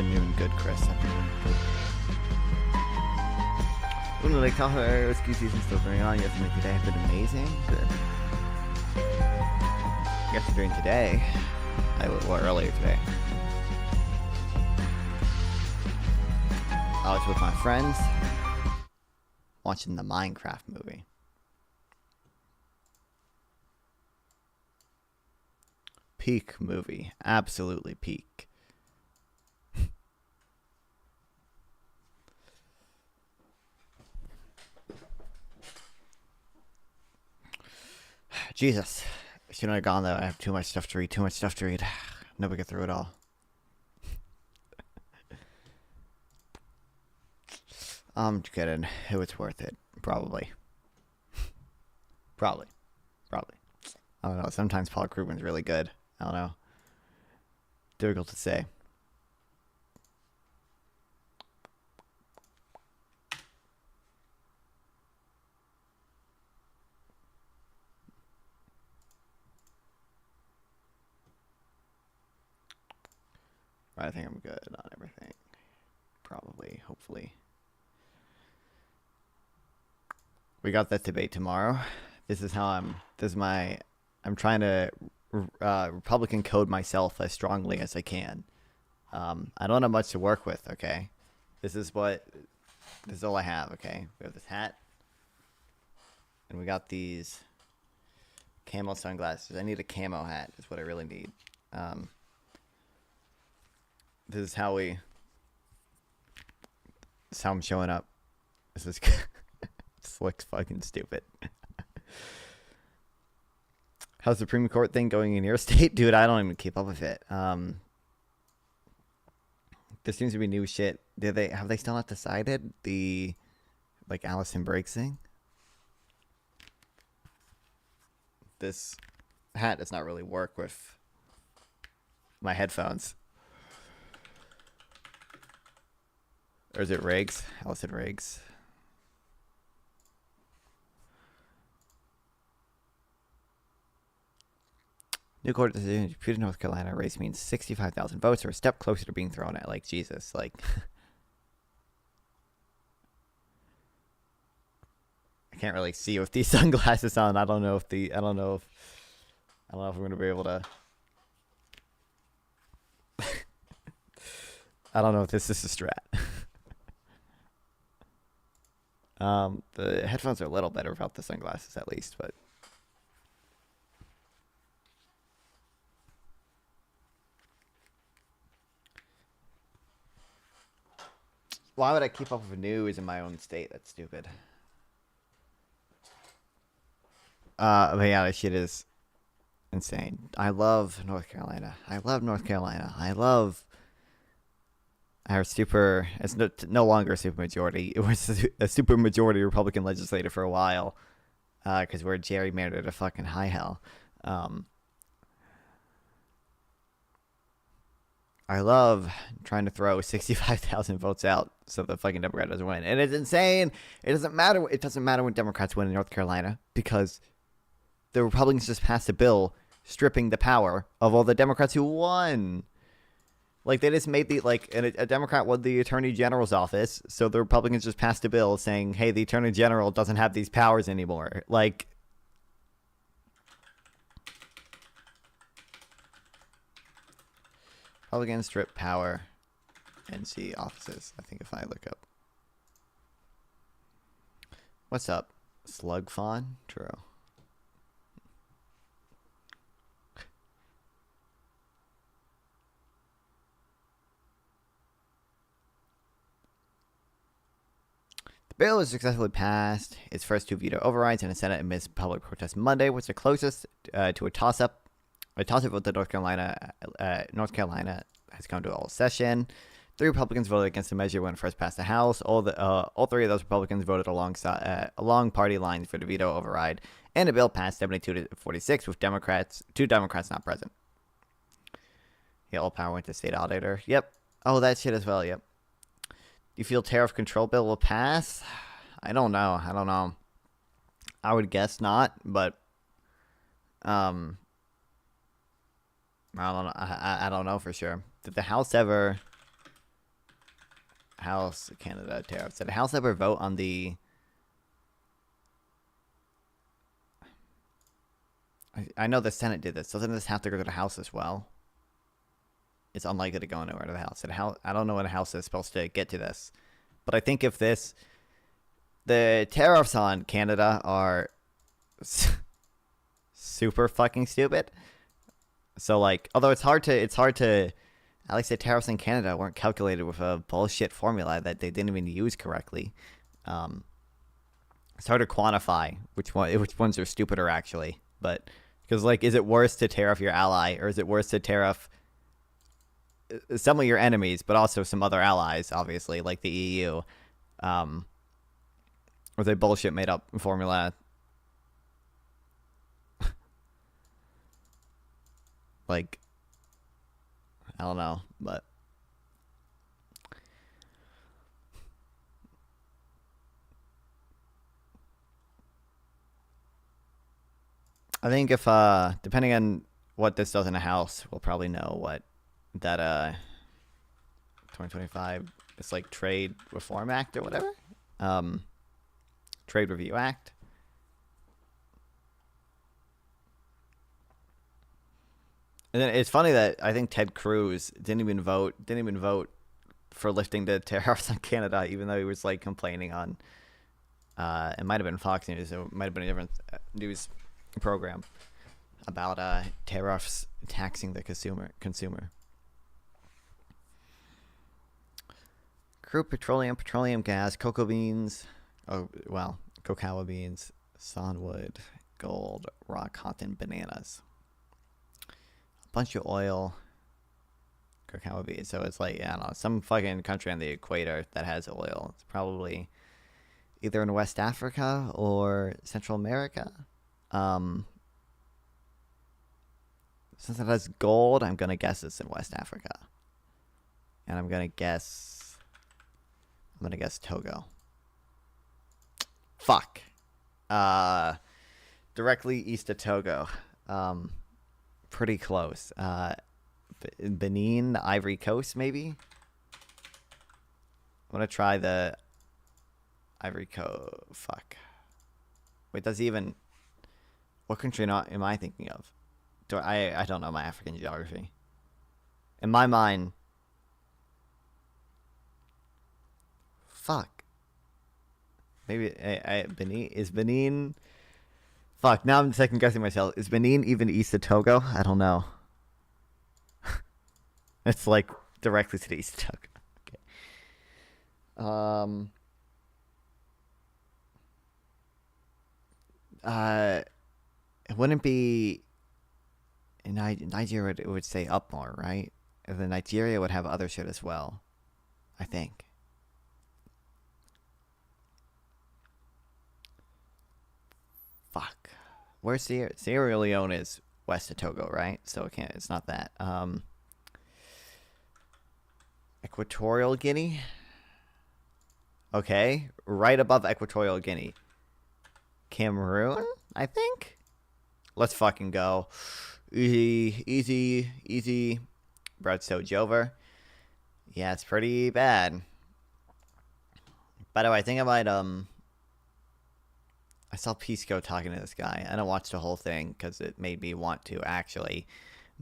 been doing good, Chris. I've been doing good. Ooh, like Tahoe ski season still going on. Yesterday today have been amazing. Good. Yesterday and today, earlier today, I was with my friends watching the Minecraft movie. Peak movie, absolutely peak. Jesus. Shouldn't have gone though. I have too much stuff to read. Never get through it all. I'm kidding. It was worth it. Probably. Probably. I don't know. Sometimes Paul Krugman's really good. I don't know. Difficult to say. I think I'm good on everything. Probably, hopefully. We got that debate tomorrow. This is how I'm trying to Republican code myself as strongly as I can. I don't have much to work with, okay? This is all I have, okay? We have this hat. And we got these camo sunglasses. I need a camo hat is what I really need. This is how I'm showing up. This looks fucking stupid. How's the Supreme Court thing going in your state? Dude, I don't even keep up with it. There seems to be new shit. Have they still not decided the Allison Briggs thing? This hat does not really work with my headphones. Or is it Riggs? Allison Riggs. New court decision, Putin, North Carolina race means 65,000 votes, or a step closer to being thrown at. Like, Jesus, like. I can't really see with these sunglasses on. I don't know if I'm going to be able to. I don't know if this is a strat. The headphones are a little better without the sunglasses, at least, but. Why would I keep up with news in my own state? That's stupid. But yeah, this shit is insane. I love North Carolina. I love our super. It's no longer a super majority. It was a super majority Republican legislator for a while, because we're gerrymandered to fucking high hell. I love trying to throw 65,000 votes out so the fucking Democrat doesn't win. And it's insane. It doesn't matter when Democrats win in North Carolina, because the Republicans just passed a bill stripping the power of all the Democrats who won. Like, they just made a Democrat won the Attorney General's office, so the Republicans just passed a bill saying, hey, the Attorney General doesn't have these powers anymore. Like, Republicans strip power NC offices. I think if I look up. What's up? Slug Fawn? True. The bill was successfully passed. Its first two veto overrides in the Senate amidst public protest Monday was the closest to a toss-up. A toss-up with the North Carolina has come to all session. 3 Republicans voted against the measure when it first passed the House. All 3 of those Republicans voted along party lines for the veto override, and the bill passed 72-46 with 2 Democrats not present. Yeah, all power went to state auditor. Yep. Oh, that shit as well. Yep. You feel tariff control bill will pass? I don't know. I would guess not, but I don't know. I don't know for sure. Did the House ever House Canada tariffs. Did the House ever vote on the? I know the Senate did this. Doesn't this have to go to the House as well? It's unlikely to go anywhere to the House. I don't know when the House is supposed to get to this, but I think if the tariffs on Canada are super fucking stupid. So like, although it's hard to, at least the tariffs in Canada weren't calculated with a bullshit formula that they didn't even use correctly. It's hard to quantify which ones are stupider actually, but because like, is it worse to tariff your ally or is it worse to tariff some of your enemies, but also some other allies, obviously, like the EU, with a bullshit made up formula? Like, I don't know, but I think if depending on what this does in the House, we'll probably know what that 2025 it's like Trade Reform Act or whatever, Trade Review Act. And then it's funny that I think Ted Cruz didn't even vote for lifting the tariffs on Canada, even though he was like complaining on it might have been Fox News, it might have been a different news program about tariffs taxing the consumer. Crude petroleum gas, cocoa beans, cacao beans, sandwood, gold, rock cotton, bananas, a bunch of oil, cacao beans. So it's like, I don't know, some fucking country on the equator that has oil. It's probably either in West Africa or Central America. Since it has gold, I'm gonna guess it's in West Africa, and I'm gonna guess Togo. Fuck. Directly east of Togo. Pretty close. Benin, the Ivory Coast, maybe? I'm gonna try the Ivory Coast. Fuck. Wait, does even... What country am I thinking of? I don't know my African geography. In my mind... Fuck. Maybe Benin is Benin. Fuck. Now I'm second guessing myself. Is Benin even east of Togo? I don't know. It's like directly to the east of Togo. Okay. It wouldn't be in Nigeria. It would say up more, right? And then Nigeria would have other shit as well, I think. Fuck. Where's Sierra Leone is west of Togo, right? So it's not that. Equatorial Guinea? Okay. Right above Equatorial Guinea. Cameroon, I think? Let's fucking go. Easy. Brad Sojover. Yeah, it's pretty bad. By the way, I think I might, I saw Pisco talking to this guy. I don't watch the whole thing because it made me want to actually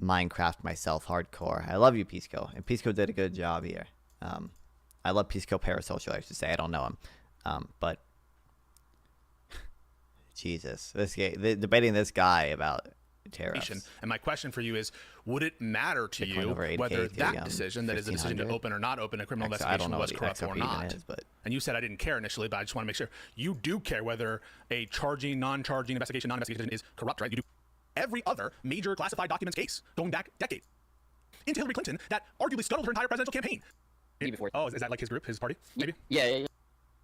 Minecraft myself hardcore. I love you, Pisco. And Pisco did a good job here. I love Pisco Parasocial, I should say. I don't know him. But Jesus. Debating this guy about tariffs. And my question for you is, would it matter to you whether that decision, that is a decision to open or not open a criminal investigation, was corrupt or not? And you said I didn't care initially, but I just want to make sure you do care whether a charging, non-charging, investigation, non-investigation is corrupt, right? You do. Every other major classified documents case going back decades into Hillary Clinton that arguably scuttled her entire presidential campaign. Before. Oh, is that like his group, his party, maybe? Yeah.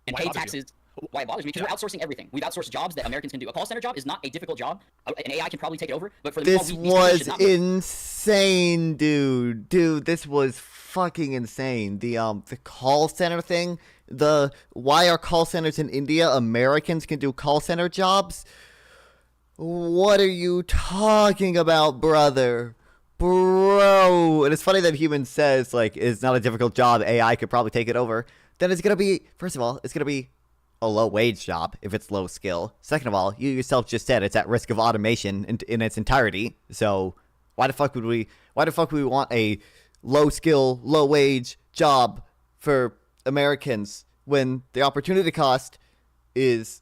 And pay taxes. Why it bothers me? Because we're outsourcing everything. We've outsourced jobs that Americans can do. A call center job is not a difficult job. An AI can probably take it over. But for the this was insane, dude. This was fucking insane. The call center thing. Why are call centers in India? Americans can do call center jobs. What are you talking about, brother? Bro. And it's funny that Human says, like, it's not a difficult job. AI could probably take it over. then it's gonna be, first of all, it's gonna be a low wage job if it's low skill. Second of all, you yourself just said it's at risk of automation in its entirety. So why the fuck would we want a low skill, low wage job for Americans when the opportunity cost is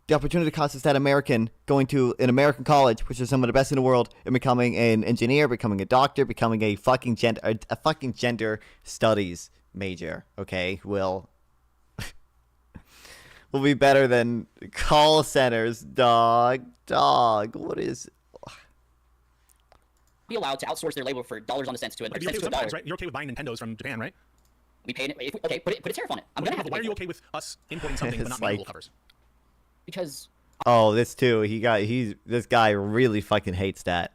that American going to an American college, which is some of the best in the world, and becoming an engineer, becoming a doctor, becoming a fucking gender studies major, okay, will be better than call centers, dog. What is... Be allowed to outsource their labor for dollars on the cents to it. You're okay with $1, right? You're okay with buying Nintendos from Japan, right? We pay it. Okay, put a tariff on it. I'm gonna have to. Why are you okay with us importing something but not manhole covers? Because. Oh, this too. This guy really fucking hates that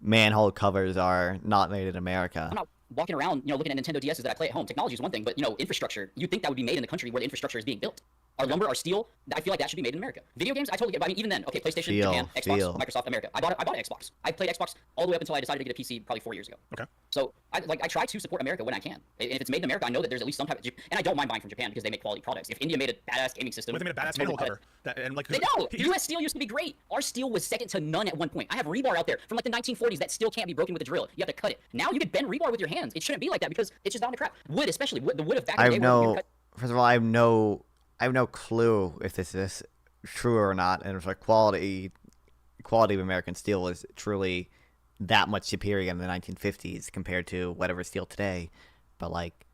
manhole covers are not made in America. I'm not walking around, looking at Nintendo DSs that I play at home. Technology is one thing, but infrastructure. You'd think that would be made in the country where the infrastructure is being built. Our lumber, our steel, I feel like that should be made in America. Video games, I totally get. I mean, even then, okay, PlayStation, Japan, Xbox, Microsoft, America. I bought an Xbox. I played Xbox all the way up until I decided to get a PC probably 4 years ago. Okay. So I try to support America when I can. If it's made in America, I know that there's at least some type of, and I don't mind buying from Japan because they make quality products. If India made a badass gaming system, they made a badass manhole cover. U.S. steel used to be great. Our steel was second to none at one point. I have rebar out there from like the 1940s that still can't be broken with a drill. You have to cut it. Now you can bend rebar with your hands. It shouldn't be like that because it's just not the crap. Wood, especially the wood of back in the day. First of all, I have no clue if this is true or not, and if the quality of American steel is truly that much superior in the 1950s compared to whatever steel today. But like,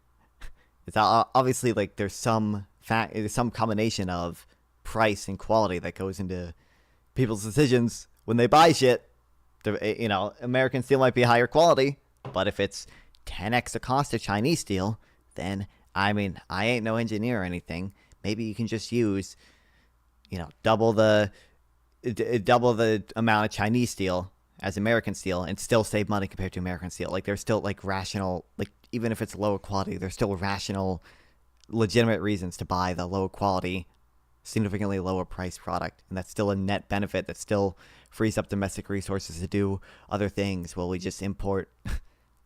it's obviously like there's some combination of price and quality that goes into people's decisions when they buy shit. American steel might be higher quality, but if it's 10x the cost of Chinese steel, then I mean, I ain't no engineer or anything. Maybe you can just use, double the amount of Chinese steel as American steel and still save money compared to American steel. Like, there's still, like, rational, like, even if it's lower quality, there's still rational, legitimate reasons to buy the low quality, significantly lower price product. And that's still a net benefit that still frees up domestic resources to do other things while we just import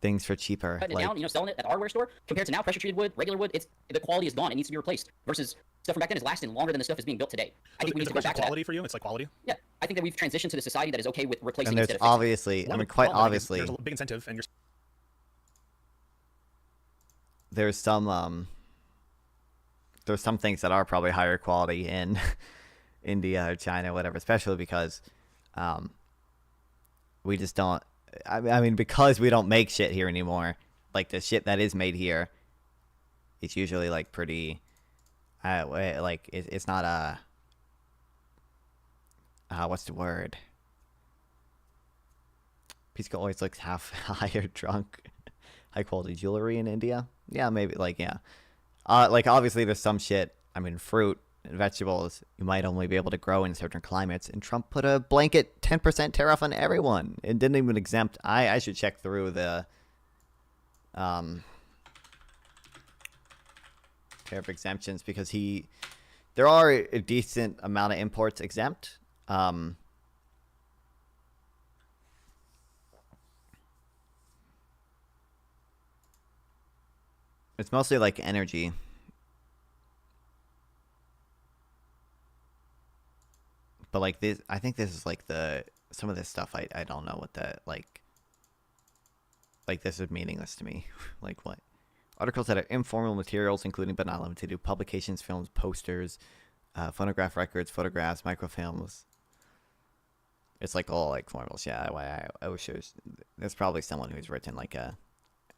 things for cheaper. Cutting it down, selling it at the hardware store, compared to now, pressure-treated wood, regular wood, the quality is gone. It needs to be replaced. Versus stuff from back then is lasting longer than the stuff that's being built today. I think we need to go back to quality for you? It's like quality? Yeah. I think that we've transitioned to the society that is okay with replacing instead of obviously, fixing. Quite obviously, there's a big incentive, and there's some things that are probably higher quality in India or China, whatever, especially because we just don't. I mean, because we don't make shit here anymore. Like, the shit that is made here, it's usually like pretty. It's not a. What's the word? Pisco always looks half high or drunk. High quality jewelry in India. Yeah, maybe. Obviously there's some shit. I mean, fruit and vegetables you might only be able to grow in certain climates, and Trump put a blanket 10% tariff on everyone. It didn't even exempt. I should check through the tariff exemptions because there are a decent amount of imports exempt. It's mostly like energy. But like this, I think this is like some of this stuff. I don't know what that like this is meaningless to me. Like what? Articles that are informal materials, including but not limited to publications, films, posters, phonograph records, photographs, microfilms. It's like all like formals. Yeah, I wish there's probably someone who's written like a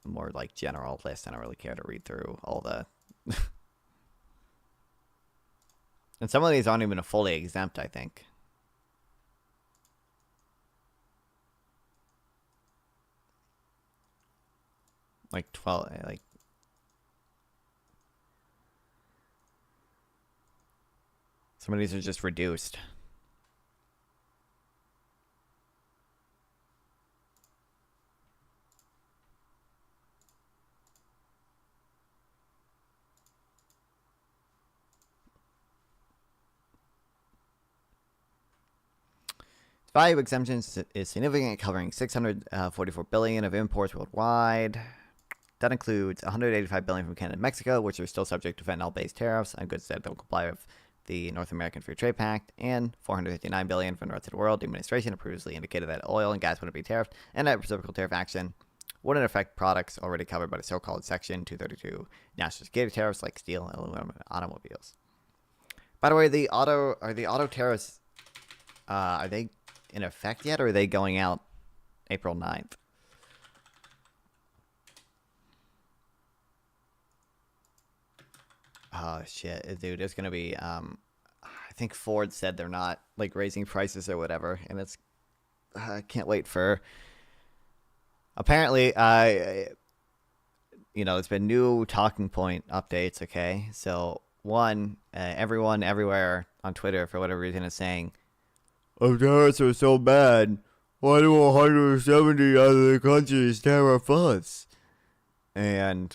more like general list. I don't really care to read through all the. And some of these aren't even fully exempt, I think. Like 12, like. Some of these are just reduced. Value exemptions is significant, covering $644 billion of imports worldwide. that includes $185 billion from Canada and Mexico, which are still subject to fentanyl-based tariffs on goods that don't comply with the North American Free Trade Pact, and $459 billion from the rest of the world. The administration had previously indicated that oil and gas wouldn't be tariffed, and that reciprocal tariff action wouldn't affect products already covered by the so-called Section 232 national security tariffs like steel and aluminum and automobiles. By the way, the auto tariffs, are they in effect yet, or are they going out April 9th? Oh, shit. Dude, it's going to be, I think Ford said they're not, like, raising prices or whatever, and it's, I can't wait for, apparently, you know, there's been new talking point updates, okay? So, one, everyone everywhere on Twitter, for whatever reason, is saying, oh, tariffs are so bad. Why do 170 other countries tariff us? And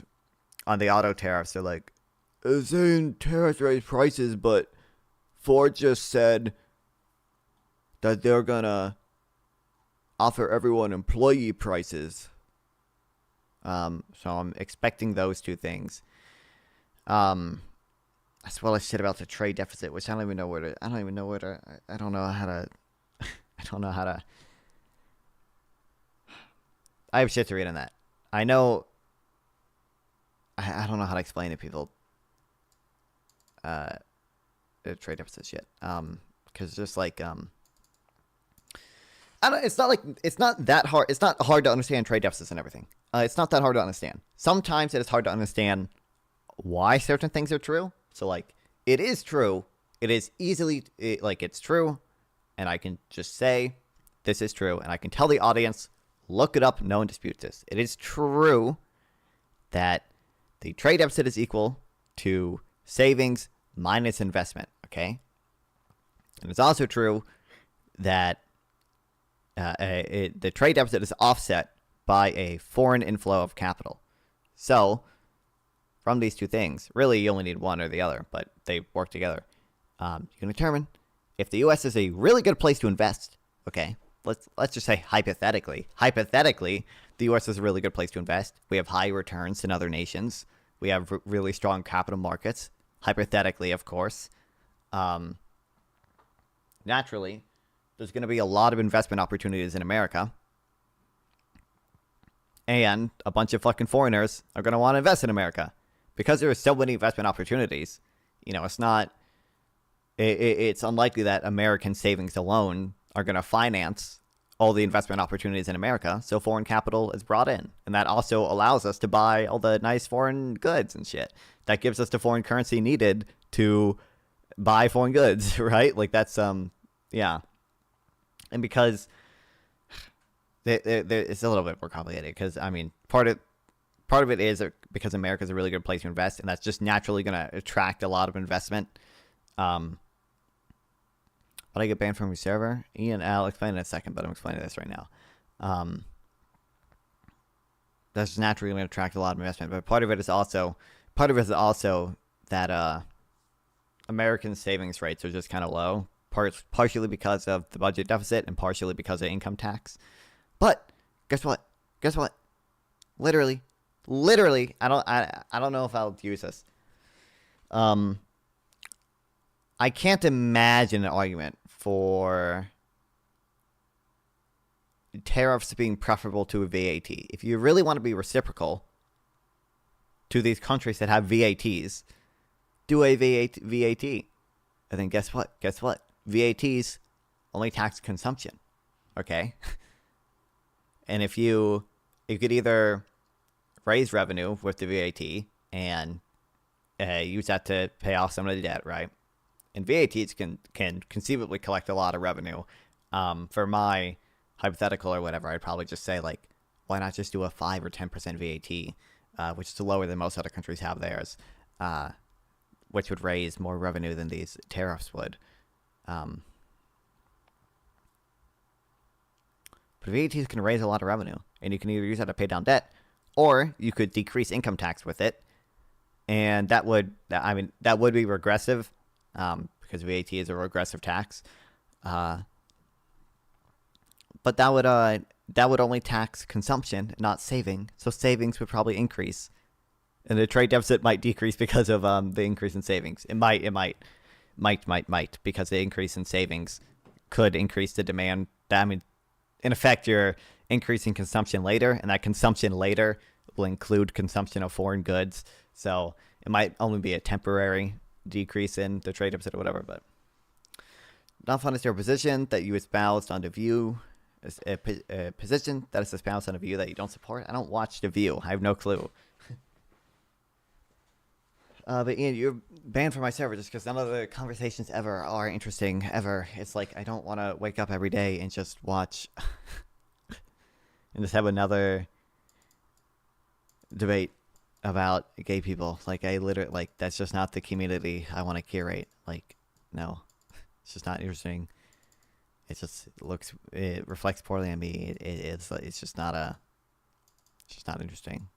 on the auto tariffs, they're like, they're saying tariffs raise prices, but Ford just said that they're gonna offer everyone employee prices. So I'm expecting those two things. As well as shit about the trade deficit, which I don't even know where to. I don't know how to. I don't know how to. I have shit to read on that. I know. I don't know how to explain to people. The trade deficit shit. Because just like I don't. It's not that hard. It's not hard to understand trade deficits and everything. It's not that hard to understand. Sometimes it is hard to understand why certain things are true. So, like, it is true. It is easily, it's true. And I can just say, this is true. And I can tell the audience, look it up. No one disputes this. It is true that the trade deficit is equal to savings minus investment. Okay? And it's also true that the trade deficit is offset by a foreign inflow of capital. So, from these two things, really you only need one or the other, but they work together. You can determine if the U.S. is a really good place to invest. Okay, let's just say hypothetically. Hypothetically, the U.S. is a really good place to invest. We have high returns in other nations. We have really strong capital markets. Hypothetically, of course. Naturally, there's going to be a lot of investment opportunities in America. And a bunch of fucking foreigners are going to want to invest in America. Because there are so many investment opportunities, you know, it's unlikely that American savings alone are going to finance all the investment opportunities in America. So foreign capital is brought in. And that also allows us to buy all the nice foreign goods and shit. That gives us the foreign currency needed to buy foreign goods, right? Like that's, yeah. And because it's a little bit more complicated because, I mean, part of it is because America is a really good place to invest, and that's just naturally going to attract a lot of investment. But I get banned from your server? Ian, I'll explain in a second, but I'm explaining this right now. That's naturally going to attract a lot of investment, but part of it is also that American savings rates are just kind of low, partially because of the budget deficit and partially because of income tax. But guess what? Literally, I don't know if I'll use this. I can't imagine an argument for tariffs being preferable to a VAT. If you really want to be reciprocal to these countries that have VATs, do a VAT. And then guess what? VATs only tax consumption. Okay? And if you could either raise revenue with the VAT and use that to pay off some of the debt, right? And VATs can conceivably collect a lot of revenue. For my hypothetical or whatever, I'd probably just say, like, why not just do a 5 or 10% VAT, which is lower than most other countries have theirs, which would raise more revenue than these tariffs would. But VATs can raise a lot of revenue, and you can either use that to pay down debt, or you could decrease income tax with it, and that would be regressive, because VAT is a regressive tax. But that would that would only tax consumption, not saving. So savings would probably increase, and the trade deficit might decrease because of the increase in savings. It might, because the increase in savings could increase the demand. I mean, in effect, you're increasing consumption later, and that consumption later will include consumption of foreign goods. So it might only be a temporary decrease in the trade deficit or whatever. But not fun is your position that you espoused on the View. A position that is espoused on a view that you don't support. I don't watch The View. I have no clue. But Ian, you're banned from my server just because none of the conversations ever are interesting, ever. It's like I don't want to wake up every day and just watch and just have another debate about gay people. Like, I literally, like, that's just not the community I want to curate. Like, no. It's just not interesting. It just it reflects poorly on me. It's just not interesting.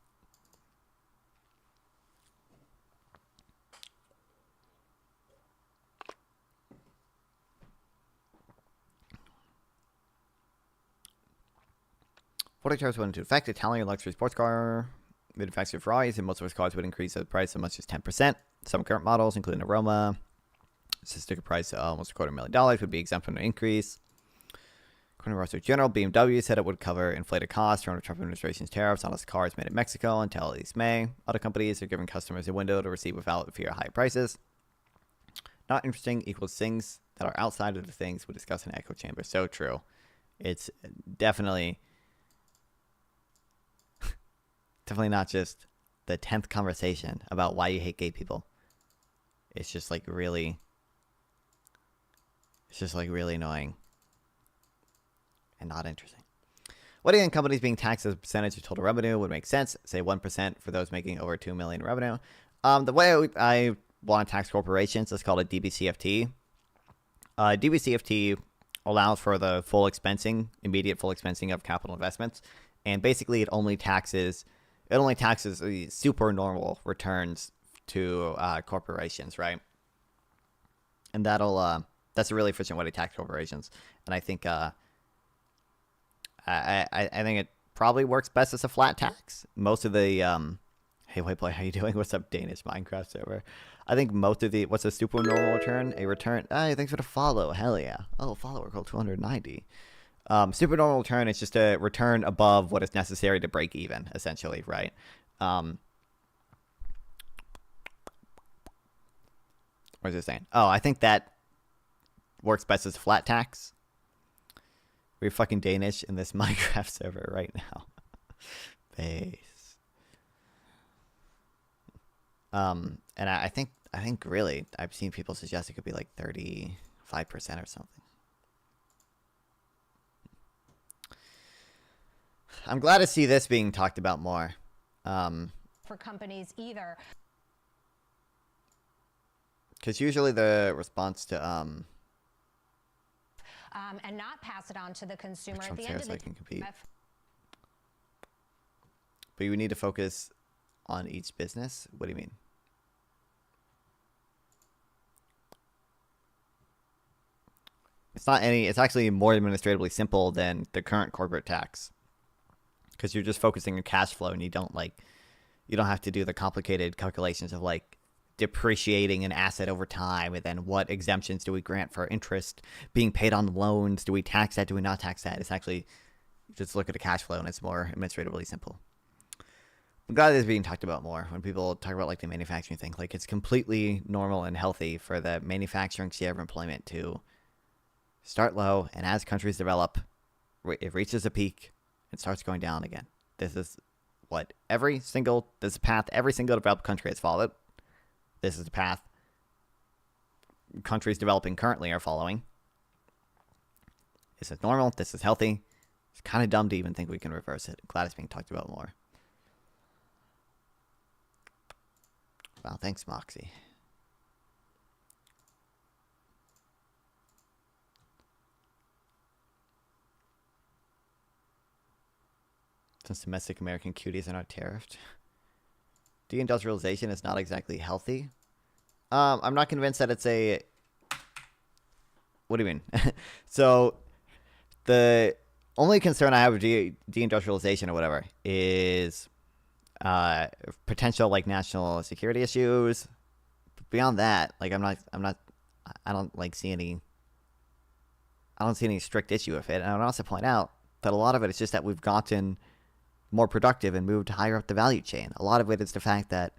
Ford tariffs went into effect. Italian luxury sports car manufacturer Ferraris and most of its cars would increase the price as much as 10%. Some current models, including Aroma, sticker price of almost $250,000 would be exempt from an increase. According to Roster General, BMW said it would cover inflated costs from the Trump administration's tariffs on its cars made in Mexico until at least May. Other companies are giving customers a window to receive without fear of higher prices. Not interesting equals things that are outside of the things we discuss in echo chamber. So true. It's definitely not just the 10th conversation about why you hate gay people. It's just like really annoying and not interesting. What do you think companies being taxed as a percentage of total revenue would make sense? Say 1% for those making over $2 million in revenue. The way I want to tax corporations is called a DBCFT. DBCFT allows for the immediate full expensing of capital investments, and basically it only taxes the super normal returns to corporations, right? And that's a really efficient way to tax corporations, and I think I think it probably works best as a flat tax. Most of the hey Whiteboy, how you doing? What's up, Danish Minecraft server? I think most of the what's a super normal return? A return. Hey, thanks for the follow. Hell yeah. Oh, follower called 290. Super normal return is just a return above what is necessary to break even, essentially, right? What is it saying? Oh, I think that works best as a flat tax. We're fucking Danish in this Minecraft server right now. Base. And I think really I've seen people suggest it could be like 35% or something. I'm glad to see this being talked about more. For companies either. Because usually the response to and not pass it on to the consumer at the end of the day. But you need to focus on each business? What do you mean? It's actually more administratively simple than the current corporate tax. Because you're just focusing on cash flow and you don't have to do the complicated calculations of like depreciating an asset over time, and then what exemptions do we grant for interest being paid on loans? Do we tax that? Do we not tax that? It's actually just look at the cash flow, and it's more administratively simple. I'm glad this is being talked about more when people talk about like the manufacturing thing. Like, it's completely normal and healthy for the manufacturing share of employment to start low, and as countries develop, it reaches a peak and starts going down again. This is a path every single developed country has followed. This is the path countries developing currently are following. This is normal. This is healthy. It's kind of dumb to even think we can reverse it. I'm glad it's being talked about more. Wow, thanks, Moxie. Since domestic American cuties are not tariffed. Deindustrialization is not exactly healthy. I'm not convinced that it's a... What do you mean? So, only concern I have with deindustrialization or whatever is potential like national security issues. But beyond that, like I don't see any strict issue with it. And I would also point out that a lot of it is just that we've gotten more productive and moved higher up the value chain. A lot of it is the fact that,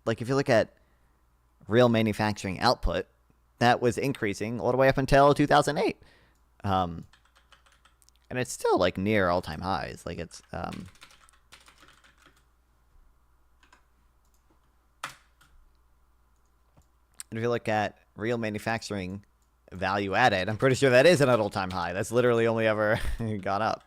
like if you look at real manufacturing output, that was increasing all the way up until 2008. And it's still like near all-time highs. Like it's and if you look at real manufacturing value added, I'm pretty sure that is an all-time high. That's literally only ever gone up.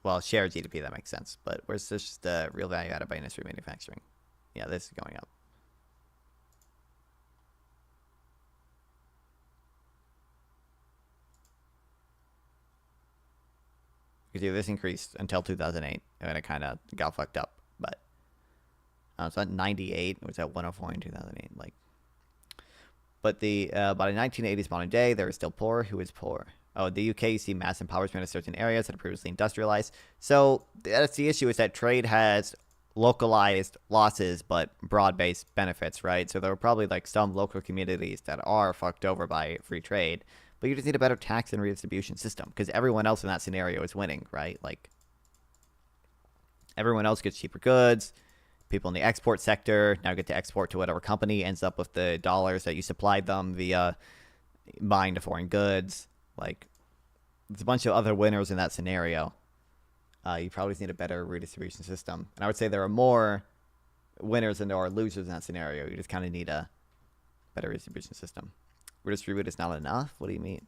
Well, share GDP, that makes sense. But where's this the real value added by industry manufacturing? Yeah, this is going up. Because this increased until 2008, and it kind of got fucked up. But it's at 98. It was at 104 in 2008. Like, but the by the 1980s modern day, there is still poor. Who is poor? Oh, the UK, you see mass impoverishment of certain areas that are previously industrialized. So that's the issue, is that trade has localized losses but broad-based benefits, right? So there are probably like some local communities that are fucked over by free trade, but you just need a better tax and redistribution system because everyone else in that scenario is winning, right? Like everyone else gets cheaper goods. People in the export sector now get to export to whatever company ends up with the dollars that you supplied them via buying the foreign goods. Like, there's a bunch of other winners in that scenario. You probably just need a better redistribution system. And I would say there are more winners than there are losers in that scenario. You just kind of need a better redistribution system. Redistribute is not enough? What do you mean?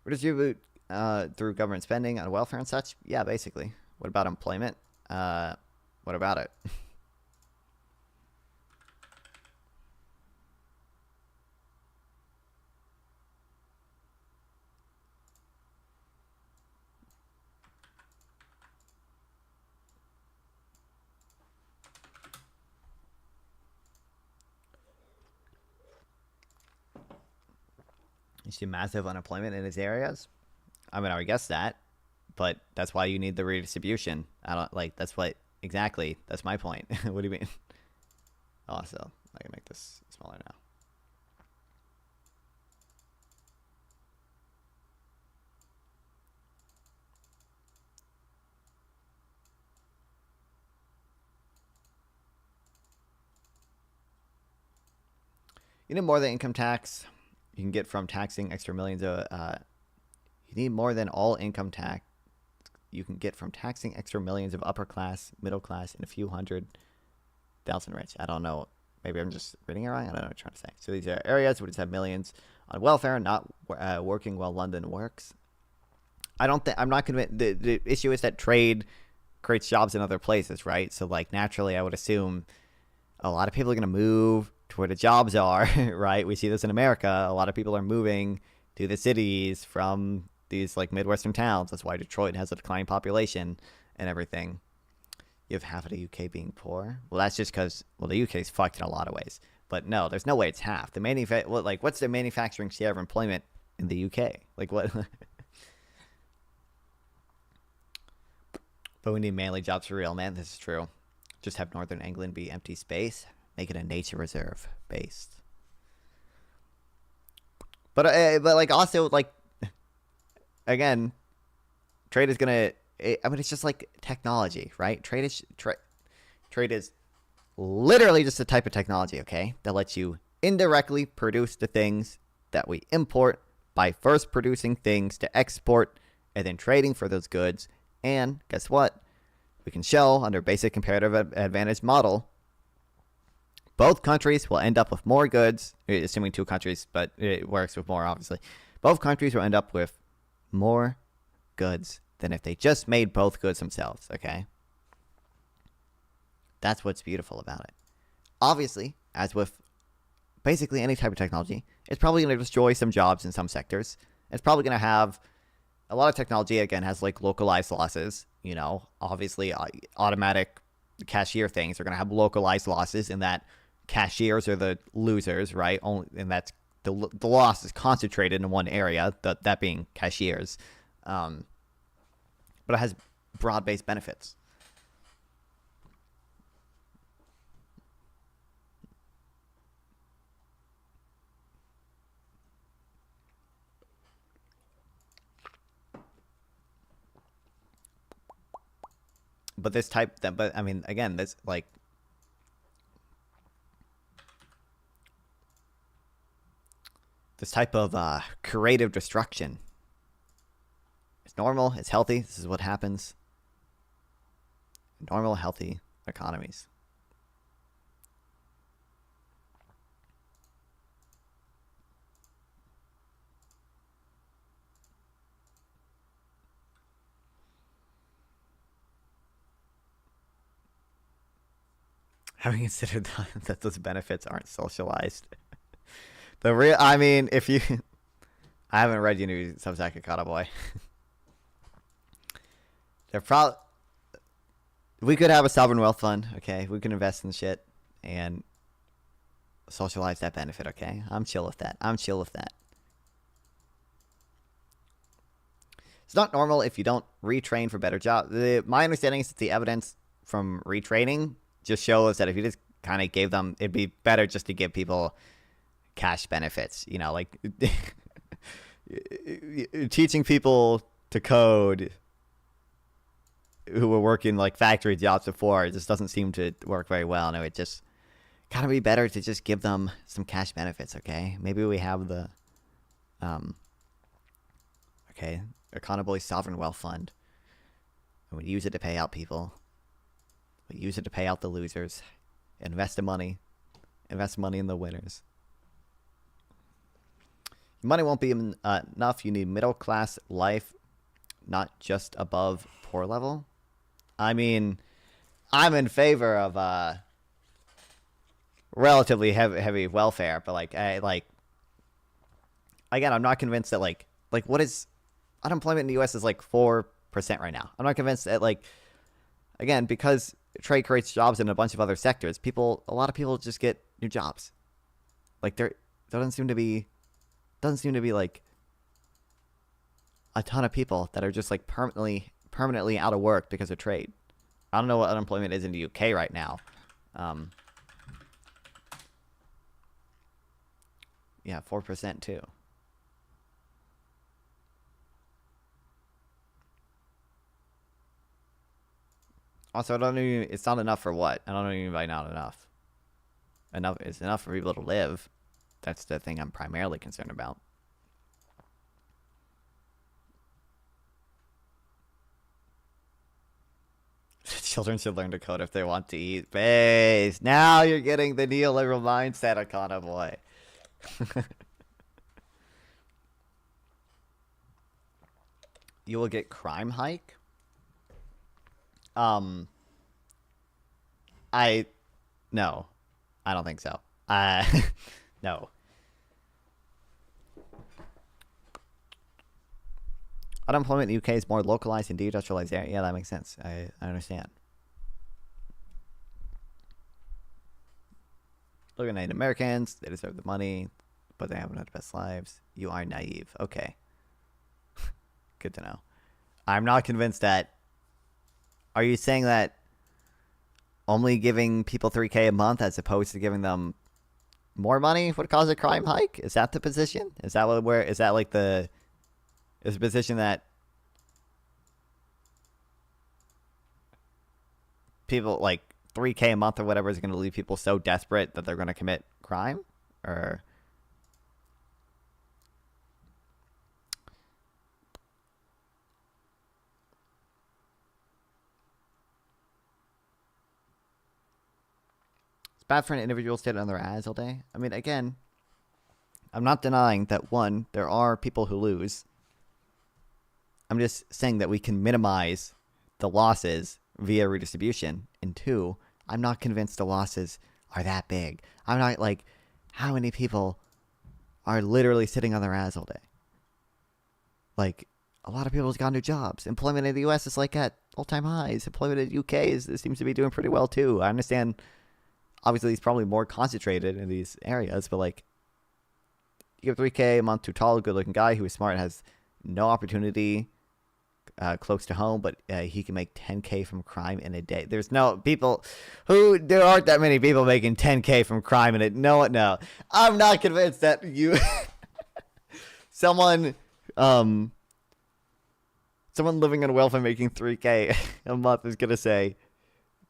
Redistribute through government spending on welfare and such? Yeah, basically. What about employment? What about it? You see massive unemployment in these areas? I mean, I would guess that, but that's why you need the redistribution. I don't like, that's what, exactly, that's my point. What do you mean? Also, I can make this smaller now. You need more than income tax you can get from taxing extra millions of you need more than all income tax you can get from taxing extra millions of upper class, middle class, and a few 100,000 rich. I don't know. Maybe I'm just reading it wrong. I don't know what I'm trying to say. So these are areas where just have millions on welfare, not working while London works. I'm not convinced. The issue is that trade creates jobs in other places, right? So like naturally, I would assume a lot of people are going to move to where the jobs are, right? We see this in America. A lot of people are moving to the cities from these like Midwestern towns. That's why Detroit has a declining population and everything. You have half of the UK being poor. Well, that's just because, well, the UK is fucked in a lot of ways. But no, there's no way it's half. What's the manufacturing share of employment in the UK? Like what? But we need mainly jobs for real, man. This is true. Just have Northern England be empty space. Make it a nature reserve based. But like also like again, trade is gonna. I mean, it's just like technology, right? Trade is literally just a type of technology, okay, that lets you indirectly produce the things that we import by first producing things to export and then trading for those goods. And guess what? We can show under basic comparative advantage model, both countries will end up with more goods, assuming two countries, but it works with more, obviously. Both countries will end up with more goods than if they just made both goods themselves, okay? That's what's beautiful about it. Obviously, as with basically any type of technology, it's probably going to destroy some jobs in some sectors. It's probably going to have a lot of technology, again, has like localized losses. You know, obviously, automatic cashier things are going to have localized losses in that cashiers are the losers, right? Only, and that's the loss is concentrated in one area, that being cashiers. But it has broad-based benefits. But this type, but I mean, again, this like this type of creative destruction. It's normal. It's healthy. This is what happens. Normal, healthy economies. Having considered that those benefits aren't socialized. I mean, if you, I haven't read your new Substack, Akata Boy. We could have a sovereign wealth fund, okay? We can invest in shit and socialize that benefit, okay? I'm chill with that. It's not normal if you don't retrain for better jobs. My understanding is that the evidence from retraining just shows that if you just kind of gave them, it'd be better just to give people cash benefits, you know, like teaching people to code who were working like factory jobs before, it just doesn't seem to work very well. And it would just kind of be better to just give them some cash benefits. Okay. Maybe we have the, accountable sovereign wealth fund, and we use it to pay out people. We use it to pay out the losers, invest the money in the winners. Money won't be enough. You need middle class life, not just above poor level. I mean, I'm in favor of relatively heavy welfare, but again, I'm not convinced that like what is unemployment in the U.S. is like 4% right now. I'm not convinced that again, because trade creates jobs in a bunch of other sectors, a lot of people just get new jobs. Like there doesn't seem to be like a ton of people that are just like permanently out of work because of trade. I don't know what unemployment is in the UK right now. Yeah, 4% too. Also, it's not enough for what? I don't even by not enough. It's enough for people to live. That's the thing I'm primarily concerned about. Children should learn to code if they want to eat. Base. Now you're getting the neoliberal mindset, Akana boy. You will get crime hike? No. I don't think so. No. Unemployment in the UK is more localized and deindustrialized area. Yeah, that makes sense. I understand. Looking at Americans, they deserve the money, but they haven't had the best lives. You are naive. Okay. Good to know. I'm not convinced that. Are you saying that only giving people $3K a month as opposed to giving them more money would cause a crime hike? Is that the position? Is that the position that people like $3K a month or whatever is going to leave people so desperate that they're going to commit crime? Or it's bad for an individual to sit on their ass all day. I mean, again, I'm not denying that, one, there are people who lose. I'm just saying that we can minimize the losses via redistribution. And two, I'm not convinced the losses are that big. I'm not like, how many people are literally sitting on their ass all day? Like, a lot of people have got new jobs. Employment in the U.S. is like at all-time highs. Employment in the U.K. seems to be doing pretty well too. I understand. Obviously, it's probably more concentrated in these areas, but like, you give $3K a month to a tall, good-looking guy who is smart and has no opportunity close to home, but he can make $10K from crime in a day. There's no people there aren't that many people making $10K from crime in it. No, I'm not convinced that you, someone living on welfare making $3K a month is gonna say,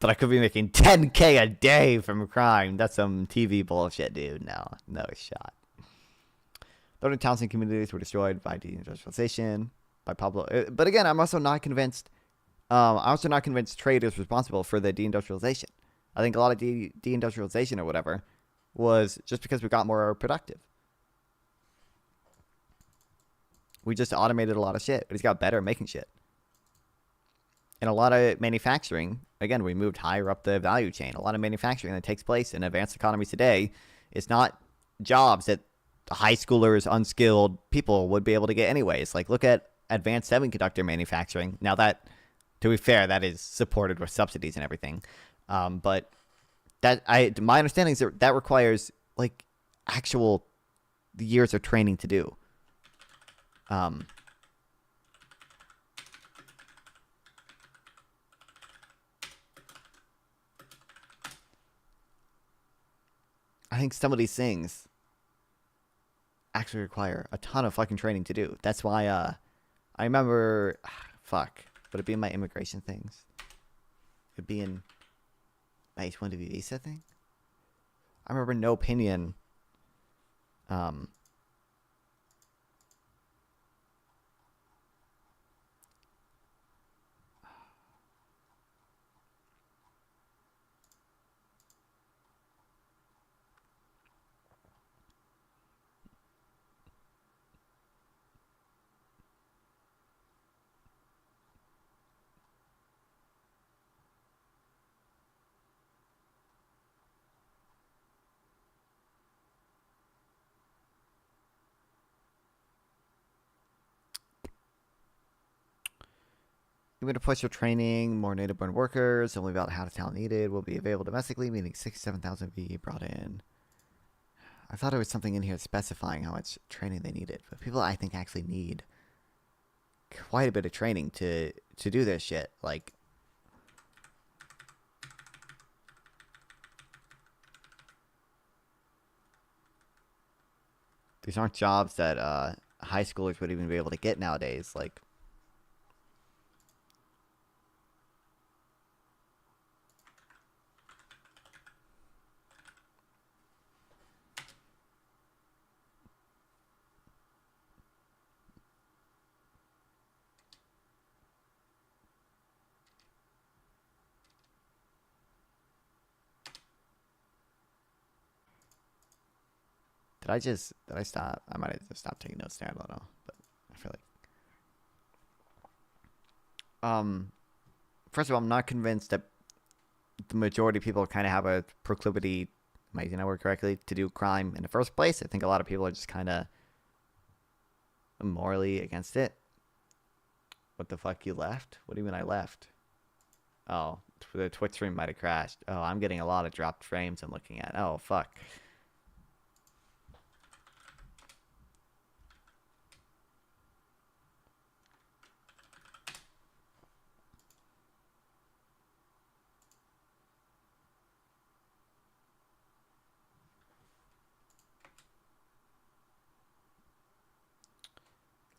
but I could be making $10K a day from crime. That's some TV bullshit, dude. No shot. Other towns and communities were destroyed by deindustrialization, by Pablo. But again, I'm also not convinced. I'm also not convinced trade is responsible for the deindustrialization. I think a lot of deindustrialization or whatever was just because we got more productive. We just automated a lot of shit. We just got better at making shit. And a lot of manufacturing, again, we moved higher up the value chain. A lot of manufacturing that takes place in advanced economies today is not jobs that high schoolers, unskilled people would be able to get anyways. Like, look at advanced semiconductor manufacturing. Now that, to be fair, that is supported with subsidies and everything. But my understanding is that requires like actual years of training to do. I think some of these things actually require a ton of fucking training to do. That's why I remember, would it be in my immigration things? It'd be in my H-1B visa thing. I remember No Opinion. Even to push your training, more native-born workers, only about half the talent needed will be available domestically, meaning 67,000 be brought in. I thought there was something in here specifying how much training they needed, but people I think actually need quite a bit of training to do this shit. Like, these aren't jobs that high schoolers would even be able to get nowadays. Like, did I stop? I might have just stopped taking notes there. I don't know, but I feel like, first of all, I'm not convinced that the majority of people kind of have a proclivity, am I using that word correctly, to do crime in the first place. I think a lot of people are just kind of morally against it. What the fuck, you left? What do you mean I left? Oh, the Twitch stream might have crashed. Oh, I'm getting a lot of dropped frames I'm looking at. Oh, fuck.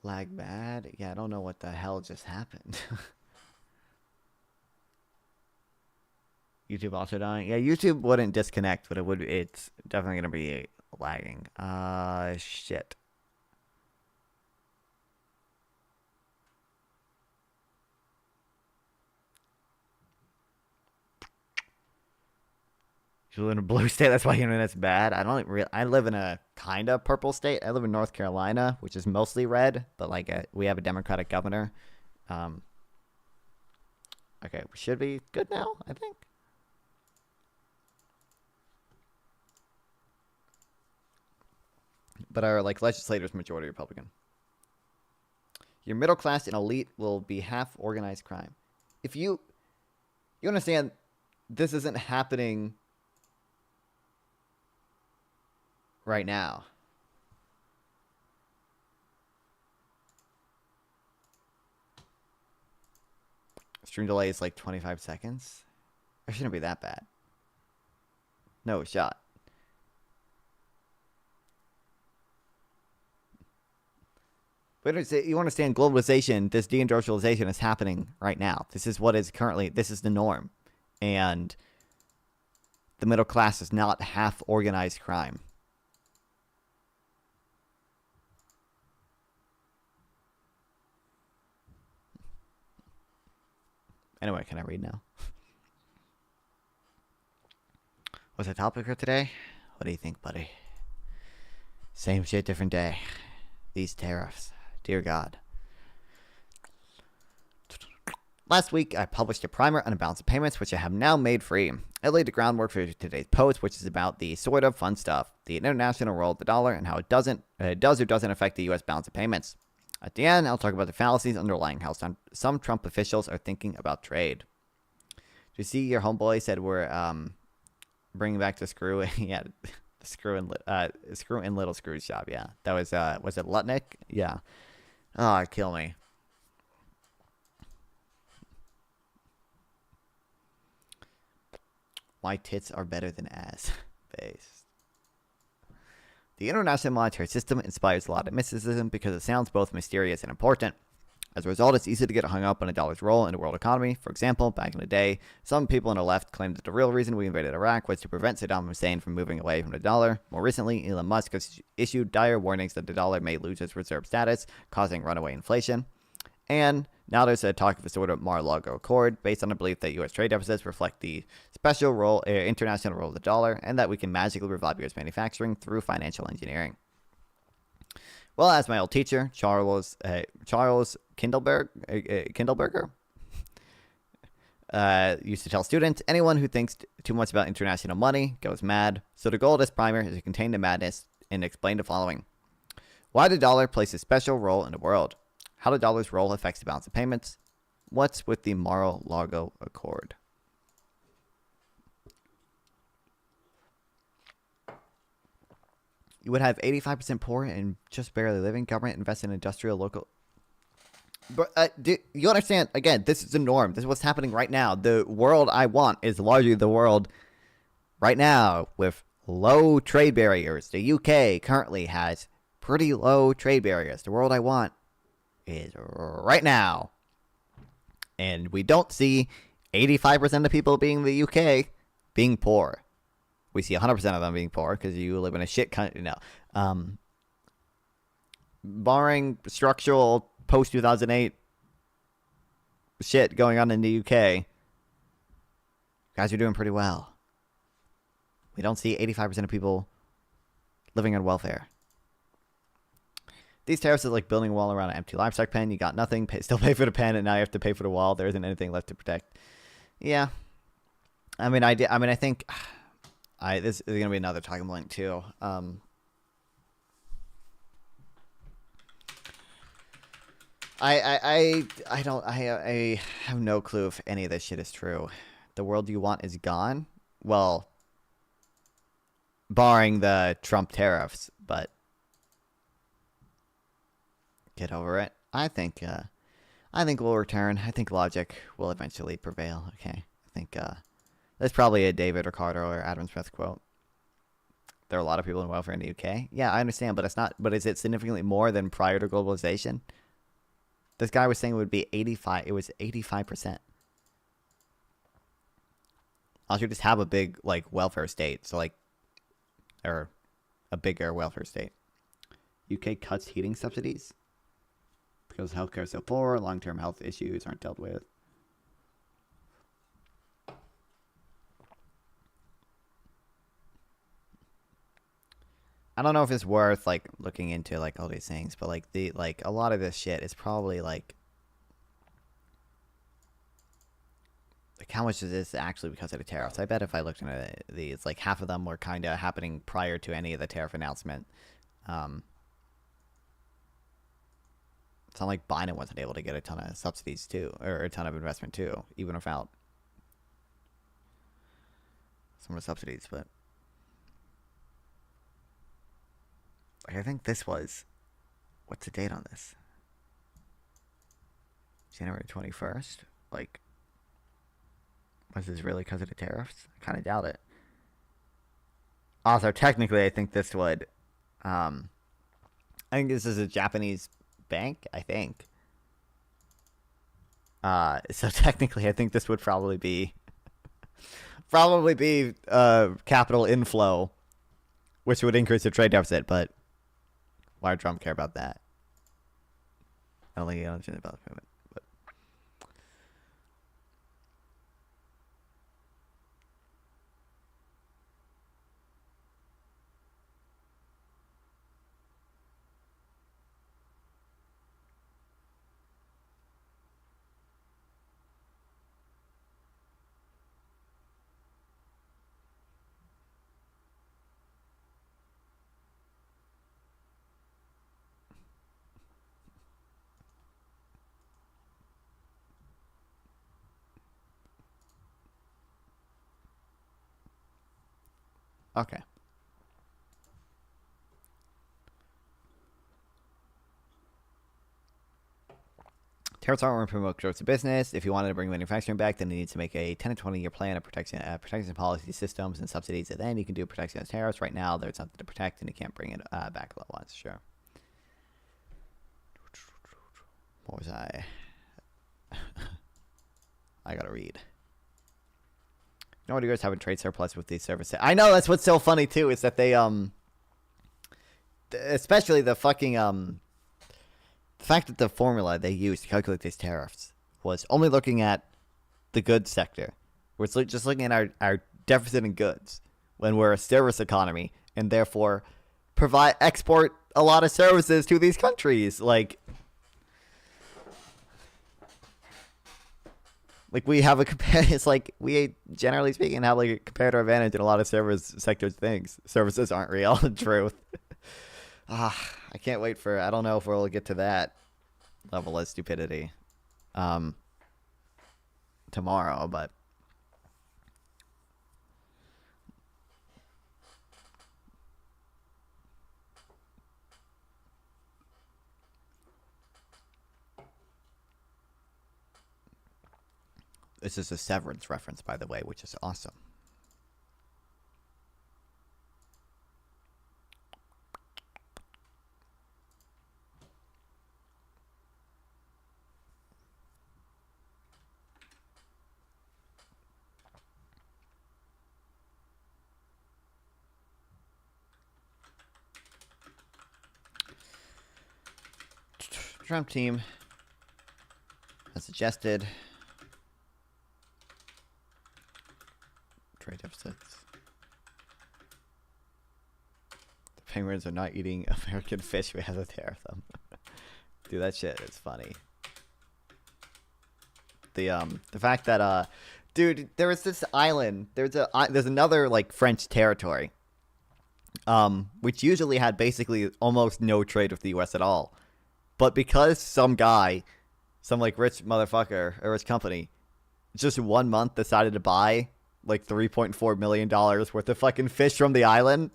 Lag bad? Yeah, I don't know what the hell just happened. YouTube also dying? Yeah, YouTube wouldn't disconnect, but it's definitely gonna be lagging. Shit. You live in a blue state, that's why your internet's bad. I live in a kind of purple state. I live in North Carolina, which is mostly red, but like we have a Democratic governor. Okay, we should be good now, I think. but our like legislators majority Republican. Your middle class and elite will be half organized crime. If you understand, this isn't happening right now. Stream delay is like 25 seconds. It shouldn't be that bad. No shot. But you understand globalization, this deindustrialization is happening right now. This is what is currently, this is the norm. And the middle class is not half organized crime. Anyway, can I read now? What's the topic for today? What do you think, buddy? Same shit, different day. These tariffs. Dear God. Last week, I published a primer on balance of payments, which I have now made free. I laid the groundwork for today's post, which is about the sort of fun stuff, the international role of the dollar and how it does or doesn't affect the U.S. balance of payments. At the end, I'll talk about the fallacies underlying how some Trump officials are thinking about trade. Do you see your homeboy said we're bringing back the screw? Yeah, the screw in Little Screw's shop. Yeah, that was it Lutnick? Yeah. Oh, kill me. Why tits are better than ass. Based. The international monetary system inspires a lot of mysticism because it sounds both mysterious and important. As a result, it's easy to get hung up on a dollar's role in the world economy. For example, back in the day, some people on the left claimed that the real reason we invaded Iraq was to prevent Saddam Hussein from moving away from the dollar. More recently, Elon Musk has issued dire warnings that the dollar may lose its reserve status, causing runaway inflation. And now there's a talk of a sort of Mar-a-Lago Accord based on the belief that U.S. trade deficits reflect the special role, international role of the dollar, and that we can magically revive U.S. manufacturing through financial engineering. Well, as my old teacher, Charles Kindleberger, used to tell students, anyone who thinks too much about international money goes mad. So the goal of this primer is to contain the madness and explain the following. Why the dollar plays a special role in the world. How the dollar's role affects the balance of payments. What's with the Mar-a-Lago Accord? You would have 85% poor and just barely living. Government invest in industrial local. But do you understand? Again, this is the norm. This is what's happening right now. The world I want is largely the world right now with low trade barriers. The UK currently has pretty low trade barriers. The world I want is right now. And we don't see 85% of people being in the UK being poor. We see 100% of them being poor because you live in a shit country. No. Barring structural post-2008 shit going on in the UK, guys are doing pretty well. We don't see 85% of people living on welfare. These tariffs are like building a wall around an empty livestock pen. You got nothing, still pay for the pen, and now you have to pay for the wall. There isn't anything left to protect. Yeah. I think this is going to be another talking point, too. I have no clue if any of this shit is true. The world you want is gone? Well, barring the Trump tariffs, but get over it. I think we'll return. I think logic will eventually prevail. Okay. I think that's probably a David Ricardo or Adam Smith quote. There are a lot of people in welfare in the UK. Yeah, I understand, but it's not. But is it significantly more than prior to globalization? This guy was saying it would be 85. It was 85%. I should just have a big welfare state. So or a bigger welfare state. UK cuts heating subsidies because healthcare is so poor. Long-term health issues aren't dealt with. I don't know if it's worth looking into all these things, but a lot of this shit is probably how much is this actually because of the tariffs? I bet if I looked into these, half of them were kind of happening prior to any of the tariff announcement. It's not like Biden wasn't able to get a ton of subsidies too, or a ton of investment too, even without some of the subsidies. But I think this was, what's the date on this? January 21st? Like, was this really because of the tariffs? I kind of doubt it. Also, technically, I think this would, I think this is a Japanese bank, I think. So technically, I think this would probably be capital inflow, which would increase the trade deficit, but why would Trump care about that? I don't think he understands about the movement. But okay. Tariffs aren't going to promote growth of business. If you wanted to bring manufacturing back, then you need to make a 10 to 20-year plan of protecting policy systems and subsidies, and then you can do protection against tariffs. Right now, there's nothing to protect, and you can't bring it back all at once. Sure. What was I? I gotta read. You know what? You guys have a trade surplus with these services. I know, that's what's so funny too, is that they especially the fucking the fact that the formula they used to calculate these tariffs was only looking at the goods sector. We're just looking at our deficit in goods when we're a service economy and therefore export a lot of services to these countries. Like we have it's like we, generally speaking, have like a comparative advantage in a lot of service sector things. Services aren't real, in truth. I can't wait for, I don't know if we'll get to that level of stupidity tomorrow, but this is a Severance reference, by the way, which is awesome. Trump team has suggested trade deficits. The penguins are not eating American fish. We have to tariff them. Dude, that shit is funny. The fact that dude, there was this island. There's another like French territory, which usually had basically almost no trade with the U.S. at all. But because some guy, some like rich motherfucker or rich company, just 1 month decided to buy like $3.4 million worth of fucking fish from the island,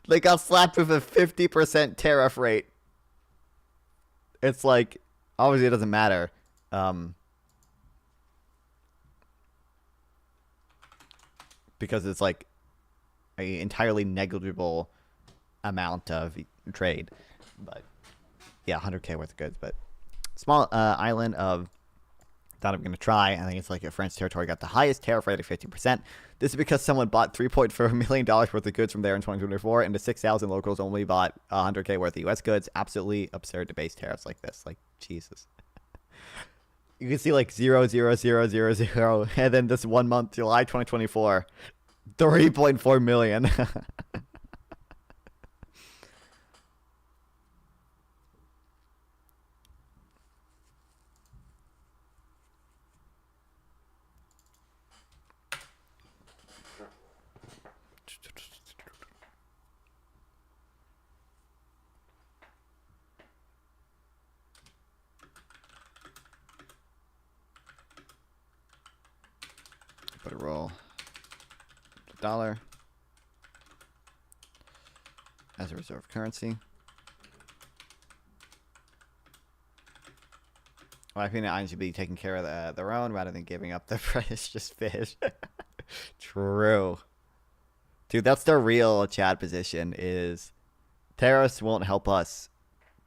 they got slapped with a 50% tariff rate. It's like, obviously it doesn't matter. Because it's like an entirely negligible amount of trade. But yeah, 100K worth of goods, but small island of, thought I'm going to try. I think it's like a French territory got the highest tariff rate of 50%. This is because someone bought $3.4 million worth of goods from there in 2024, and the 6,000 locals only bought 100K worth of U.S. goods. Absolutely absurd to base tariffs like this. Like, Jesus. You can see like 0.0000, and then this 1 month, July 2024, 3.4 million. would roll the dollar as a reserve currency. Well, I think the islands should be taking care of their own rather than giving up their precious fish. True. Dude, that's their real Chad position is terrorists won't help us,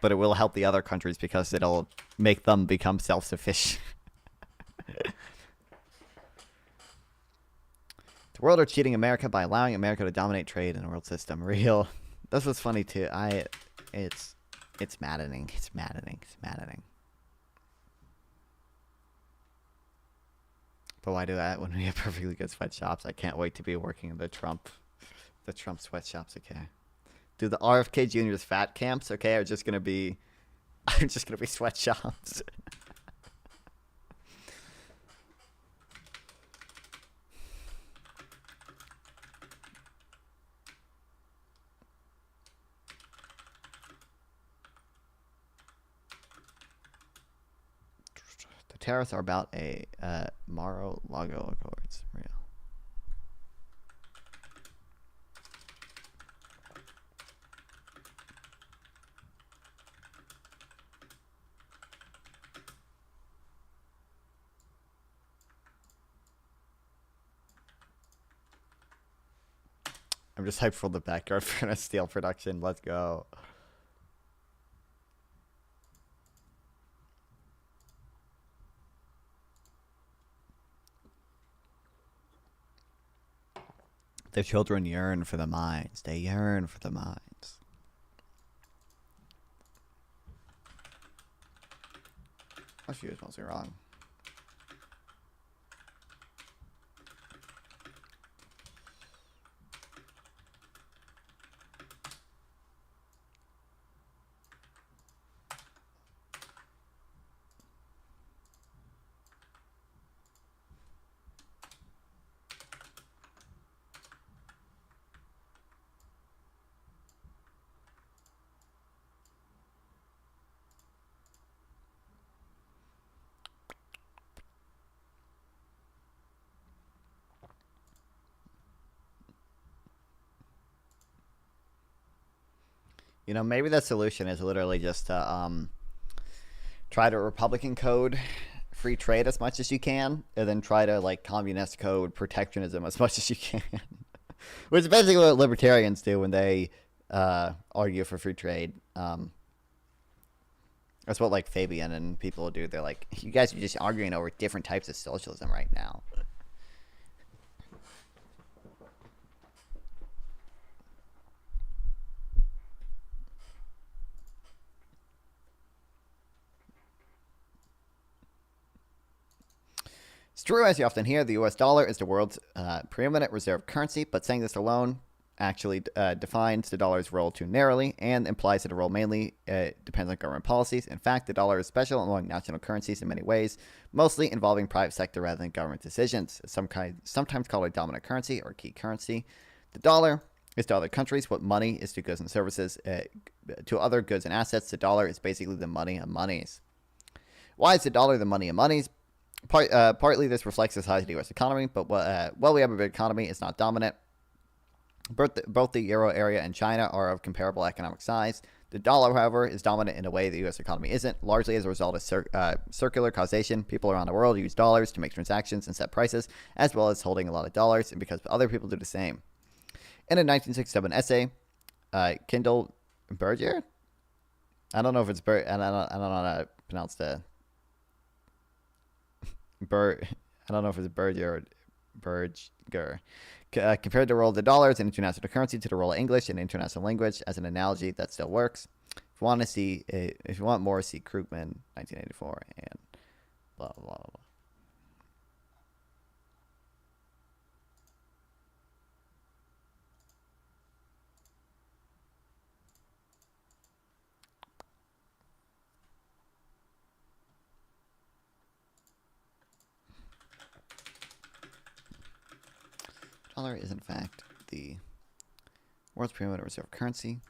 but it will help the other countries because it'll make them become self-sufficient. The world are cheating America by allowing America to dominate trade in the world system. Real. That's what's funny too. It's maddening. It's maddening. It's maddening. But why do that when we have perfectly good sweatshops? I can't wait to be working in the Trump sweatshops. Okay, dude, the RFK Jr.'s fat camps. Okay, are just gonna be sweatshops. The tariffs are about a Mar-a-Lago Accords. Real. I'm just hyped for the backyard furnace steel production. Let's go. The children yearn for the mines. They yearn for the mines. Oh, she was mostly wrong. You know, maybe the solution is literally just to try to Republican code free trade as much as you can, and then try to like communist code protectionism as much as you can. Which is basically what libertarians do when they argue for free trade. That's what like Fabian and people do. They're like, you guys are just arguing over different types of socialism right now. It's true, as you often hear, the U.S. dollar is the world's preeminent reserve currency, but saying this alone actually defines the dollar's role too narrowly and implies that the role mainly depends on government policies. In fact, the dollar is special among national currencies in many ways, mostly involving private sector rather than government decisions. Sometimes called a dominant currency or key currency. The dollar is to other countries what money is to goods and services, to other goods and assets. The dollar is basically the money of monies. Why is the dollar the money of monies? Partly this reflects the size of the U.S. economy, but while we have a big economy, it's not dominant. Both the euro area and China are of comparable economic size. The dollar, however, is dominant in a way the U.S. economy isn't, largely as a result of circular causation. People around the world use dollars to make transactions and set prices, as well as holding a lot of dollars, and because other people do the same. In a 1967 essay, Kendall Berger, I don't know if it's I don't know how to pronounce the I don't know if it's Berger or Berger. Compared the role of the dollar as an international currency to the role of English in international language as an analogy that still works. If you want more, see Krugman, 1984, and blah blah blah. Dollar is in fact the world's preeminent reserve currency.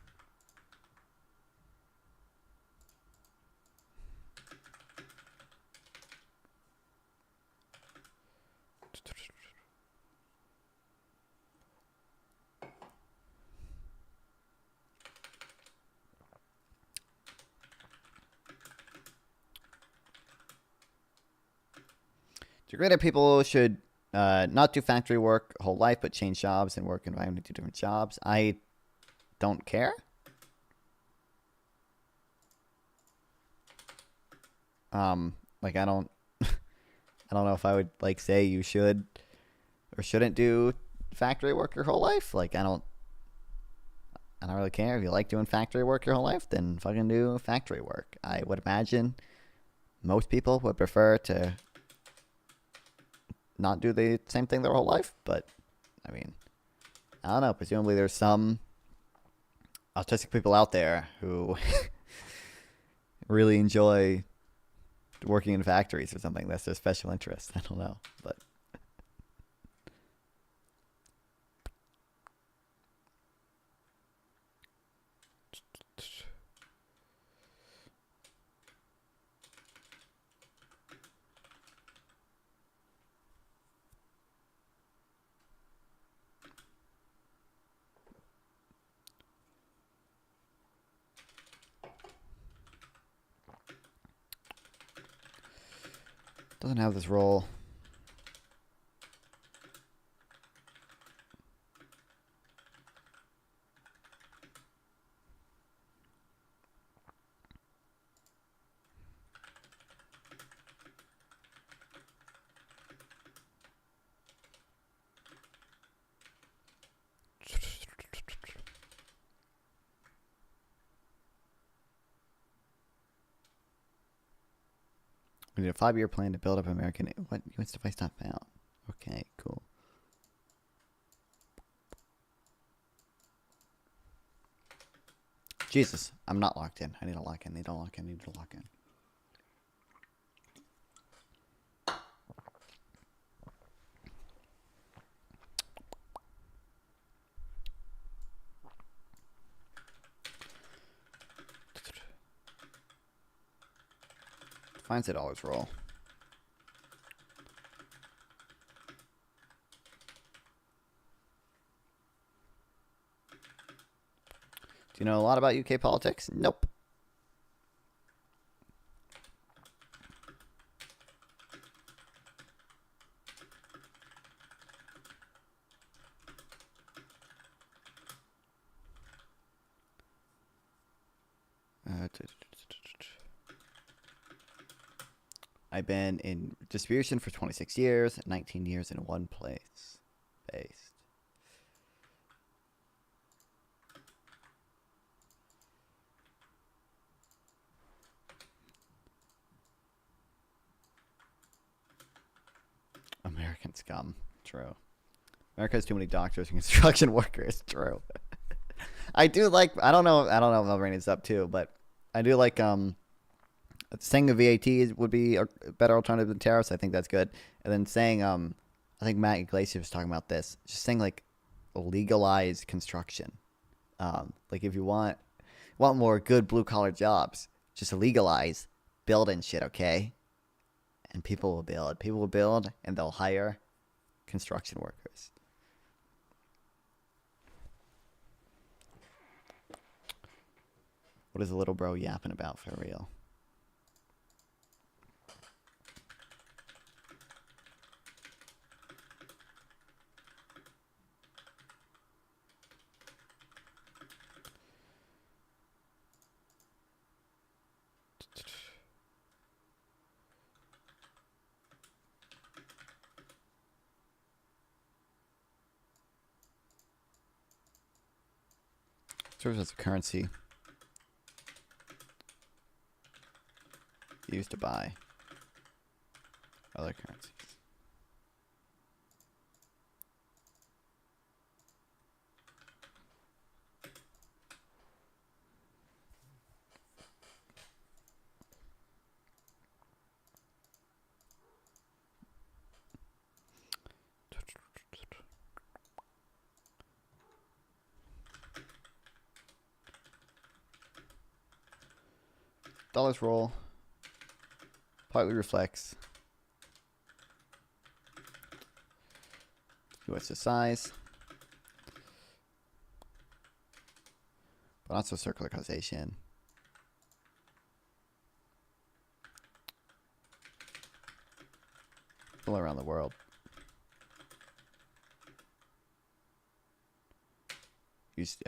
agree that people should not do factory work whole life, but change jobs and work environment to different jobs. I don't care. Like I don't know if I would like say you should or shouldn't do factory work your whole life. Like I don't really care. If you like doing factory work your whole life, then fucking do factory work. I would imagine most people would prefer to not do the same thing their whole life, but I mean, I don't know. Presumably there's some autistic people out there who really enjoy working in factories or something. That's their special interest. I don't know, but doesn't have this role. We need a 5-year plan to build up American. What US device not found? Okay, cool. Jesus, I'm not locked in. I need to lock in. Need to lock in. Need to lock in. Finds it always roll. Do you know a lot about UK politics? Nope. I've been in distribution for 26 years, 19 years in one place. Based. American scum. True. America has too many doctors and construction workers. True. I do like. I don't know if Melbourne is up too, but I do like saying the VAT would be a better alternative than tariffs. I think that's good. And then saying I think Matt Iglesias was talking about this. Just saying like legalized construction. Like if you want more good blue collar jobs, just legalize building shit, okay? And people will build. People will build, and they'll hire construction workers. What is the little bro yapping about for real? Serves as a currency used to buy other currencies. Dollars roll. Partly reflects US size, but also circular causation. People around the world. Use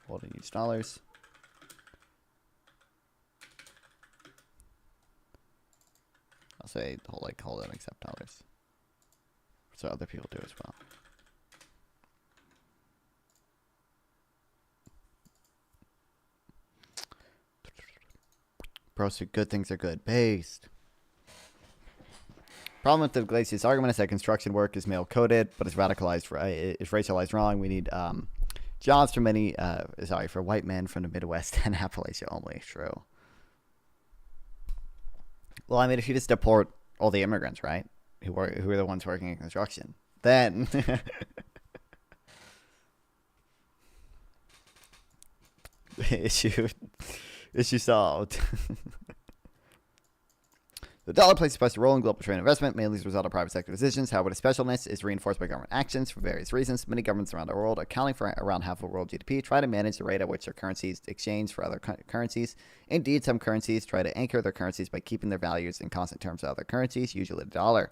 holding use dollars. I'll say hold and accept dollars. So other people do as well. Bro, so good things are good. Based. Problem with the Iglesias argument is that construction work is male coded, but it's radicalized, it's racialized wrong. We need jobs for for white men from the Midwest and Appalachia only. True. Well, I mean, if you just deport all the immigrants, right, who are the ones working in construction, then issue solved. The dollar plays a special role in global trade and investment, mainly as a result of private sector decisions. However, the specialness is reinforced by government actions for various reasons. Many governments around the world, accounting for around half of world GDP, try to manage the rate at which their currencies exchange for other currencies. Indeed, some currencies try to anchor their currencies by keeping their values in constant terms of other currencies, usually the dollar.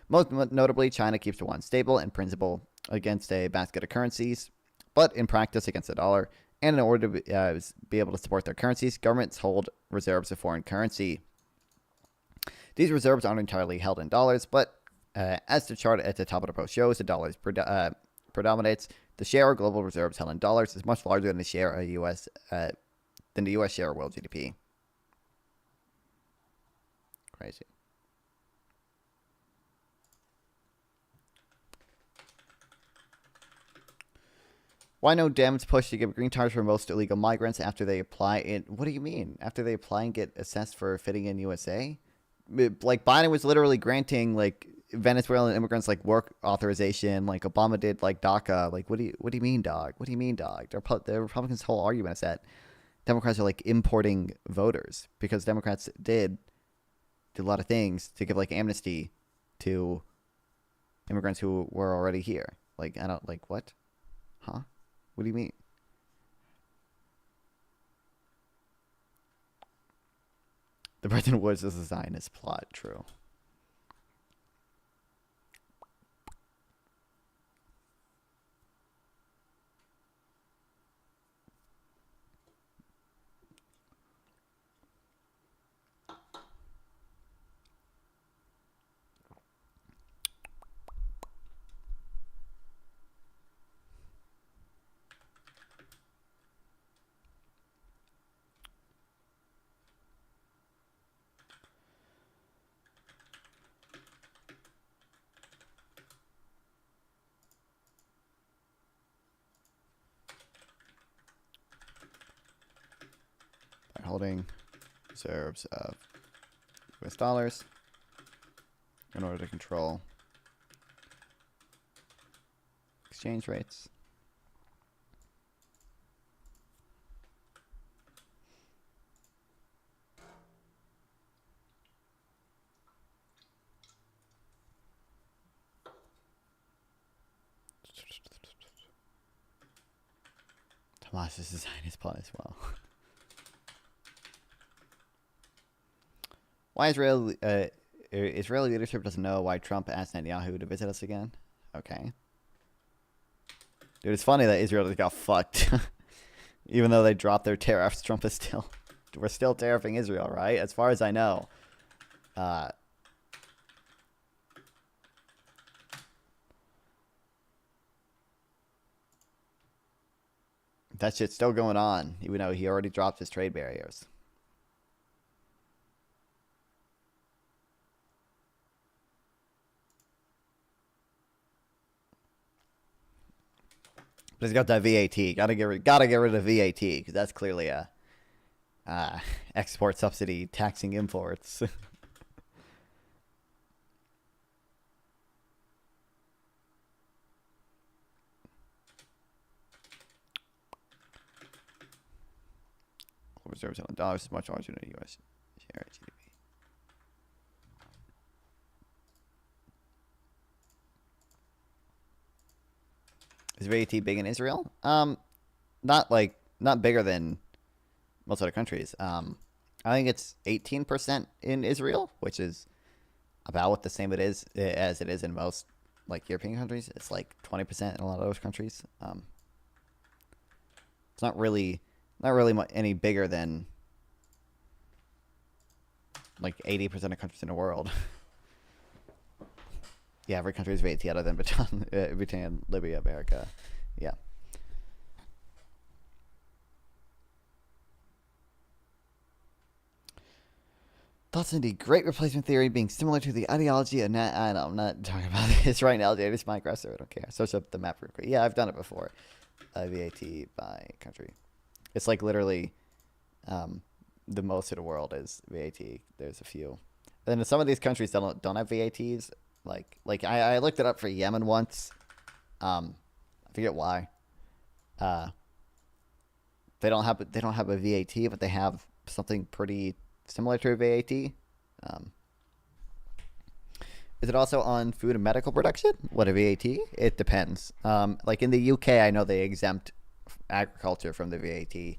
Most notably, China keeps the yuan stable in principle against a basket of currencies, but in practice against the dollar. And in order to be able to support their currencies, governments hold reserves of foreign currency. These reserves aren't entirely held in dollars, but as the chart at the top of the post shows, the dollar predominates. The share of global reserves held in dollars is much larger than the share of U.S. Than the U.S. share of world GDP. Crazy. Why no Dems push to give green cards for most illegal migrants after they apply in? What do you mean? After they apply and get assessed for fitting in USA? Like Biden was literally granting like Venezuelan immigrants like work authorization, like Obama did like DACA. Like what do you mean, dog? What do you mean, dog? The Republicans' whole argument is that Democrats are like importing voters because Democrats did a lot of things to give like amnesty to immigrants who were already here. Like I don't like what? Huh? What do you mean? The Bretton Woods is a Zionist plot. True. Holding reserves of US dollars in order to control exchange rates. Tomas is designing his plot as well. Why Israeli leadership doesn't know why Trump asked Netanyahu to visit us again? Okay. Dude, it's funny that Israel just got fucked. Even though they dropped their tariffs, Trump is still... We're still tariffing Israel, right? As far as I know. That shit's still going on, even though he already dropped his trade barriers. But he's got that VAT. Gotta get rid of VAT because that's clearly a export subsidy taxing imports. Reserves on dollars is much larger than the U.S. share of GDP. Is VAT big in Israel? Not bigger than most other countries. I think it's 18% in Israel, which is about what the same it is as it is in most like European countries. It's like 20% in a lot of those countries. It's not really any bigger than like 80% of countries in the world. Yeah, every country is VAT other than Bhutan, Libya, America. Yeah. Thoughts indeed. Great replacement theory being similar to the ideology of I know, I'm not talking about this right now, dude. It's my aggressor. I don't care. Search up the map real quick. Yeah, I've done it before. VAT by country. It's like literally the most of the world is VAT. There's a few. And then some of these countries don't have VATs. Like I looked it up for Yemen once. I forget why. They don't have a VAT, but they have something pretty similar to a VAT. Is it also on food and medical production? What a VAT? It depends. Like in the UK, I know they exempt agriculture from the VAT.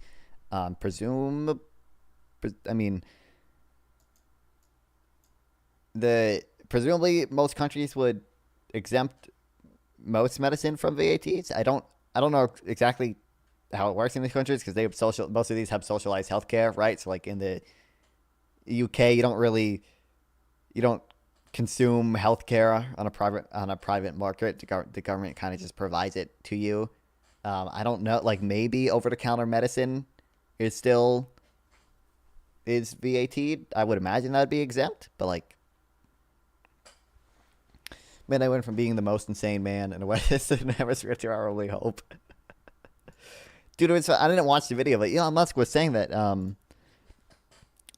Presumably most countries would exempt most medicine from VATs. I don't know exactly how it works in these countries because they have most of these have socialized healthcare, right? So like in the UK, you don't consume healthcare on a private market. The government kind of just provides it to you. I don't know, like maybe over-the-counter medicine is VAT'd. I would imagine that'd be exempt, but like, man, I went from being the most insane man in the Western Hemisphere to our only hope. Dude, I didn't watch the video, but Elon Musk was saying that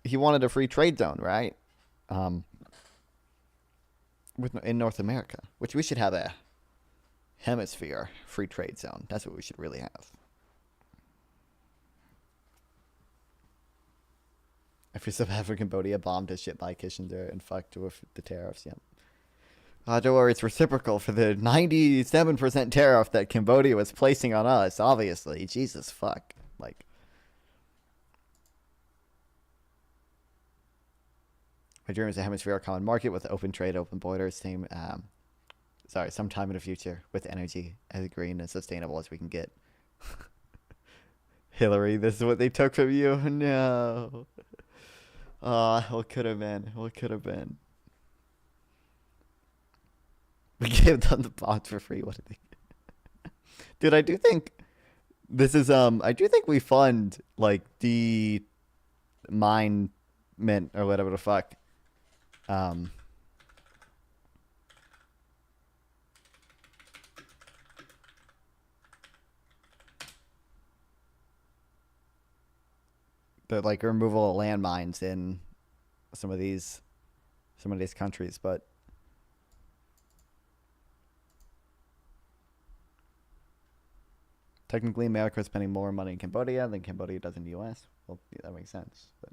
he wanted a free trade zone, right? In North America, which we should have a hemisphere free trade zone. That's what we should really have. After South Africa, Cambodia bombed a ship by Kissinger and fucked with the tariffs. Yep. Don't worry, it's reciprocal for the 97% tariff that Cambodia was placing on us, obviously. Jesus fuck. Like, my dream is a hemispheric common market with open trade, open borders, sometime in the future with energy as green and sustainable as we can get. Hillary, this is what they took from you? No. What could have been? What could have been? We gave them the bonds for free. What did they? Dude, I do think this is I do think we fund like the mine mint or whatever the fuck. The like removal of landmines in some of these countries, but technically America is spending more money in Cambodia than Cambodia does in the US. Well, yeah, that makes sense, but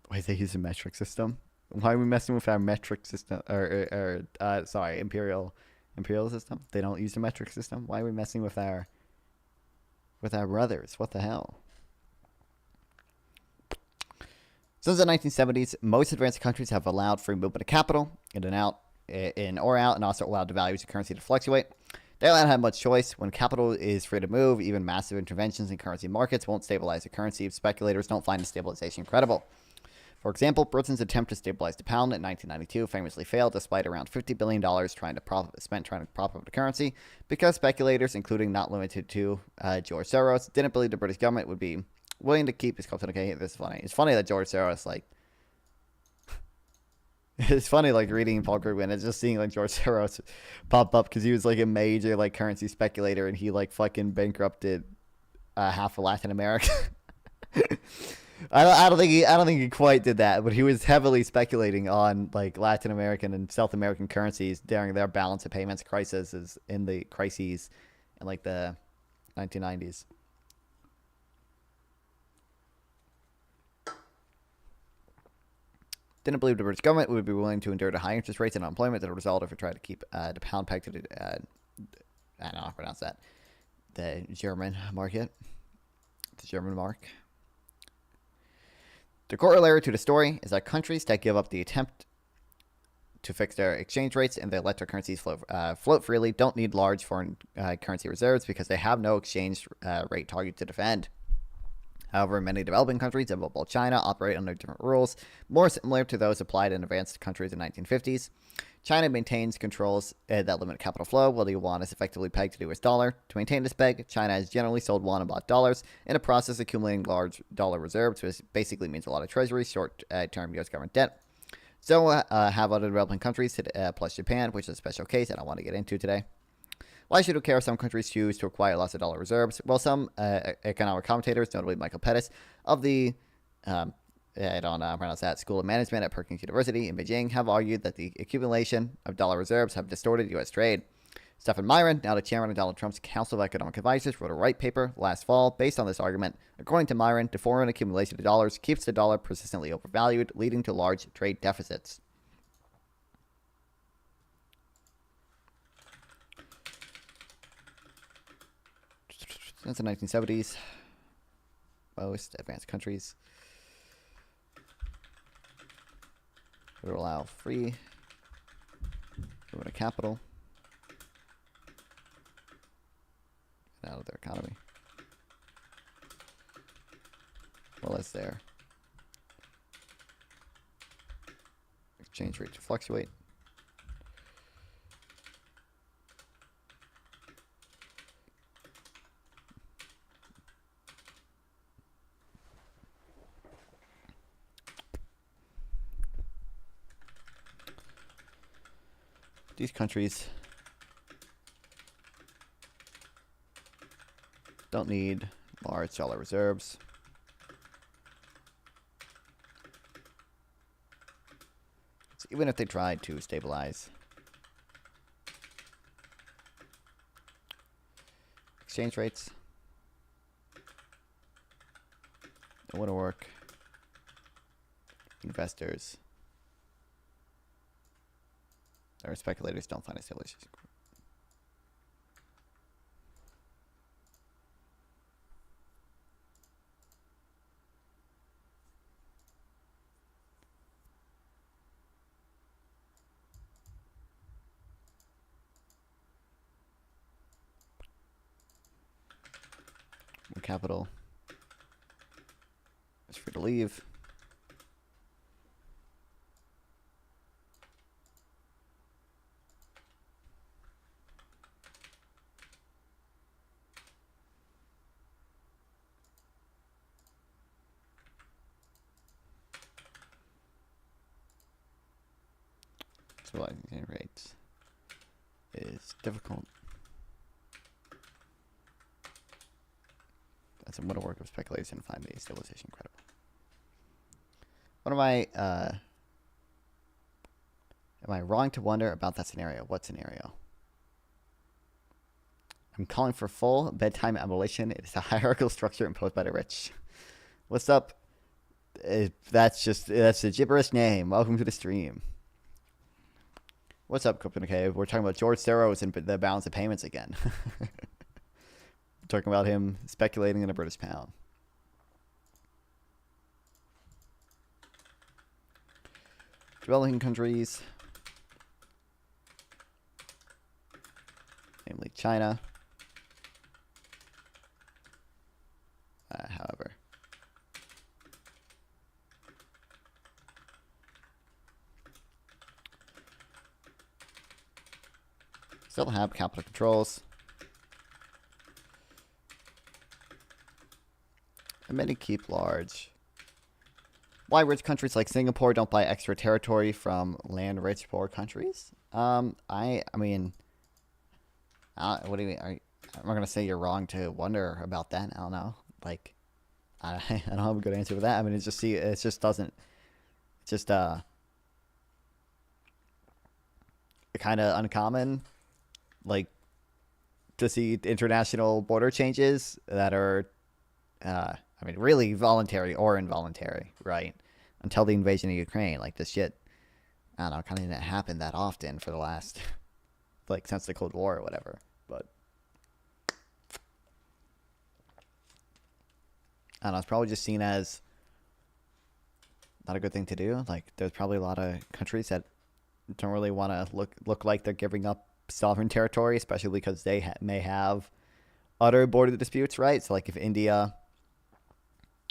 why they use a metric system? Why are we messing with our metric system sorry, imperial system? They don't use a metric system. Why are we messing with our brothers? What the hell? Since the 1970s, most advanced countries have allowed free movement of capital in or out, and also allowed the values of currency to fluctuate. They don't have much choice. When capital is free to move, even massive interventions in currency markets won't stabilize the currency if speculators don't find the stabilization credible. For example, Britain's attempt to stabilize the pound in 1992 famously failed despite around $50 billion trying to prop up the currency because speculators, including not limited to George Soros, didn't believe the British government would be willing to keep his capital. Okay, this is funny. It's funny that George Soros, like, it's funny, like, reading Paul Krugman and just seeing, like, George Soros pop up because he was, like, a major, like, currency speculator and he, like, fucking bankrupted half of Latin America. I don't think he quite did that, but he was heavily speculating on like Latin American and South American currencies during their balance of payments crises in the like the 1990s. didn't believe the British government would be willing to endure the high interest rates and unemployment that would result if it tried to keep the pound pegged to the, I don't know how to pronounce that, the German market, the German mark. The corollary to the story is that countries that give up the attempt to fix their exchange rates and they let their currencies float freely don't need large foreign currency reserves because they have no exchange rate target to defend. However, many developing countries, above all China, operate under different rules, more similar to those applied in advanced countries in the 1950s. China maintains controls that limit capital flow, while the yuan is effectively pegged to the US dollar. To maintain this peg, China has generally sold yuan and bought dollars, in a process accumulating large dollar reserves, which basically means a lot of treasuries, short-term US government debt. So have other developing countries, plus Japan, which is a special case I don't want to get into today. Why should we care if some countries choose to acquire lots of dollar reserves? Well, some economic commentators, notably Michael Pettis, of the, I don't pronounce that, School of Management at Peking University in Beijing, have argued that the accumulation of dollar reserves have distorted U.S. trade. Stephen Myron, now the chairman of Donald Trump's Council of Economic Advisors, wrote a white paper last fall based on this argument. According to Myron, the foreign accumulation of dollars keeps the dollar persistently overvalued, leading to large trade deficits. Since the 1970s, most advanced countries would allow free movement of capital out of their economy, well as their exchange rate to fluctuate. These countries don't need large dollar reserves. So even if they tried to stabilize exchange rates, it wouldn't work. Investors or speculators don't find a stabilization. When capital is free to leave, stabilizing rates is difficult. That's a middle work of speculation to find the stabilization credible. What am I wrong to wonder about that scenario? What scenario? I'm calling for full bedtime abolition. It is a hierarchical structure imposed by the rich. What's up? That's a gibberish name. Welcome to the stream. What's up, Crypto Cave? We're talking about George Soros and the balance of payments again. We're talking about him speculating in a British pound. Developing countries, namely China, however, still have capital controls, and many keep large. Why rich countries like Singapore don't buy extra territory from land-rich poor countries? I mean, what do you mean? I'm not gonna say you're wrong to wonder about that. I don't know. Like, I don't have a good answer for that. I mean, it's just kind of uncommon, like, to see international border changes that are, really voluntary or involuntary, right? until the invasion of Ukraine. Like, this shit, I don't know, kind of didn't happen that often for the last, like, since the Cold War or whatever. But I don't know, it's probably just seen as not a good thing to do. Like, there's probably a lot of countries that don't really want to look like they're giving up sovereign territory, especially because they may have other border disputes, right? So, like, if India,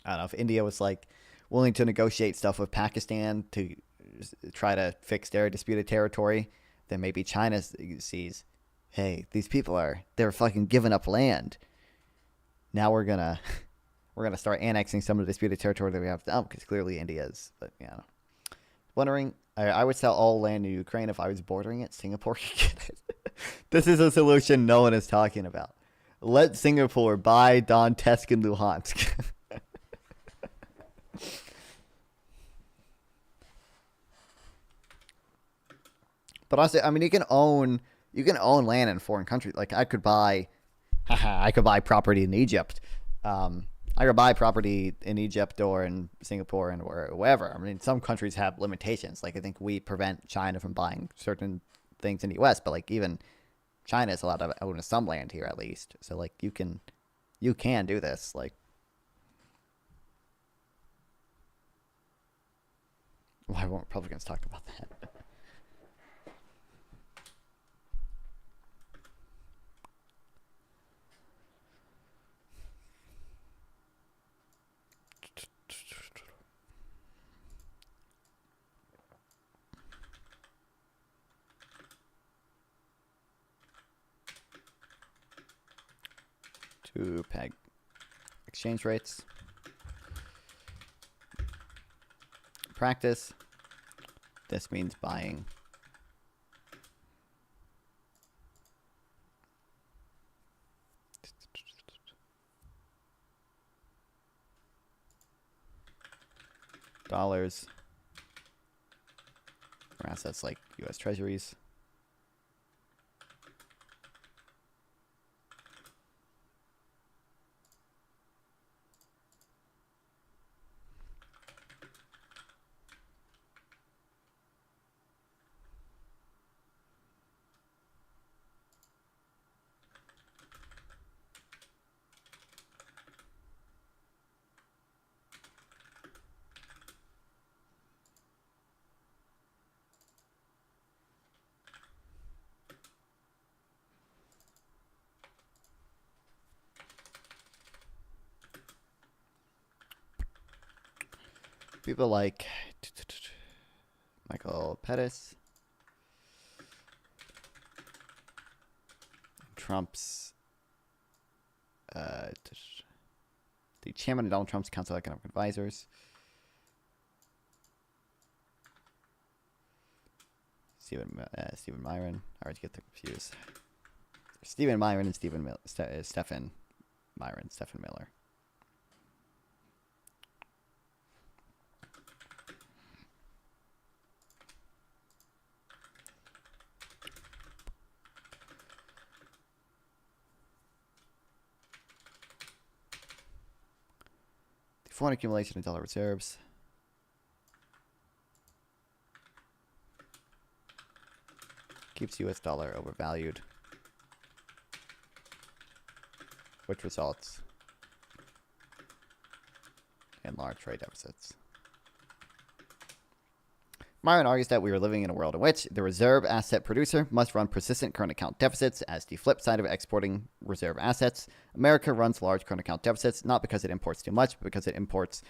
I don't know, if India was, like, willing to negotiate stuff with Pakistan to try to fix their disputed territory, then maybe China sees, hey, these people they're fucking giving up land. Now we're gonna start annexing some of the disputed territory that we have to because clearly India is. But yeah, wondering, I would sell all land in Ukraine if I was bordering it. Singapore could get it. This is a solution no one is talking about. Let Singapore buy Donetsk and Luhansk. But also, I mean, you can own land in foreign countries. Like, I could buy property in Egypt. I could buy property in Egypt or in Singapore and wherever. I mean, some countries have limitations. Like, I think we prevent China from buying certain things in the U.S., but, like, even China is allowed to own some land here at least. So, like, you can do this. Like, why won't Republicans talk about that? To peg exchange rates. Practice. This means buying dollars for assets like U.S. Treasuries. People like Michael Pettis, Trump's, the chairman of Donald Trump's Council of Economic Advisors, Stephen Myron. I always get them confused. Stephen Myron and Stephen Miller. Foreign accumulation of dollar reserves. Keeps U.S. dollar overvalued, which results in large trade deficits. Myron argues that we are living in a world in which the reserve asset producer must run persistent current account deficits as the flip side of exporting reserve assets. America runs large current account deficits not because it imports too much, but because it imports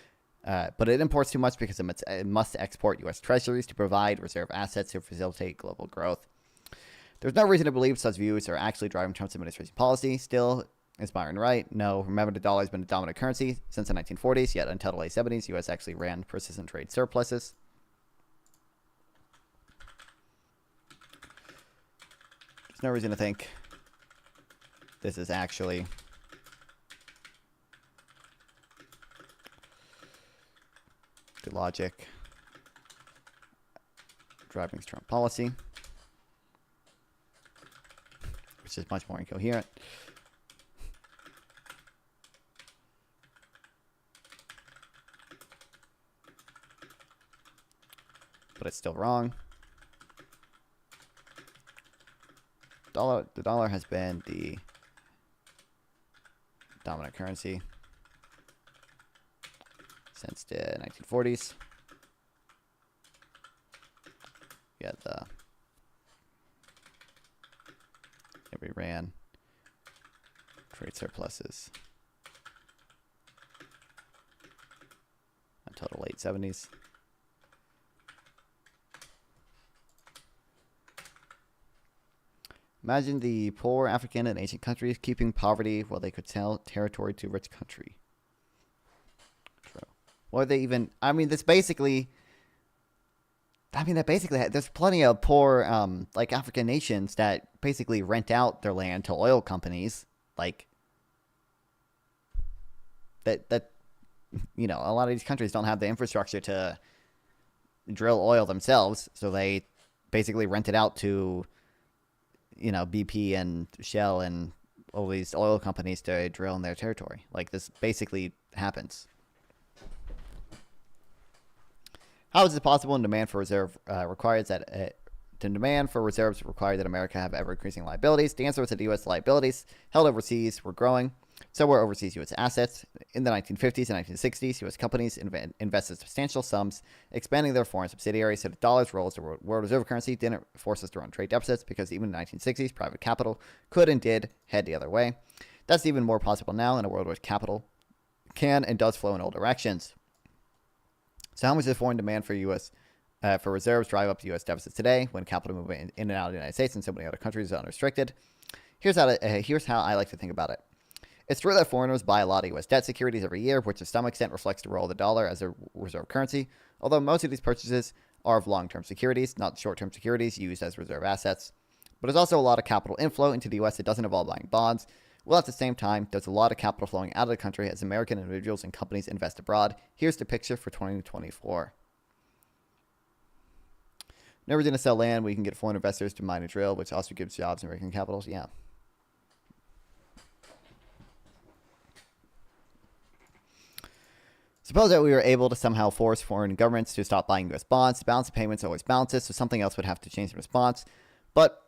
too much because it must export U.S. treasuries to provide reserve assets to facilitate global growth. There's no reason to believe such views are actually driving Trump's administration policy. Still, is Myron right? No. Remember, the dollar has been a dominant currency since the 1940s, yet until the late 70s, U.S. actually ran persistent trade surpluses. There's no reason to think this is actually the logic driving Trump policy, which is much more incoherent. but it's still wrong. The dollar has been the dominant currency since the 1940s. Yeah, we ran trade surpluses until the late 70s. Imagine the poor African and Asian countries keeping poverty while they could sell territory to a rich country. True. Or they even, I mean, there's basically, there's plenty of poor, like African nations that basically rent out their land to oil companies. Like, that, you know, a lot of these countries don't have the infrastructure to drill oil themselves. So they basically rent it out to, you know, BP and Shell and all these oil companies to drill in their territory. Like, this basically happens. How is this possible? And demand for reserves requires that America have ever increasing liabilities. The answer was that U.S. liabilities held overseas were growing. So were overseas U.S. assets. In the 1950s and 1960s, U.S. companies invested substantial sums, expanding their foreign subsidiaries so the dollar's role as the world reserve currency didn't force us to run trade deficits, because even in the 1960s, private capital could and did head the other way. That's even more possible now in a world where capital can and does flow in all directions. So how much does foreign demand for U.S. For reserves drive up the U.S. deficits today, when capital movement in and out of the United States and so many other countries is unrestricted? Here's how I like to think about it. It's true that foreigners buy a lot of U.S. debt securities every year, which to some extent reflects the role of the dollar as a reserve currency, although most of these purchases are of long-term securities, not short-term securities used as reserve assets. But there's also a lot of capital inflow into the U.S. that doesn't involve buying bonds, while at the same time, there's a lot of capital flowing out of the country as American individuals and companies invest abroad. Here's the picture for 2024. Never going to sell land where you can get foreign investors to mine and drill, which also gives jobs and American capitals. Yeah. Suppose that we were able to somehow force foreign governments to stop buying U.S. bonds. The balance of payments always balances, so something else would have to change in response. But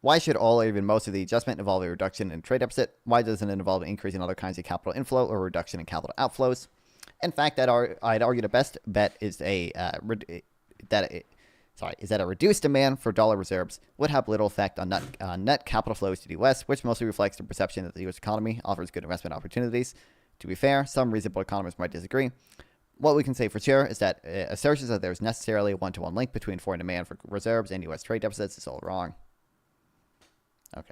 why should all or even most of the adjustment involve a reduction in trade deficit? Why doesn't it involve an increase in other kinds of capital inflow or a reduction in capital outflows? In fact, I'd argue the best bet is that a reduced demand for dollar reserves would have little effect on net capital flows to the U.S., which mostly reflects the perception that the U.S. economy offers good investment opportunities. To be fair, some reasonable economists might disagree. What we can say for sure is that assertions that there's necessarily a one-to-one link between foreign demand for reserves and U.S. trade deficits is all wrong. Okay.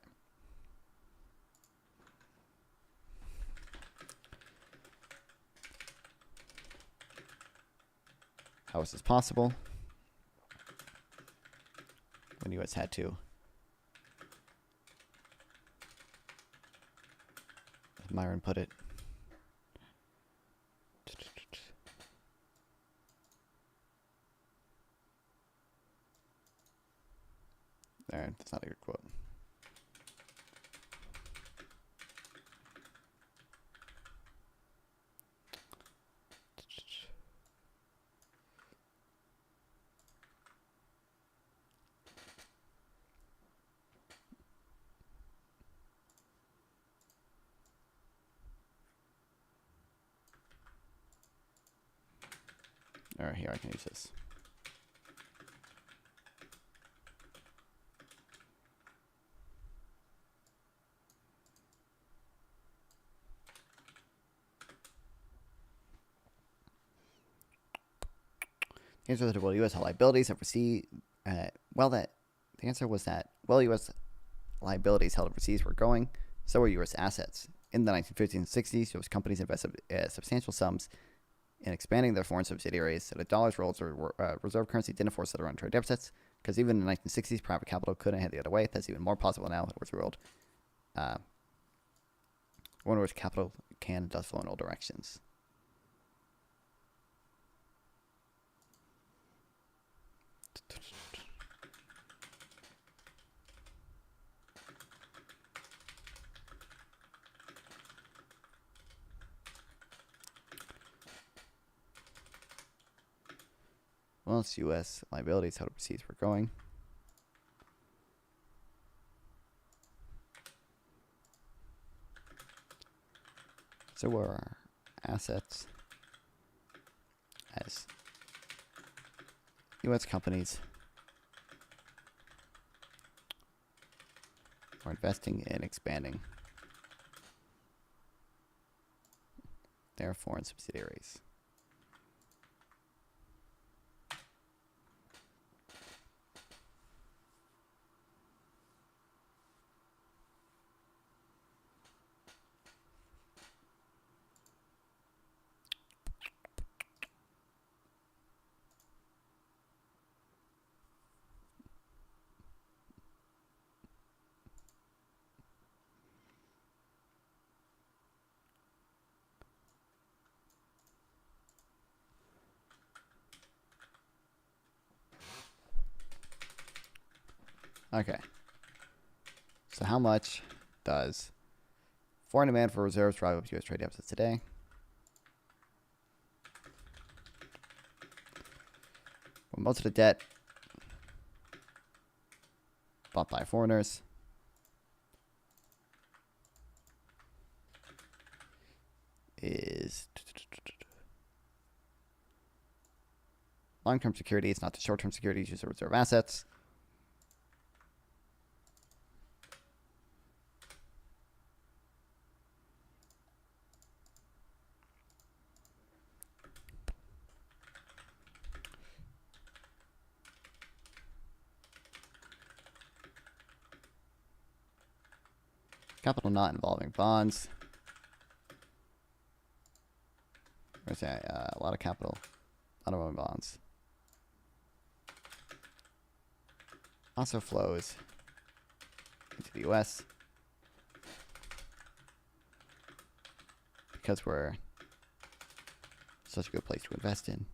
How is this possible? When the U.S. had to, as Myron put it, there, that's not a good quote. All right, here, I can use this. The answer was that U.S. liabilities overseas. The answer was that U.S. liabilities held overseas were growing, so were U.S. assets. In the 1950s and 60s, U.S. companies invested substantial sums in expanding their foreign subsidiaries, so the dollar's role as a reserve currency didn't force it to run trade deficits, because even in the 1960s, private capital couldn't head the other way. That's even more possible now in the world. One in which capital can and does flow in all directions. well as U.S. liabilities, total receipts were growing. So were our assets as U.S. companies are investing in expanding their foreign subsidiaries. Okay. So how much does foreign demand for reserves drive up U.S. trade deficits today? Well, most of the debt bought by foreigners is long-term securities, not the short-term securities used as reserve assets. Capital not involving bonds. Where's that? A lot of capital not involving bonds. Also flows into the U.S. because we're such a good place to invest in.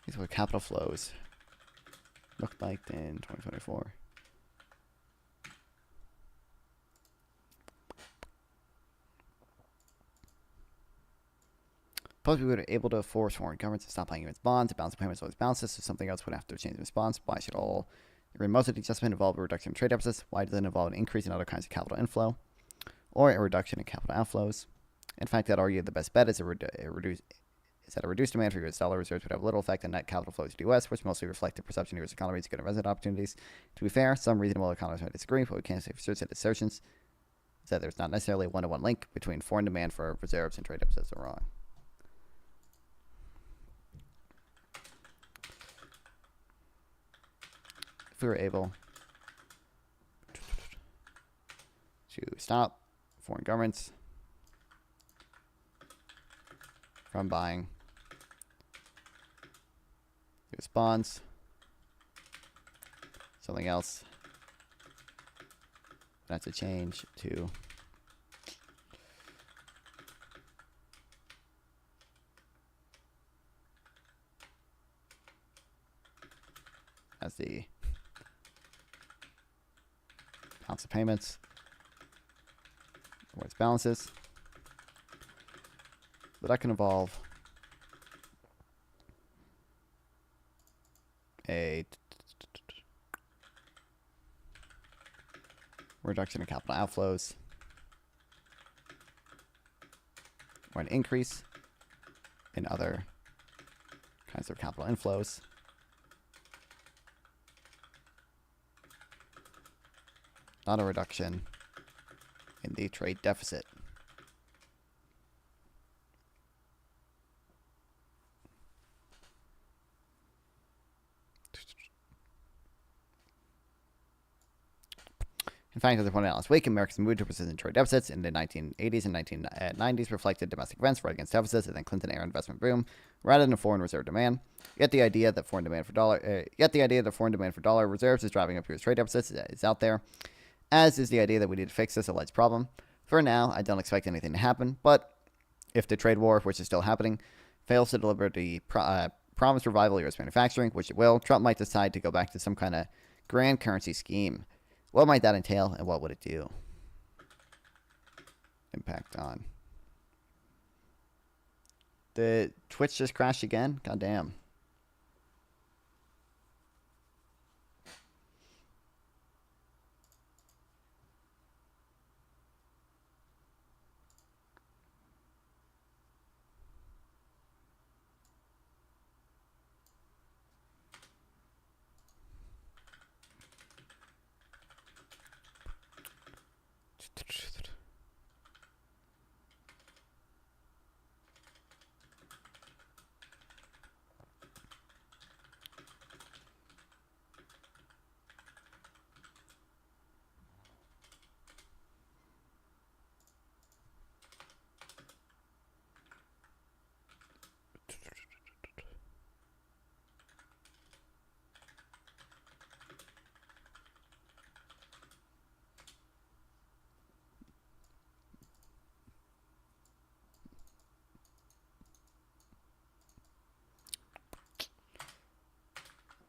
These are what capital flows looked like in 2024. Suppose we were able to force foreign governments to stop buying U.S. bonds. The balance of payments always balances, so something else would have to change in response. Why should all most of the adjustment involve a reduction in trade deficits? Why does it involve an increase in other kinds of capital inflow or a reduction in capital outflows? In fact, I'd argue the best bet is that a reduced demand for U.S. dollar reserves would have little effect on net capital flows to the U.S., which mostly reflect the perception of U.S. economy to good investment opportunities. To be fair, some reasonable economists might disagree, but we can't say for certain that assertions that there's not necessarily a one-to-one link between foreign demand for reserves and trade deficits are wrong. If we were able to stop foreign governments from buying U.S. bonds, something else would have to change to as the balance of payments or its balances. But that can involve a reduction in capital outflows or an increase in other kinds of capital inflows. Not a reduction in the trade deficit. In fact, as I pointed out last week, America's move to persistent trade deficits in the 1980s and 1990s reflected domestic events right against deficits and then Clinton-era investment boom, rather than foreign reserve demand. Yet the idea that foreign demand for dollar reserves is driving up U.S. trade deficits is out there, as is the idea that we need to fix this alleged problem. For now, I don't expect anything to happen, but if the trade war, which is still happening, fails to deliver the promised revival of U.S. manufacturing, which it will, Trump might decide to go back to some kind of grand currency scheme. What might that entail, and what would it do? Impact on. The Twitch just crashed again? God damn.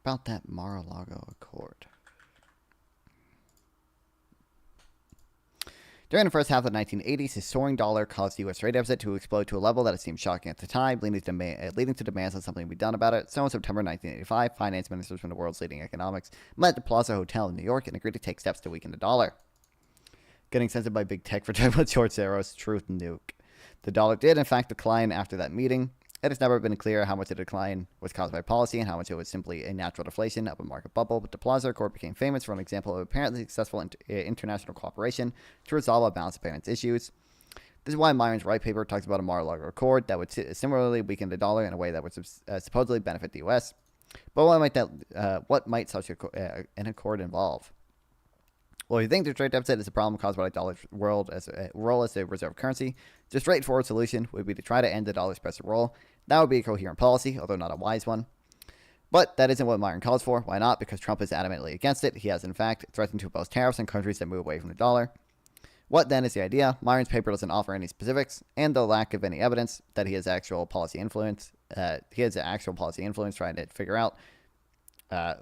About that Mar-a-Lago Accord. During the first half of the 1980s, his soaring dollar caused the U.S. trade deficit to explode to a level that it seemed shocking at the time, leading to demands on something to be done about it. So in September 1985, finance ministers from the world's leading economics met at the Plaza Hotel in New York and agreed to take steps to weaken the dollar. Getting censored by big tech for talking about George Soros' truth nuke. The dollar did, in fact, decline after that meeting. It has never been clear how much the decline was caused by policy and how much it was simply a natural deflation of a market bubble, but the Plaza Accord became famous for an example of apparently successful international cooperation to resolve a balance of payments issues. This is why Myron's White Paper talks about a Mar-a-Lago Accord that would similarly weaken the dollar in a way that would supposedly benefit the U.S. But what might such an accord involve? Well, if you think the trade deficit is a problem caused by the dollar's role as a reserve currency, the straightforward solution would be to try to end the dollar's present role. That would be a coherent policy, although not a wise one. But that isn't what Myron calls for. Why not? Because Trump is adamantly against it. He has, in fact, threatened to impose tariffs on countries that move away from the dollar. What then is the idea? Myron's paper doesn't offer any specifics, and the lack of any evidence that he has actual policy influence. Trying to figure out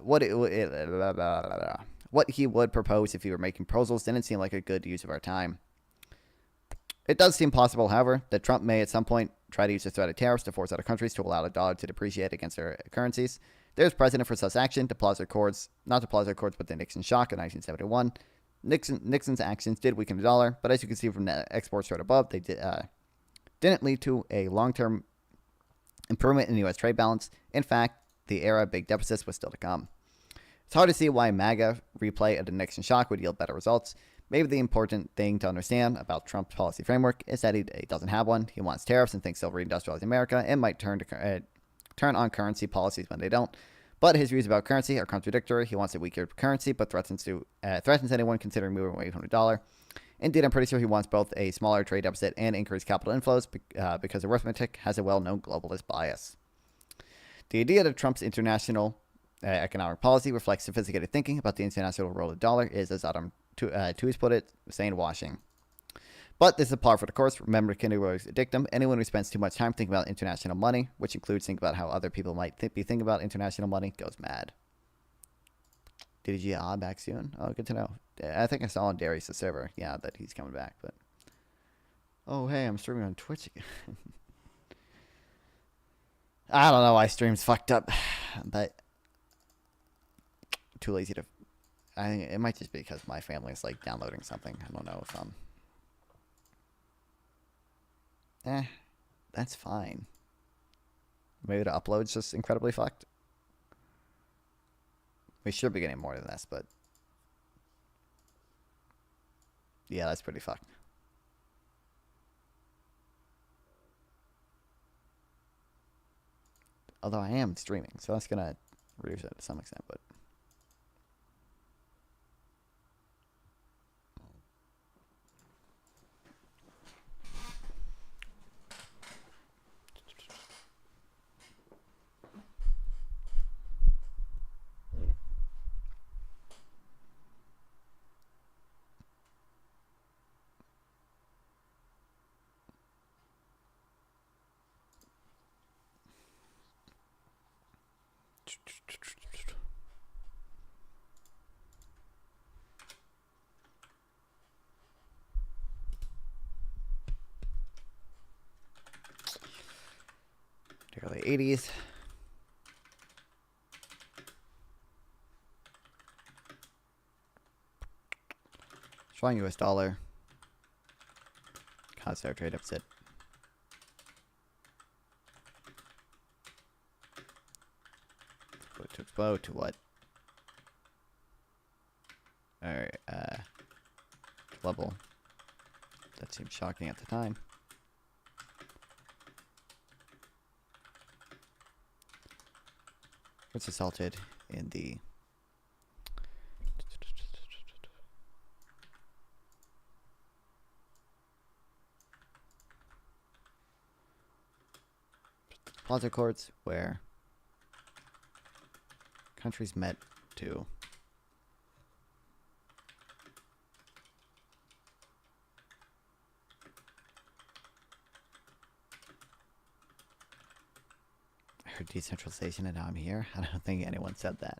what he would propose if he were making proposals didn't seem like a good use of our time. It does seem possible, however, that Trump may at some point try to use the threat of tariffs to force other countries to allow the dollar to depreciate against their currencies. There's precedent for such action, not the Plaza Accords, but the Nixon shock in 1971. Nixon's actions did weaken the dollar, but as you can see from the exports right above, they didn't lead to a long-term improvement in the U.S. trade balance. In fact, the era of big deficits was still to come. It's hard to see why MAGA replay of the Nixon shock would yield better results. Maybe the important thing to understand about Trump's policy framework is that he doesn't have one. He wants tariffs and thinks they'll reindustrialize America and might turn on currency policies when they don't. But his views about currency are contradictory. He wants a weaker currency, but threatens anyone considering moving away from the dollar. Indeed, I'm pretty sure he wants both a smaller trade deficit and increased capital inflows because arithmetic has a well-known globalist bias. The idea that Trump's international economic policy reflects sophisticated thinking about the international role of the dollar is, as Adam Tooze put it, sand-washing. But this is par for the course. Remember Kinderberg's dictum: anyone who spends too much time thinking about international money, which includes thinking about how other people might be thinking about international money, goes mad. Did he back soon? Oh, good to know. I think I saw on Darius the server, that he's coming back. But oh, hey, I'm streaming on Twitch again. I don't know why stream's fucked up, but too lazy to. I think it might just be because my family's like downloading something. I don't know if that's fine. Maybe the upload's just incredibly fucked. We should be getting more than this, but yeah, that's pretty fucked. Although I am streaming, so that's gonna reduce it to some extent, but. Early 80s. Strong US dollar. Constant trade deficit. To explode to what? Alright, level. That seemed shocking at the time. Was assaulted in the Plaza Courts, where countries met to I heard decentralization and now I'm here. I don't think anyone said that.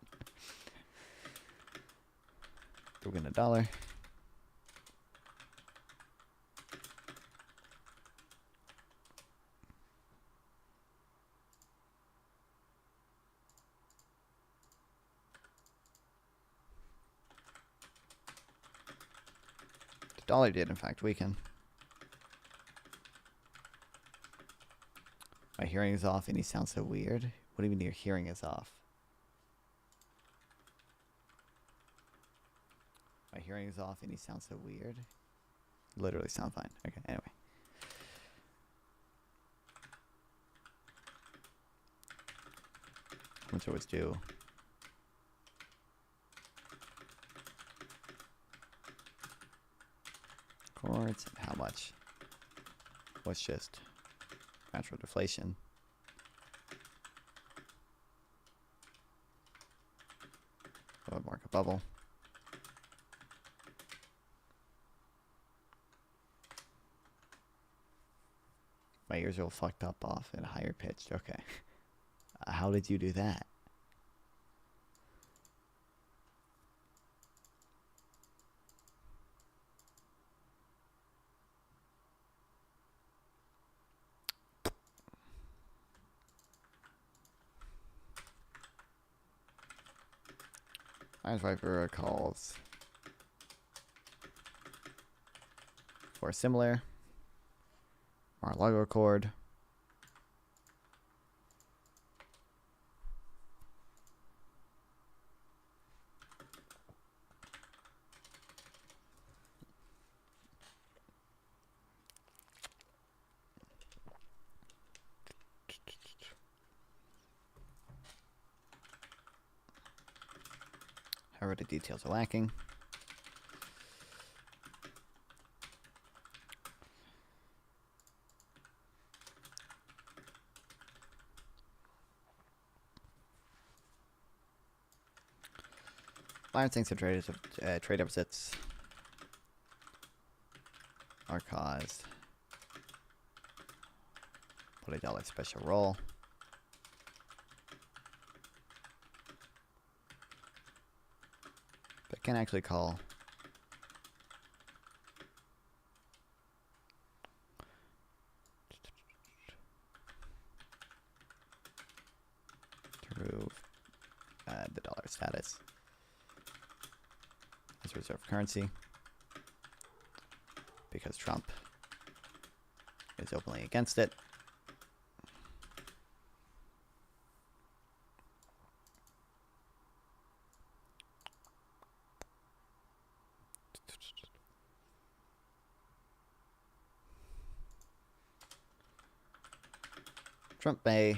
We're going to $1. Dollar did in fact weaken. My hearing is off and he sounds so weird. What do you mean your hearing is off? My hearing is off and he sounds so weird. Literally sound fine. Okay, anyway. How much was due? Chords, and how much was just natural deflation. I would mark a bubble. My ears are all fucked up off and higher pitched. Okay. How did you do that? Lions Viper calls for a similar Mar-a-Lago chord. However, the details are lacking. Lions thinks the trade deficits are caused by a dollar special roll. But can actually call to remove the dollar status as reserve currency because Trump is openly against it. Trump may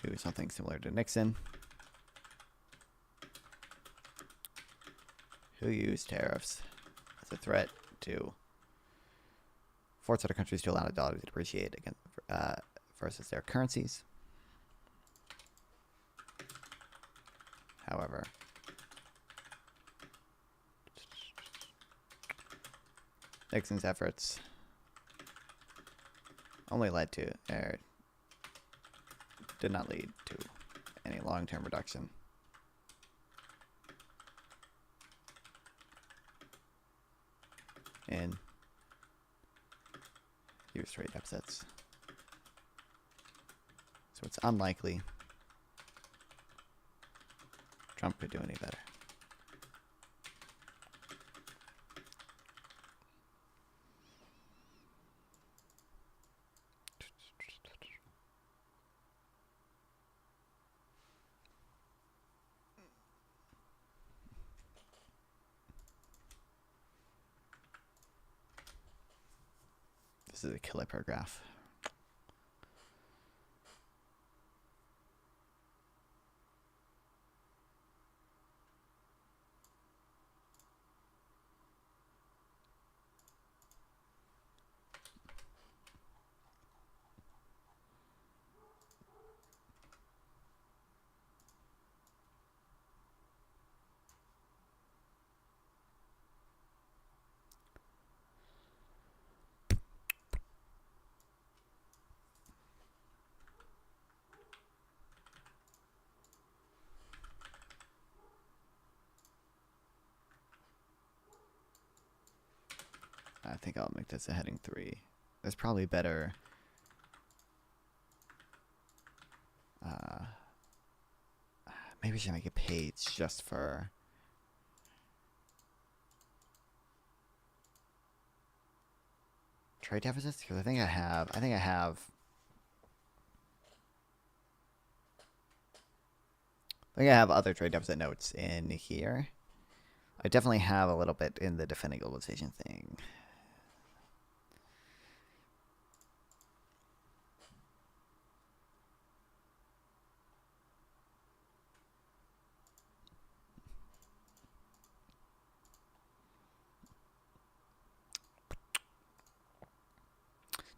do something similar to Nixon, who used tariffs as a threat to force other countries to allow the dollar to depreciate against versus their currencies. However, Nixon's efforts only led to, did not lead to any long-term reduction in U.S. trade deficits. So it's unlikely Trump could do any better. This is a killer paragraph. I think I'll make this a heading 3. There's probably better. Maybe I should make a page just for. Trade deficits, because I think I have other trade deficit notes in here. I definitely have a little bit in the defending globalization thing.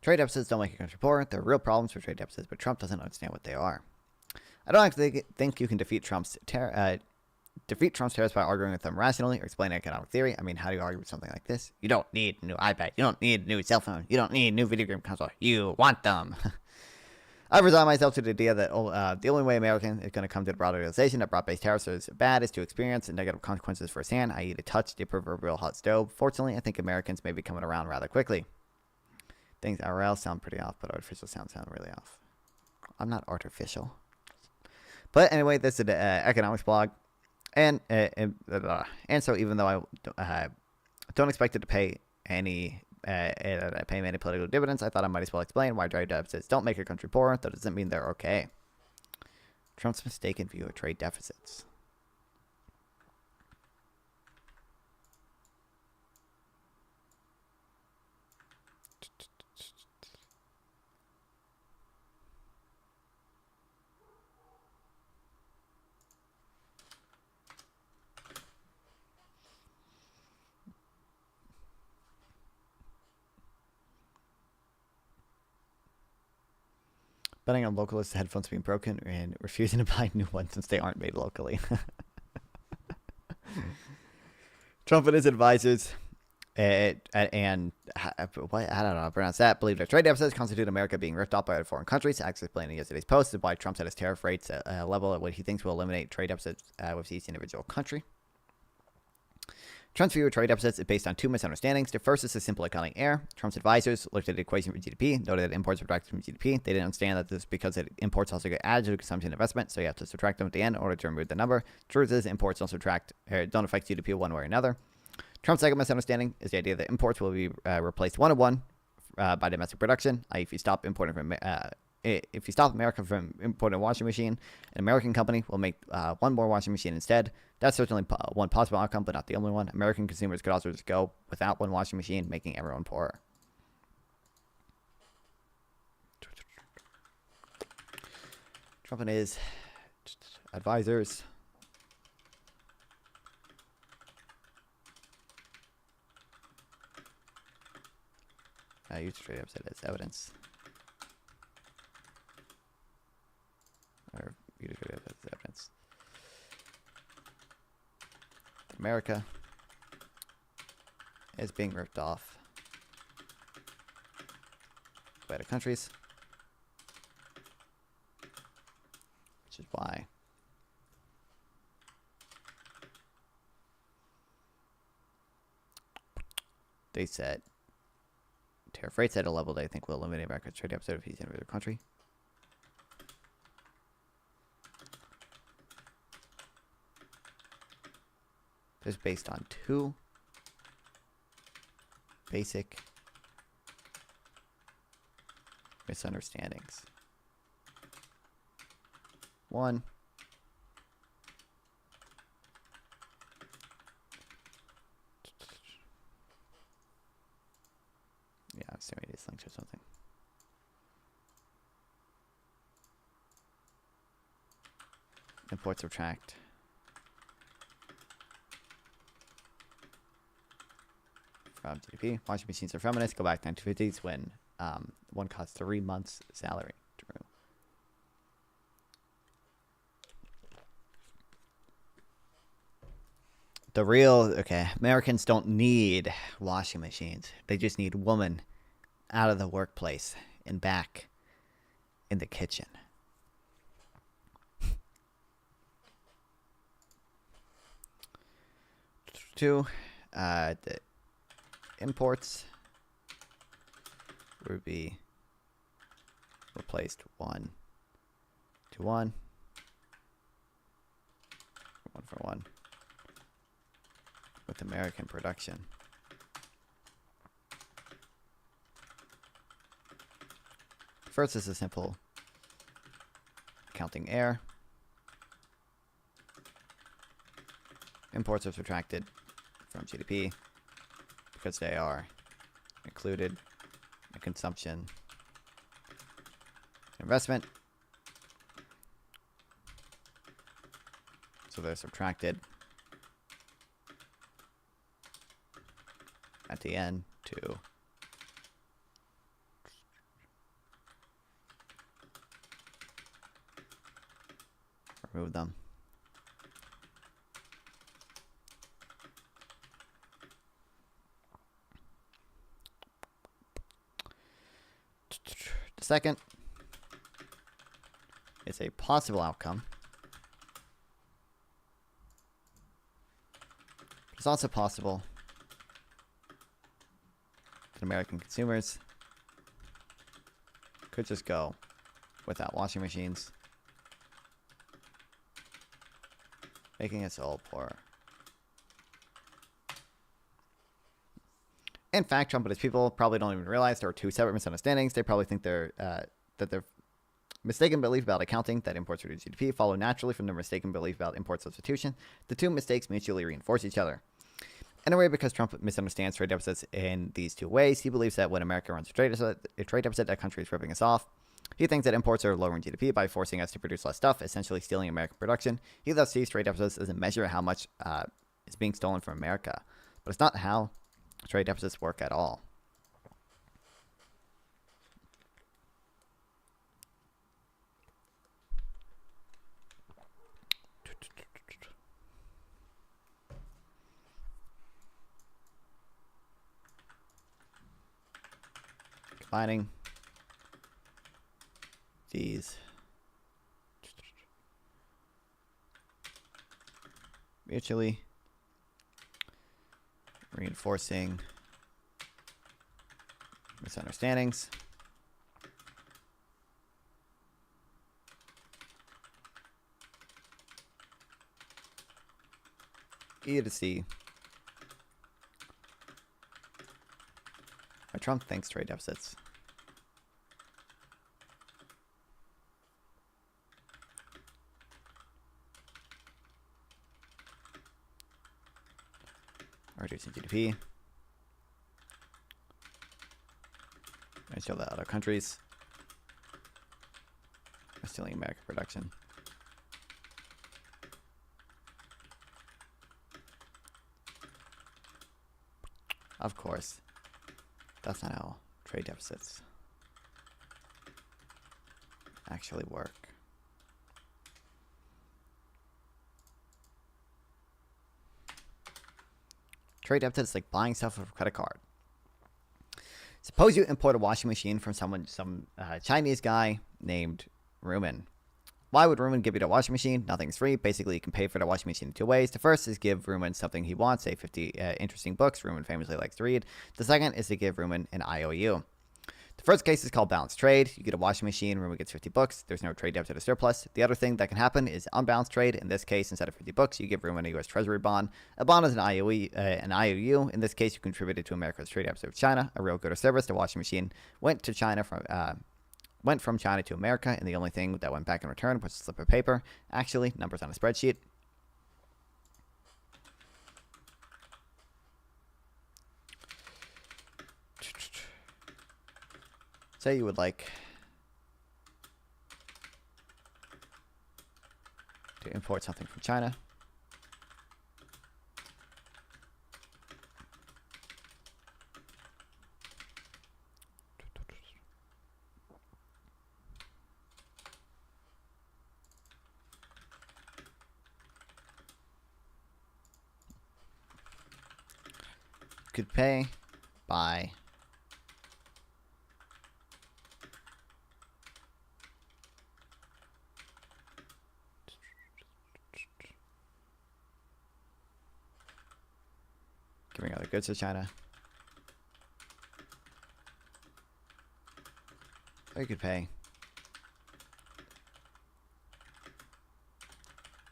Trade deficits don't make a country poor. There are real problems for trade deficits, but Trump doesn't understand what they are. I don't actually think you can defeat Trump's tariffs by arguing with them rationally or explaining economic theory. I mean, how do you argue with something like this? You don't need a new iPad. You don't need a new cell phone. You don't need a new video game console. You want them. I've resigned myself to the idea that the only way American is going to come to the broad realization that broad-based tariffs are bad is to experience the negative consequences firsthand, i.e. to touch the proverbial hot stove. Fortunately, I think Americans may be coming around rather quickly. Things RL sound pretty off, but artificial sound really off. I'm not artificial. But anyway, this is an economics blog. And so even though I don't expect it to pay many political dividends, I thought I might as well explain why trade deficits don't make a country poorer. That doesn't mean they're okay. Trump's mistaken view of trade deficits. Betting on localist headphones being broken and refusing to buy new ones since they aren't made locally. Trump and his advisors and I don't know how to pronounce that, believe that trade deficits constitute America being ripped off by other foreign countries. Actually explaining yesterday's post is why Trump set his tariff rates at a level at what he thinks will eliminate trade deficits with each individual country. Trump's view of trade deficits is based on two misunderstandings. The first is a simple accounting error. Trump's advisors looked at the equation for GDP, noted that imports were subtracted from GDP. They didn't understand that this is because imports also get added to consumption and investment, so you have to subtract them at the end in order to remove the number. Truth is, imports don't affect GDP one way or another. Trump's second misunderstanding is the idea that imports will be replaced one-to-one by domestic production. If you stop importing from if you stop America from importing a washing machine, an American company will make one more washing machine instead. That's certainly one possible outcome, but not the only one. American consumers could also just go without one washing machine, making everyone poorer. Trump and his advisors. Use trade deficit as evidence. Or use trade deficit as evidence. America is being ripped off by other countries, which is why They set tariff rates at a level they think will eliminate America's trade deficit if he's in another country. This is based on 2 basic misunderstandings. 1, yeah, I'm assuming these links or something. Import subtract. From GDP. Washing machines are feminist. Go back 1950s when one costs 3 months' salary. True. The real, Americans don't need washing machines. They just need women out of the workplace and back in the kitchen. Two, the imports would be replaced 1 to 1, 1 for 1 with American production. First is a simple counting error. Imports are subtracted from GDP because they are included in consumption investment. So they're subtracted at the end to remove them. The second is a possible outcome. It's also possible that American consumers could just go without washing machines, making us all poorer. In fact, Trump and his people probably don't even realize there are 2 separate misunderstandings. They probably think that their mistaken belief about accounting that imports reduce GDP follow naturally from their mistaken belief about import substitution. The 2 mistakes mutually reinforce each other. Anyway, because Trump misunderstands trade deficits in these 2 ways, he believes that when America runs a trade deficit, that country is ripping us off. He thinks that imports are lowering GDP by forcing us to produce less stuff, essentially stealing American production. He thus sees trade deficits as a measure of how much is being stolen from America. But it's not how trade deficits work at all. Combining these mutually reinforcing misunderstandings. Easy to see why Trump thinks trade deficits are reducing GDP. I show that other countries are stealing American production. Of course, that's not how trade deficits actually work. Trade deficit is like buying stuff with a credit card. Suppose you import a washing machine from some Chinese guy named Rumen. Why would Rumen give you the washing machine? Nothing's free. Basically, you can pay for the washing machine in 2 ways. The first is give Rumen something he wants, say 50 interesting books Rumen famously likes to read. The second is to give Rumen an IOU. The first case is called balanced trade. You get a washing machine, Rumen gets 50 books. There's no trade deficit or surplus. The other thing that can happen is unbalanced trade. In this case, instead of 50 books, you give Rumen a U.S. Treasury bond. A bond is an IOU. In this case, you contributed to America's trade deficit with China, a real good or service. The washing machine went from China to America, and the only thing that went back in return was a slip of paper. Actually, numbers on a spreadsheet. Say you would like to import something from China. Could pay by giving other goods to China. Or you could pay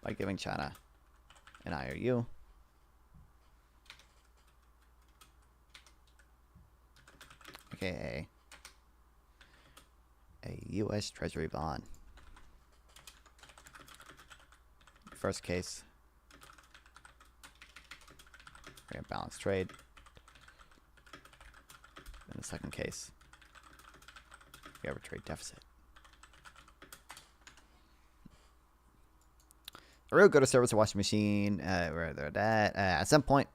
by giving China an IOU. AKA a U.S. Treasury bond. First case, we have balanced trade. In the second case, we have a trade deficit. A real good service washing machine. Where they're at some point.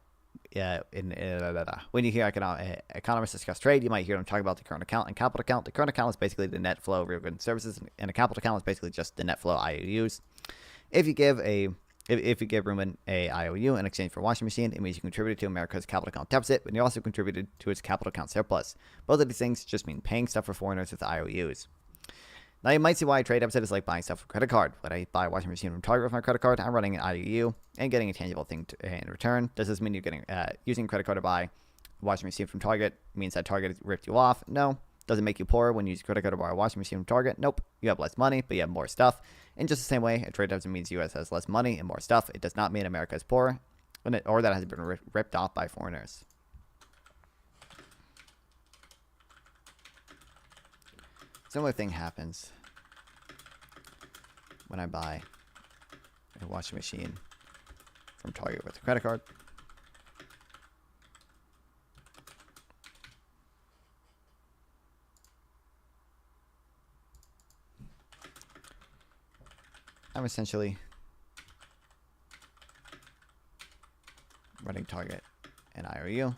When you hear economists discuss trade, you might hear them talk about the current account and capital account. The current account is basically the net flow of real goods and services, and the capital account is basically just the net flow IOUs. If you give Rumen a IOU in exchange for a washing machine, it means you contributed to America's capital account deficit, but you also contributed to its capital account surplus. Both of these things just mean paying stuff for foreigners with IOUs. Now, you might see why a trade deficit is like buying stuff with a credit card. When I buy a washing machine from Target with my credit card, I'm running an IOU and getting a tangible thing in return. Does this mean you're getting using a credit card to buy a washing machine from Target means that Target ripped you off? No. Does it make you poorer when you use a credit card to buy a washing machine from Target? Nope. You have less money, but you have more stuff. In just the same way, a trade deficit means the U.S. has less money and more stuff. It does not mean America is poorer or that it has been ripped off by foreigners. Similar thing happens when I buy a washing machine from Target with a credit card. I'm essentially running Target and IOU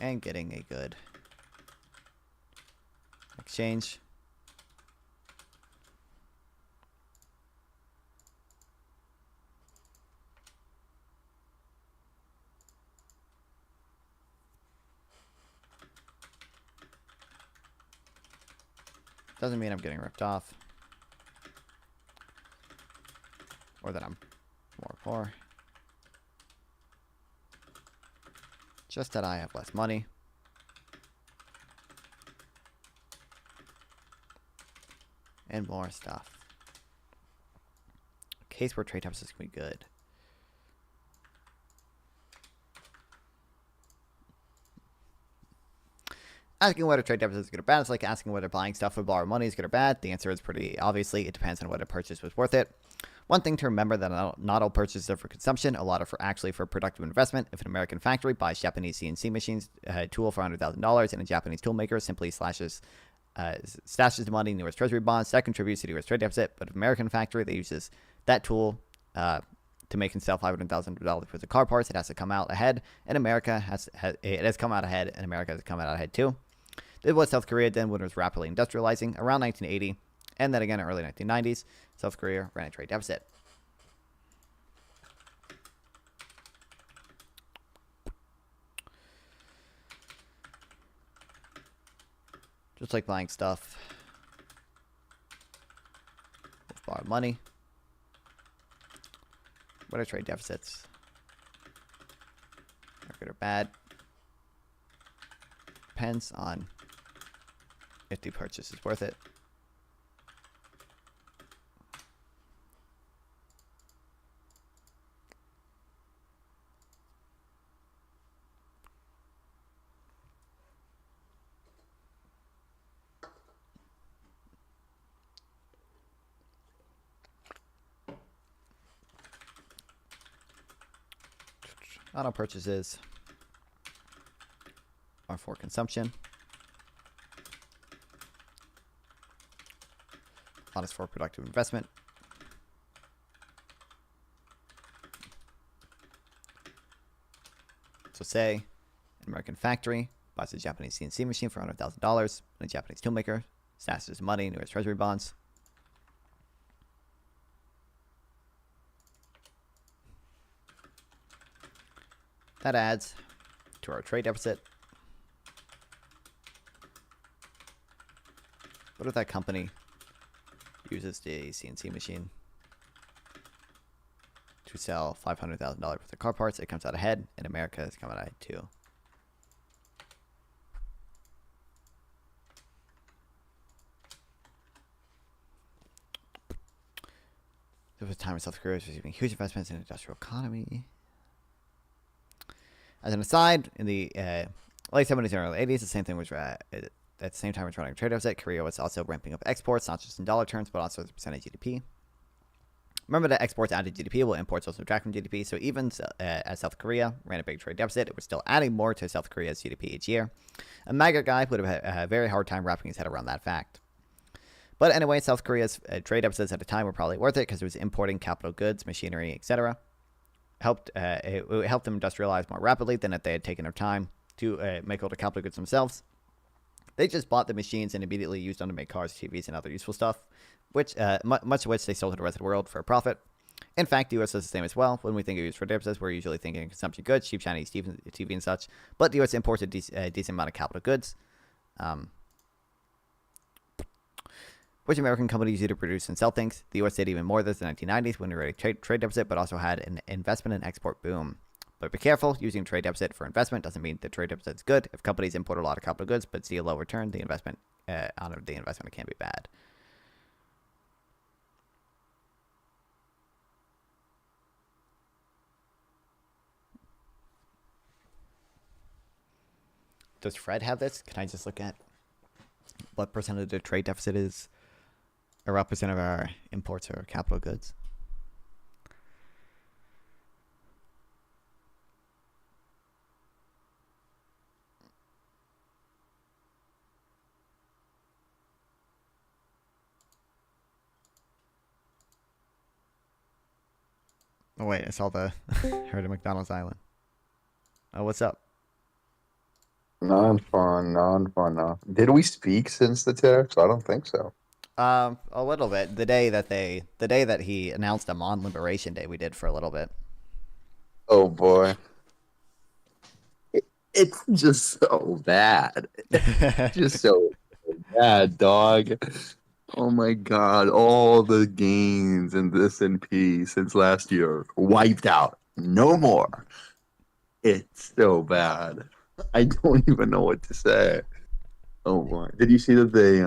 and getting a good exchange. Doesn't mean I'm getting ripped off or that I'm more poor. Just that I have less money. And more stuff. A case where trade deficits can be good. Asking whether trade deficit is good or bad is like asking whether buying stuff with borrowed money is good or bad. The answer is pretty obviously it depends on whether a purchase was worth it. One thing to remember that not all purchases are for consumption. A lot are actually for productive investment. If an American factory buys Japanese CNC machines, a tool for $100,000, and a Japanese toolmaker simply stashes the money in U.S. Treasury bonds, that contributes to the U.S. trade deficit. But if an American factory that uses that tool to make and sell $500,000 worth of car parts, it has to come out ahead, and America has come out ahead, and America has come out ahead too. This was South Korea then when it was rapidly industrializing around 1980, and then again in early 1990s, South Korea ran a trade deficit. Just like buying stuff with borrowed money. What are trade deficits? Are good or bad? Depends on if the purchase is worth it. Auto purchases are for consumption. Auto is for productive investment. So say an American factory buys a Japanese CNC machine for $100,000, and a Japanese toolmaker stashes money into his treasury bonds. That adds to our trade deficit. What if that company uses the CNC machine to sell $500,000 worth of car parts? It comes out ahead, and America is coming out ahead too. There was a time when South Korea was receiving huge investments in the industrial economy. As an aside, in the late 70s and early 80s, the same thing was at the same time was running a trade deficit. Korea was also ramping up exports, not just in dollar terms, but also as a percentage of GDP. Remember that exports added GDP, while imports also subtract from GDP. So even as South Korea ran a big trade deficit, it was still adding more to South Korea's GDP each year. A MAGA guy would have had a very hard time wrapping his head around that fact. But anyway, South Korea's trade deficits at the time were probably worth it because it was importing capital goods, machinery, etc. It helped them industrialize more rapidly than if they had taken their time to make all the capital goods themselves. They just bought the machines and immediately used them to make cars, TVs, and other useful stuff, which much of which they sold to the rest of the world for a profit. In fact, the U.S. does the same as well. When we think of use for deficits, we're usually thinking consumption goods, cheap Chinese TV and such. But the U.S. imports a decent amount of capital goods, which American companies use to produce and sell things. The U.S. did even more this in the 1990s when we were at a trade deficit, but also had an investment and export boom. But be careful, using trade deficit for investment doesn't mean the trade deficit is good. If companies import a lot of capital goods but see a low return, the investment can be bad. Does Fred have this? Can I just look at what percent of the trade deficit is, or what percent of our imports are capital goods? Oh wait, I saw the heard of McDonald's Island. Oh, what's up? Non-fun. Did we speak since the tariffs? I don't think so. A little bit. The day that he announced them on Liberation Day, we did for a little bit. Oh boy, it's just so bad. Just so bad, dog. Oh my God, all the gains in the S&P since last year wiped out. No more. It's so bad. I don't even know what to say. Oh boy. Did you see that they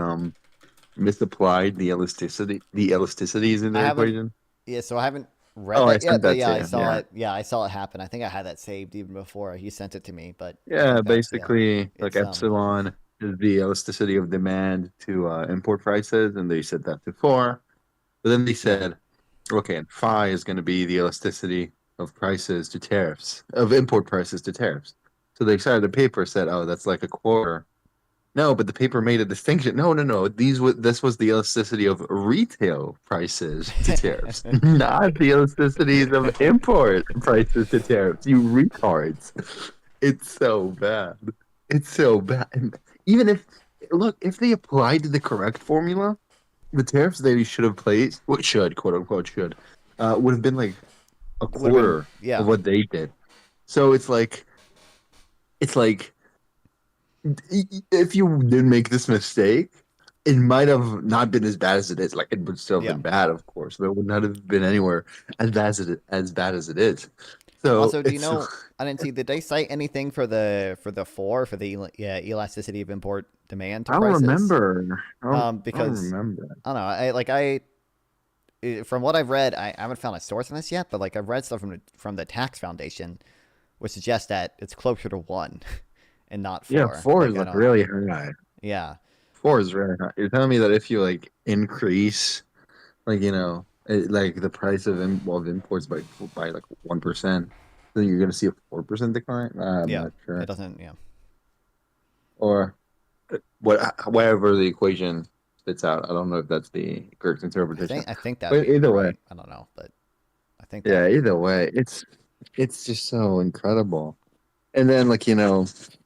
misapplied the elasticities in their equation? Yeah, so I haven't read that yet, but yeah, I saw it. Yeah, I saw it happen. I think I had that saved even before you sent it to me, but yeah, basically like epsilon is the elasticity of demand to import prices, and they set that to 4. But then they said, okay, and phi is going to be the elasticity of prices to tariffs, of import prices to tariffs. So they started the paper, said, oh, that's like a quarter. No, but the paper made a distinction. No. This was the elasticity of retail prices to tariffs, not the elasticities of import prices to tariffs. You retards. It's so bad. It's so bad. And even if they applied the correct formula, the tariffs they should have placed, quote unquote, would have been like a quarter of what they did. So it's like if you didn't make this mistake, it might have not been as bad as it is. Like it would still have Yeah. been bad, of course, but it would not have been anywhere as bad as it is. So also, do you know? I didn't see. Did they cite anything for the elasticity of import demand to I don't prices? remember. Because I don't remember. I don't know. From what I've read, I haven't found a source on this yet, but like I've read stuff from the Tax Foundation, which suggests that it's closer to 1 and not 4. Yeah, 4 is like really high. Yeah. 4 is really high. You're telling me that if you like increase, like like the price of imports by like 1%, then you're gonna see a 4% decline. I'm not sure. It doesn't. Yeah. Or whatever the equation spits out. I don't know if that's the correct interpretation. I think that. But either way, I don't know, but I think. Yeah. Either way, it's just so incredible. And then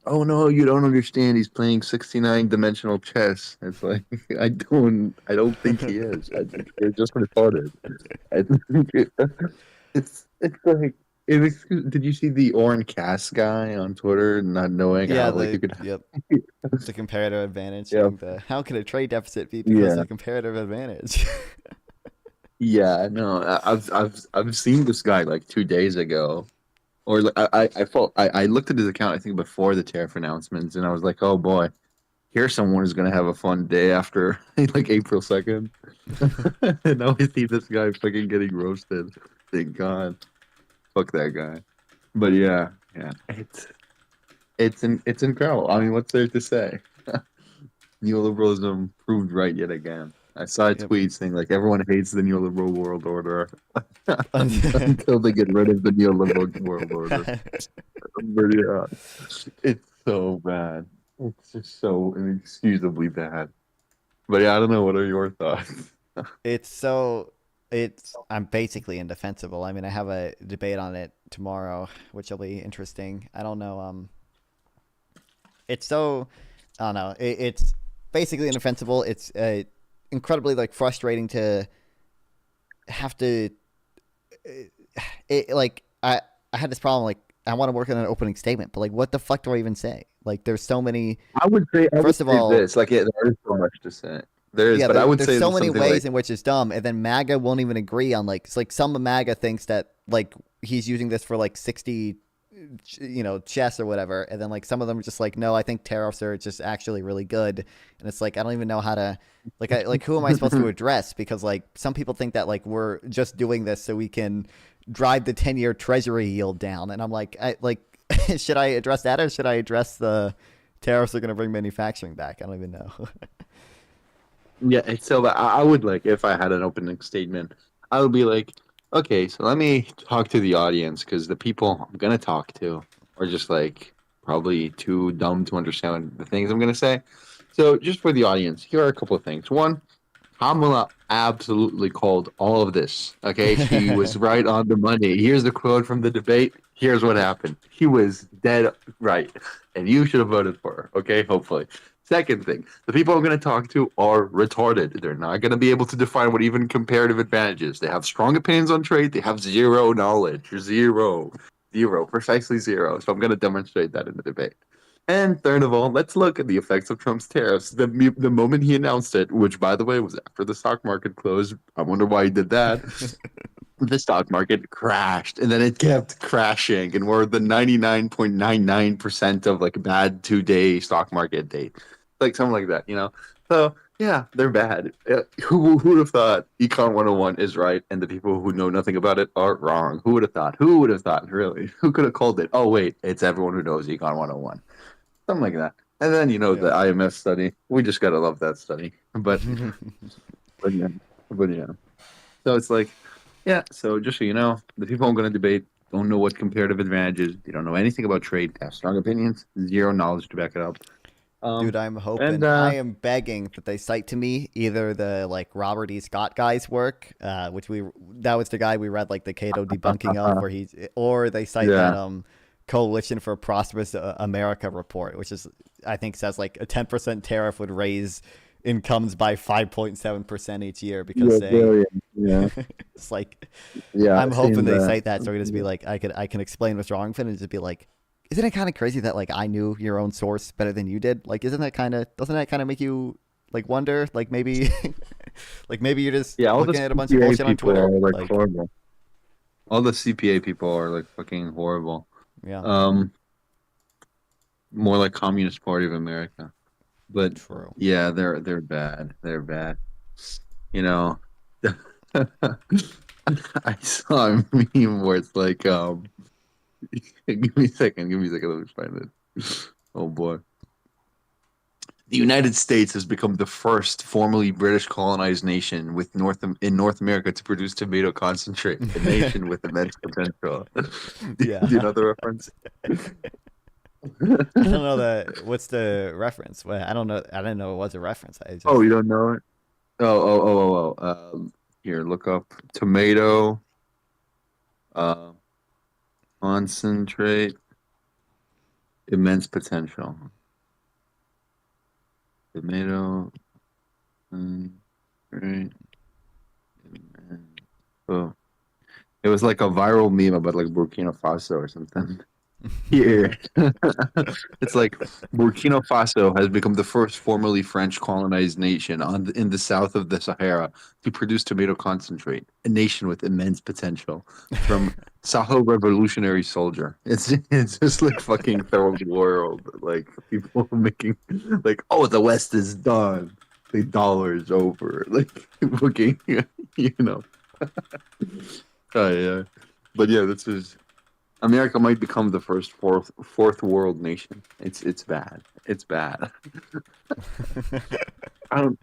oh no, you don't understand. He's playing 69-dimensional chess. It's like I don't think he is. I think they're just retarded. I think it's like did you see the Oren Cass guy on Twitter not knowing how you could the comparative advantage. How can a trade deficit be because of comparative advantage? Yeah, no, I've seen this guy like 2 days ago. Or I looked at his account, I think before the tariff announcements, and I was like, oh boy, here's someone who's gonna have a fun day after like April 2nd. And now I see this guy fucking getting roasted. Thank God. Fuck that guy. But yeah, it's incredible. I mean, what's there to say? Neoliberalism proved right yet again. I saw a tweet saying like everyone hates the neoliberal world order until they get rid of the neoliberal world order. But yeah, it's so bad. It's just so inexcusably bad. But yeah, I don't know. What are your thoughts? I'm basically indefensible. I mean, I have a debate on it tomorrow, which will be interesting. I don't know. I don't know. It's basically indefensible. It's incredibly like frustrating to have to. I had this problem. Like, I want to work on an opening statement, but like, what the fuck do I even say? Like, there's so many. I would say first of all, this there is so much to say. There is, but I would say there's so many ways in which it's dumb, and then MAGA won't even agree on like. It's like some of MAGA thinks that like he's using this for like 60, chess or whatever, and then like some of them are just like, no, I think tariffs are just actually really good, and it's like I don't even know how to who am I supposed to address? Because like some people think that like we're just doing this so we can drive the 10-year Treasury yield down, and I'm like, should I address that or should I address the tariffs are going to bring manufacturing back? I don't even know. Yeah, it's so bad. I would if I had an opening statement, I would be like, okay, so let me talk to the audience because the people I'm gonna talk to are just probably too dumb to understand the things I'm gonna say. So just for the audience, here are a couple of things. One, Kamala absolutely called all of this. Okay, she was right on the money. Here's the quote from the debate. Here's what happened. He was dead right, and you should have voted for her. Okay, hopefully. Second thing, the people I'm going to talk to are retarded. They're not going to be able to define what even comparative advantage is. They have strong opinions on trade. They have zero knowledge. Zero, precisely zero. So I'm going to demonstrate that in the debate. And third of all, let's look at the effects of Trump's tariffs. The moment he announced it, which, by the way, was after the stock market closed. I wonder why he did that. The stock market crashed, and then it kept crashing, and we're the 99.99% of bad 2-day stock market day. Something like that, So yeah, they're bad. Who would have thought Econ 101 is right, and the people who know nothing about it are wrong? Who would have thought? Who would have thought? Really? Who could have called it? Oh wait, it's everyone who knows Econ 101. Something like that. And then the IMF study. We just gotta love that study. But but yeah. So it's so just so you know, the people I'm going to debate don't know what comparative advantage is. They don't know anything about trade. They have strong opinions, zero knowledge to back it up. Dude, I'm hoping. I am begging that they cite to me either the Robert E. Scott guy's work, which that was the guy we read the Cato debunking of, or they cite that Coalition for a Prosperous America report, which is I think says a 10% tariff would raise incomes by 5.7% each year because it's I'm hoping they cite that so we can just be I can explain what's wrong with it and just be isn't it kind of crazy that like I knew your own source better than you did? Like, doesn't that kind of make you like wonder, like maybe, like maybe you're just all looking the at a bunch of bullshit on people Twitter? are like horrible. All the CPA people are like fucking horrible. Yeah. More like Communist Party of America. But True. Yeah, they're bad. They're bad. You know, I saw a meme where it's like, give me a second. Let me find it. Oh boy. The United States has become the first formerly British colonized nation in North America to produce tomato concentrate. A nation with immense potential. Yeah. Do you know the reference? I don't know what's the reference? Well, I don't know. I didn't know it was a reference. Oh, you don't know it? Here, look up tomato concentrate, immense potential. Tomato concentrate, oh, it was like a viral meme about like Burkina Faso or something. Here, it's like Burkina Faso has become the first formerly French colonized nation in the south of the Sahara to produce tomato concentrate, a nation with immense potential. From Sahel revolutionary soldier. It's just like fucking third world, like people making like, oh, the West is done, the dollar's over, like fucking, you know. Oh yeah, but yeah, this is. America might become the first fourth world nation. It's bad. It's bad. I don't.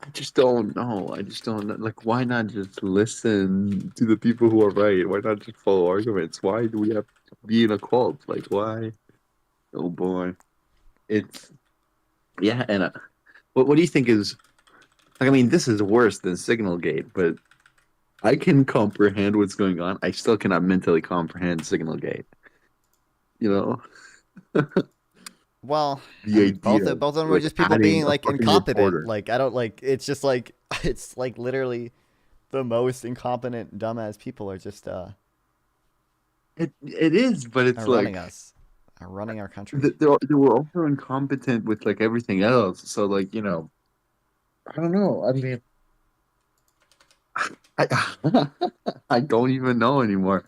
I just don't know. I just don't know. Like, why not just listen to the people who are right? Why not just follow arguments? Why do we have to be in a cult? Like, why? Oh boy, it's yeah. And what do you think is? Like, I mean, this is worse than Signalgate, but I can comprehend what's going on. I still cannot mentally comprehend Signalgate. You know. Well, both of them were just people being like incompetent. Reporter. Like I don't like. It's just like it's like literally the most incompetent, dumbass people are just. It is, but it's like running our country. They were also incompetent with like everything else. So like I don't know. I mean, I don't even know anymore.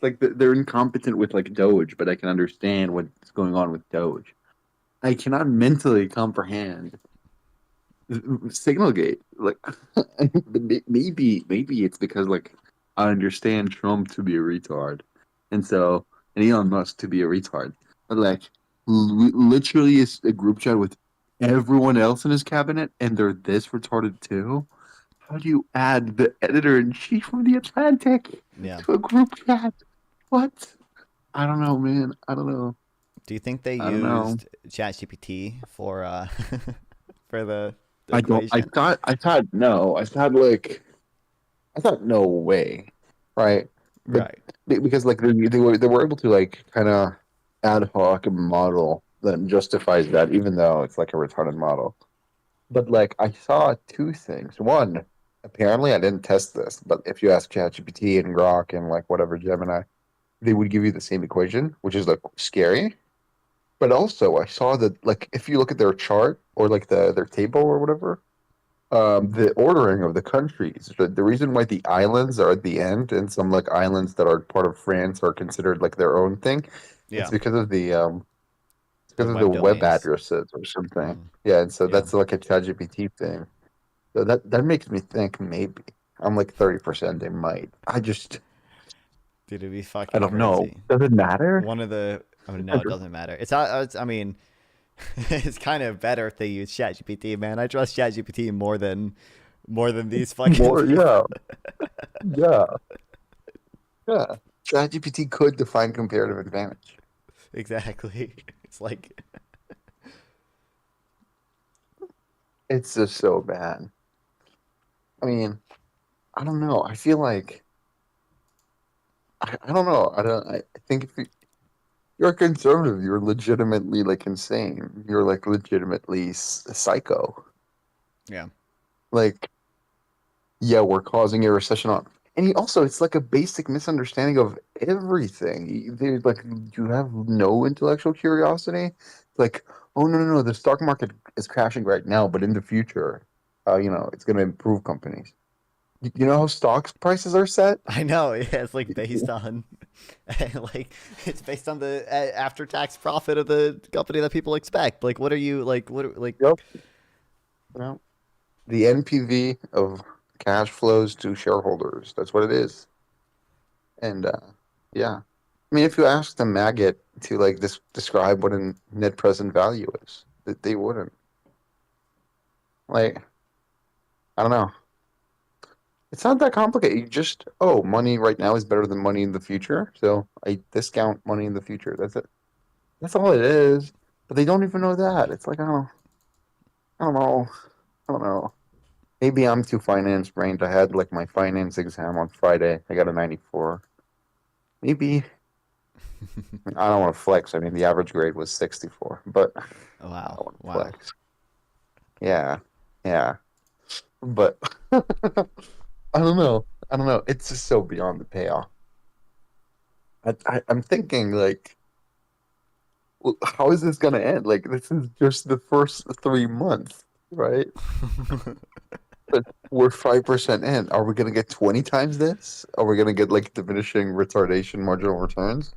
Like they're incompetent with like Doge, but I can understand what's going on with Doge. I cannot mentally comprehend Signalgate. Like maybe it's because like I understand Trump to be a retard, and Elon Musk to be a retard. But like literally, it's a group chat with everyone else in his cabinet, and they're this retarded too. How do you add the editor-in-chief of the Atlantic to a group chat? What? I don't know, man. I don't know. Do you think they used ChatGPT for for the I don't. I thought no. I thought no way, right? Right. Because like they were able to like kind of ad hoc model that justifies that, even though it's like a retarded model. But like I saw two things. One, apparently I didn't test this, but if you ask ChatGPT and Grok and like whatever Gemini, they would give you the same equation, which is like scary. But also I saw that like if you look at their chart or like their table or whatever, the ordering of the countries, the reason why the islands are at the end and some like islands that are part of France are considered like their own thing, it's because of the web addresses or something. Yeah, and so that's like a ChatGPT thing. So that makes me think maybe I'm like 30% they might. Dude, it'd be fucking. I don't crazy. know. Does it matter? No, it doesn't matter. I mean, it's kind of better if they use ChatGPT, man. I trust ChatGPT more than these fucking people. Yeah. ChatGPT could define comparative advantage. Exactly. It's like it's just so bad. I mean, I don't know. I feel like I don't know. I think if you're a conservative, you're legitimately like insane. You're like legitimately psycho. Yeah. Like, yeah, we're causing a recession on And it's like a basic misunderstanding of everything. There's like, you have no intellectual curiosity. It's like, oh no, the stock market is crashing right now, but in the future, it's going to improve companies. You know how stock prices are set? I know. Yeah, it's like based on, like it's based on the after-tax profit of the company that people expect. Like, what are you like? What like? Yep. The NPV of cash flows to shareholders. That's what it is. And yeah, I mean, if you ask the maggot to like describe what a net present value is, that they wouldn't. Like, I don't know. It's not that complicated. You just, money right now is better than money in the future, so I discount money in the future. That's it. That's all it is. But they don't even know that. It's like, I don't know. I don't know. Maybe I'm too finance brained. I had like my finance exam on Friday. I got a 94. Maybe. I don't want to flex. I mean, the average grade was 64, but Oh, wow. I don't want to Wow. flex. Yeah. Yeah. But I don't know. I don't know. It's just so beyond the payoff. I'm thinking like, how is this gonna end? Like, this is just the first 3 months, right? But we're 5% in. Are we gonna get 20 times this? Are we gonna get like diminishing retardation marginal returns?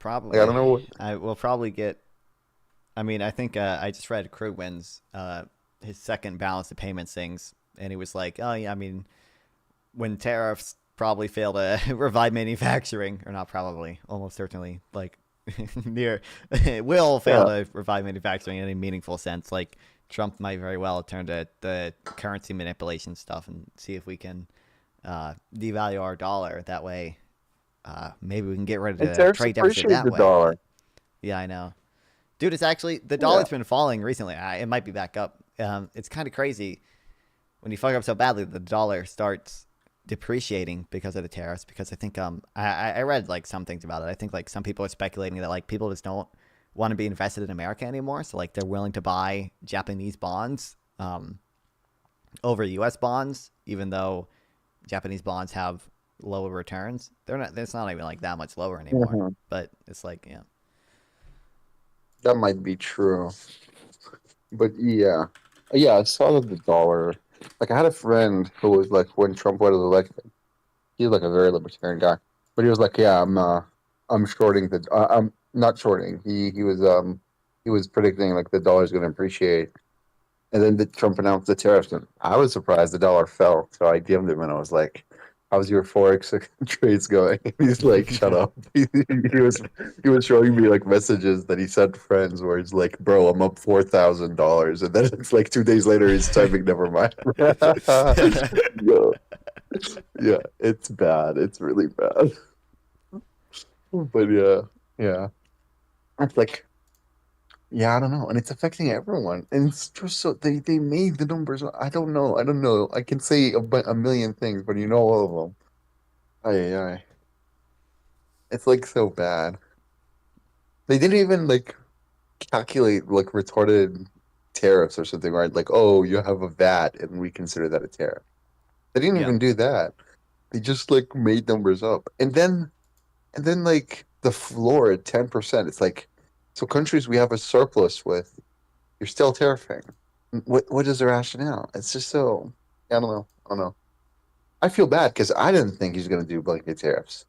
Like, I don't Probably. know. I will probably get. I mean, I think I just read Krugman's his second balance of payments things, and he was like, "Oh yeah, I mean, when tariffs probably fail to revive manufacturing, or not probably, almost certainly, like near will fail to revive manufacturing in any meaningful sense. Like Trump might very well turn to the currency manipulation stuff and see if we can devalue our dollar that way. Maybe we can get rid of And the tariffs trade deficit appreciate that the way." dollar. Yeah, I know. Dude, it's actually the dollar's been falling recently. It might be back up. It's kind of crazy when you fuck up so badly. The dollar starts depreciating because of the tariffs. Because I think I read like some things about it. I think like some people are speculating that like people just don't want to be invested in America anymore. So like they're willing to buy Japanese bonds over U.S. bonds, even though Japanese bonds have lower returns. They're not. It's not even like that much lower anymore. Mhm. But it's like That might be true. But yeah. Yeah, I saw that the dollar. Like, I had a friend who was like, when Trump was elected, he's like a very libertarian guy. But he was like, yeah, I'm shorting I'm not shorting. He was predicting like the dollar's going to appreciate. And then Trump announced the tariffs, and I was surprised the dollar fell. So I DM'd him and I was like, "How's your forex trades going?" He's like, "Shut up." He was showing me like messages that he sent friends where he's like, "Bro, I'm up $4,000," and then it's like 2 days later he's typing, "Never mind." Yeah, yeah, it's bad. It's really bad. But yeah, it's like. Yeah, I don't know, and it's affecting everyone, and it's just so they made the numbers. I don't know. I can say a million things, but you know all of them. Aye. It's like so bad. They didn't even like calculate like retarded tariffs or something, right? Like, oh, you have a VAT, and we consider that a tariff. They didn't yeah. even do that. They just like made numbers up, and then like the floor at 10%. It's like, so countries we have a surplus with, you're still tariffing. What is the rationale? It's just so, I don't know. I don't know. I feel bad because I didn't think he's going to do blanket tariffs.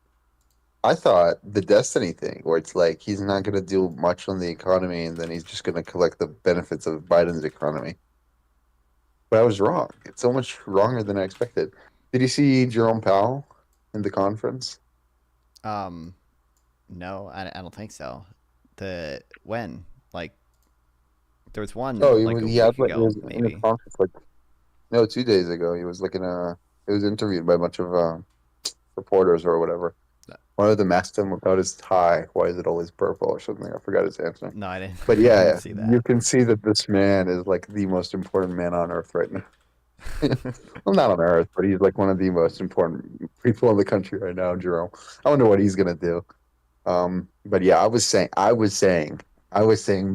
I thought the Destiny thing, where it's like he's not going to do much on the economy and then he's just going to collect the benefits of Biden's economy. But I was wrong. It's so much wronger than I expected. Did you see Jerome Powell in the conference? No, I don't think so. When like there was one Oh, like a he had week like, he ago was in a maybe. conference like, no, 2 days ago. He was like he was interviewed by a bunch of reporters or whatever. One of them asked him about his tie. Why is it always purple or something? I forgot his answer. No, I didn't. But I didn't yeah, see you that. can see that this man is like the most important man on earth right now. Well, not on earth, but he's like one of the most important people in the country right now, Jerome. I wonder what he's gonna do. But yeah, I was saying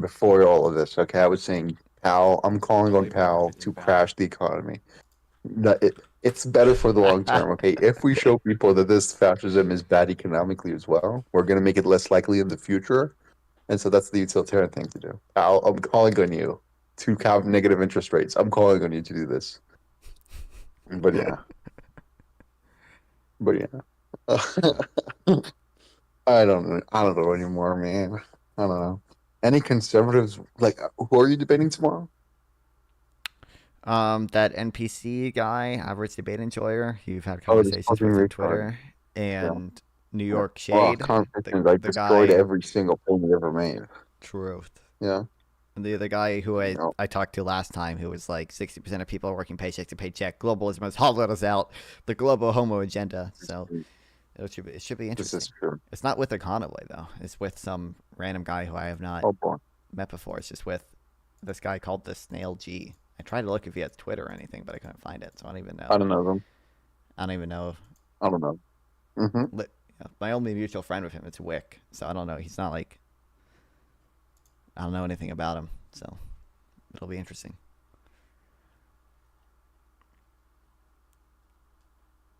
before all of this. Okay, I was saying Powell. I'm calling on Powell to crash the economy. It's better for the long term. Okay, if we show people that this fascism is bad economically as well, we're going to make it less likely in the future, and so that's the utilitarian thing to do. I'm calling on you to have negative interest rates. I'm calling on you to do this. But yeah, but yeah. I don't know anymore, man. I don't know. Any conservatives like who are you debating tomorrow? That NPC guy, average debate enjoyer. You've had Oh, this conversations fucking with on retard. Twitter, Yeah. and New Yeah. York Oh, Shade, conversations. I the destroyed guy. every single thing we ever made. Truth. Yeah. And the guy who No. I talked to last time, who was like 60% of people are working paycheck to paycheck. Globalism has hollowed us out. The global homo agenda. So it should be interesting. This is true. It's not with a convoy though. It's with some random guy who I have not Oh boy. met before. It's just with this guy called the Snail G. I tried to look if he has Twitter or anything, but I couldn't find it, so I don't even know. I don't know them. I don't even know. I don't know. Mm-hmm. My only mutual friend with him is Wick, so I don't know. He's not like I don't know anything about him, so it'll be interesting.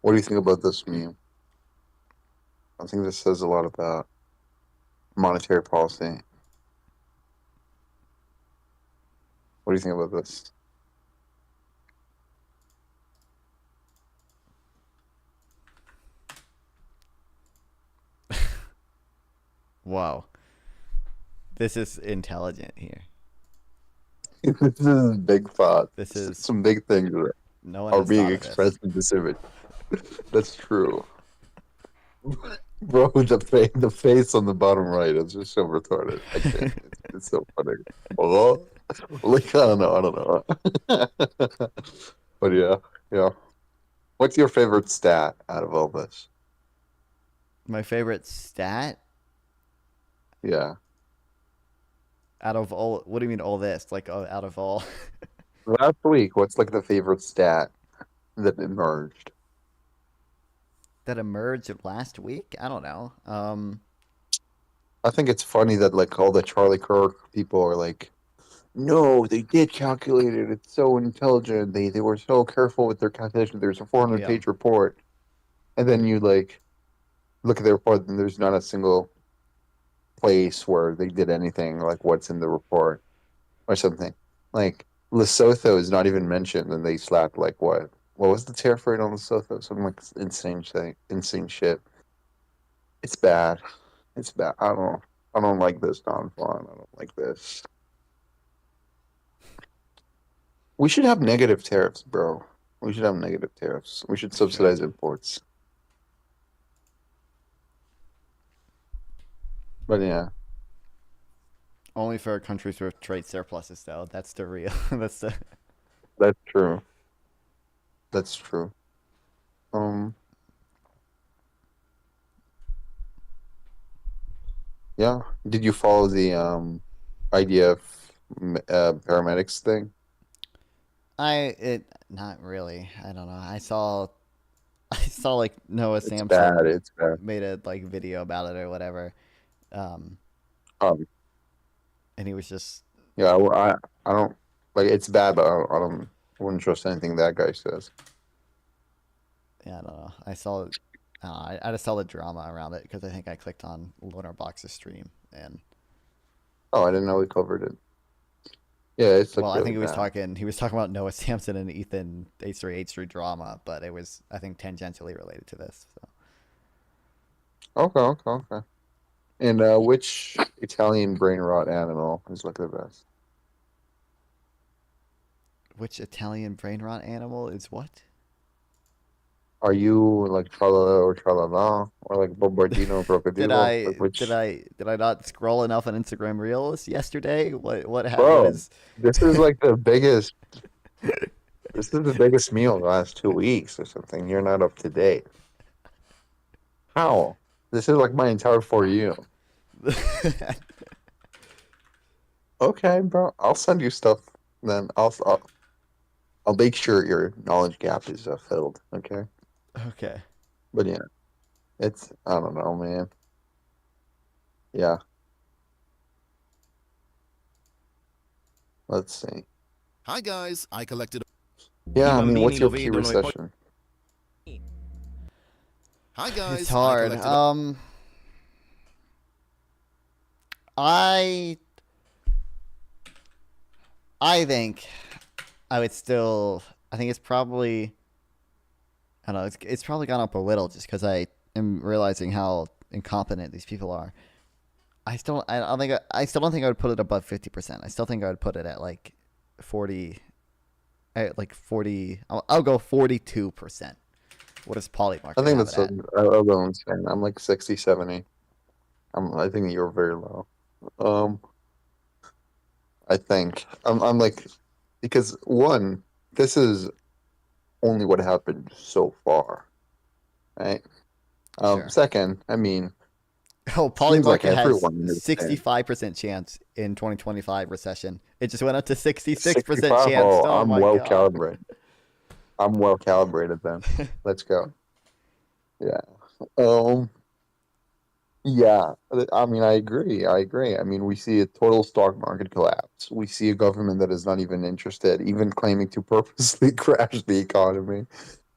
What do you think about this meme? I think this says a lot about monetary policy. What do you think about this? Whoa. This is intelligent here. This is big thought. This is some big things no one are has being thought of expressed in this image. That's true. Bro, the face on the bottom right is just so retarded. I can't. It's so funny. Oh, like I don't know. But yeah. What's your favorite stat out of all this? My favorite stat? Yeah. Out of all, what do you mean all this? Like out of all? Last week, what's like the favorite stat that emerged? That emerged last week? I don't know. I think it's funny that like all the Charlie Kirk people are like, no, they did calculate it. It's so intelligent. They were so careful with their calculation. There's a 400-page report, and then you like look at the report, and there's not a single place where they did anything like what's in the report or something. Like Lesotho is not even mentioned, and they slapped like what? What was the tariff rate on Lesotho? Something like insane shit. It's bad. It's bad. I don't like this, Don Juan. I don't like this. We should have negative tariffs, bro. We should have negative tariffs. We should subsidize imports. But yeah. Only for countries with trade surpluses, though. That's the real. That's true. That's true. Yeah. Did you follow the idea of paramedics thing? Not really. I don't know. I saw like Noah Samson bad. It's bad. made a like video about it or whatever. And he was just yeah. I don't like it's bad, but I wouldn't trust anything that guy says. Yeah, I don't know. I just saw the drama around it because I think I clicked on Lunar Box's stream and. Oh, I didn't know we covered it. Yeah, it's like well, really I think bad. he was talking about Noah Samson and Ethan H3 drama, but it was I think tangentially related to this. So. Okay. And which Italian brain rot animal is like the best? Which Italian brain rot animal is what? Are you like tralala or tralala or like bombardino crocodilo? Did I not scroll enough on Instagram Reels yesterday? What happened? Bro, this is like the biggest. This is the biggest meal in the last 2 weeks or something. You're not up to date. How? This is like my entire For You. Okay, bro. I'll send you stuff. Then I'll make sure your knowledge gap is filled. Okay. Okay. But yeah, it's I don't know, man. Yeah. Let's see. Hi guys, I collected. Yeah, I mean, what's your key recession? Hi guys. It's hard. I think I would still. I think it's probably. I don't know. It's probably gone up a little just because I am realizing how incompetent these people are. I still don't think I would put it above 50%. I still think I would put it at like 40. At like 40. I'll go 42%. What does Polymarket I think have that's it at? I'll go insane. I'm like 60, 70. I think you're very low. I think I'm like, because one, this is only what happened so far, right? Sure. Second, I mean, Polymarket like has 65% chance in 2025 recession. It just went up to 66% chance. Oh I'm my well God. calibrated. I'm well calibrated then. Let's go. Yeah. Yeah. I mean, I agree. I mean, we see a total stock market collapse. We see a government that is not even interested, even claiming to purposely crash the economy.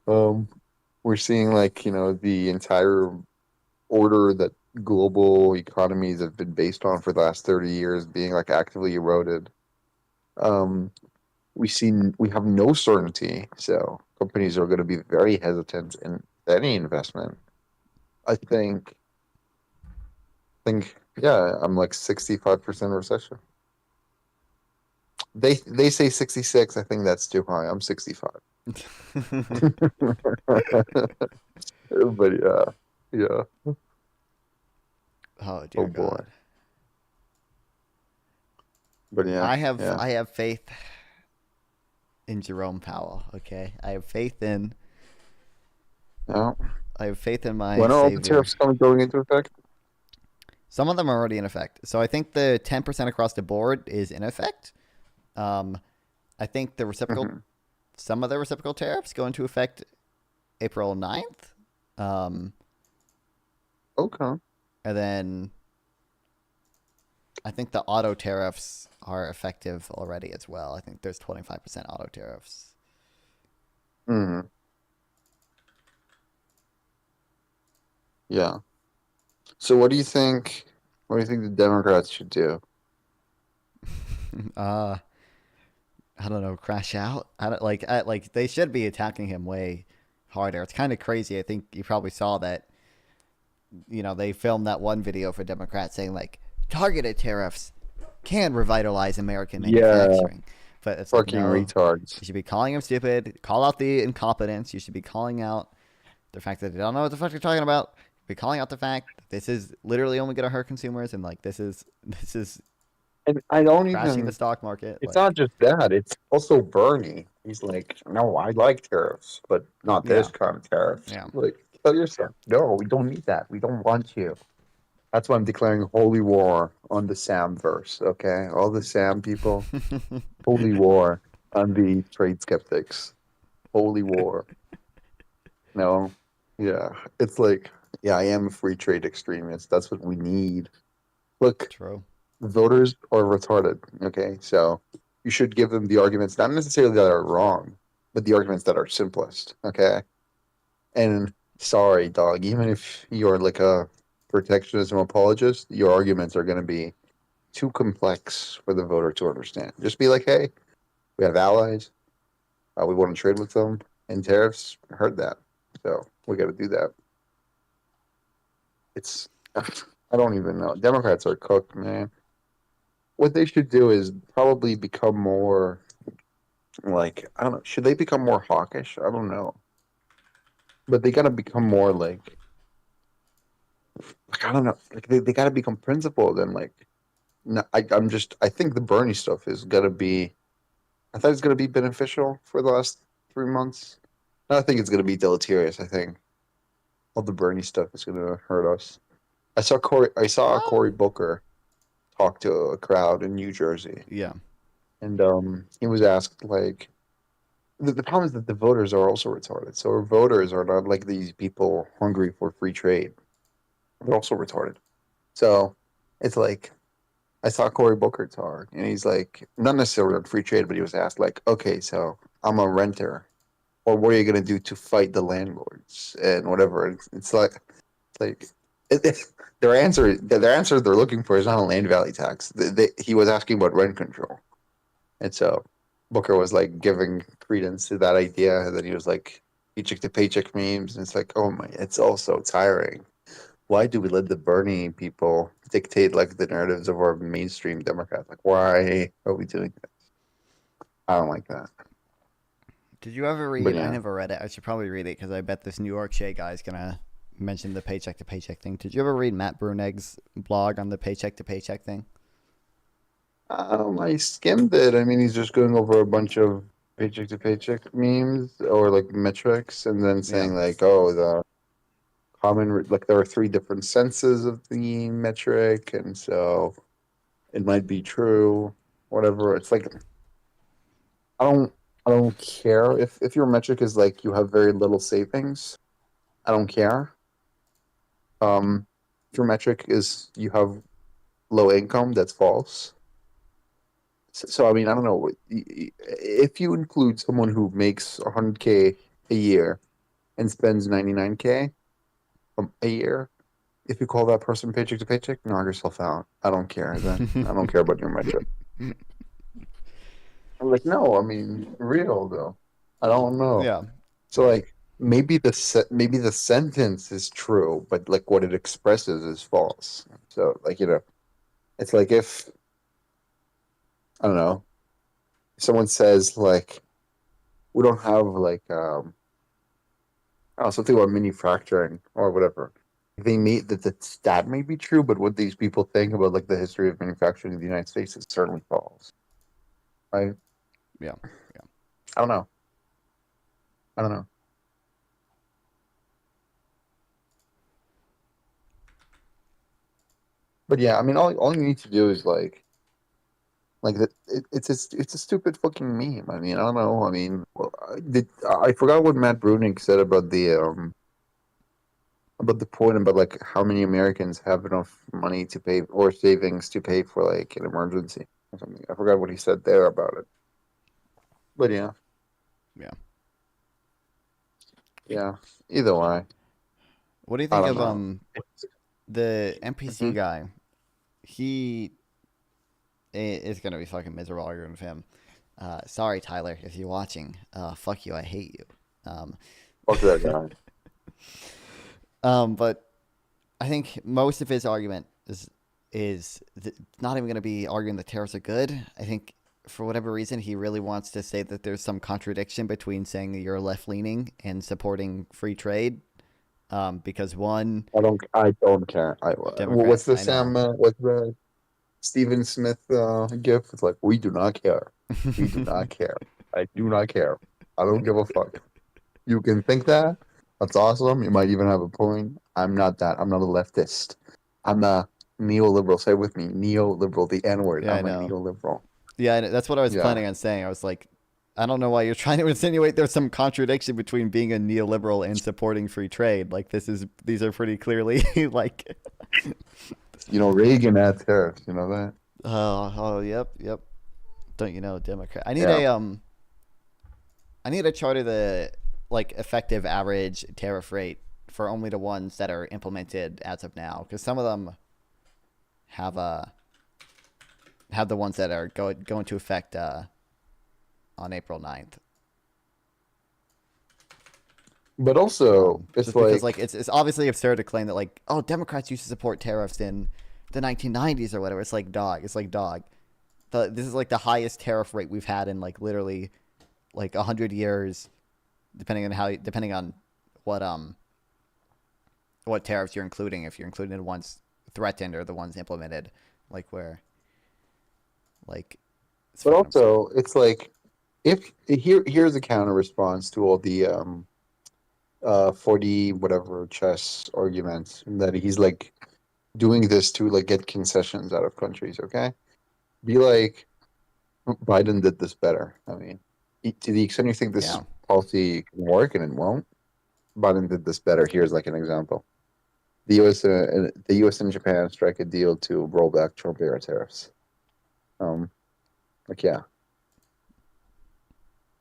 We're seeing like, the entire order that global economies have been based on for the last 30 years being like actively eroded. Um, we have no certainty, so companies are going to be very hesitant in any investment. I think yeah, I'm like 65% recession. They say 66. I think that's too high. I'm 65. But yeah. Oh dear boy. God. But yeah, I have faith in Jerome Powell. Okay, I have faith in. No. I have faith in my. When are all the savior. tariffs going into effect? Some of them are already in effect. So I think the 10% across the board is in effect. I think the reciprocal, some of the reciprocal tariffs go into effect April 9th. Okay. And then I think the auto tariffs are effective already as well. I think there's 25% auto tariffs. Yeah. So what do you think? What do you think the Democrats should do? I don't know, crash out. I don't like they should be attacking him way harder. It's kind of crazy. I think you probably saw that. They filmed that one video for Democrats saying like targeted tariffs can revitalize American manufacturing. But it's fucking like, no, retards. You should be calling them stupid. Call out the incompetence. You should be calling out the fact that they don't know what the fuck they're talking about. Be calling out the fact that this is literally only going to hurt consumers, and like this is and I don't crashing the stock market. It's not just that; it's also Bernie. He's like, no, I like tariffs, but not this kind of tariffs. Yeah. Like, tell yourself, no, we don't need that. We don't want you. That's why I'm declaring holy war on the Samverse. Okay, all the Sam people, holy war on the trade skeptics. Holy war. No, yeah, it's like, yeah, I am a free trade extremist. That's what we need. Look, True. Voters are retarded. Okay, so you should give them the arguments, not necessarily that are wrong, but the arguments that are simplest. Okay, and sorry, dog, even if you're like a protectionism apologist, your arguments are going to be too complex for the voter to understand. Just be like, hey, we have allies, we want to trade with them, and tariffs hurt that, so we got to do that. It's I don't even know. Democrats are cooked, man. What they should do is probably become more like, I don't know, should they become more hawkish? I don't know. But they gotta become more like I don't know. Like they gotta become principled and like no, I think the Bernie stuff is gonna be I thought it's gonna be beneficial for the last 3 months. No, I think it's gonna be deleterious. I think all the Bernie stuff is gonna hurt us. I saw Cory Booker talk to a crowd in New Jersey. Yeah. And he was asked like the problem is that the voters are also retarded. So our voters are not like these people hungry for free trade. They're also retarded. So it's like I saw Cory Booker talk, and he's like, not necessarily on free trade, but he was asked like, okay, so I'm a renter. or what are you going to do to fight the landlords and whatever? It's like their answer they're looking for is not a land value tax. He was asking about rent control, and so Booker was like giving credence to that idea. And then he was like paycheck to paycheck memes, and it's like, oh my, it's all so tiring. Why do we let the Bernie people dictate like the narratives of our mainstream Democrats? Like, why are we doing this? I don't like that. Did you ever read? I never read it. I should probably read it because I bet this New York Shay guy is gonna mention the paycheck to paycheck thing. Did you ever read Matt Bruneg's blog on the paycheck to paycheck thing? I skimmed it. I mean, he's just going over a bunch of paycheck to paycheck memes or like metrics, and then saying like, oh, the common like there are 3 different senses of the metric, and so it might be true. Whatever. It's like I don't care if your metric is like you have very little savings. I don't care. If your metric is you have low income, that's false. So I mean, I don't know. If you include someone who makes 100K a year and spends 99K a year, if you call that person paycheck to paycheck, knock yourself out. I don't care then. I don't care about your metric. I'm like, no, I mean, real though. I don't know. Yeah. So like maybe the sentence is true, but like what it expresses is false. So like it's like if I don't know, someone says like we don't have like something about manufacturing or whatever. They may that may be true, but what these people think about like the history of manufacturing in the United States is certainly false. Right? Yeah. I don't know. But yeah, I mean, all you need to do is like it's a stupid fucking meme. I mean, I don't know. I mean, I forgot what Matt Bruning said about the point about like how many Americans have enough money to pay or savings to pay for like an emergency or something. I forgot what he said there about it. But yeah. Either way. What do you think of the NPC guy? He is gonna be fucking miserable arguing with him. Sorry, Tyler, if you're watching. Fuck you. I hate you. Fuck that guy. But I think most of his argument is not even going to be arguing that tariffs are good. I think for whatever reason he really wants to say that there's some contradiction between saying that you're left leaning and supporting free trade. Because one, I don't care. What's the what's the Stephen Smith gif? It's like we do not care. We do not care. I do not care. I don't give a fuck. You can think that. That's awesome. You might even have a point. I'm not that. I'm not a leftist. I'm a neoliberal. Say it with me. Neoliberal. The N-word. Yeah, I'm a neoliberal. Yeah, that's what I was planning on saying. I was like, I don't know why you're trying to insinuate there's some contradiction between being a neoliberal and supporting free trade. Like these are pretty clearly like. Reagan had tariffs. You know that. Oh, yep. Don't you know, Democrat? I need a chart of the like effective average tariff rate for only the ones that are implemented as of now, because some of them have the ones that are going to effect on April 9th. But also, it's because it's obviously absurd to claim that like, oh, Democrats used to support tariffs in the 1990s or whatever. It's like dog. This is like the highest tariff rate we've had in like literally like 100 years, depending on what tariffs you're including. If you're including the ones threatened or the ones implemented, like where, like. But also, it's like here's a counter response to all the 40 whatever chess arguments that he's like doing this to like get concessions out of countries. Okay, be like Biden did this better. I mean, to the extent you think this policy can work and it won't, Biden did this better. Here's like an example: the U.S. and Japan strike a deal to roll back Trump era tariffs.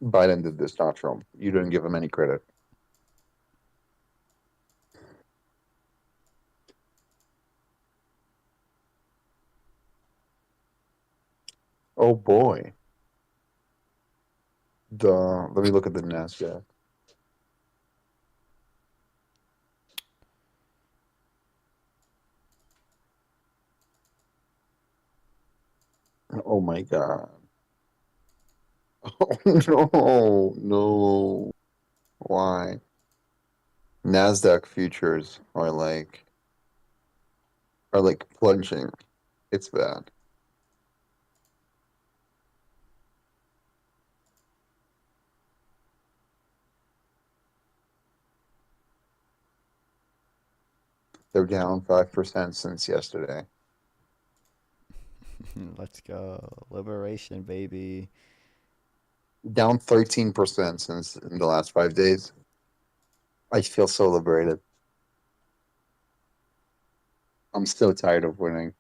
Biden did this, not Trump. You didn't give him any credit. Oh boy. Let me look at the NASDAQ. Oh my god. Oh no. Why? NASDAQ futures are like plunging. It's bad. They're down 5% since yesterday. Let's go. Liberation, baby. Down 13% since in the last 5 days. I feel so liberated. I'm still tired of winning.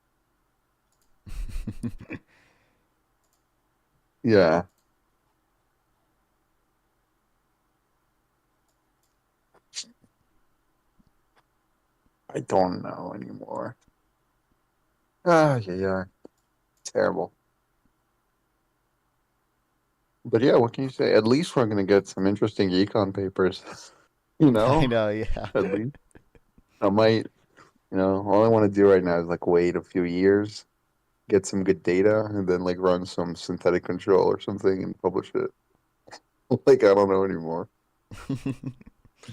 Yeah. I don't know anymore. Yeah. Terrible. But yeah, what can you say? At least we're gonna get some interesting econ papers. You know? I know, yeah. At least. I might, all I want to do right now is like wait a few years, get some good data, and then like run some synthetic control or something and publish it. Like I don't know anymore.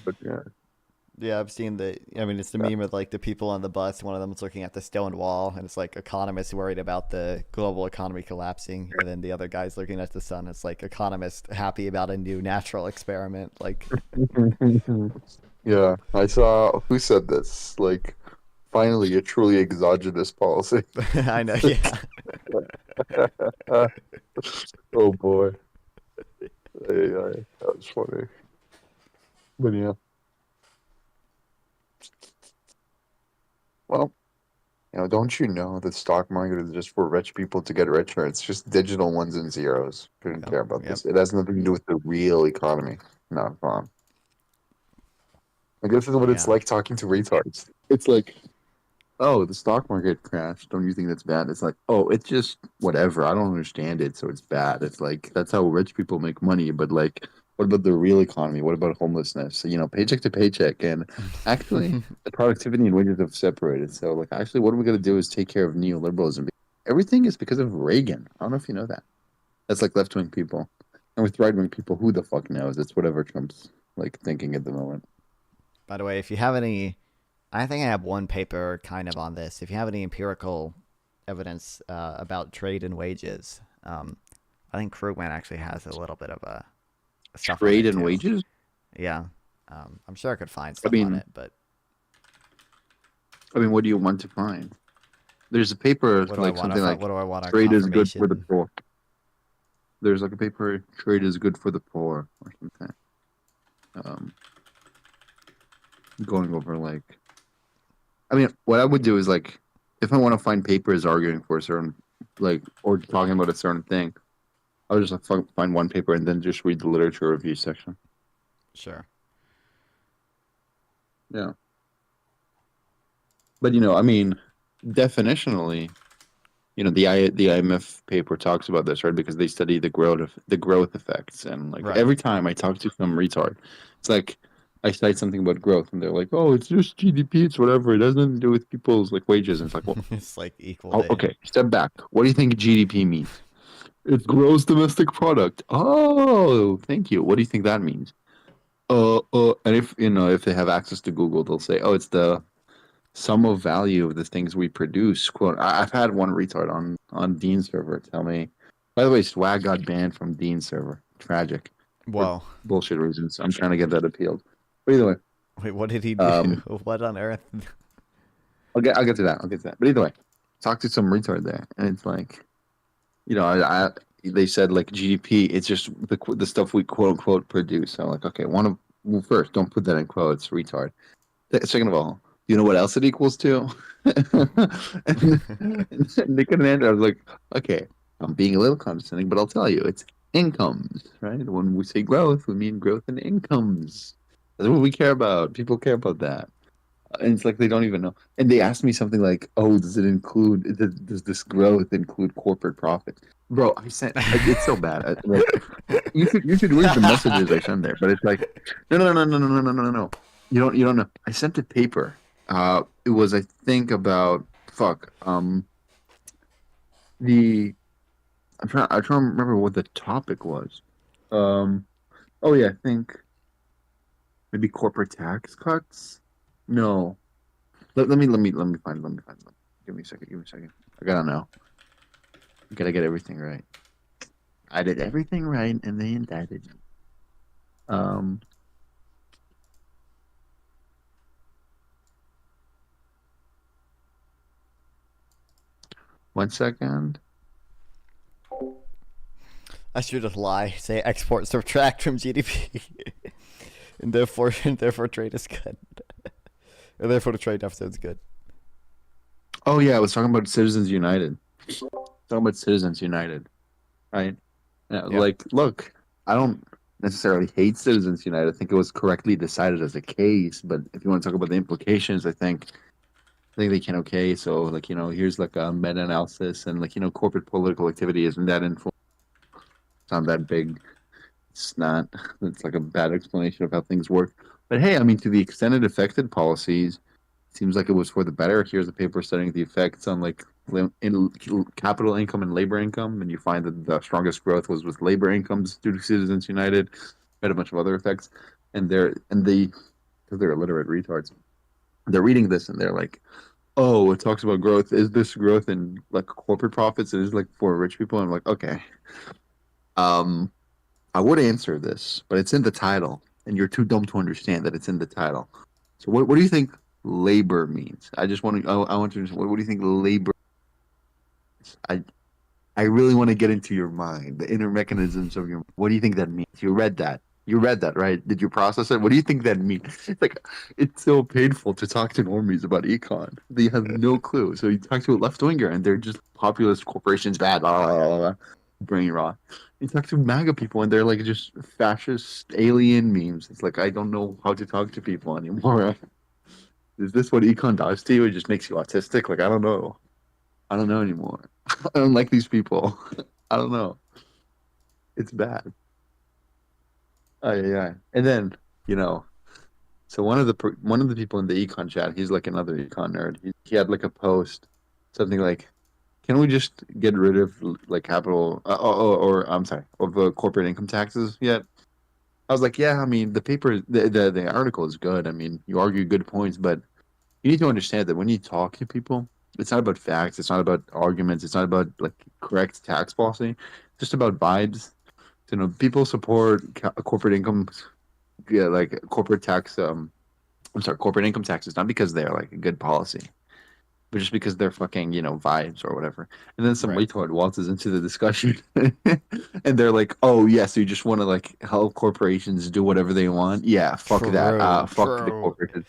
But yeah. Yeah, I've seen it's the meme of like the people on the bus. One of them is looking at the stone wall, and it's like economists worried about the global economy collapsing, and then the other guy's looking at the sun. It's like economist happy about a new natural experiment. Like, yeah, I saw who said this. Like, finally, a truly exogenous policy. I know, yeah. Oh boy, that was funny. But yeah. Well, don't you know the stock market is just for rich people to get richer? It's just digital ones and zeros. Couldn't care about this. It has nothing to do with the real economy. No, come on. Like, this is what it's like talking to retards. It's like, oh, the stock market crashed. Don't you think that's bad? It's like, oh, it's just whatever. I don't understand it, so it's bad. It's like, that's how rich people make money. But like, what about the real economy? What about homelessness? Paycheck to paycheck. And actually, the productivity and wages have separated. So, like, actually, what we're going to do is take care of neoliberalism. Everything is because of Reagan. I don't know if you know that. That's like left wing people. And with right wing people, who the fuck knows? It's whatever Trump's like thinking at the moment. By the way, if you have any, I think I have one paper kind of on this. If you have any empirical evidence about trade and wages, I think Krugman actually has a little bit of a stuff trade on it and too. Wages. Yeah, I'm sure I could find stuff on it, but what do you want to find? There's a paper like something like what do I want? Trade is good for the poor. There's like a paper, trade is good for the poor or something. Going over like, what I would do is like, if I want to find papers arguing for a certain, like, or talking about a certain thing, I would just find one paper and then just read the literature review section. Sure. Yeah. But definitionally, the IMF paper talks about this, right? Because they study the growth effects, and like every time I talk to some retard, it's like I cite something about growth, and they're like, "Oh, it's just GDP, it's whatever. It has nothing to do with people's like wages." And it's like, well, it's like equal. Oh, okay, step back. What do you think GDP means? It's gross domestic product. Oh, thank you. What do you think that means? And if they have access to Google, they'll say, "Oh, it's the sum of value of the things we produce." Quote. I've had one retard on Dean's server tell me. By the way, Swag got banned from Dean's server. Tragic. Wow. Bullshit reasons. I'm trying to get that appealed. But either way. Wait, what did he do? What on earth? I'll get to that. But either way, talk to some retard there, and it's like, they said like GDP, it's just the stuff we quote unquote produce. So like, okay, first, don't put that in quotes, retard. Second of all, you know what else it equals to? and they couldn't answer. I was like, okay, I'm being a little condescending, but I'll tell you, it's incomes, right? When we say growth, we mean growth in incomes. That's what we care about. People care about that. And it's like they don't even know. And they asked me something like, "Oh, does this growth include corporate profit?" Bro, it's so bad. You should read the messages I send there, but it's like, no. You don't know. I sent a paper. It was, I think, about the I'm trying to remember what the topic was. Oh yeah, I think maybe corporate tax cuts. No, let me find. Give me a second. I gotta know. I gotta get everything right. I did everything right, and they indicted me. Um, 1 second. I should just lie. Say exports subtract from GDP, and therefore trade is good, or therefore the trade deficit is good. Oh yeah, I was talking about Citizens United. Right? Yeah, yep. Like, look, I don't necessarily hate Citizens United. I think it was correctly decided as a case. But if you want to talk about the implications, I think they can. Okay, so like here's like a meta-analysis, and like corporate political activity isn't that influential. It's not that big. It's not. It's like a bad explanation of how things work. But hey, I mean, to the extent it affected policies, it seems like it was for the better. Here's a paper studying the effects on like in capital income and labor income, and you find that the strongest growth was with labor incomes due to Citizens United. Had a bunch of other effects, and because they're illiterate retards, they're reading this and they're like, "Oh, it talks about growth. Is this growth in like corporate profits? It is like for rich people." I'm like, okay. I would answer this, but it's in the title, and you're too dumb to understand that it's in the title. So, what do you think labor means? I just want to. I want to. What do you think labor? I really want to get into your mind, the inner mechanisms of your. What do you think that means? You read that. You read that, right? Did you process it? What do you think that means? Like, it's so painful to talk to normies about econ. They have no clue. So you talk to a left winger, and they're just populist corporations bad, blah, blah, blah, blah, brain rot. You talk to MAGA people, and they're like just fascist alien memes. It's like I don't know how to talk to people anymore. Is this what econ does to you? It just makes you autistic. Like I don't know. I don't know anymore. I don't like these people. I don't know. It's bad. Oh yeah. And then so one of the people in the econ chat, he's like another econ nerd. He had like a post, something like, "Can we just get rid of like capital or I'm sorry, of corporate income taxes yet?" I was like, yeah. I mean, the article is good. I mean, you argue good points, but you need to understand that when you talk to people, it's not about facts. It's not about arguments. It's not about like correct tax policy. It's just about vibes. People support corporate income, yeah, like corporate tax. Corporate income taxes, not because they're like a good policy, but just because they're fucking, vibes or whatever. And then some retard waltzes into the discussion, and they're like, "Oh yeah, so you just want to like help corporations do whatever they want? Yeah, fuck that. Fuck the corporations."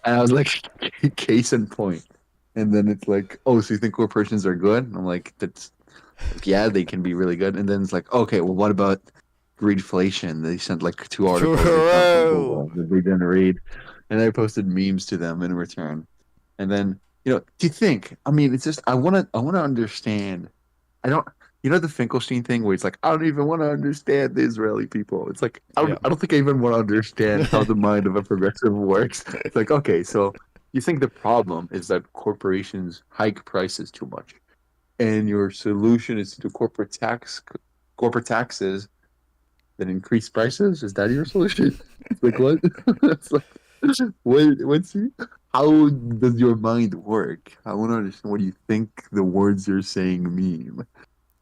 And I was like, "Case in point." And then it's like, "Oh, so you think corporations are good?" And I'm like, yeah, they can be really good. And then it's like, okay, well, what about greedflation? They sent like 2 articles that they didn't read, and I posted memes to them in return. And then, do you think? I mean, it's just I want to understand. I don't. The Finkelstein thing where it's like I don't even want to understand the Israeli people. It's like I don't think I even want to understand how the mind of a progressive works. It's like, okay, so you think the problem is that corporations hike prices too much, and your solution is to do corporate taxes that increase prices? Is that your solution? It's like what? It's like how does your mind work? I want to understand what you think the words you're saying mean.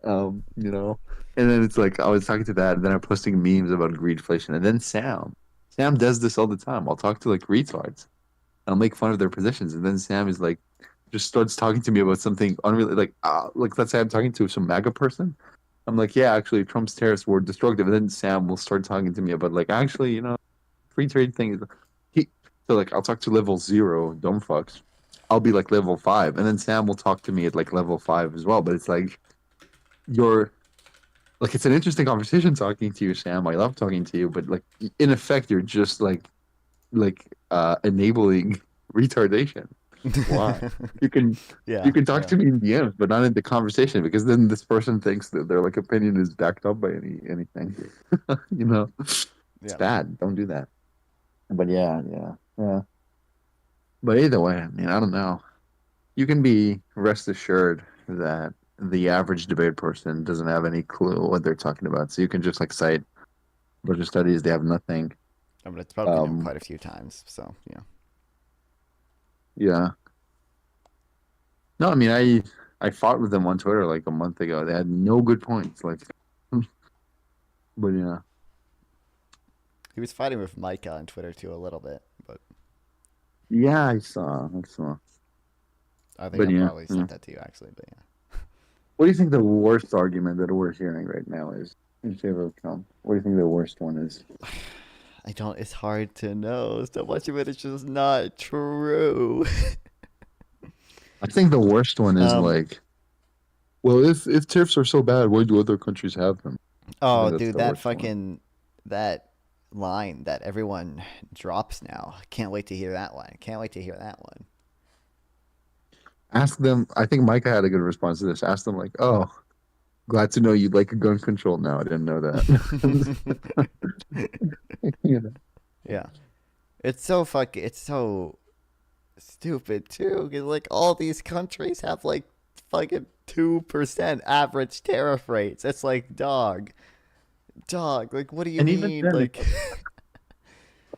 And then it's like I was talking to that, and then I'm posting memes about greedflation, and then Sam does this all the time. I'll talk to like retards, and I'll make fun of their positions, and then Sam is like, just starts talking to me about something unrelated. Like let's say I'm talking to some MAGA person. I'm like, yeah, actually, Trump's tariffs were destructive, and then Sam will start talking to me about like, actually, free trade thing is. So like I'll talk to level 0, dumb fucks. I'll be like level 5, and then Sam will talk to me at like level 5 as well. But it's like like it's an interesting conversation talking to you, Sam. I love talking to you, but like in effect, you're just enabling retardation. Why? You can talk to me in DMs, but not in the conversation, because then this person thinks that their like opinion is backed up by anything. You know, it's bad. Don't do that. But yeah. But either way, I mean, I don't know. You can be rest assured that the average debate person doesn't have any clue what they're talking about. So you can just like cite a bunch of studies. They have nothing. I mean, it's broken quite a few times. So yeah. Yeah. No, I mean, I fought with them on Twitter like a month ago. They had no good points. Like, but yeah. He was fighting with Micah on Twitter too a little bit, but yeah, I saw. I think I probably sent that to you actually, but yeah. What do you think the worst argument that we're hearing right now is in favor of Trump? What do you think the worst one is? It's hard to know. So much of it is just not true. I think the worst one is well, if tariffs are so bad, why do other countries have them? Oh, dude, that line that everyone drops now. Can't wait to hear that one. Ask them. I think Micah had a good response to this. Ask them like, "Oh, glad to know you like gun control now. I didn't know that." Yeah, it's so stupid too. Cause like all these countries have like fucking 2% average tariff rates. It's like dog. Like, what do you mean? Even then, like,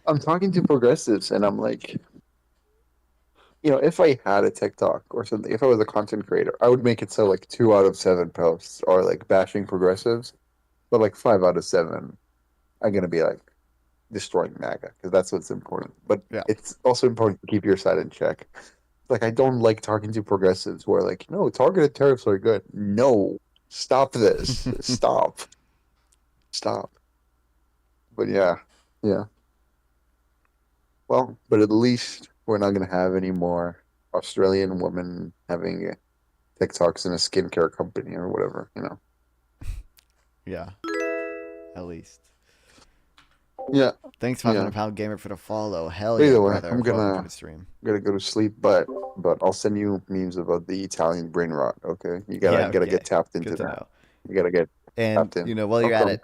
I'm talking to progressives, and I'm like, if I had a TikTok or something, if I was a content creator, I would make it so like 2 out of 7 posts are like bashing progressives, but like 5 out of 7 are gonna be like destroying MAGA, because that's what's important. But it's also important to keep your side in check. Like, I don't like talking to progressives who are like, no, targeted tariffs are good. No, stop this. Stop. But yeah. Well, but at least we're not going to have any more Australian women having TikToks in a skincare company or whatever, Yeah. At least. Yeah. Thanks, 500-pound gamer, for the follow. Hell yeah, either way, brother. I'm gonna go to sleep, but I'll send you memes about the Italian brain rot. Okay, you gotta get tapped into that. Know. You gotta get tapped in. While you're at it,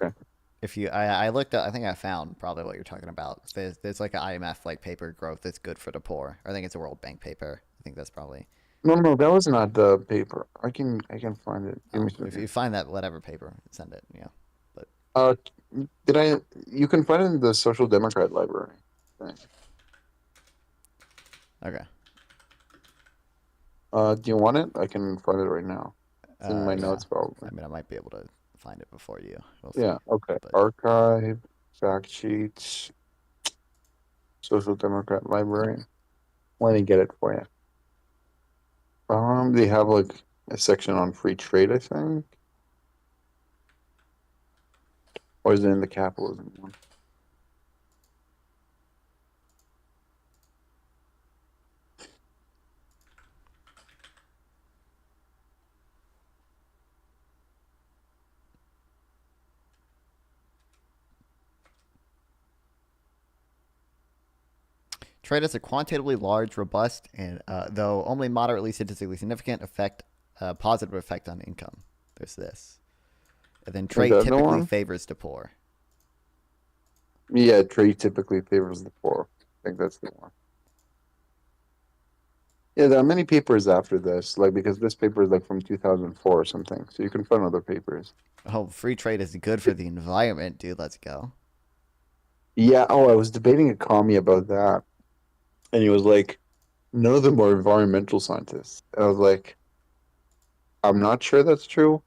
if you, I looked up, I think I found probably what you're talking about. There's like an IMF like paper growth that's good for the poor. I think it's a World Bank paper. I think that's probably. No, that was not the paper. I can find it. If you find that whatever paper, send it. Yeah, but. You can find it in the Social Democrat library. Okay. Do you want it? I can find it right now. It's in my notes, probably. I mean, I might be able to find it before you. Yeah, okay. But... Archive, fact sheets, Social Democrat library. Let me get it for you. They have like a section on free trade, I think. Or is it in the capitalism one? Trade has a quantitatively large, robust, and though only moderately statistically significant positive effect on income. There's this. And then trade typically favors the poor. Yeah, trade typically favors the poor. I think that's the one. Yeah, there are many papers after this, like, because this paper is like from 2004 or something. So you can find other papers. Oh, free trade is good for the environment, dude. Let's go. Yeah. Oh, I was debating a commie about that, and he was like, "None of them are environmental scientists." And I was like, "I'm not sure that's true."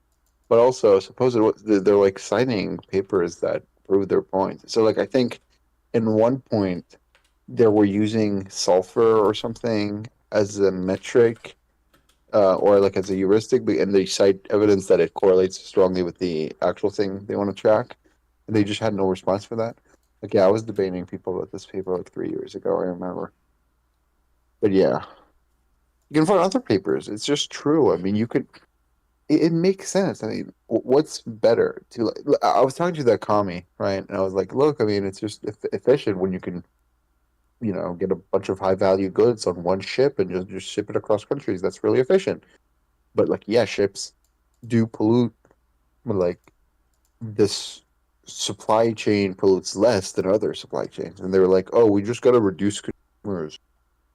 But also, supposedly they're like citing papers that prove their point. So, like, I think in one point they were using sulfur or something as a metric, or like as a heuristic, and they cite evidence that it correlates strongly with the actual thing they want to track. And they just had no response for that. Like, yeah, I was debating people about this paper like 3 years ago. I remember. But yeah, you can find other papers. It's just true. I mean, you could. it makes sense. I mean, what's better to like? I was talking to that commie, right? And I was like, look, I mean, it's just efficient when you can, get a bunch of high value goods on one ship and just ship it across countries. That's really efficient. But like, yeah, ships do pollute. But like this supply chain pollutes less than other supply chains, and they were like, oh, we just got to reduce consumers,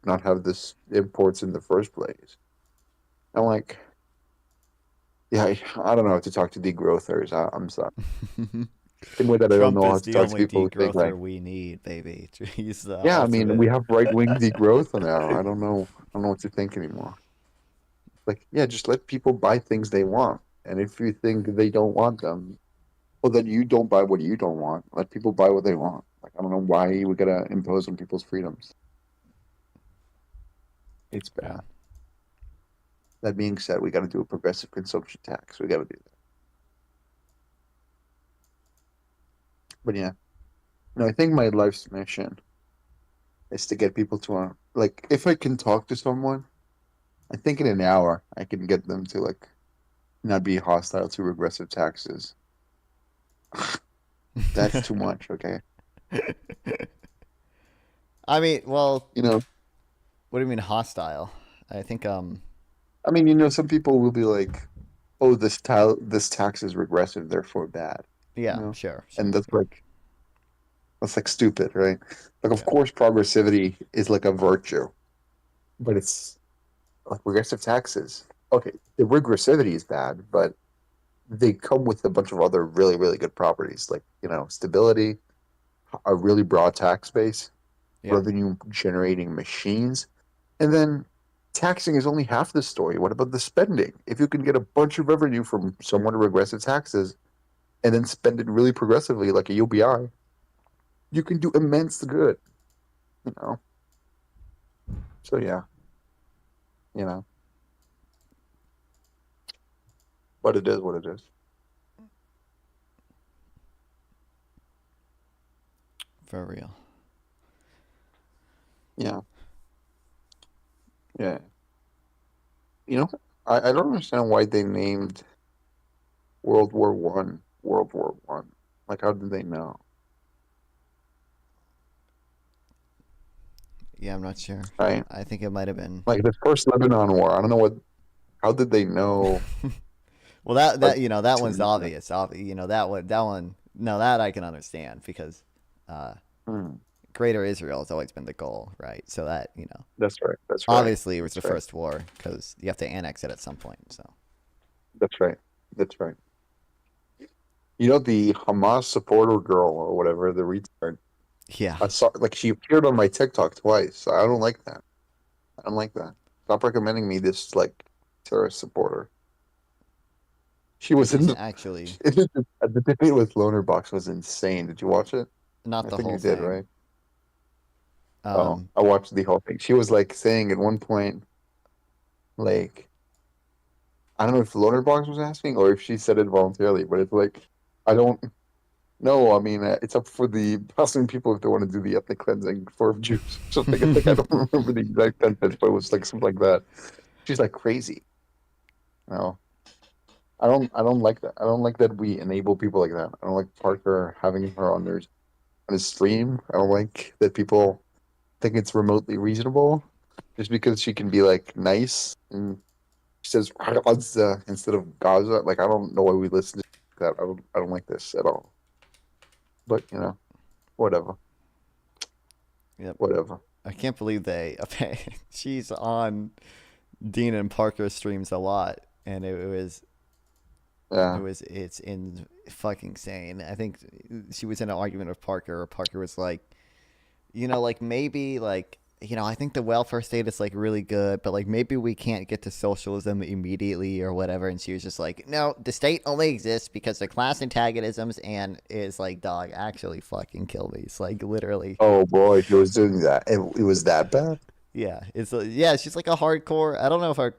not have this imports in the first place. I'm like, yeah, I don't know how to talk to degrowthers. I'm sorry. Same way that I don't Trump know how is to the talk to only people who think degrowther like, we need, baby. He's the yeah, I mean, ultimate. we have right wing degrowth now. I don't know. I don't know what to think anymore. Like, yeah, just let people buy things they want, and if you think they don't want them, well, then you don't buy what you don't want. Let people buy what they want. Like, I don't know why we gotta impose on people's freedoms. It's bad. Yeah. That being said, we got to do a progressive consumption tax. We got to do that. But yeah, no, I think my life's mission is to get people to like, if I can talk to someone, I think in an hour I can get them to like not be hostile to regressive taxes. That's too much, okay? I mean, well, You know, what do you mean hostile? I think I mean, some people will be like, "Oh, this tax is regressive, therefore bad." Yeah, sure. And that's like stupid, right? Like, of Yeah. course, progressivity is like a virtue, but it's like regressive taxes. Okay, the regressivity is bad, but they come with a bunch of other really, really good properties, like stability, a really broad tax base, Yeah. revenue generating machines, and then taxing is only half the story. What about the spending? If you can get a bunch of revenue from somewhat regressive taxes and then spend it really progressively, like a UBI, you can do immense good. You know. So yeah, you know, but it is what it is. For real. Yeah, yeah. You know, I don't understand why they named World War I World War One. Like, how did they know? Yeah, I'm not sure. Right? I think it might have been. Like the first Lebanon War. I don't know what. How did they know? Well, that Like, that to one's obvious. That one. No, that I can understand because hmm, Greater Israel has always been the goal, right? So that that's right. That's right. obviously it was That's the right. first war because you have to annex it at some point. So That's right. That's right. The Hamas supporter girl or whatever, the retard. yeah, I saw like she appeared on my TikTok twice. I don't like that. I don't like that. Stop recommending me this like terrorist supporter. She was she's actually the debate with Loner Box was insane. Did you watch it? not I the think whole you did, thing. right? Oh, I watched the whole thing. She was like saying at one point, like, I don't know if Loner Box was asking or if she said it voluntarily, but it's like, I don't know. I mean, it's up for the Palestinian people if they want to do the ethnic cleansing for Jews. Something like I don't remember the exact sentence, but it was like something like that. She's like crazy. No, I don't like that. I don't like that we enable people like that. I don't like Parker having her on his stream. I don't like that people think it's remotely reasonable just because she can be like nice and she says Gaza instead of Gaza. Like, I don't know why we listen to that. I don't like this at all. But whatever. Yep. Whatever. I can't believe they. She's on Dean and Parker streams a lot, and it was. Yeah. It's in fucking insane. I think she was in an argument with Parker. Or Parker was like, like maybe like I think the welfare state is like really good, but like maybe we can't get to socialism immediately or whatever. And she was just like, no, the state only exists because of class antagonisms, and is like, dog, actually fucking kill me. It's like literally. Oh boy, she was doing that. It was that bad. Yeah, yeah. She's like a hardcore. I don't know if I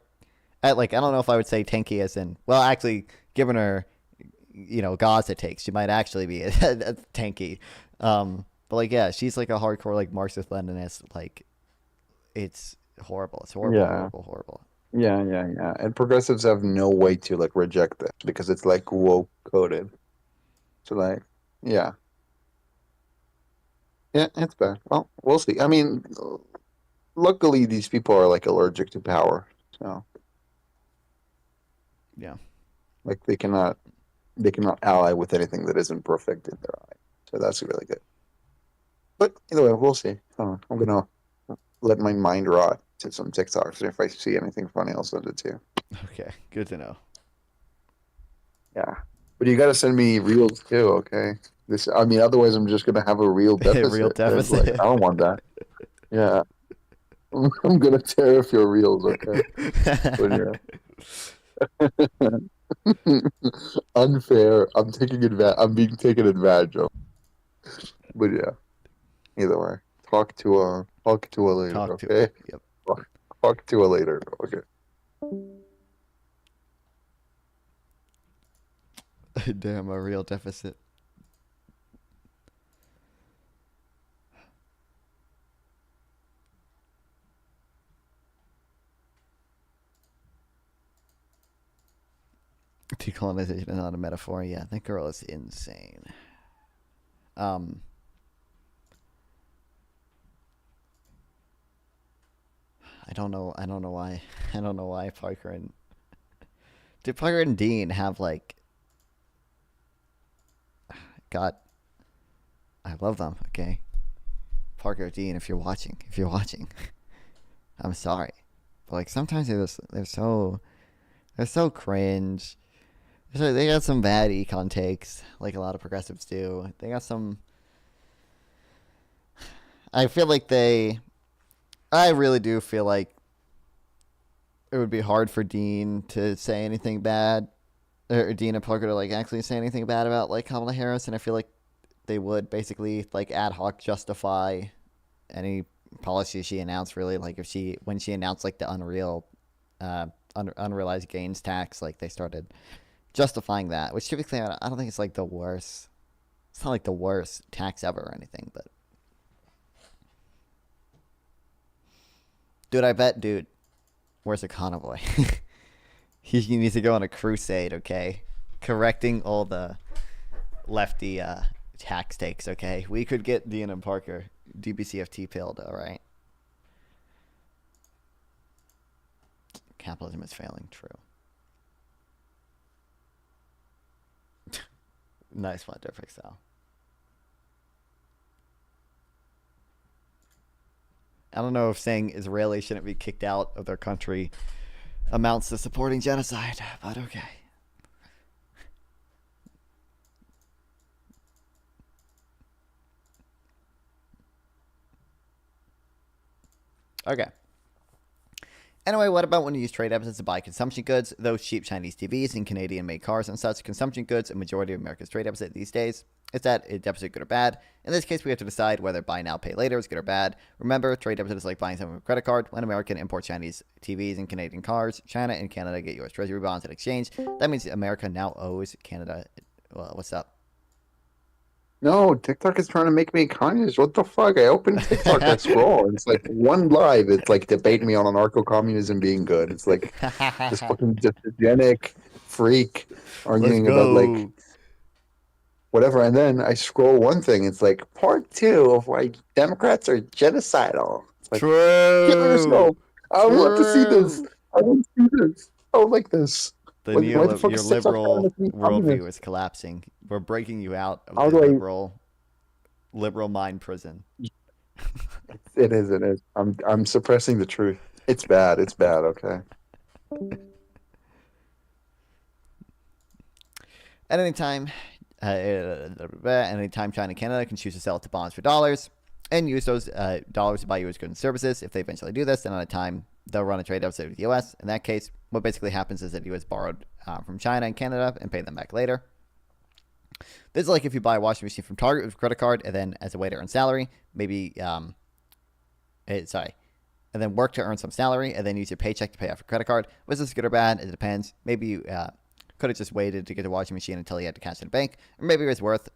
don't know if I would say tanky as in. Well, actually, given her, Gaza takes, she might actually be a tanky. But like, yeah, she's like a hardcore like Marxist Leninist. Like, it's horrible. It's horrible, Yeah. horrible. Yeah. And progressives have no way to like reject this because it's like woke coded. So like, yeah. Yeah, it's bad. Well, we'll see. I mean, luckily these people are like allergic to power. So yeah. Like they cannot ally with anything that isn't perfect in their eye. So that's really good. But either way, we'll see. I'm gonna let my mind rot to some TikToks. If I see anything funny, I'll send it to you. Okay, good to know. Yeah, but you got to send me reels too. Okay. I mean, otherwise I'm just gonna have a real deficit. Real deficit. Like, I don't want that. Yeah, I'm gonna tear off your reels. Okay. But yeah. Unfair. I'm being taken advantage of. But yeah. Either way, talk to her later. Okay. Yep. Talk to her later. Okay. Damn, a real deficit. Decolonization is not a metaphor. Yeah, that girl is insane. I don't know why. I don't know why Parker and Dean have like got. I love them. Okay, Parker, Dean, if you're watching, I'm sorry, but like sometimes they're so cringe. So they got some bad econ takes, like a lot of progressives do. They got some. I really do feel like it would be hard for Dean to say anything bad, or Dean and Parker to like actually say anything bad about like Kamala Harris, and I feel like they would basically like ad hoc justify any policy she announced. Really, like when she announced like the unrealized gains tax, like they started justifying that, which typically I don't think it's like the worst. It's not like the worst tax ever or anything, but dude, where's the convoy? He needs to go on a crusade, okay? Correcting all the lefty tax takes, okay? We could get Dean and Parker DBCFT pilled, all right? Capitalism is failing, true. Nice one, Different Sal. I don't know if saying Israelis shouldn't be kicked out of their country amounts to supporting genocide, but okay. Okay. Anyway, what about when you use trade deficits to buy consumption goods? Those cheap Chinese TVs and Canadian-made cars and such. Consumption goods, a majority of America's trade deficit these days. Is that a deficit good or bad? In this case, we have to decide whether buy now, pay later is good or bad. Remember, trade deficit is like buying something with a credit card. When American imports Chinese TVs and Canadian cars, China and Canada get U.S. Treasury bonds in exchange. That means America now owes Canada. Well, what's up? No, TikTok is trying to make me communist. What the fuck? I open TikTok, I scroll, and it's like one live. It's like debate me on anarcho-communism being good. It's like this fucking genic freak arguing about like whatever. And then I scroll one thing. It's like part 2 of why Democrats are genocidal. It's like, true. I want to see this. I want to see this. I don't like this. Your liberal worldview is collapsing. We're breaking you out of the liberal mind prison. It is. I'm suppressing the truth. It's bad. Okay. At any time, China and Canada can choose to sell its bonds for dollars and use those dollars to buy U.S. goods and services. If they eventually do this, then at a time they'll run a trade deficit with the U.S. In that case, what basically happens is that the U.S. borrowed from China and Canada and pay them back later. This is like if you buy a washing machine from Target with a credit card and then as a way to earn salary, and then work to earn some salary and then use your paycheck to pay off your credit card. Was this good or bad? It depends. Maybe you could have just waited to get the washing machine until you had to cash in the bank, or maybe it was worth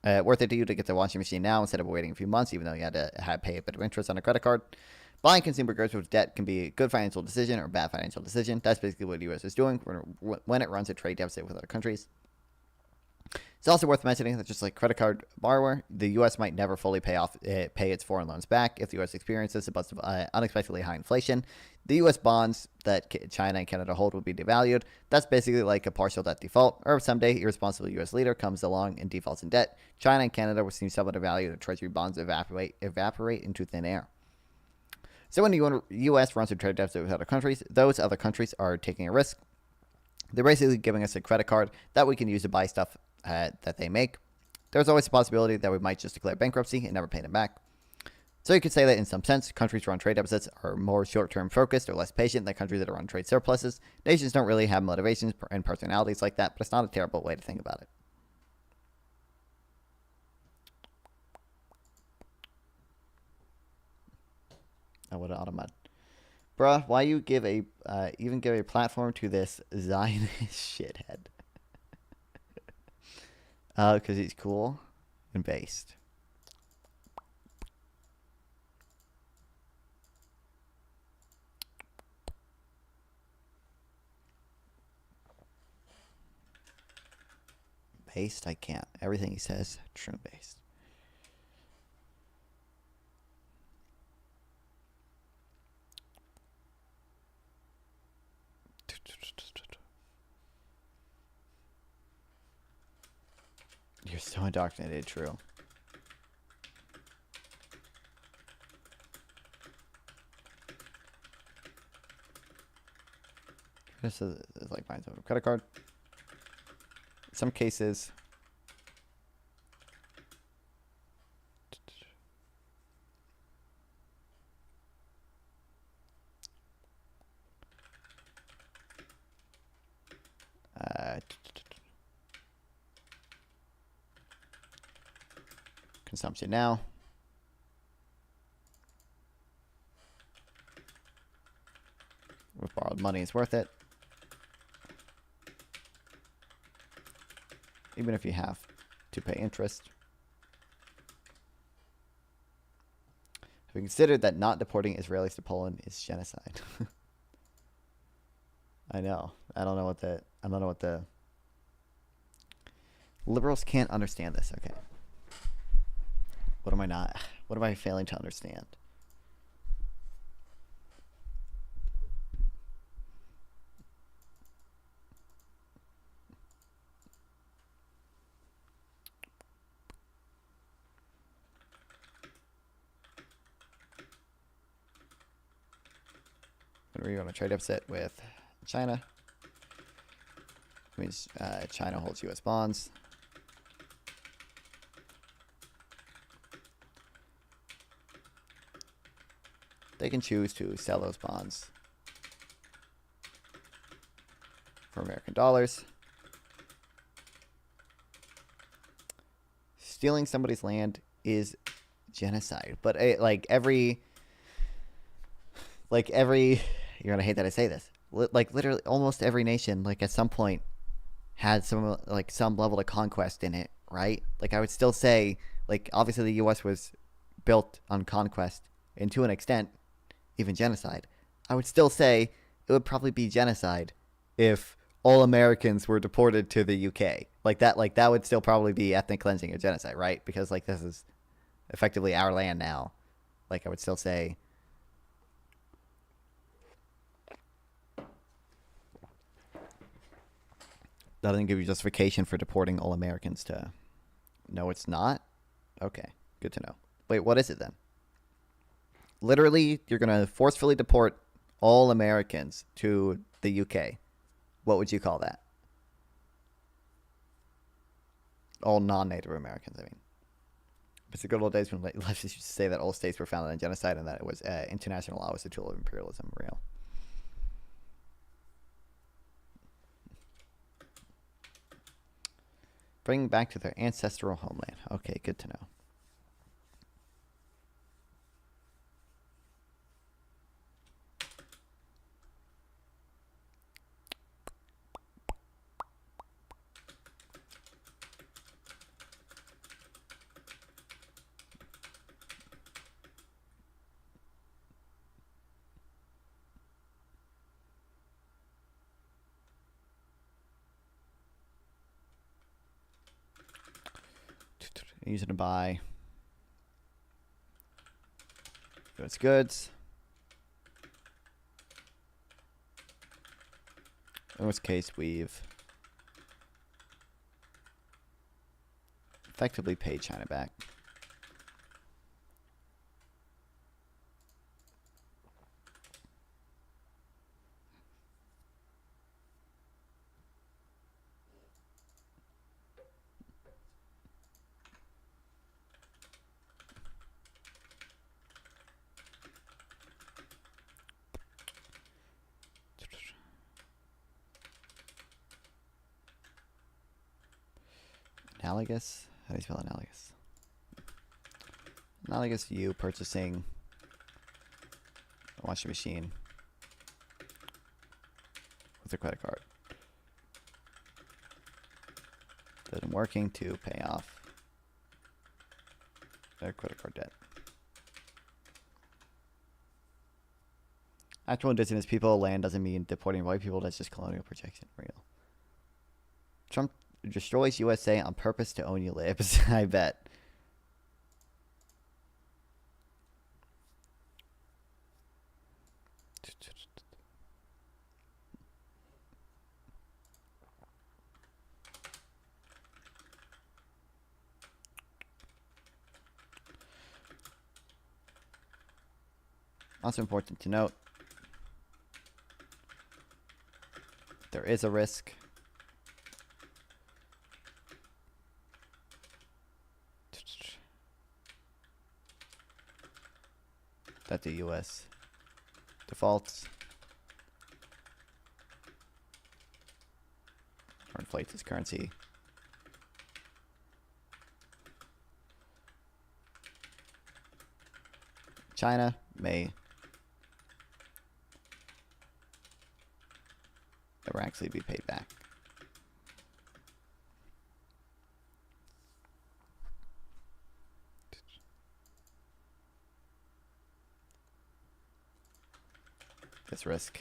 it to you to get the washing machine now instead of waiting a few months, even though you had to pay a bit of interest on a credit card. Buying consumer goods with debt can be a good financial decision or a bad financial decision. That's basically what the U.S. is doing when it runs a trade deficit with other countries. It's also worth mentioning that just like credit card borrower, the U.S. might never fully pay its foreign loans back if the U.S. experiences a burst of unexpectedly high inflation. The U.S. bonds that China and Canada hold would be devalued. That's basically like a partial debt default, or if someday irresponsible U.S. leader comes along and defaults in debt, China and Canada will seem somewhat devalued and Treasury bonds evaporate into thin air. So when the U.S. runs a trade deficit with other countries, those other countries are taking a risk. They're basically giving us a credit card that we can use to buy stuff that they make. There's always a possibility that we might just declare bankruptcy and never pay them back. So you could say that in some sense, countries run trade deficits are more short-term focused or less patient than countries that run trade surpluses. Nations don't really have motivations and personalities like that, but it's not a terrible way to think about it. Oh, what an automat. Bruh, why you give even give a platform to this Zionist shithead? Because he's cool and based. Based? I can't. Everything he says, true based. You're so indoctrinated, true. This is like mine's own credit card. In some cases, consumption now. With borrowed money is worth it. Even if you have to pay interest. Have you considered that not deporting Israelis to Poland is genocide? I know. I don't know what the liberals can't understand this. Okay. What am I failing to understand? When we're on a trade deficit with China, means China holds U.S. bonds. They can choose to sell those bonds for American dollars. Stealing somebody's land is genocide, but like every, you're gonna hate that I say this. Like literally, almost every nation, like at some point, had some level of conquest in it, right? Like I would still say, like obviously the U.S. was built on conquest, and to an extent, even genocide. I would still say it would probably be genocide if all Americans were deported to the UK. Like that would still probably be ethnic cleansing or genocide, right? Because like this is effectively our land now. Like I would still say that doesn't give you justification for deporting all Americans to. No, it's not? Okay, good to know. Wait, what is it then? Literally, you're going to forcefully deport all Americans to the UK. What would you call that? All non-Native Americans, I mean. It's the good old days when leftists used to say that all states were founded on genocide and that it was international law was a tool of imperialism. Real. Bring back to their ancestral homeland. Okay, good to know. Use it to buy goods. In which case, we've effectively paid China back. Analogous? How do you spell analogous? Analogous to you purchasing a washing machine with a credit card. Then working to pay off their credit card debt. Actual indigenous people, land doesn't mean deporting white people. That's just colonial protection. Real. Trump destroys USA on purpose to own you libs. I bet. Also important to note, there is a risk that the U.S. defaults or inflates its currency. China may never actually be paid back. This risk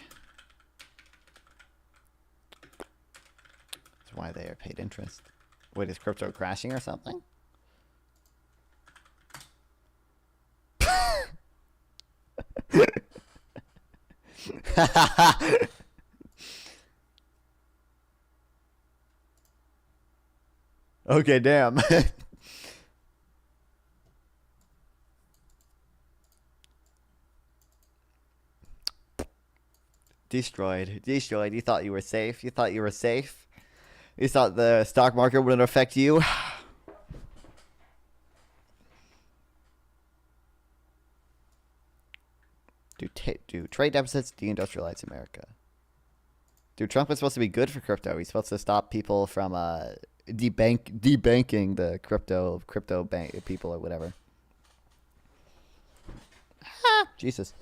is why they are paid interest. Wait, is crypto crashing or something? Okay, damn. Destroyed. You thought you were safe. You thought the stock market wouldn't affect you. Do trade deficits deindustrialize America? Dude, Trump is supposed to be good for crypto. He's supposed to stop people from debanking the crypto bank people or whatever. Jesus.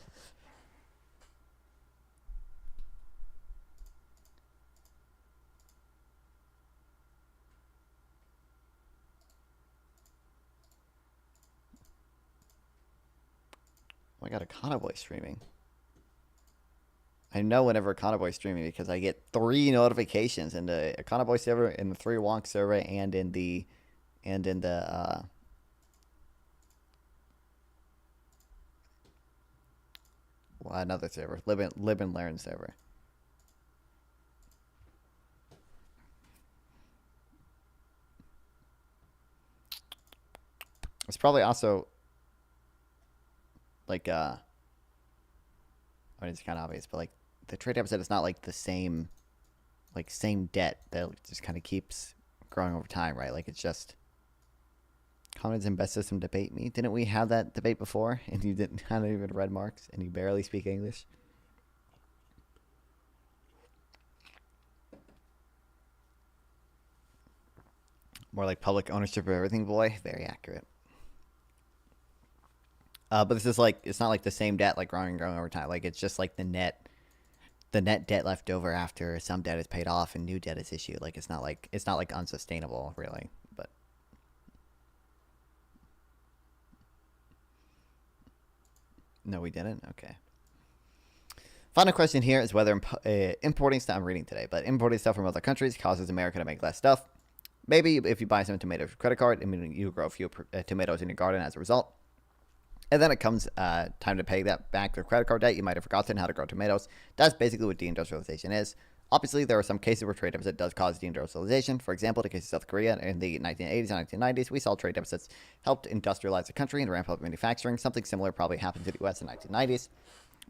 Oh my god, Econoboy streaming. I know whenever Econoboy streaming because I get 3 notifications in the Econoboy server, in the 3 Wonk server, and in the another server, Live and Learn server. It's probably also like I mean, it's kind of obvious, but like the trade deficit is not like the same debt that just kind of keeps growing over time, right? Like it's just confidence in best system debate me. Didn't we have that debate before? And you hadn't even read Marx and you barely speak English. More like public ownership of everything, boy. Very accurate. But this is like, it's not like the same debt like growing over time. Like it's just like the net debt left over after some debt is paid off and new debt is issued. Like it's not like unsustainable really. But no, we didn't. Okay. Final question here is whether importing stuff. I'm reading today, but importing stuff from other countries causes America to make less stuff. Maybe if you buy some tomatoes with credit card, I mean, you grow a few tomatoes in your garden as a result. And then it comes time to pay that back the credit card debt. You might have forgotten how to grow tomatoes. That's basically what deindustrialization is. Obviously, there are some cases where trade deficit does cause deindustrialization. For example, the case of South Korea in the 1980s and 1990s, we saw trade deficits helped industrialize the country and ramp up manufacturing. Something similar probably happened to the U.S. in the 1990s.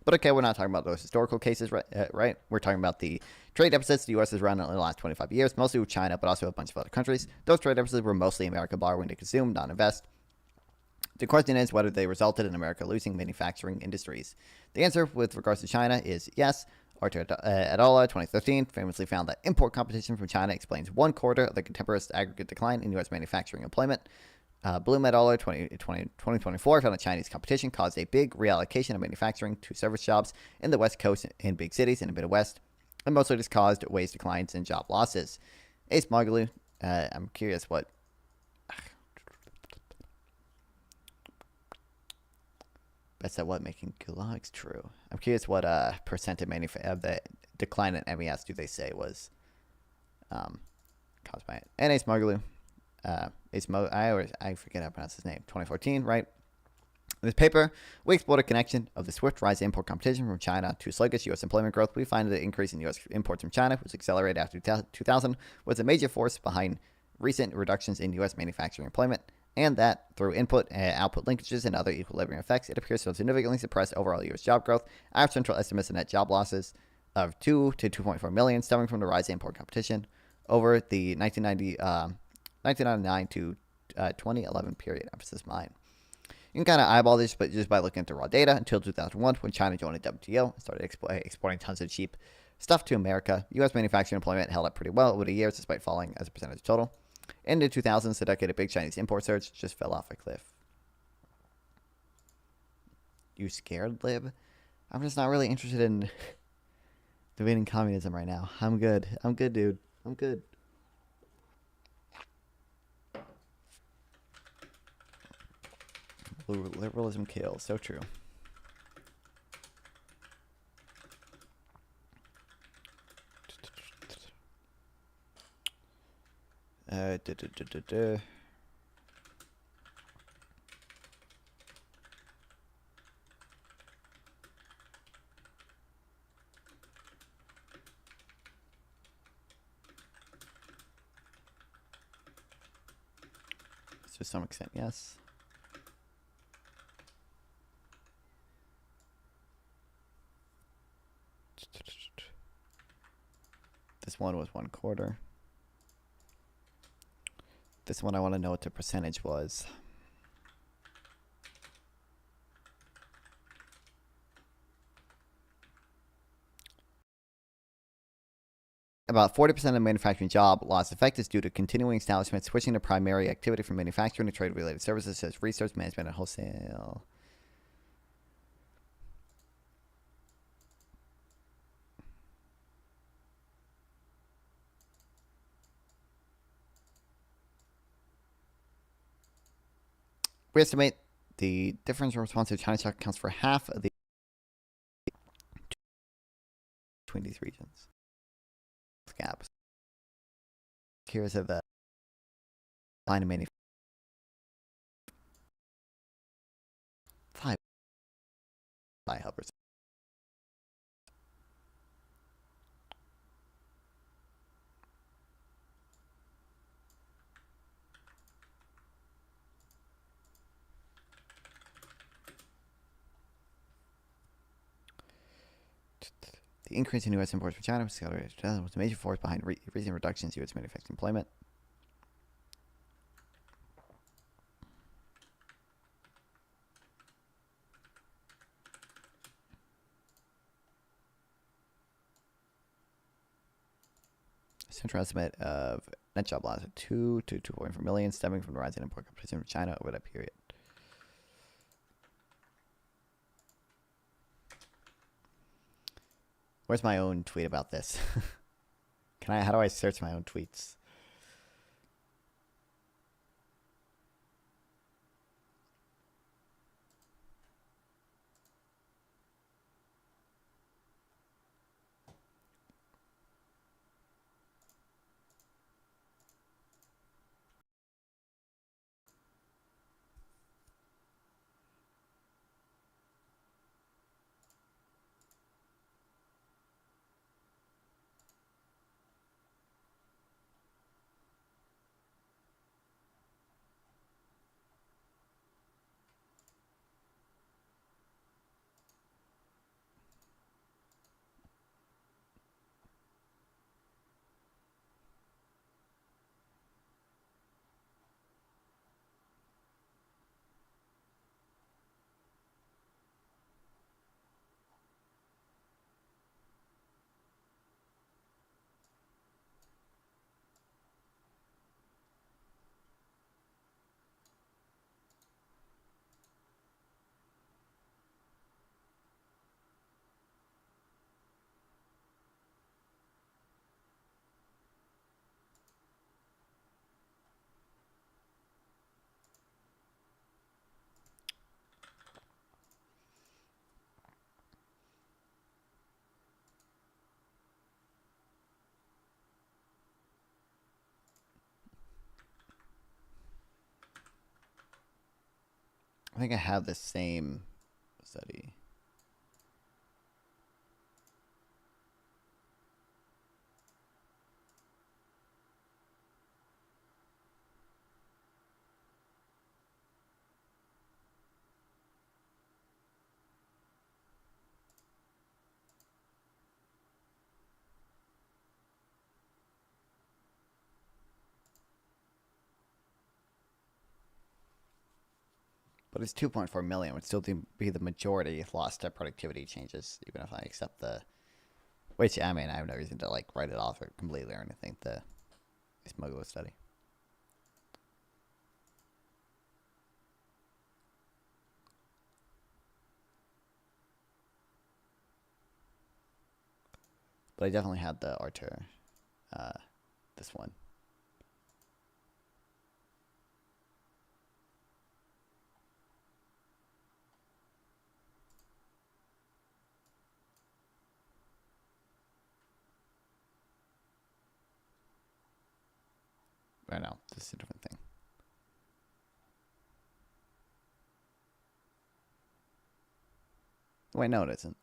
But okay, we're not talking about those historical cases, right? We're talking about the trade deficits the U.S. has run in the last 25 years, mostly with China, but also a bunch of other countries. Those trade deficits were mostly America borrowing to consume, not invest. The question is whether they resulted in America losing manufacturing industries. The answer with regards to China is yes. Arthur et al. 2013 famously found that import competition from China explains 1/4 of the contemporaneous aggregate decline in U.S. manufacturing employment. Bloom et al. 2024 found that Chinese competition caused a big reallocation of manufacturing to service jobs in the West Coast and big cities in the Midwest, and mostly just caused wage declines and job losses. Ace Margalu, I'm curious what. Bets at what making gulags true. I'm curious what percent of the decline in MES do they say was caused by it. And Ace Margalu. I forget how to pronounce his name. 2014, right? In this paper, we explored a connection of the swift rise in import competition from China to sluggish U.S. employment growth. We find that the increase in U.S. imports from China, which accelerated after 2000, was a major force behind recent reductions in U.S. manufacturing employment, and that through input and output linkages and other equilibrium effects, it appears to have significantly suppressed overall U.S. job growth. Our central estimates of net job losses of 2 to 2.4 million stemming from the rise in import competition over the 1999 to 2011 period. Emphasis mine. You can kind of eyeball this, but just by looking at the raw data until 2001, when China joined the WTO and started exporting tons of cheap stuff to America, U.S. manufacturing employment held up pretty well over the years, despite falling as a percentage of total. In the 2000s, the decade of big Chinese import surge just fell off a cliff. You scared, Lib? I'm just not really interested in debating communism right now. I'm good. I'm good, dude. I'm good. Liberalism kills. So true. To some extent, yes. This one was 1/4. This one I want to know what the percentage was. About 40% of manufacturing job loss effect is due to continuing establishments switching to primary activity from manufacturing to trade-related services such as research, management, and wholesale. We estimate the difference in response to China shock accounts for half of the between these regions. Gaps. Curious of the line of manufacturing. 5 helpers. The increase in U.S. imports from China was a major force behind recent reductions in U.S. manufacturing employment. Central estimate of net job loss of 2 to 2.4 million stemming from the rise in import competition from China over that period. Where's my own tweet about this? How do I search my own tweets? I think I have the same study. But it's 2.4 million would still be the majority lost to productivity changes, even if I accept the. Which, I mean, I have no reason to like write it off completely or anything. The smuggler study. But I definitely had the Artur, this one. I know, this is a different thing. Wait, no, it isn't.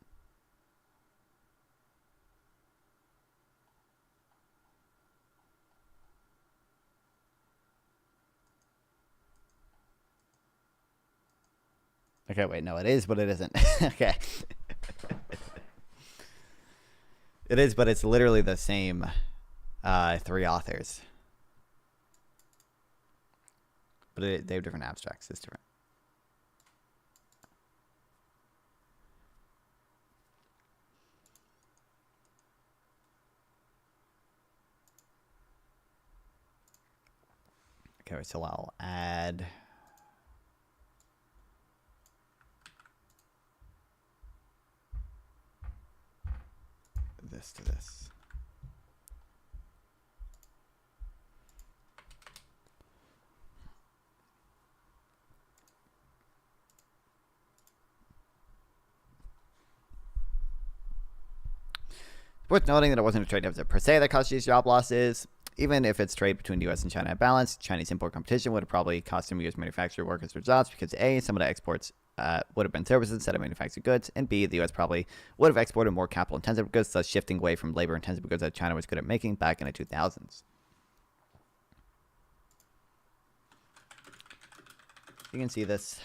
Okay, wait, no, it is, but it isn't. Okay. It is, but it's literally the same 3 authors. But they have different abstracts. It's different. Okay, so I'll add this to this. Worth noting that it wasn't a trade deficit per se that caused these job losses. Even if it's trade between the U.S. and China at balance, Chinese import competition would have probably cost some U.S. manufacturer workers their jobs because A, some of the exports would have been services instead of manufactured goods, and B, the U.S. probably would have exported more capital-intensive goods, thus shifting away from labor-intensive goods that China was good at making back in the 2000s. You can see this.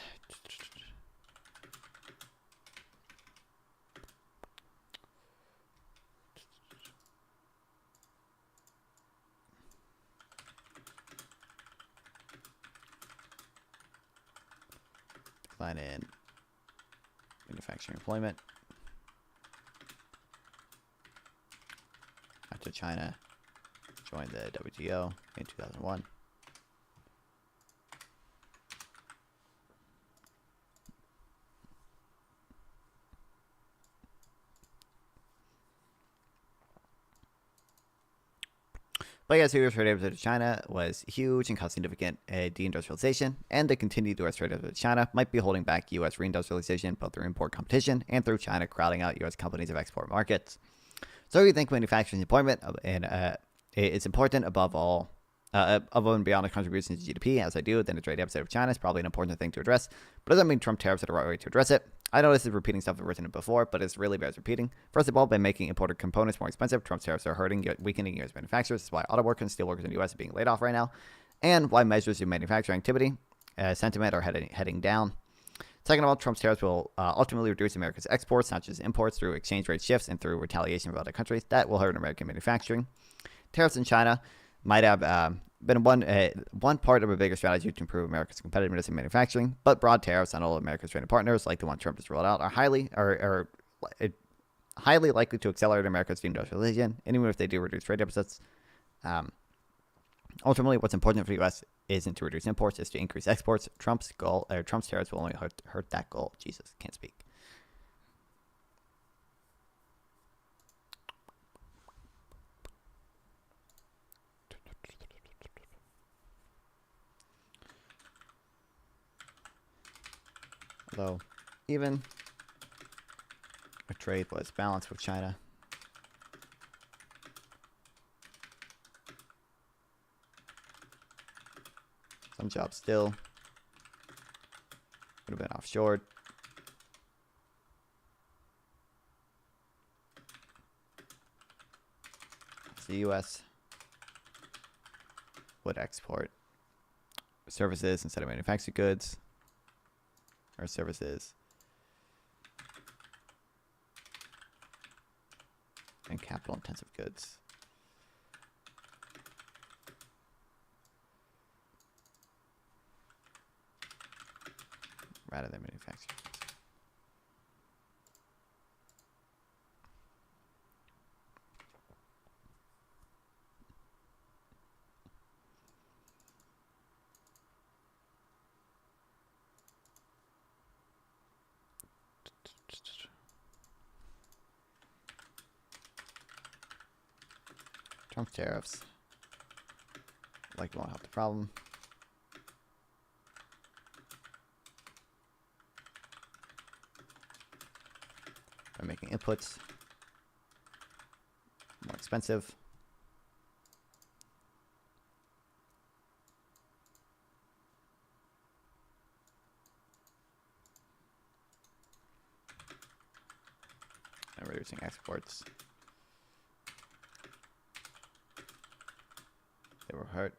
Decline in manufacturing employment. After China joined the WTO in 2001. But yes, the U.S. trade deficit to China was huge and caused significant deindustrialization, and the continued U.S. trade deficit to China might be holding back U.S. reindustrialization both through import competition and through China crowding out U.S. companies of export markets. So you think manufacturing employment is important above all, above and beyond the contribution to GDP, as I do, then the trade deficit of China is probably an important thing to address, but doesn't mean Trump tariffs are the right way to address it. I know this is repeating stuff I've written before, but it's really bears repeating. First of all, by making imported components more expensive, Trump's tariffs are weakening U.S. manufacturers. That's why auto workers and steel workers in the U.S. are being laid off right now, and why measures of manufacturing activity sentiment are heading down. Second of all, Trump's tariffs will ultimately reduce America's exports, not just imports, through exchange rate shifts and through retaliation from other countries. That will hurt American manufacturing. Tariffs in China might have been one part of a bigger strategy to improve America's competitiveness in manufacturing, but broad tariffs on all of America's trading partners, like the one Trump has rolled out, are highly likely to accelerate America's deindustrialization. And even if they do reduce trade deficits, ultimately, what's important for the U.S. isn't to reduce imports; it's to increase exports. Trump's tariffs will only hurt that goal. Jesus, can't speak. Although, even a trade was balanced with China, some jobs still Would have been offshored. The U.S. would export services instead of manufactured goods, or services and capital-intensive goods. Rather than manufactured goods. Trump tariffs won't help the problem. By making inputs more expensive. And reducing exports. They will hurt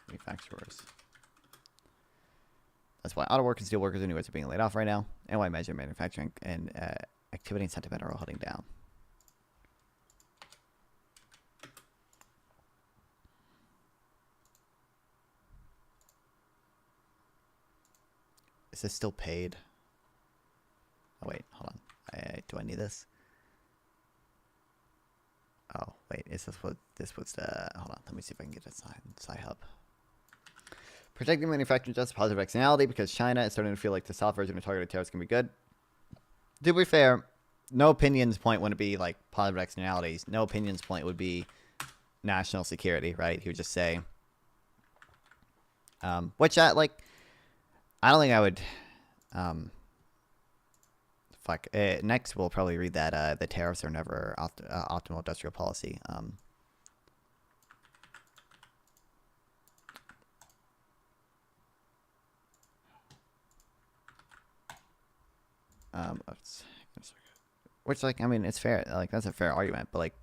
manufacturers. That's why auto workers and steel workers and are being laid off right now, and why major manufacturing and activity and sentiment are all heading down. Is this still paid? Oh wait, hold on. Do I need this? Oh wait, is this what this was? Hold on, let me see if I can get a side hub. Protecting manufacturing just positive externality because China is starting to feel like the soft version of targeted tariffs can be good. To be fair, no opinion's point wouldn't be like positive externalities. No opinion's point would be national security, right? He would just say, which I like. I don't think I would. Next, we'll probably read that the tariffs are never optimal industrial policy. Which, like, I mean, it's fair. Like, that's a fair argument, but like,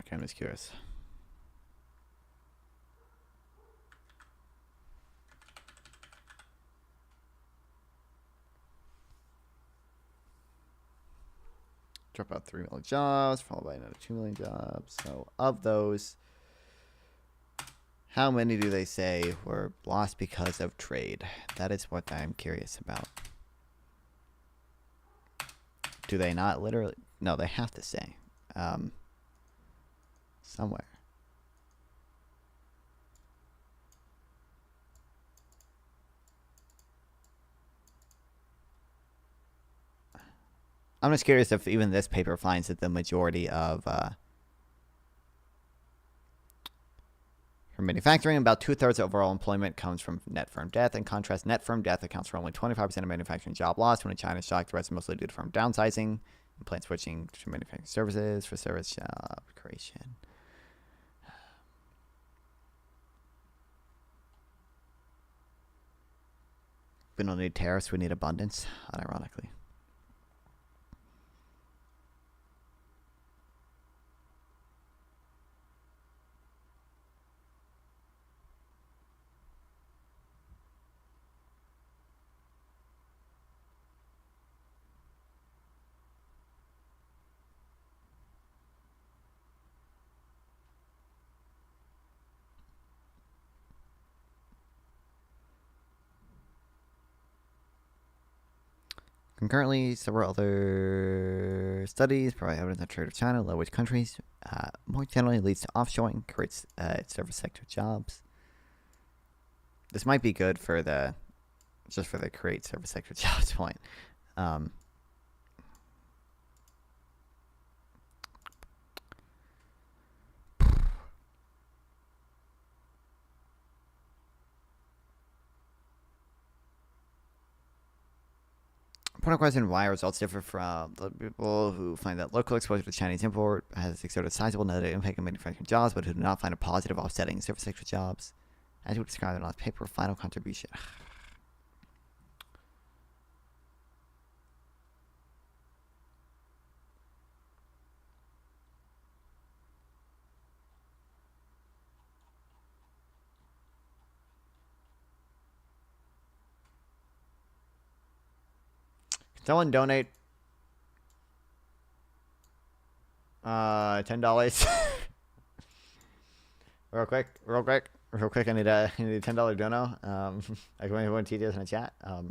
okay, I'm just curious. Drop out 3 million jobs, followed by another 2 million jobs. So of those, how many do they say were lost because of trade? That is what I'm curious about. Do they not literally? No, they have to say. Somewhere. I'm just curious if even this paper finds that the majority of from manufacturing, about 2/3 of overall employment comes from net firm death. In contrast, net firm death accounts for only 25% of manufacturing job loss. When in China, shock, the rest is mostly due to firm downsizing and plant switching to manufacturing services for service job creation. We don't need tariffs, we need abundance, unironically. Concurrently, several other studies provide evidence that trade with China, low-wage countries, more generally leads to offshoring, creates service sector jobs. This might be good for the create service sector jobs point. Point of question: why are results differ from the people who find that local exposure to Chinese import has exerted a sizable negative impact on manufacturing jobs, but who do not find a positive offsetting service sector jobs, as you describe in the last paper, final contribution. Someone donate $10 real quick. I need a $10 dono. I can everyone TDS in the chat. I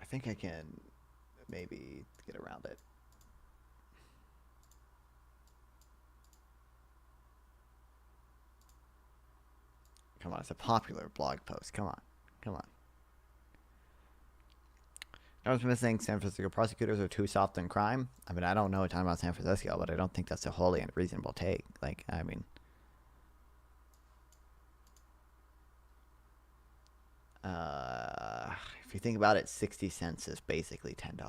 think I can maybe get around it. Come on, it's a popular blog post. Come on. I was missing San Francisco prosecutors are too soft on crime. I mean, I don't know a ton about San Francisco, but I don't think that's a wholly unreasonable take. Like, I mean, if you think about it, 60 cents is basically $10.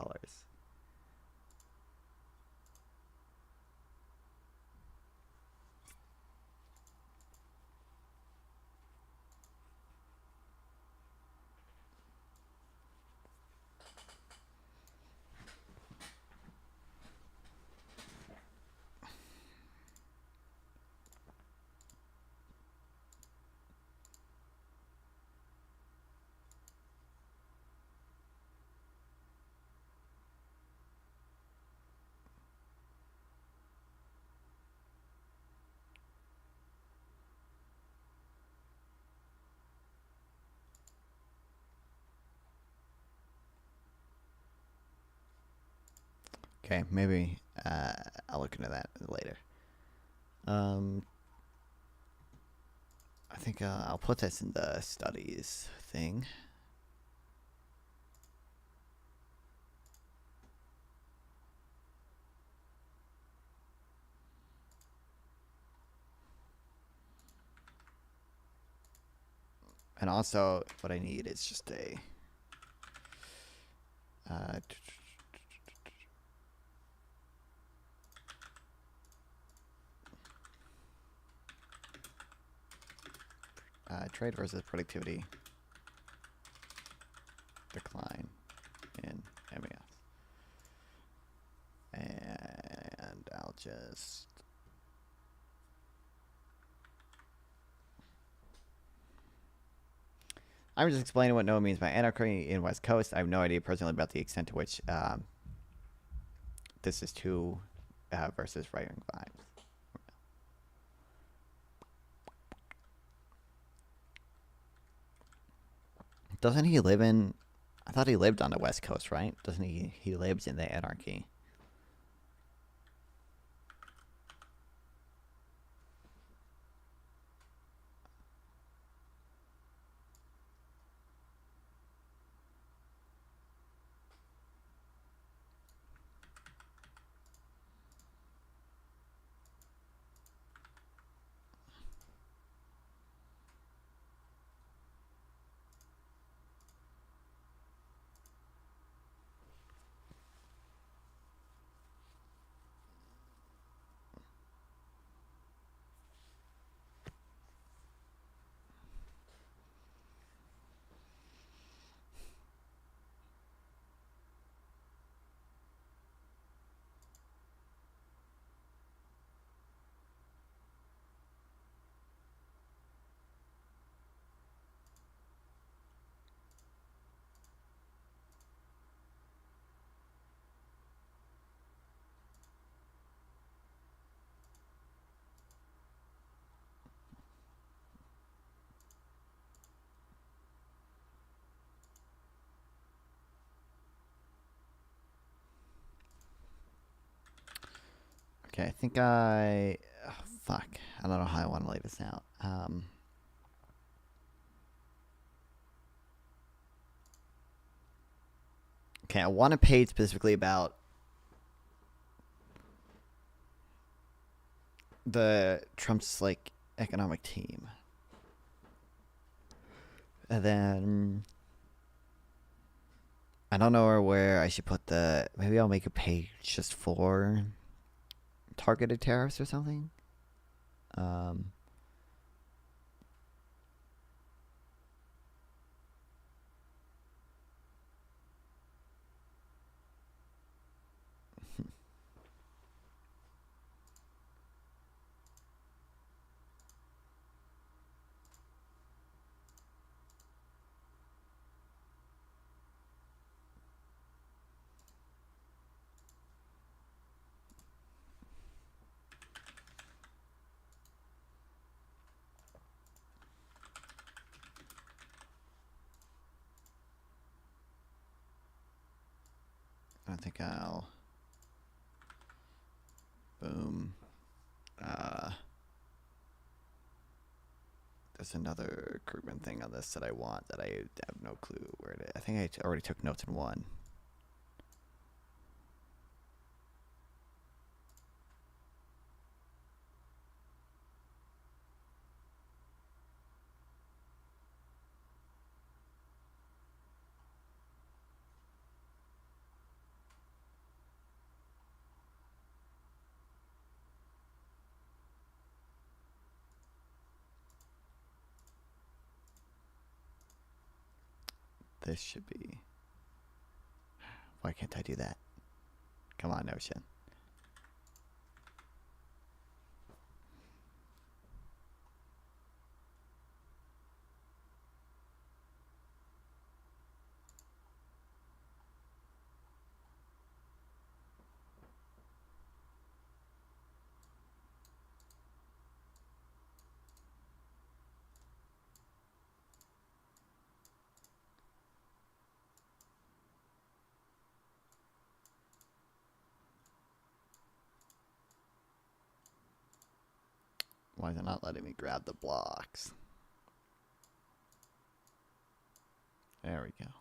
Okay, maybe I'll look into that later. I think I'll put this in the studies thing. And also, what I need is just a trade versus productivity decline in MES. And I'll just I'm just explaining what Noah means by anarchy in West Coast. I have no idea personally about the extent to which this is true versus right-wing vibes. Doesn't he live in... I thought he lived on the West Coast, right? Doesn't he? He lives in the anarchy. Okay, I think I... Oh, fuck. I don't know how I want to lay this out. Okay, I want a page specifically about the Trump's like economic team. And then I don't know where I should put the. Maybe I'll make a page just for targeted tariffs or something. I think I'll boom. There's another grouping thing on this that I want that I have no clue where it is. I think I already took notes in one. This should be. Why can't I do that? Come on, Notion. Why is it not letting me grab the blocks? There we go.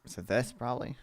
So this probably.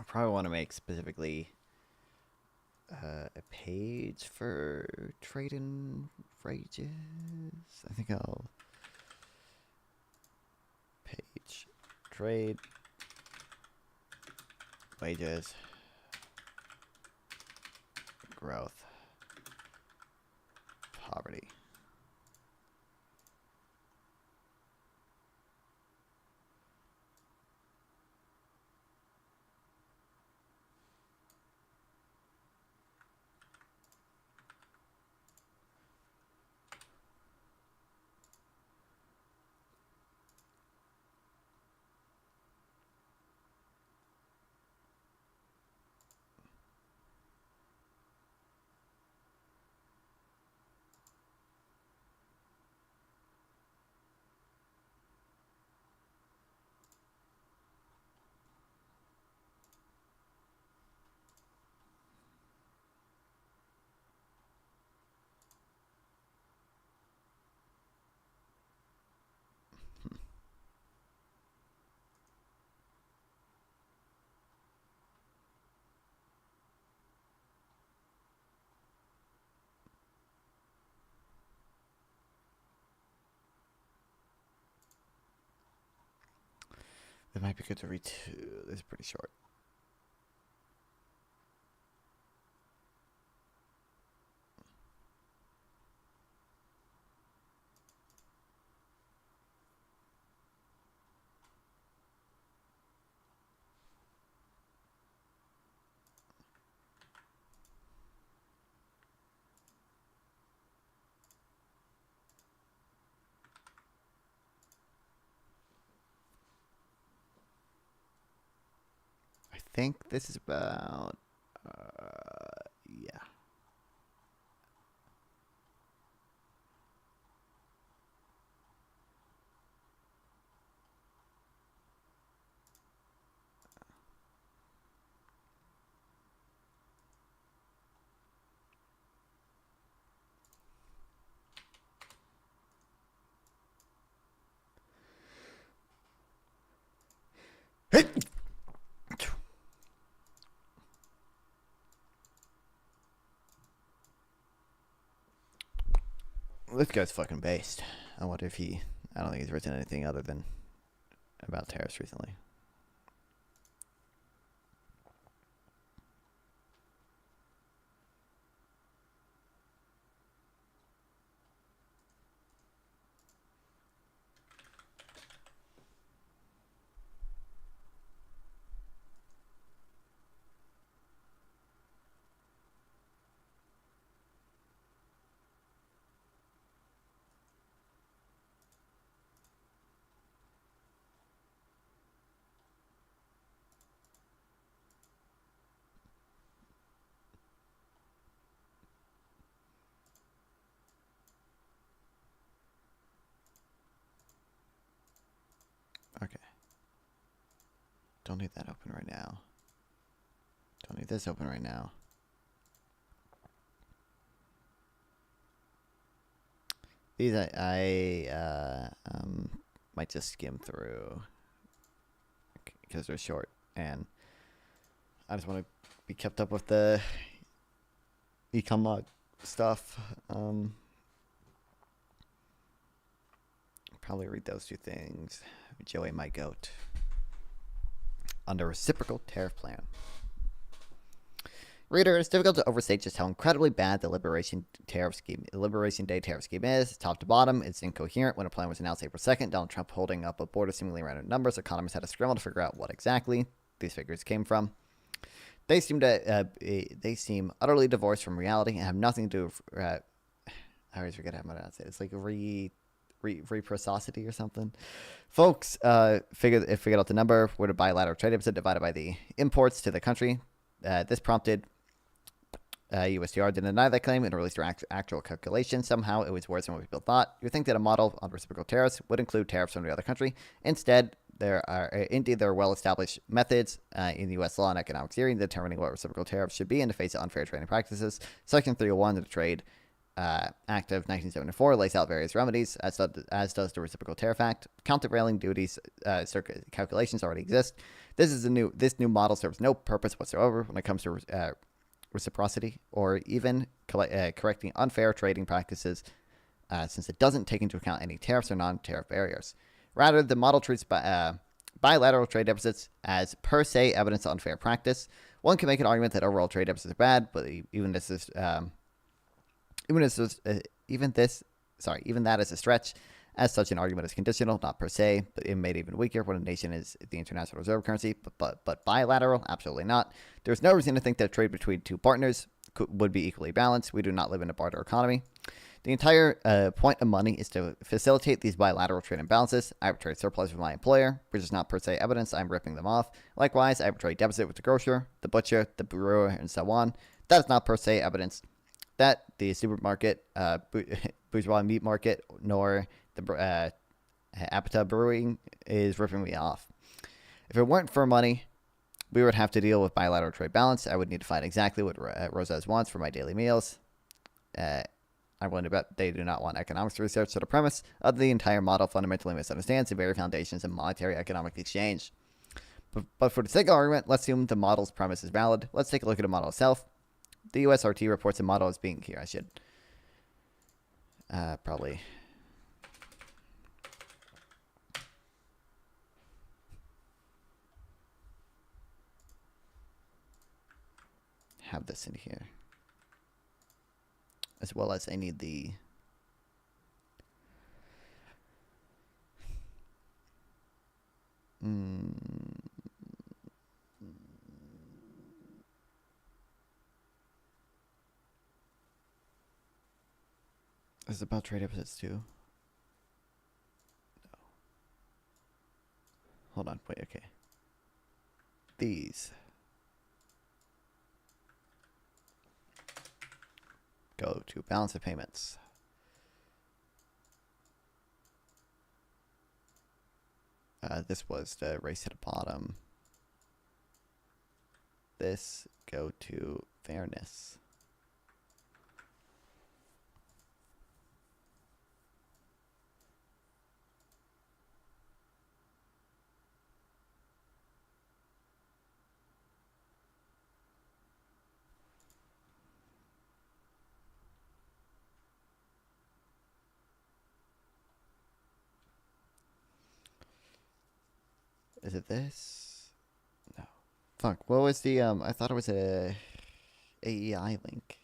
probably want to make specifically a page for trade and wages. I think I'll page trade wages growth poverty. It might be good to read two. This is pretty short. I think this is about, yeah. This guy's fucking based. I wonder if I don't think he's written anything other than about tariffs recently. Okay. Don't need that open right now. Don't need this open right now. These I might just skim through because they're short, and I just want to be kept up with the econ log stuff. Probably read those two things. Joey, my goat. Under reciprocal tariff plan. Reader, it's difficult to overstate just how incredibly bad the Liberation Day tariff scheme is. Top to bottom, it's incoherent. When a plan was announced April 2nd, Donald Trump holding up a board of seemingly random numbers, economists had to scramble to figure out what exactly these figures came from. They seem utterly divorced from reality and have nothing to do with, I always forget how I'm going to say it. It's like reciprocity or something. Folks figured out the number with a bilateral trade deficit divided by the imports to the country. This prompted USTR to deny that claim and release their actual calculation. Somehow it was worse than what people thought. You would think that a model on reciprocal tariffs would include tariffs from the other country. Instead, there are well-established methods in U.S. law and economic theory in determining what reciprocal tariffs should be in the face of unfair trading practices. Section 301 of the Trade Act of 1974 lays out various remedies, as does the Reciprocal Tariff Act. Countervailing duties calculations already exist. This new model serves no purpose whatsoever when it comes to reciprocity or even correcting unfair trading practices, since it doesn't take into account any tariffs or non-tariff barriers. Rather, the model treats bilateral trade deficits as per se evidence of unfair practice. One can make an argument that overall trade deficits are bad, but even that is a stretch. As such, an argument is conditional, not per se, but it made even weaker when a nation is the international reserve currency. But bilateral, absolutely not. There's no reason to think that trade between two partners would be equally balanced. We do not live in a barter economy. The entire point of money is to facilitate these bilateral trade imbalances. I have a trade surplus with my employer, which is not per se evidence I'm ripping them off. Likewise, I have a trade deficit with the grocer, the butcher, the brewer, and so on. That is not per se evidence that the supermarket, bourgeois meat market, nor the Apata Brewing is ripping me off. If it weren't for money, we would have to deal with bilateral trade balance. I would need to find exactly what Rosas wants for my daily meals. I'm willing to bet they do not want economics research, so the premise of the entire model fundamentally misunderstands the very foundations of monetary economic exchange. But for the sake of argument, let's assume the model's premise is valid. Let's take a look at the model itself. The USRT reports the model as being here. I should probably have this in here, as well as I need the Is it about trade deficits too? No. Hold on, wait, okay. These go to balance of payments. This was the race to the bottom. This go to fairness. Is it this? No. Fuck. What was the I thought it was a AEI link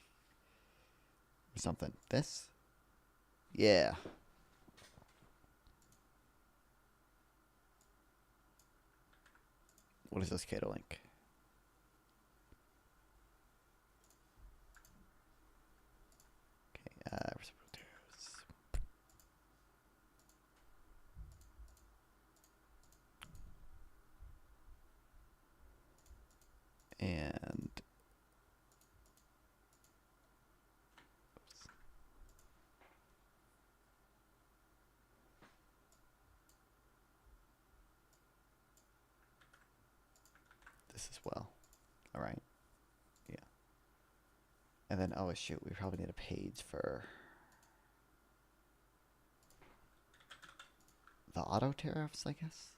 or something. This? Yeah. What is this Cato link? Okay, reciprocal tariffs. And this as well. All right. Yeah. And then, oh shoot, we probably need a page for the auto tariffs, I guess.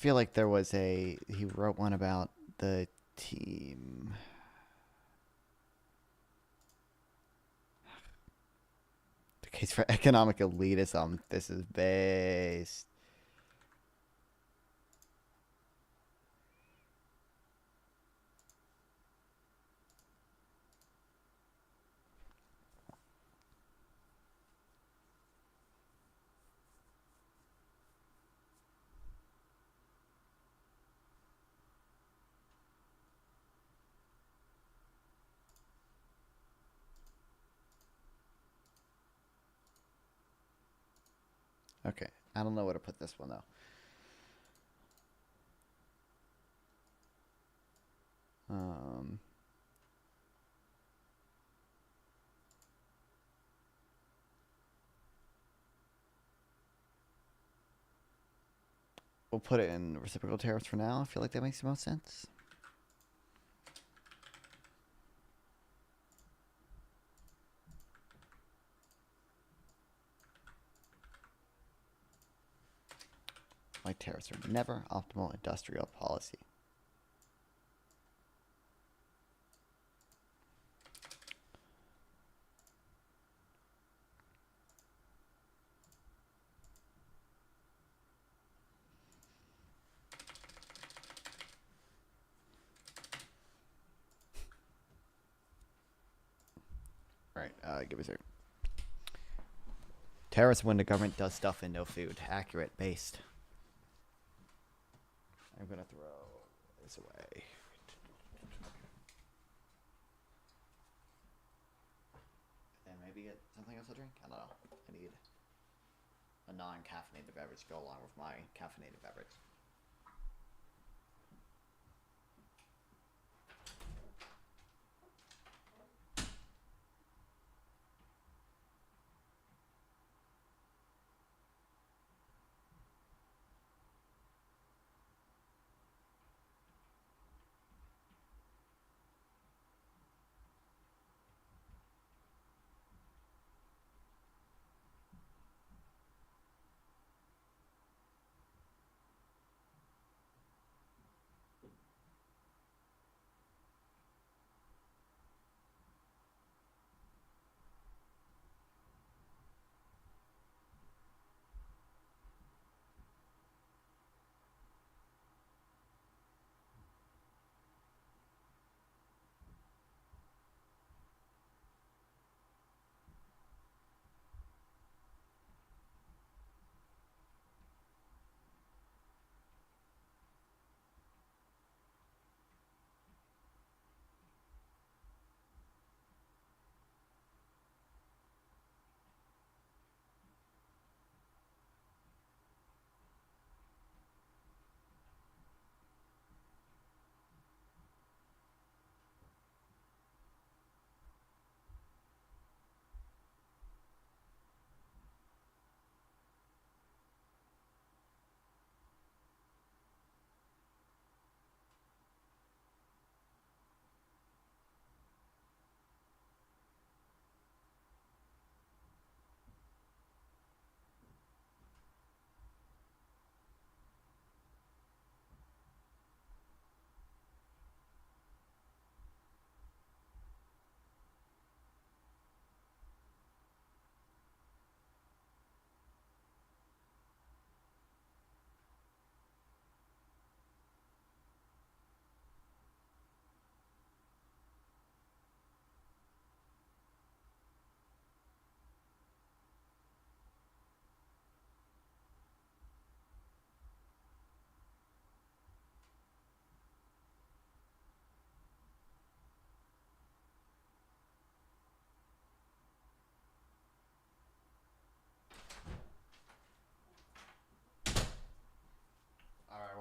feel like there was he wrote one about the team. The case for economic elitism. This is based. Okay, I don't know where to put this one though. We'll put it in reciprocal tariffs for now. I feel like that makes the most sense. Like tariffs are never optimal industrial policy. Right, give me a second. Tariffs when the government does stuff and no food. Accurate, based. I'm gonna throw this away. And maybe get something else to drink? I don't know. I need a non-caffeinated beverage to go along with my caffeinated beverage.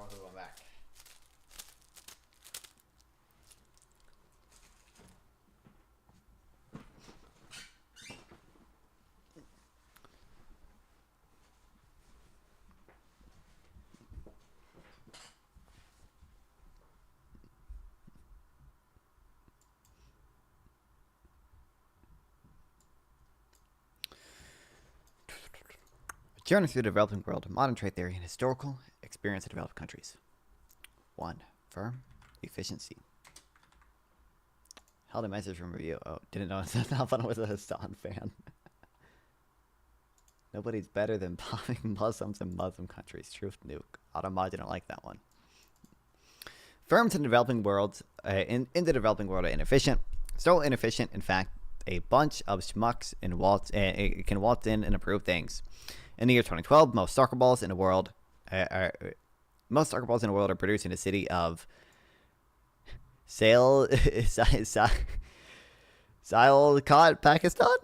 Welcome back. Journey through the developing world, modern trade theory, and historical experience in developed countries. 1. Firm efficiency. Held a message from review. Oh, didn't know Alpha was a Hassan fan. Nobody's better than bombing Muslims in Muslim countries. Truth nuke. Automod didn't like that one. Firms in the developing world, in the developing world, are inefficient. So inefficient, in fact, a bunch of schmucks can waltz in and improve things. In the year 2012, most soccer balls in the world are produced in the city of Sialkot, Pakistan.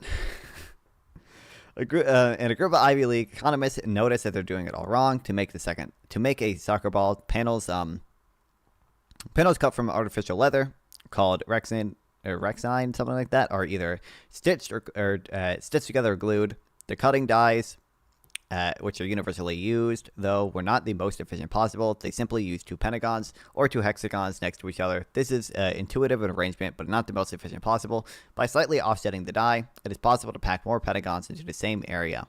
A group of Ivy League economists notice that they're doing it all wrong. To make a soccer ball, panels cut from artificial leather called Rexine, something like that, are either stitched or stitched together or glued. The cutting dies, which are universally used, though were not the most efficient possible. They simply use 2 pentagons or 2 hexagons next to each other. This is intuitive an arrangement, but not the most efficient possible. By slightly offsetting the die, it is possible to pack more pentagons into the same area.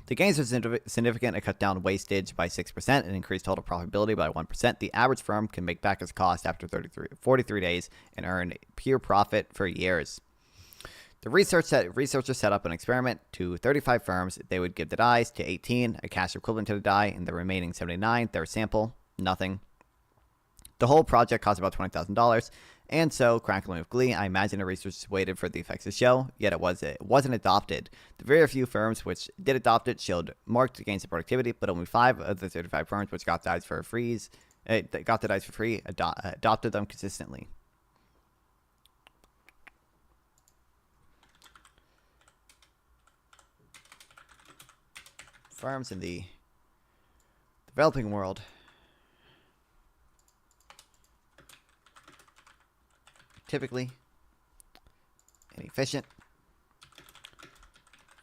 The gains are significant and cut down wastage by 6% and increase total profitability by 1%. The average firm can make back its cost after 43 days and earn pure profit for years. The researchers set up an experiment to 35 firms. They would give the dies to 18, a cash equivalent to the die, and the remaining 79, their sample, nothing. The whole project cost about $20,000, and so, crackling with glee, I imagine the researchers waited for the effects to show, yet it wasn't adopted. The very few firms which did adopt it showed marked gains in productivity, but only 5 of the 35 firms which got the dies for free adopted them consistently. Firms in the developing world typically inefficient.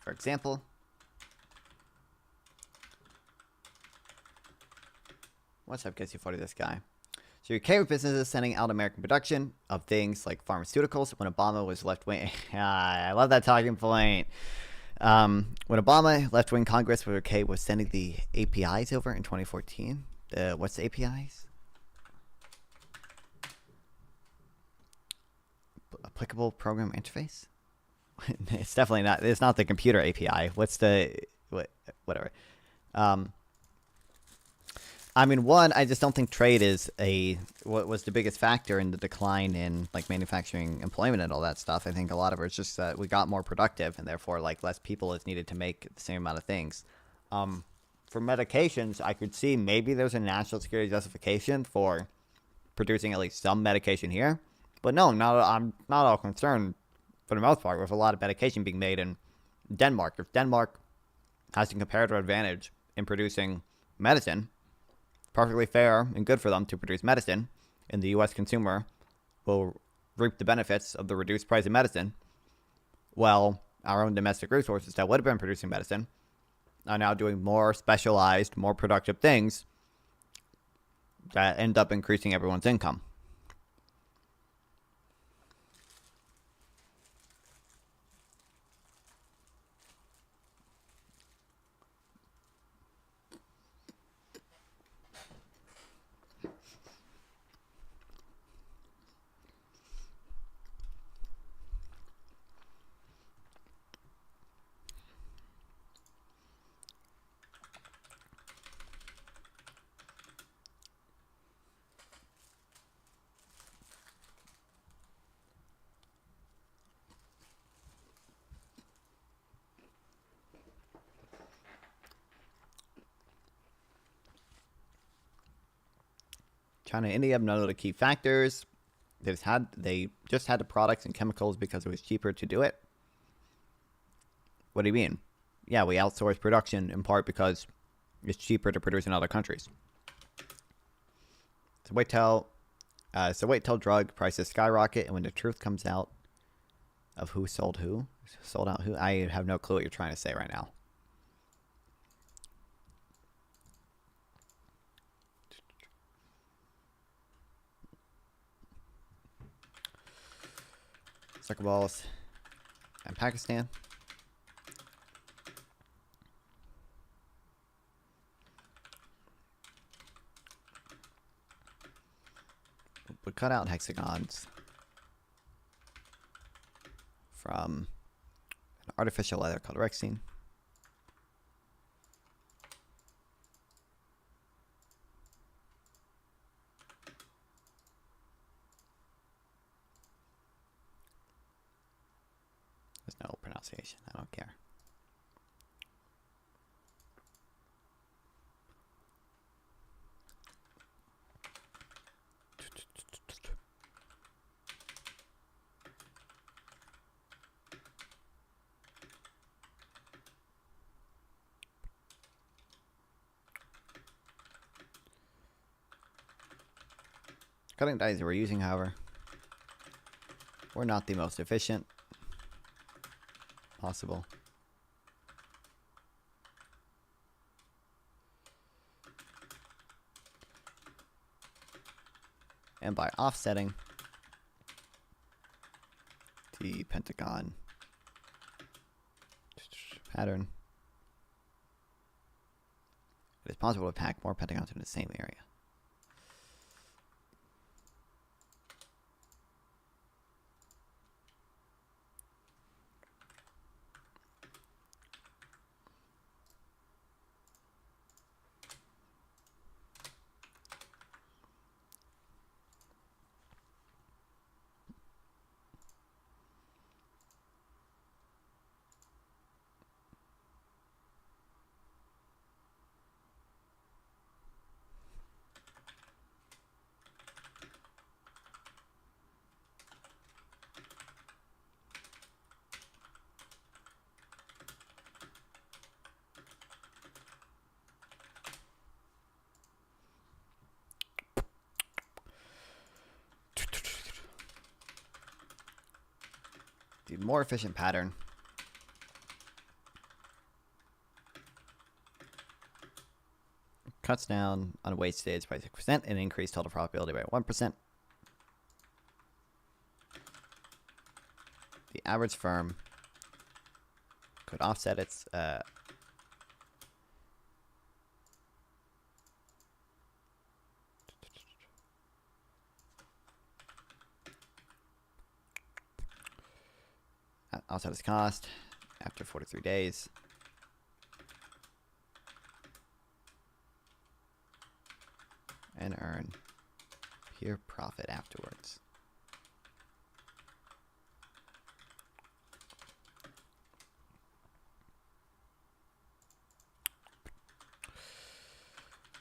For example, what's up, Guess You 40, this guy? So you're okay with businesses sending out American production of things like pharmaceuticals when Obama was left-wing. I love that talking point. When Obama left-wing Congress was okay with sending the APIs over in 2014. What's the APIs? Applicable program interface? It's definitely not. It's not the computer API. What's the whatever? I mean, one, I just don't think trade is what was the biggest factor in the decline in like manufacturing employment and all that stuff. I think a lot of it is just that we got more productive and therefore like less people is needed to make the same amount of things. For medications, I could see maybe there's a national security justification for producing at least some medication here, but no, I'm not all concerned for the most part with a lot of medication being made in Denmark. If Denmark has a comparative advantage in producing medicine, perfectly fair and good for them to produce medicine, and the U.S. consumer will reap the benefits of the reduced price of medicine. Well, our own domestic resources that would have been producing medicine are now doing more specialized, more productive things that end up increasing everyone's income. China and India have none of the key factors. They just had the products and chemicals because it was cheaper to do it. What do you mean? Yeah, we outsource production in part because it's cheaper to produce in other countries. So wait till drug prices skyrocket, and when the truth comes out of who sold out who, I have no clue what you're trying to say right now. Soccer balls and Pakistan. cut out hexagons from an artificial leather called Rexine. There's no pronunciation. I don't care. Cutting dies that we're using, however, were not the most efficient possible. And by offsetting the pentagon pattern, it is possible to pack more pentagons in the same area. The more efficient pattern cuts down on wastage by 6% and increase total probability by 1%. The average firm could offset its offset its cost after 43 days. And earn pure profit afterwards.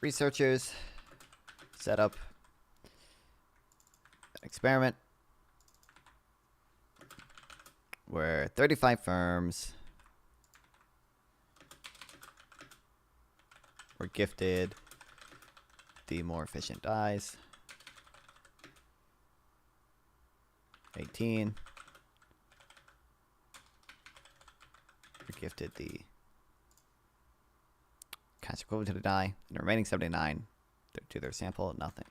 Researchers set up an experiment where 35 firms were gifted the more efficient dies. 18 were gifted the cash equivalent to the die, and the remaining 79 to their sample, nothing.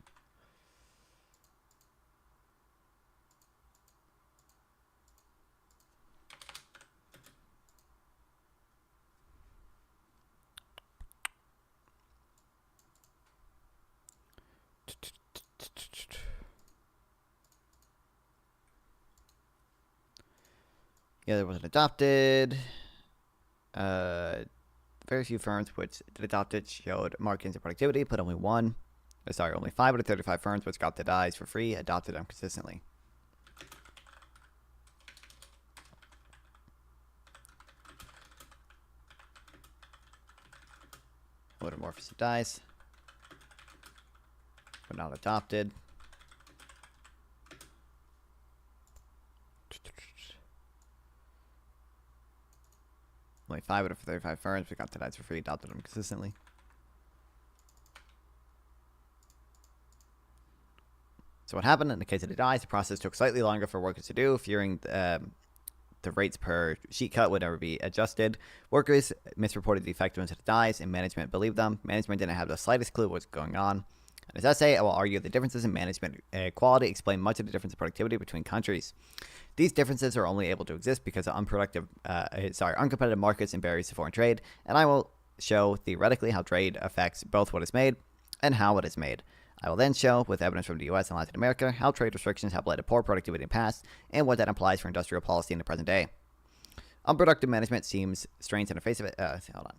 Yeah, there was an adopted. Very few firms which did adopted showed markings of productivity, but only 5 out of 35 firms which got the dies for free adopted them consistently. What are more efficient dies? Were not adopted. Only 5 out of 35 firms we got the dies for free adopted them consistently. So what happened in the case of the dies? The process took slightly longer for workers to do, fearing the rates per sheet cut would never be adjusted. Workers misreported the effectiveness of the dies, and management believed them. Management didn't have the slightest clue what was going on. In this essay, I will argue the differences in management quality explain much of the difference in productivity between countries. These differences are only able to exist because of uncompetitive markets and barriers to foreign trade, and I will show theoretically how trade affects both what is made and how it is made. I will then show, with evidence from the U.S. and Latin America, how trade restrictions have led to poor productivity in the past and what that implies for industrial policy in the present day. Unproductive management seems strange in the face of it. Hold on.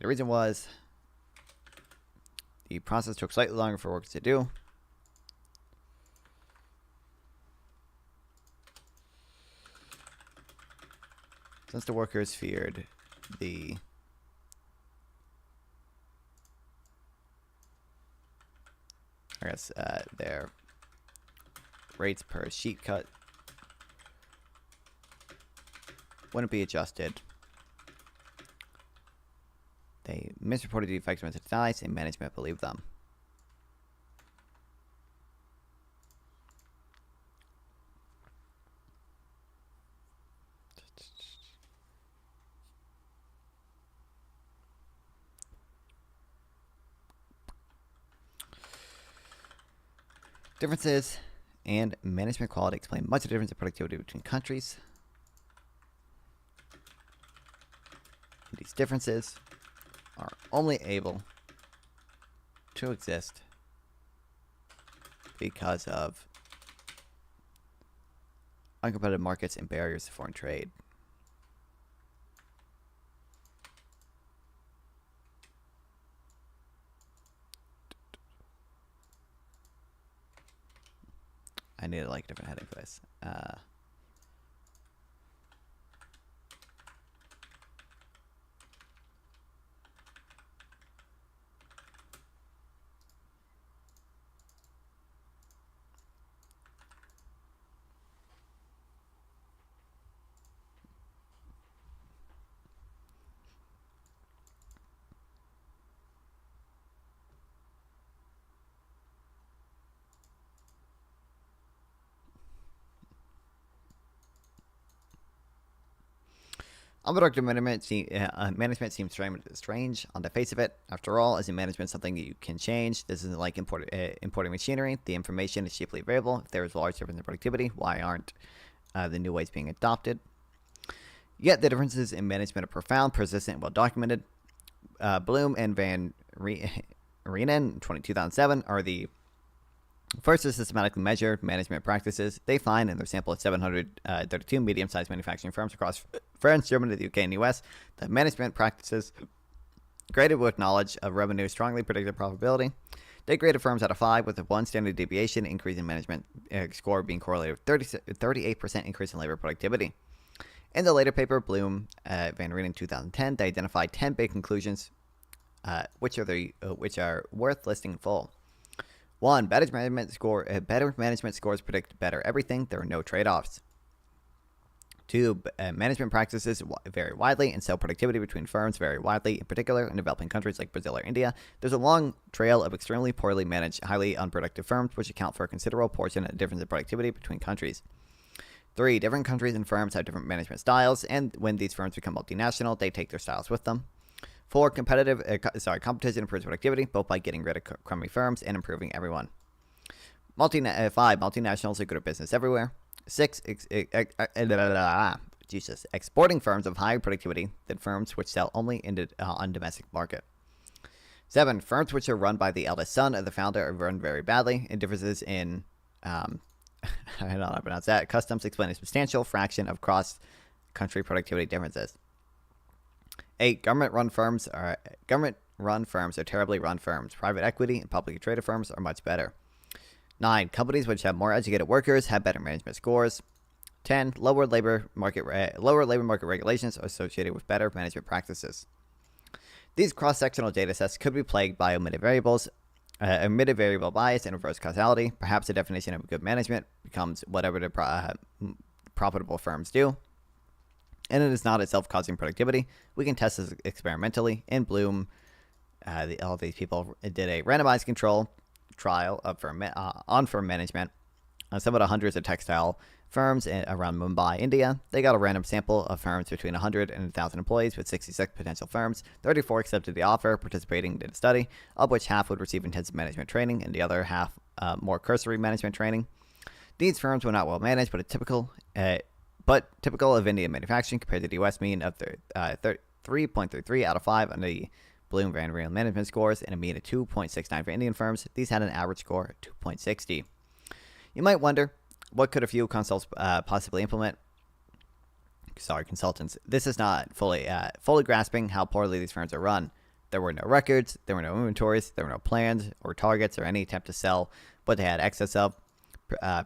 The reason was the process took slightly longer for workers to do. Since the workers feared their rates per sheet cut wouldn't be adjusted. They misreported the effects of denies, and management believed them. Differences and management quality explain much of the difference in productivity between countries. These differences are only able to exist because of uncompetitive markets and barriers to foreign trade. I need a different heading for this. Unproductive management seems strange on the face of it. After all, isn't management something that you can change? This isn't like importing machinery. The information is cheaply available. If there is a large difference in productivity, why aren't the new ways being adopted? Yet the differences in management are profound, persistent, and well documented. Bloom and Van Reenen, 2007, are the first to systematically measure management practices. They find in their sample of 732 medium-sized manufacturing firms across France, Germany, the UK, and the US that management practices graded with knowledge of revenue strongly predicted profitability. They graded firms out of 5 with a 1 standard deviation increase in management score being correlated with 38% increase in labor productivity. In the later paper, Bloom, Van Reenen, 2010, they identified 10 big conclusions, which are worth listing in full. 1. Better management scores predict better everything. There are no trade-offs. 2. Management practices vary widely, and so productivity between firms vary widely. In particular, in developing countries like Brazil or India, there's a long trail of extremely poorly managed, highly unproductive firms, which account for a considerable portion of the difference in productivity between countries. 3. Different countries and firms have different management styles, and when these firms become multinational, they take their styles with them. 4. Competition improves productivity, both by getting rid of crummy firms and improving everyone. 5. Multinationals are good at business everywhere. 6. Exporting firms of higher productivity than firms which sell only on domestic market. 7. Firms which are run by the eldest son of the founder are run very badly, and differences in I don't know how to pronounce that. Customs explain a substantial fraction of cross-country productivity differences. 8. Government-run firms are terribly run firms. Private equity and publicly traded firms are much better. 9. Companies which have more educated workers have better management scores. 10. Lower labor market regulations are associated with better management practices. These cross-sectional data sets could be plagued by omitted variable bias and reverse causality. Perhaps the definition of good management becomes whatever the profitable firms do, and it is not itself causing productivity. We can test this experimentally. In Bloom, all these people did a randomized control trial on firm management. Some of the hundreds of textile firms around Mumbai, India. They got a random sample of firms between 100 and 1,000 employees with 66 potential firms. 34 accepted the offer, participating in the study, of which half would receive intensive management training and the other half more cursory management training. These firms were not well managed, but typical of Indian manufacturing compared to the U.S. mean of 3.33 out of 5 on the Bloom Van Real management scores and a mean of 2.69 for Indian firms. These had an average score of 2.60. You might wonder, what could a few consultants possibly implement? Consultants. This is not fully grasping how poorly these firms are run. There were no records, there were no inventories, there were no plans or targets or any attempt to sell what they had excess of.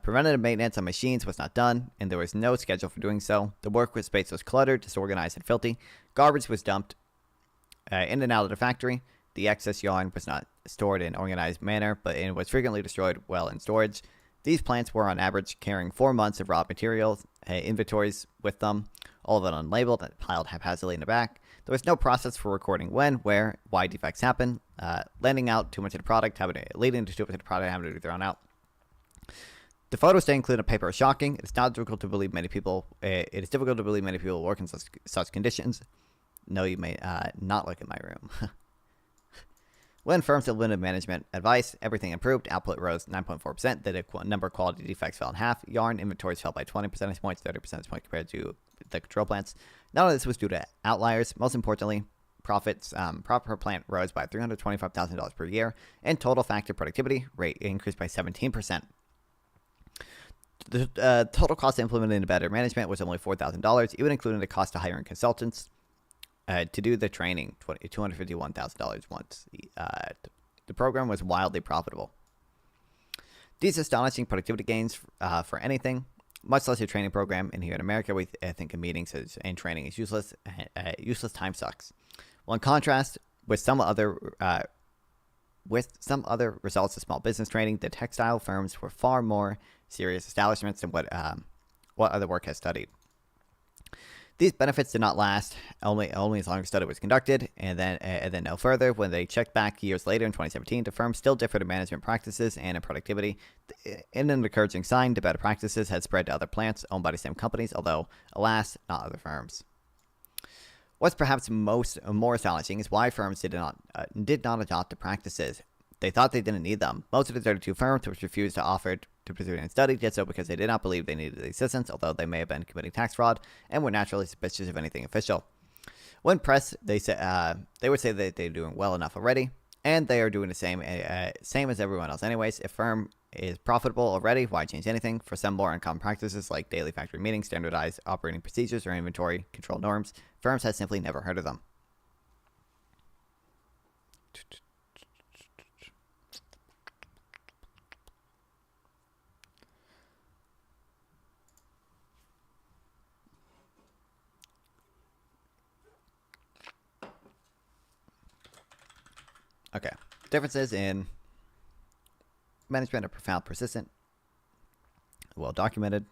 Preventative maintenance on machines was not done, and there was no schedule for doing so. The workspace was cluttered, disorganized, and filthy. Garbage was dumped in and out of the factory. The excess yarn was not stored in an organized manner, but it was frequently destroyed while in storage. These plants were on average carrying 4 months of raw materials, inventories with them, all of it unlabeled and piled haphazardly in the back. There was no process for recording when, where, why defects happen, leading to too much of the product having to be thrown out. The photos they include in paper are shocking. It is difficult to believe many people work in such conditions. No, you may not look in my room. When firms had limited management advice, everything improved. Output rose 9.4%. The number of quality defects fell in half. Yarn inventories fell by 20 percentage points, 30 percentage points compared to the control plants. None of this was due to outliers. Most importantly, profits per plant rose by $325,000 per year, and total factor productivity rate increased by 17%. The total cost of implementing better management was only $4,000, even including the cost of hiring consultants to do the training, $251,000 once. The program was wildly profitable. These astonishing productivity gains for anything, much less a training program. And here in America, we think of meetings and training is useless. Useless time sucks. Well, in contrast, with some other results of small business training, the textile firms were far more serious establishments than what other work has studied. These benefits did not last only as long as the study was conducted, and then no further. When they checked back years later in 2017, the firms still differed in management practices and in productivity. In an encouraging sign, the better practices had spread to other plants owned by the same companies, although, alas, not other firms. What's perhaps more astonishing is why firms did not adopt the practices. They thought they didn't need them. Most of the 32 firms which refused to offer to pursue and study did so because they did not believe they needed the assistance, although they may have been committing tax fraud and were naturally suspicious of anything official. When pressed, they would say that they're doing well enough already, and they are doing the same as everyone else anyways. If firm is profitable already, why change anything? For some more uncommon practices like daily factory meetings, standardized operating procedures, or inventory control norms, firms had simply never heard of them. Okay. Differences in management are profound, persistent, well documented.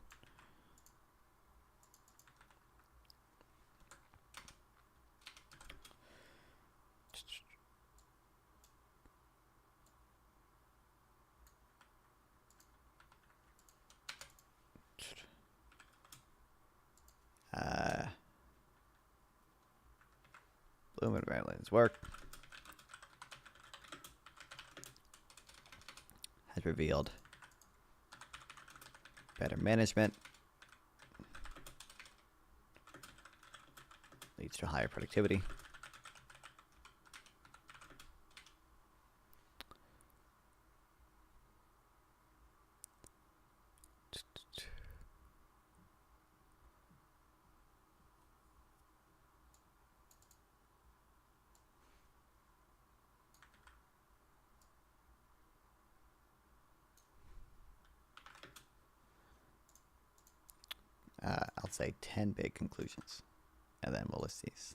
Bloom and Maryland's work has revealed better management leads to higher productivity. I'll say 10 big conclusions, and then we'll list these.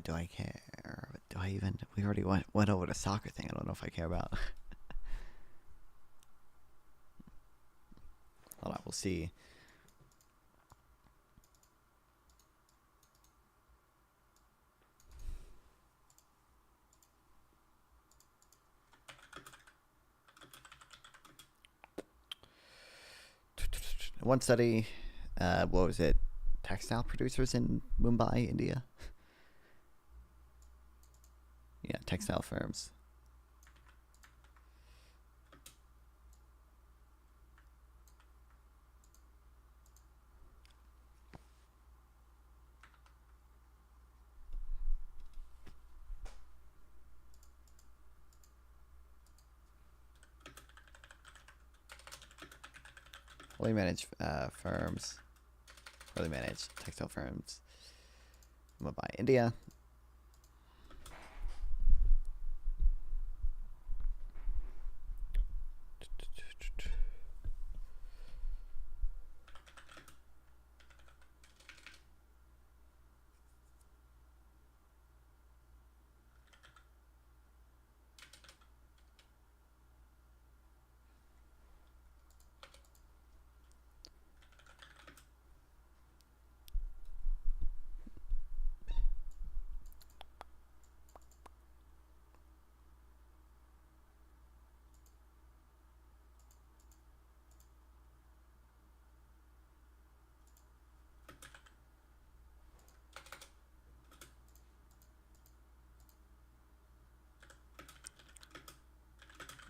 Do I care? Do I even? We already went over the soccer thing. I don't know if I care about. Hold on, we'll see. One study, what was it? Textile producers in Mumbai, India. Yeah, textile firms. Fully managed firms. Fully managed textile firms. Mumbai, India.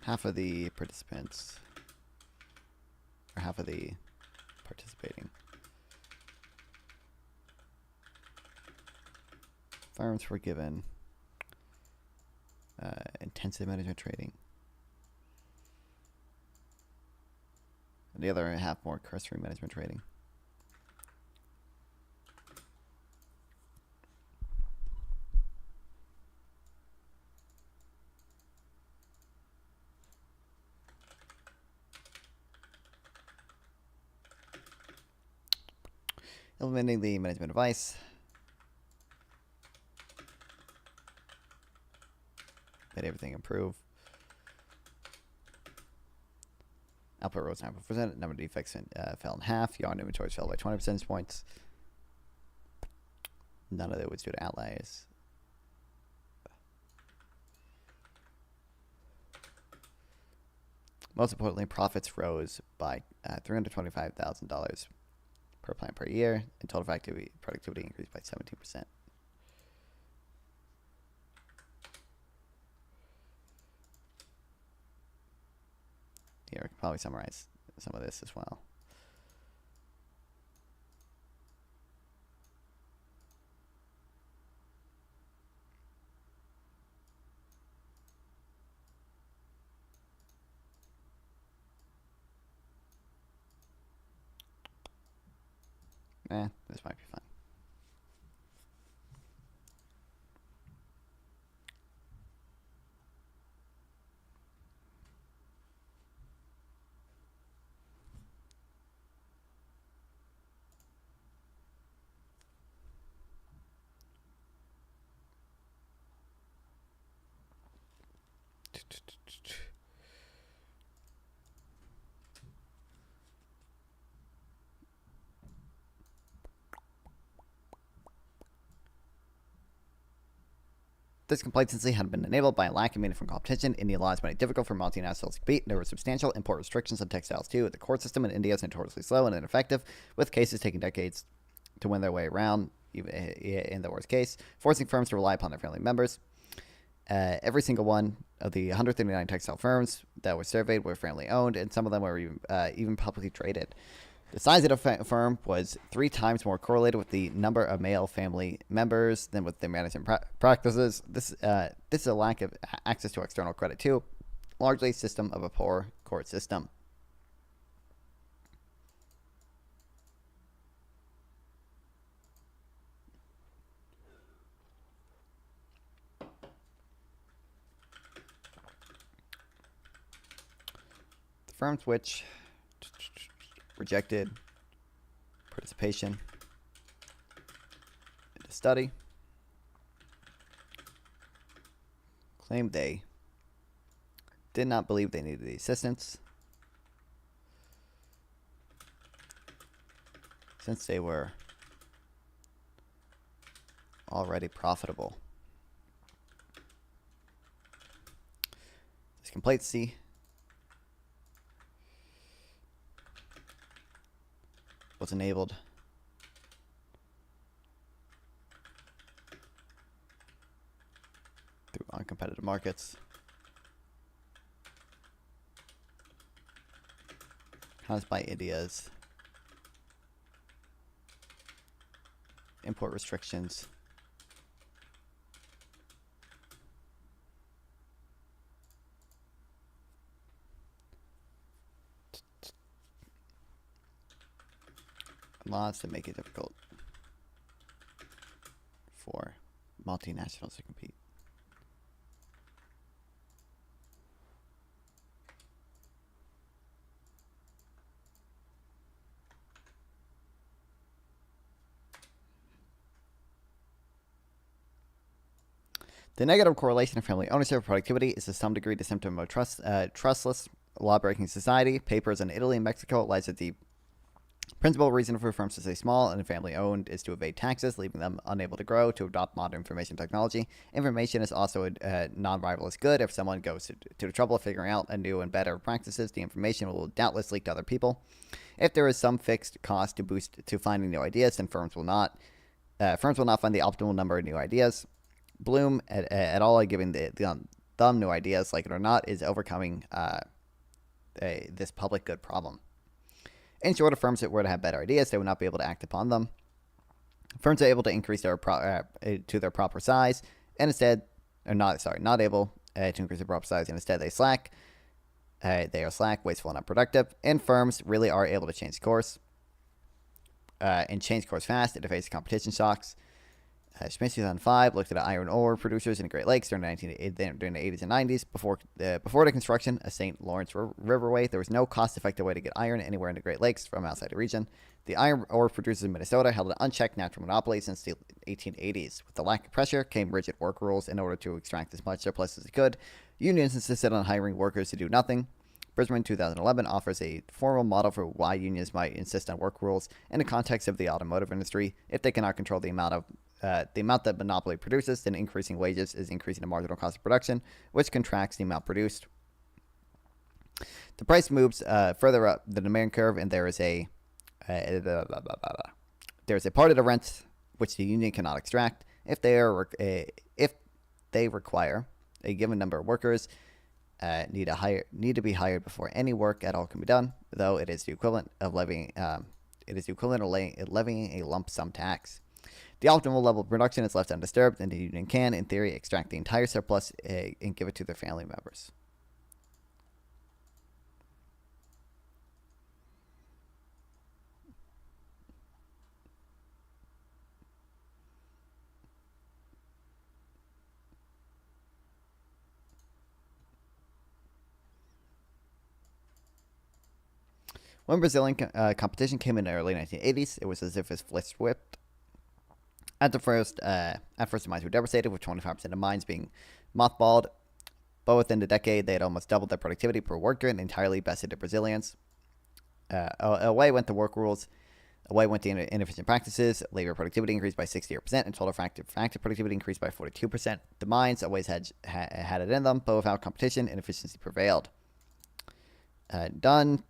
Half of the participants, or half of the participating firms were given intensive management training, and the other half more cursory management training. Implementing the management advice. Made everything improve. Output rose 9%. Number of defects fell in half. Yarn inventories fell by 20 percentage points. None of it was due to outliers. Most importantly, profits rose by $325,000 per plant per year, and total productivity increased by 17%. Here, we can probably summarize some of this as well. This might be fun. This complacency had been enabled by a lack of meaningful competition. Indian laws made it difficult for multinationals to compete. There were substantial import restrictions on textiles too. The court system in India is notoriously slow and ineffective, with cases taking decades to win their way around, even in the worst case, forcing firms to rely upon their family members. Every single one of the 139 textile firms that were surveyed were family owned, and some of them were even publicly traded. The size of the firm was 3 times more correlated with the number of male family members than with their management practices. This is a lack of access to external credit too, largely a system of a poor court system. The firms which rejected participation in the study claimed they did not believe they needed the assistance, since they were already profitable. This complacency was enabled through uncompetitive markets, caused by India's import restrictions laws that make it difficult for multinationals to compete. The negative correlation of family ownership of productivity is to some degree the symptom of trustless, law-breaking society. Papers in Italy and Mexico lies at the principal reason for firms to stay small and family-owned is to evade taxes, leaving them unable to grow, to adopt modern information technology. Information is also a non-rivalous good. If someone goes to the trouble of figuring out a new and better practices, the information will doubtless leak to other people. If there is some fixed cost to finding new ideas, then firms will not find the optimal number of new ideas. Bloom at all giving them new ideas, like it or not, is overcoming this public good problem. In short, if firms that were to have better ideas, they would not be able to act upon them. Firms are able to increase to their proper size, and instead, not able to increase their proper size, and instead they slack. They are slack, wasteful, and unproductive. And firms really are able to change course, and change course fast. It faces competition shocks. Smith 2005 looked at iron ore producers in the Great Lakes during the 80s and 90s. Before the construction of St. Lawrence Riverway, there was no cost-effective way to get iron anywhere in the Great Lakes from outside the region. The iron ore producers in Minnesota held an unchecked natural monopoly since the 1880s. With the lack of pressure came rigid work rules. In order to extract as much surplus as they could, unions insisted on hiring workers to do nothing. Brisbane 2011 offers a formal model for why unions might insist on work rules in the context of the automotive industry. If they cannot control the amount that monopoly produces, then increasing wages is increasing the marginal cost of production, which contracts the amount produced. The price moves further up the demand curve, and there is a part of the rent which the union cannot extract. If they require a given number of workers need to be hired before any work at all can be done, though it is the equivalent of levying a lump sum tax. The optimal level of production is left undisturbed, and the union can, in theory, extract the entire surplus and give it to their family members. When Brazilian competition came in the early 1980s, it was as if it was whipped. At first, the mines were devastated, with 25% of mines being mothballed. But within the decade, they had almost doubled their productivity per worker and entirely bested the Brazilians. Away went the work rules. Away went the inefficient practices. Labor productivity increased by 60%, and total factory productivity increased by 42%. The mines always had it in them, but without competition, inefficiency prevailed. Dunn,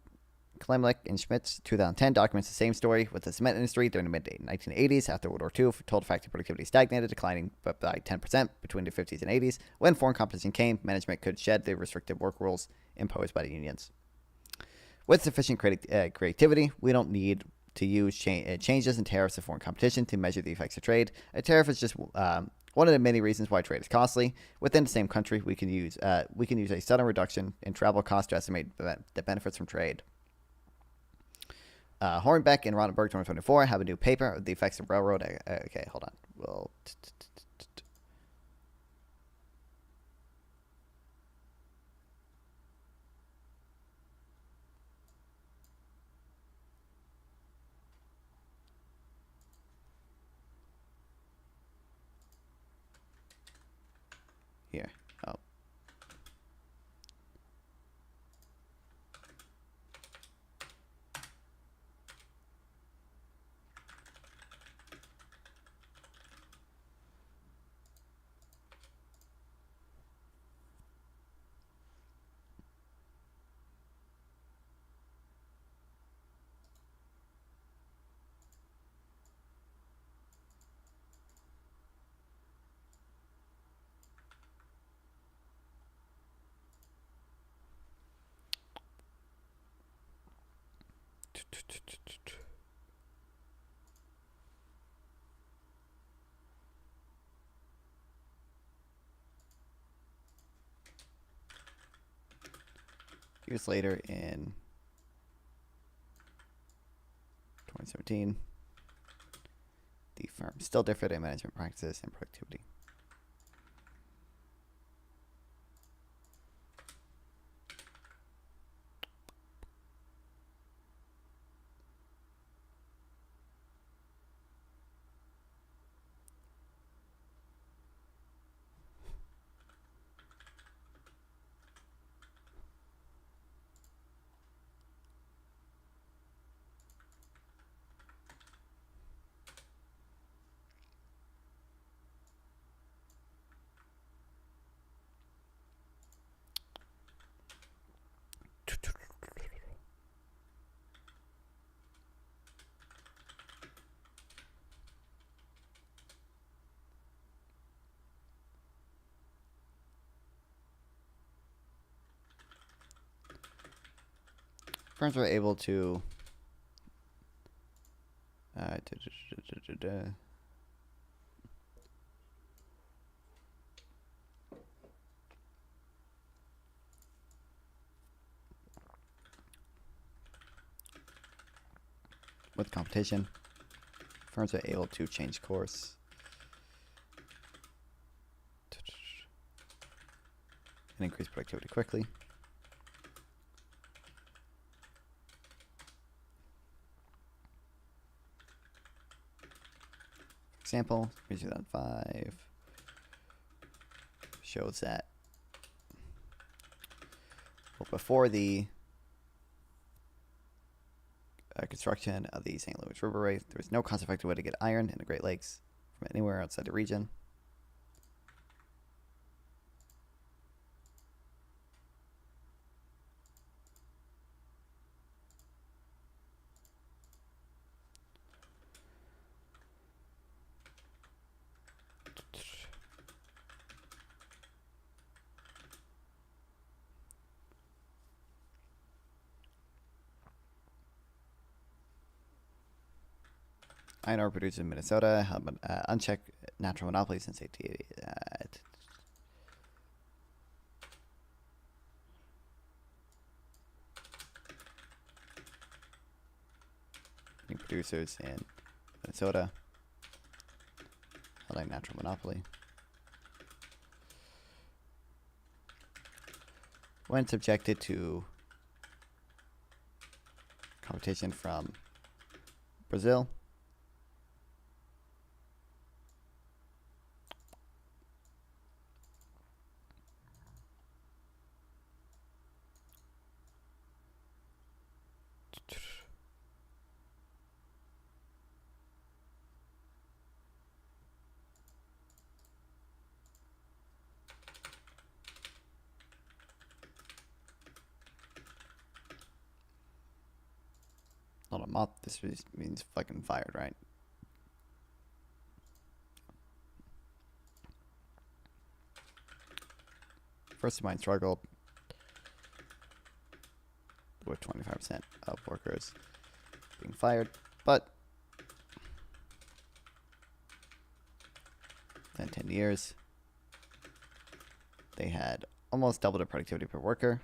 Klemlich, and Schmitz 2010 documents the same story with the cement industry during the mid-1980s. After World War II, total factory productivity stagnated, declining by 10% between the 50s and 80s. When foreign competition came, management could shed the restrictive work rules imposed by the unions. With sufficient creativity, we don't need to use changes in tariffs of foreign competition to measure the effects of trade. A tariff is just one of the many reasons why trade is costly. Within the same country, we can use a sudden reduction in travel costs to estimate the benefits from trade. Hornbeck and Rottenberg 2024 have a new paper, The Effects of Railroad. Okay, hold on. Here. Oh, Years later, in 2017, the firm still differed in management practices and productivity. Firms were able to with competition, firms are able to change course and increase productivity quickly. Example, 2005 shows that before the construction of the St. Louis Riverway, there was no cost-effective way to get iron in the Great Lakes from anywhere outside the region. Iron ore producers in Minnesota have an unchecked natural monopoly since 1880. Producers in Minnesota held a natural monopoly. When subjected to competition from Brazil, not a month. This means fucking fired, right? First of mine struggled with 25% of workers being fired, but in 10 years, they had almost doubled their productivity per worker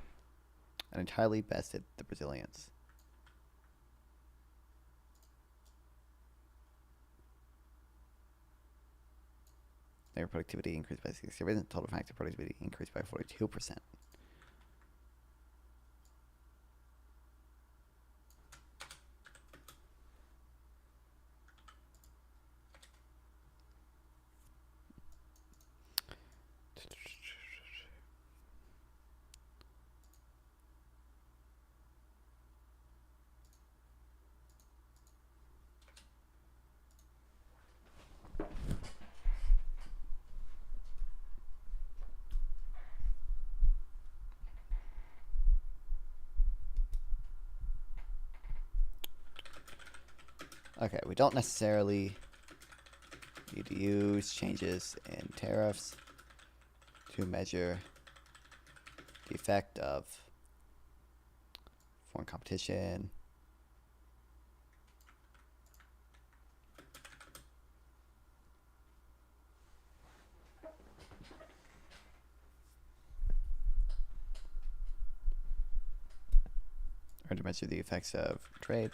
and entirely bested the Brazilians. Their productivity increased by 60%, total factor productivity increased by 42%. Okay, we don't necessarily need to use changes in tariffs to measure the effect of foreign competition Hard to measure the effects of trade.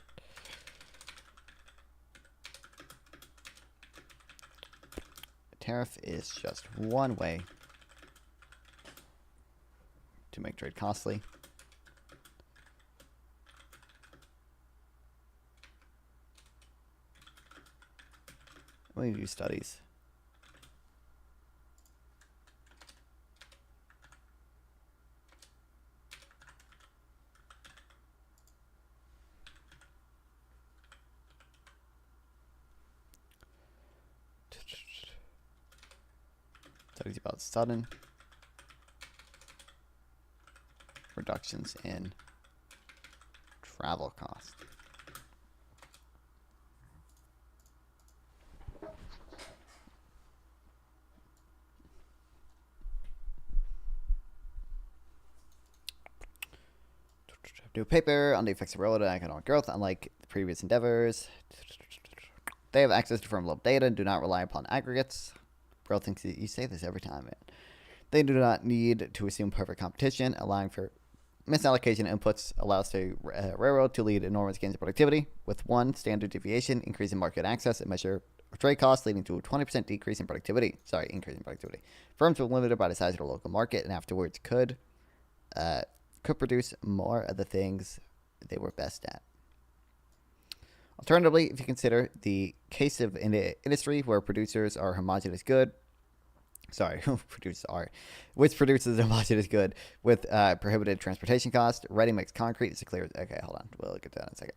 A tariff is just one way to make trade costly. We do studies. Studies about sudden reductions in travel costs. New paper on the effects of relative economic growth. Unlike the previous endeavors, they have access to firm-level data and do not rely upon aggregates. Bro thinks you say this every time, man. They do not need to assume perfect competition. Allowing for misallocation inputs allows the railroad to lead enormous gains in productivity with one standard deviation, increase in market access, and measure trade costs, leading to a 20% decrease in productivity. Increase in productivity. Firms were limited by the size of the local market and afterwards could produce more of the things they were best at. Alternatively, if you consider the case of in the industry where producers are homogeneous good, which produces homogeneous good with prohibited transportation costs, ready-mix concrete is a clear. Okay, hold on, we'll look at that in a second.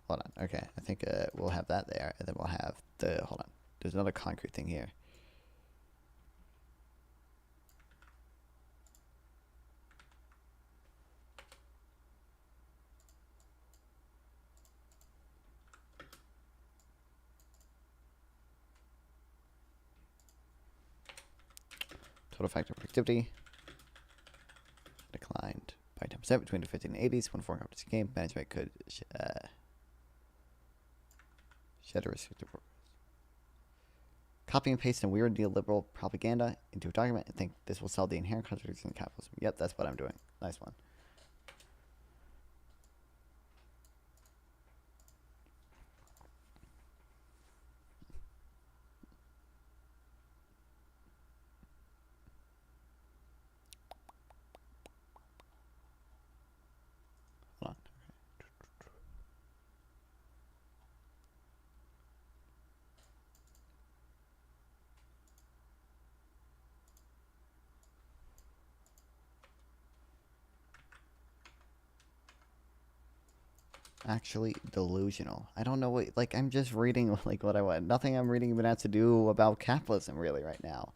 Hold on. Okay, I think we'll have that there, and then we'll have the. Hold on. There's another concrete thing here. Total factor productivity declined by 10% between the 50s and 80s when foreign companies came. Management could shed a restrictive programs. Copy and paste some weird neoliberal propaganda into a document and think this will solve the inherent contradictions in capitalism. Yep, that's what I'm doing. Nice one. Actually delusional. I don't know what, like, I'm just reading, like, what I want. Nothing I'm reading even has to do about capitalism, really, right now.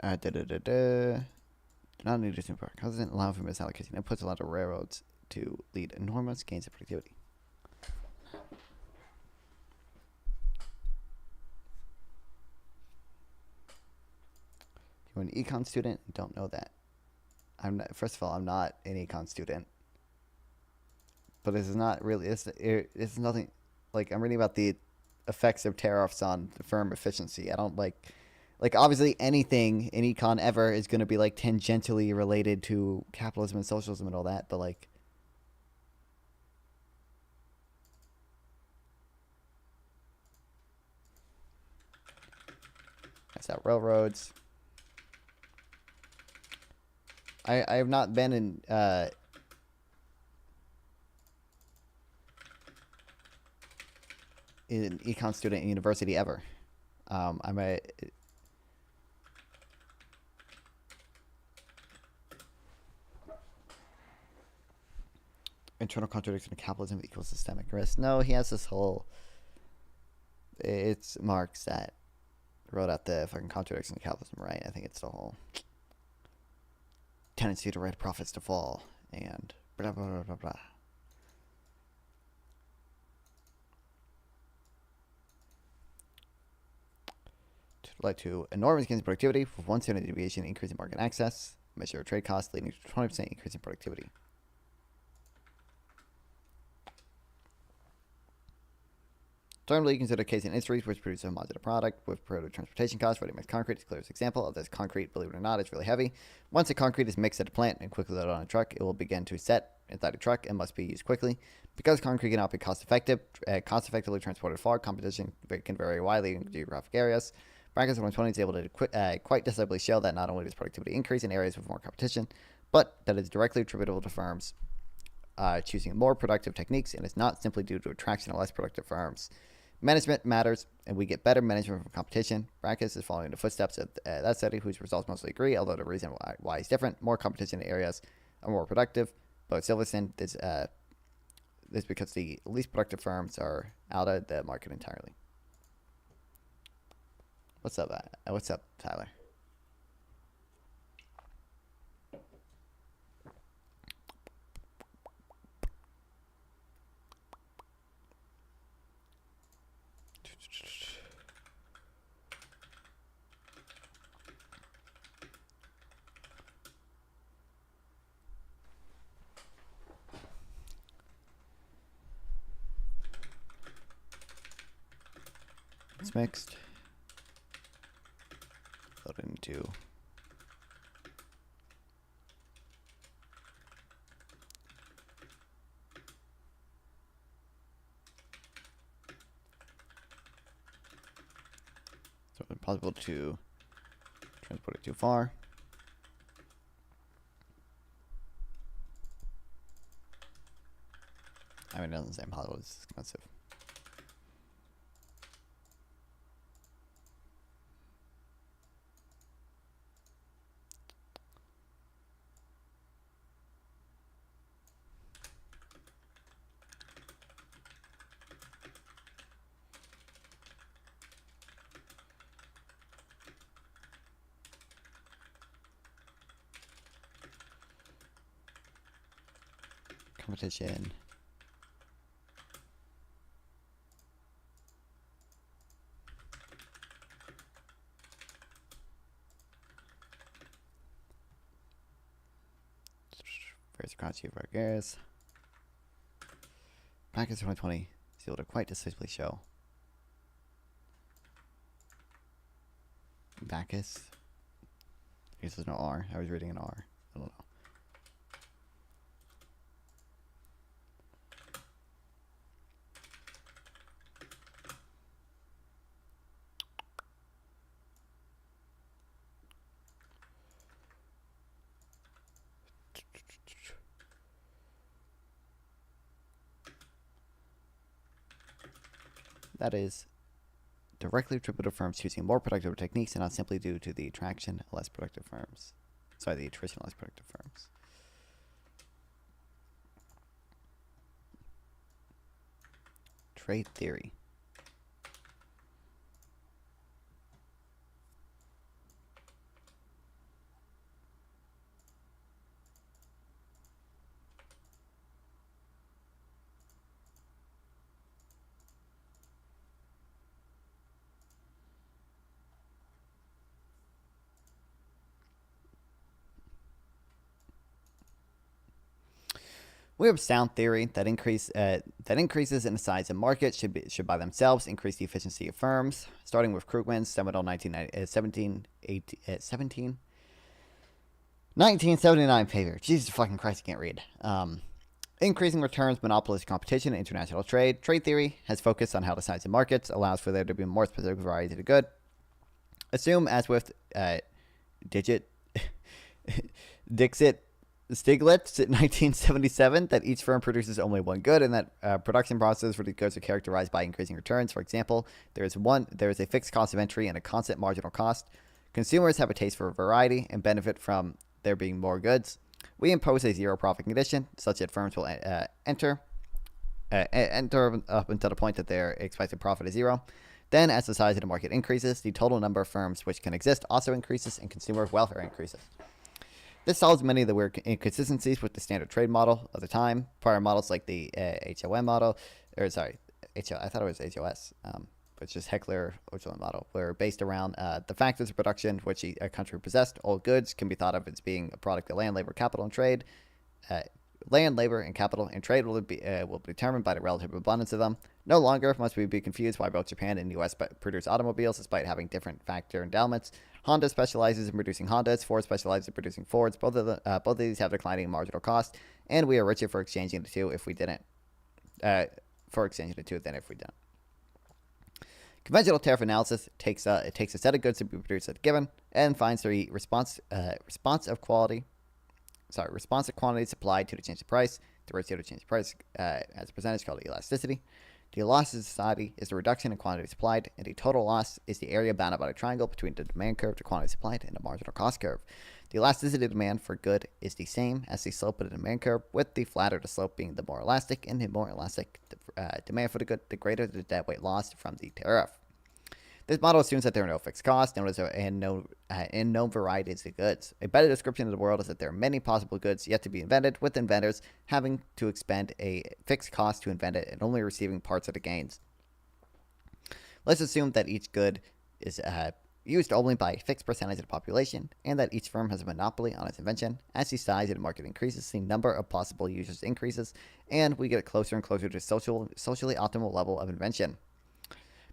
Do not need to assume power. Doesn't allow for misallocation. It puts a lot of railroads to lead enormous gains in productivity. You're an econ student? Don't know that. I'm not, first of all, I'm not an econ student. But this is not really. It's nothing. Like, I'm reading about the effects of tariffs on the firm efficiency. I don't like, obviously, anything in econ ever is going to be, like, tangentially related to capitalism and socialism and all that, but, like, that's how railroads. I have not been in, an econ student in university ever. I'm a... Internal contradiction of capitalism equals systemic risk. No, he has this whole. It's Marx that wrote out the fucking contradiction of capitalism, right? I think it's the whole. tendency to rate profits to fall, and blah, blah, blah, blah, blah. Led to enormous gains in productivity with 1 standard deviation increase in market access, measure of trade costs leading to 20% increase in productivity. Terminally, you consider case in industries which produce a homogeneous product with prohibitive transportation costs. Ready-mix concrete is the clearest example of this. Concrete, believe it or not, is really heavy. Once the concrete is mixed at a plant and quickly loaded on a truck, it will begin to set inside a truck and must be used quickly. Because concrete cannot be cost-effectively transported far, competition can vary widely in geographic areas. Brackets 120 is able to quite decisively show that not only does productivity increase in areas with more competition, but that is directly attributable to firms choosing more productive techniques, and is not simply due to attraction of less productive firms. Management matters, and we get better management from competition. Brackets is following the footsteps of that study, whose results mostly agree, although the reason why is different. More competition in areas are more productive, but Silverstein is because the least productive firms are out of the market entirely. What's up, Tyler? It's mixed. Load into so it's impossible to transport it too far. I mean, it doesn't say impossible, it's expensive. Competition. Various across you Vargas. Brackets 2020 is able to quite decisively show. Bacchus. I guess there's no R. I was reading an R. I don't know. That is directly attributable to firms choosing more productive techniques and not simply due to the attraction of less productive firms. Sorry, the attrition of less productive firms. Trade theory. We have sound theory that increases in the size of markets should by themselves increase the efficiency of firms. Starting with Krugman's seminal 1979 paper. Jesus fucking Christ, I can't read. Increasing returns, monopolized competition, and international trade. Trade theory has focused on how the size of markets allows for there to be more specific variety of good. Assume, as with Dixit Stiglitz in 1977, that each firm produces only one good, and that production processes for these goods are characterized by increasing returns. For example, there is a fixed cost of entry and a constant marginal cost. Consumers have a taste for variety and benefit from there being more goods. We impose a zero profit condition, such that firms will enter up until the point that their expected profit is zero. Then, as the size of the market increases, the total number of firms which can exist also increases, and consumer welfare increases. This solves many of the weird inconsistencies with the standard trade model of the time. Prior models like the HOM model, or sorry, I thought it was HOS, but it's just Heckler Oberlin model, were based around the factors of production which a country possessed. All goods can be thought of as being a product of land, labor, capital, and trade. Land, labor, and capital and trade will be determined by the relative abundance of them. No longer must we be confused why both Japan and the U.S. produce automobiles despite having different factor endowments. Honda specializes in producing Hondas. Ford specializes in producing Fords. Both of these have declining marginal cost, and we are richer for exchanging the two if we didn't. Than if we don't. Conventional tariff analysis takes a set of goods to be produced at a given and finds the responsive quantity supplied to the change of price. The ratio to change of price as a percentage called elasticity. The elasticity is the reduction in quantity supplied, and the total loss is the area bounded by the triangle between the demand curve, the quantity supplied, and the marginal cost curve. The elasticity of demand for good is the same as the slope of the demand curve, with the flatter the slope being the more elastic, and the more elastic demand for the good, the greater the deadweight loss from the tariff. This model assumes that there are no fixed costs and no varieties of goods. A better description of the world is that there are many possible goods yet to be invented, with inventors having to expend a fixed cost to invent it and only receiving parts of the gains. Let's assume that each good is used only by a fixed percentage of the population, and that each firm has a monopoly on its invention. As the size of the market increases, the number of possible users increases, and we get closer and closer to socially optimal level of invention.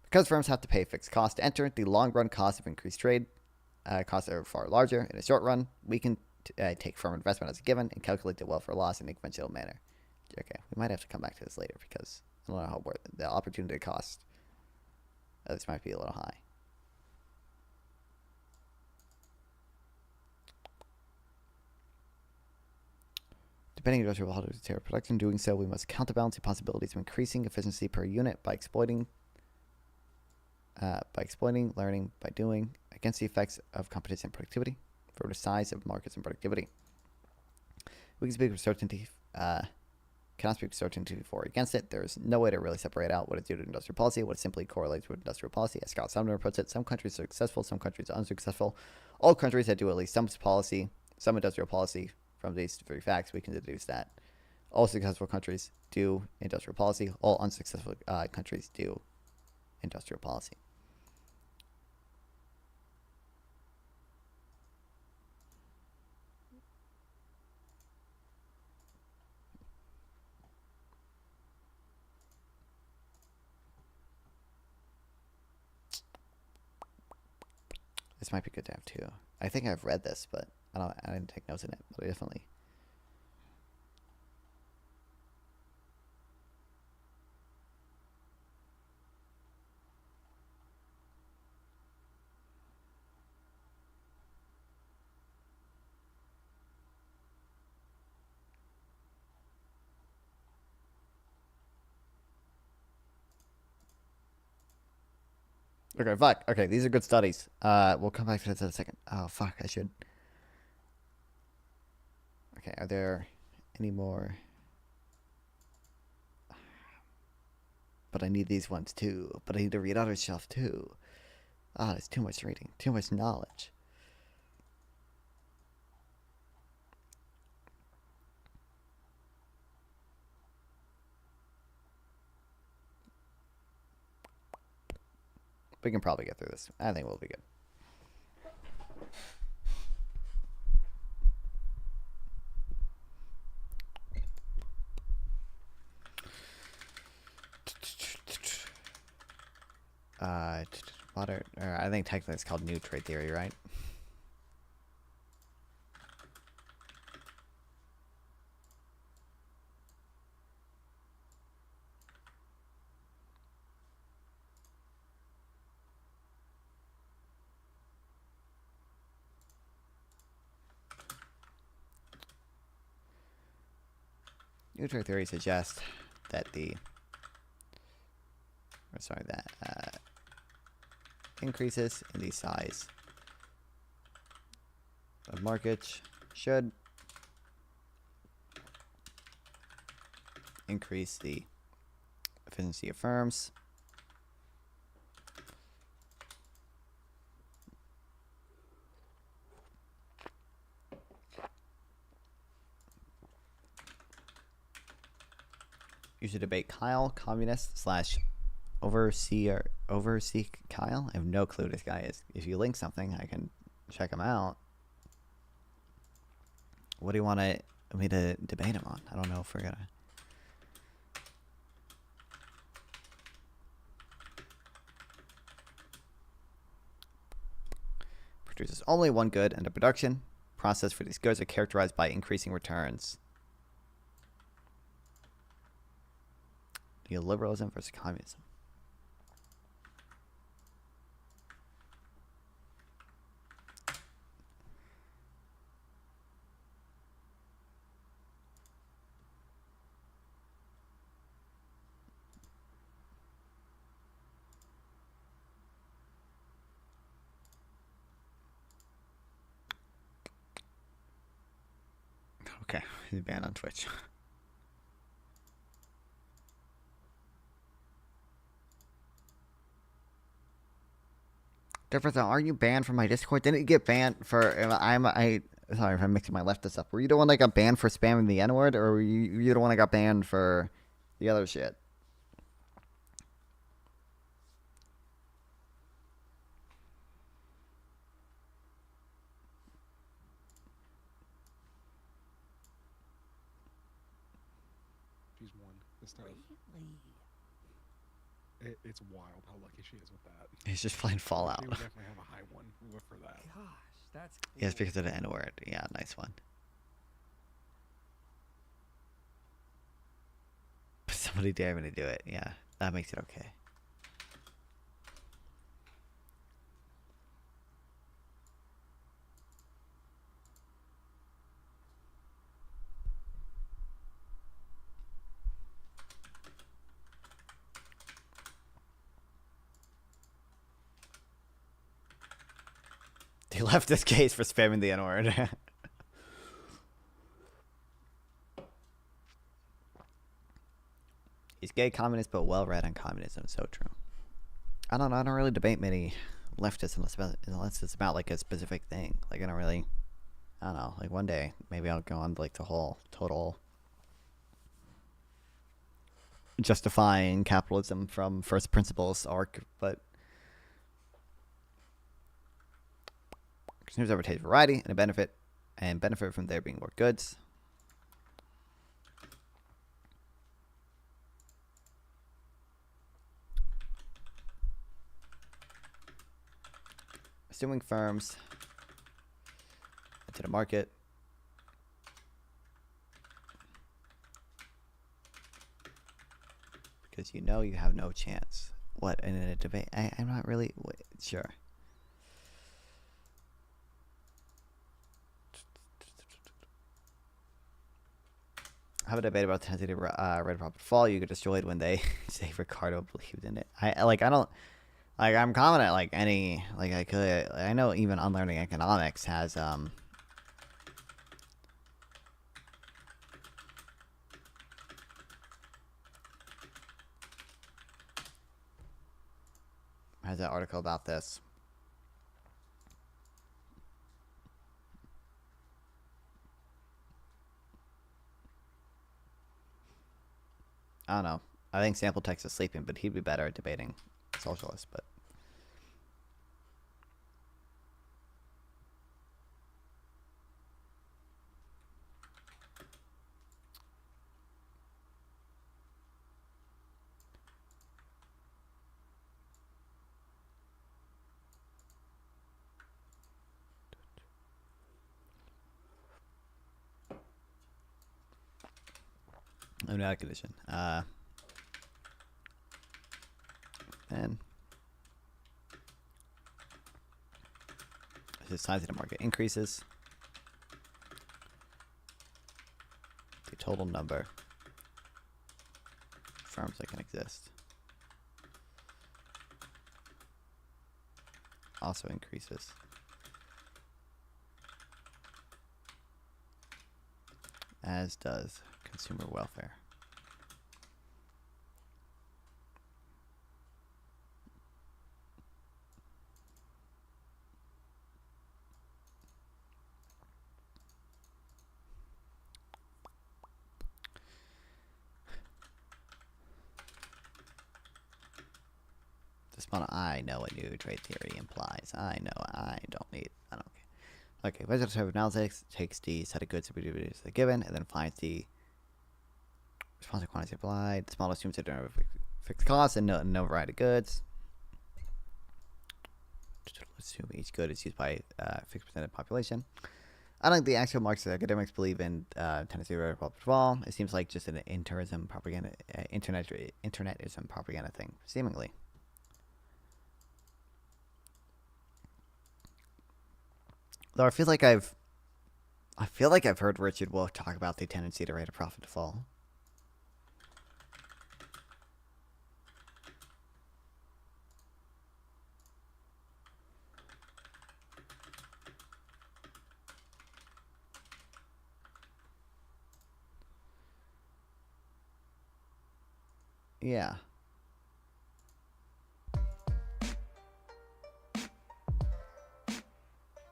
Because firms have to pay fixed costs to enter, the long-run costs of increased trade costs are far larger. In the short run, we can take firm investment as a given and calculate the welfare loss in a conventional manner. Okay, we might have to come back to this later because I don't know how worth the opportunity cost. This might be a little high. Depending on industrial quality of tariff production, doing so, we must counterbalance the possibilities of increasing efficiency per unit by exploiting, learning, by doing, against the effects of competition and productivity, for the size of markets and productivity. We can speak with certainty, cannot speak with certainty for or against it. There is no way to really separate out what is due to industrial policy, what simply correlates with industrial policy. As Scott Sumner puts it, some countries are successful, some countries are unsuccessful. All countries that do at least some policy, some industrial policy. From these three facts, we can deduce that all successful countries do industrial policy, all unsuccessful countries do industrial policy. This might be good to have too. I think I've read this, but I didn't take notes in it, but I definitely. Okay, fuck. Okay, these are good studies. We'll come back to this in a second. Oh, fuck, I should. Okay, are there any more? But I need these ones too. But I need to read other stuff too. Ah, there's too much reading, too much knowledge. We can probably get through this. I think we'll be good. I think technically it's called new trade theory, right? New trade theory suggests that increases in the size of markets should increase the efficiency of firms. User debate Kyle, communist slash oversee Kyle. I have no clue who this guy is. If you link something, I can check him out. What do you want me to debate him on? I don't know if we're gonna. Produces only one good, and the production process for these goods are characterized by increasing returns. Neoliberalism versus communism. Okay, he's banned on Twitch. Difference. Aren't you banned from my Discord? Didn't you get banned for? Sorry if I'm mixing my leftists up. Were you the one that got banned for spamming the N-word, or were you the one that got banned for the other shit? She's won this time. It's wild how lucky she is with that. He's just playing Fallout. He would definitely have a high one for that. Gosh, that's cool. Yes, because of the N-word. Yeah, nice one. Somebody dare me to do it. Yeah, that makes it okay. He left this case for spamming the N-word. He's gay communist, but well-read on communism. So true. I don't know. I don't really debate many leftists unless it's about like a specific thing. Like I don't know. Like one day, maybe I'll go on like the whole total justifying capitalism from first principles arc, but consumers advertise variety and benefit from there being more goods. Assuming firms into the market because you know you have no chance. What in a debate? I'm not really sure. Have a debate about the tendency to red profit fall. You get destroyed when they say Ricardo believed in it. I'm confident I know even Unlearning Economics has that article about this. I don't know. I think Sample Text is sleeping, but he'd be better at debating socialists, but I'm not a condition. And as the size of the market increases, the total number of firms that can exist also increases. As does consumer welfare. This model, I know what new trade theory implies. I know. I don't care. Okay, vegetative analysis takes the set of goods as a given, and then finds the responsive quantity applied. This model assumes that there are fixed costs and no variety of goods. Assume each good is used by 50% of the population. Unlike the actual Marxist academics believe in tendency to republic of all, it seems like just an internetism propaganda thing, seemingly. Though I feel like I've heard Richard Wolff talk about the tendency to rate of profit to fall. Yeah.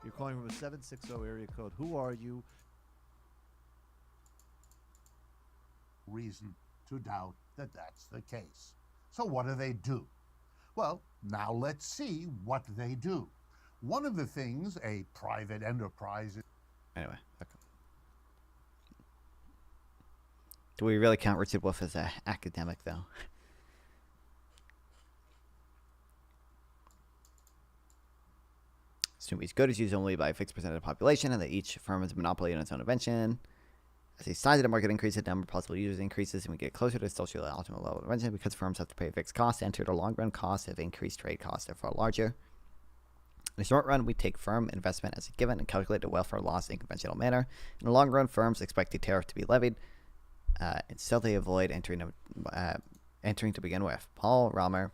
You're calling from a 760 area code. Who are you? Reason to doubt that that's the case. So what do? Well, now let's see what they do. One of the things a private enterprise... Anyway, okay. Do we really count Richard Wolff as an academic, though? Assume each good is used only by a fixed percent of the population, and that each firm has a monopoly on its own invention. As the size of the market increases, the number of possible users increases, and we get closer to the socially optimal level of invention because firms have to pay a fixed cost to enter the long-run costs of increased trade costs, therefore larger. In the short run, we take firm investment as a given and calculate the welfare loss in a conventional manner. In the long run, firms expect the tariff to be levied, and so they avoid entering to begin with. Paul Romer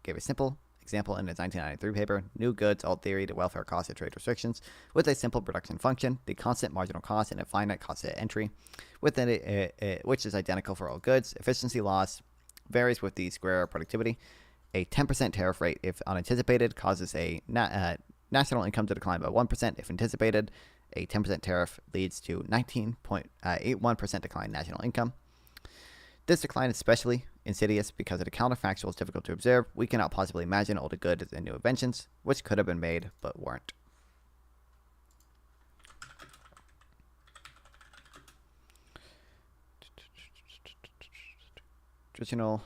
gave a simple example in his 1993 paper, New Goods, Old Theory, the Welfare Cost of Trade Restrictions, with a simple production function, the constant marginal cost and a finite cost at entry, within it, which is identical for all goods. Efficiency loss varies with the square productivity. A 10% tariff rate, if unanticipated, causes a national income to decline by 1%. If anticipated, a 10% tariff leads to 19.81% decline in national income. This decline is especially insidious because the counterfactual is difficult to observe. We cannot possibly imagine all the good and new inventions, which could have been made but weren't. Traditional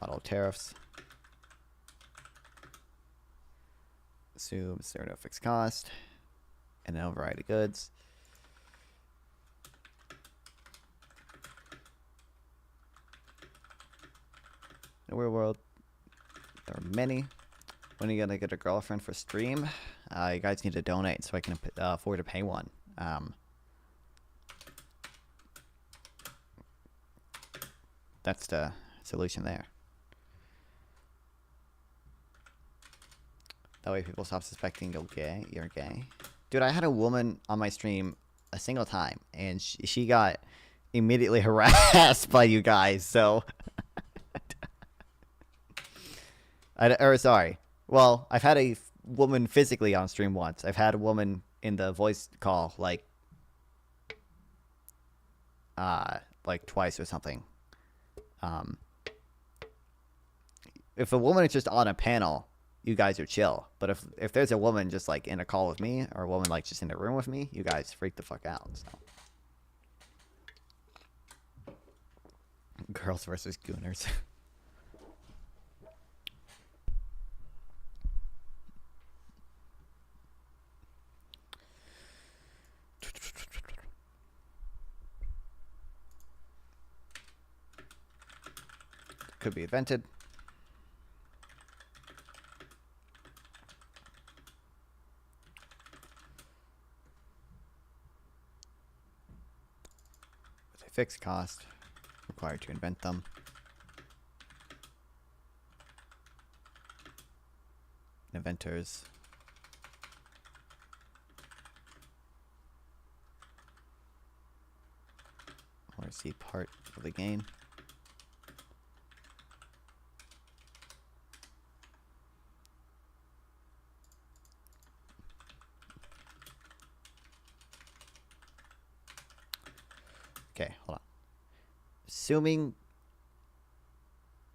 model tariffs assumes there are no fixed cost and no variety of goods. In the real world, there are many. When are you gonna get a girlfriend for stream? You guys need to donate so I can afford to pay one. That's the solution there. That way people stop suspecting you're gay. Dude, I had a woman on my stream a single time, and she got immediately harassed by you guys, so... sorry. Well, I've had a woman physically on stream once. I've had a woman in the voice call, like twice or something. If a woman is just on a panel, you guys are chill. But if there's a woman just like in a call with me, or a woman like just in a room with me, you guys freak the fuck out. So. Girls versus gooners. Could be invented. With a fixed cost required to invent them. Inventors want to see part of the gain. Okay, hold on. Assuming,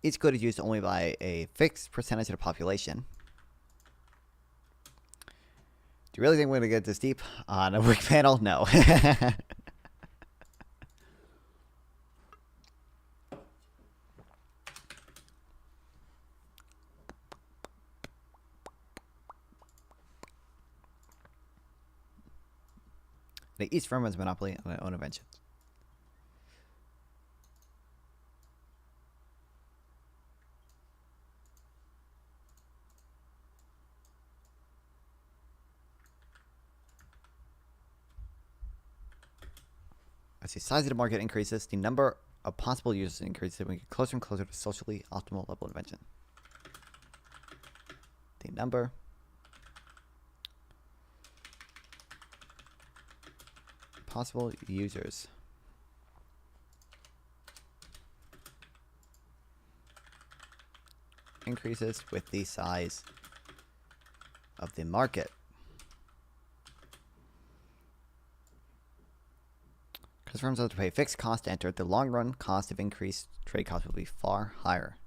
Each code is used only by a fixed percentage of the population. Do you really think we're going to get this deep on a Wiki panel? No. Each firm has a monopoly on their own inventions. As the size of the market increases, the number of possible users increases, and we get closer and closer to socially optimal level of invention. The number possible users increases with the size of the market. Because firms have to pay fixed cost to enter, the long run cost of increased trade costs will be far higher.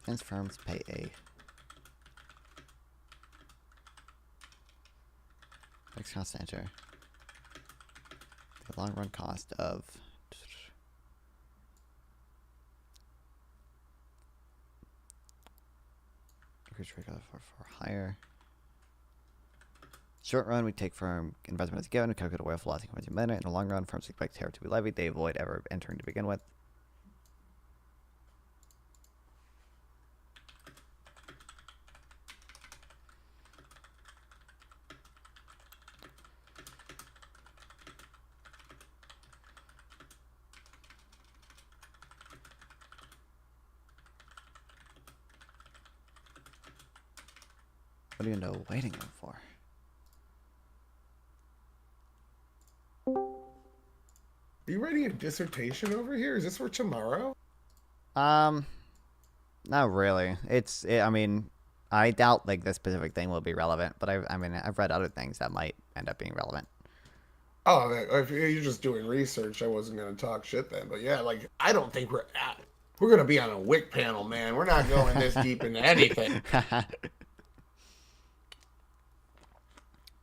Hence, firms pay a fixed cost to enter. The long run cost of increased trade costs for higher. Short run, we take firm investment as a given, we calculate a way of velocity comes in a minute. In the long run, firms expect tariff to be levied. They avoid ever entering to begin with. What do you know waiting room for? Are you writing a dissertation over here? Is this for tomorrow? Not really. I mean, I doubt like this specific thing will be relevant, but I mean, I've read other things that might end up being relevant. Oh, if you're just doing research, I wasn't going to talk shit then. But yeah, like, I don't think we're going to be on a WIC panel, man. We're not going this deep into anything.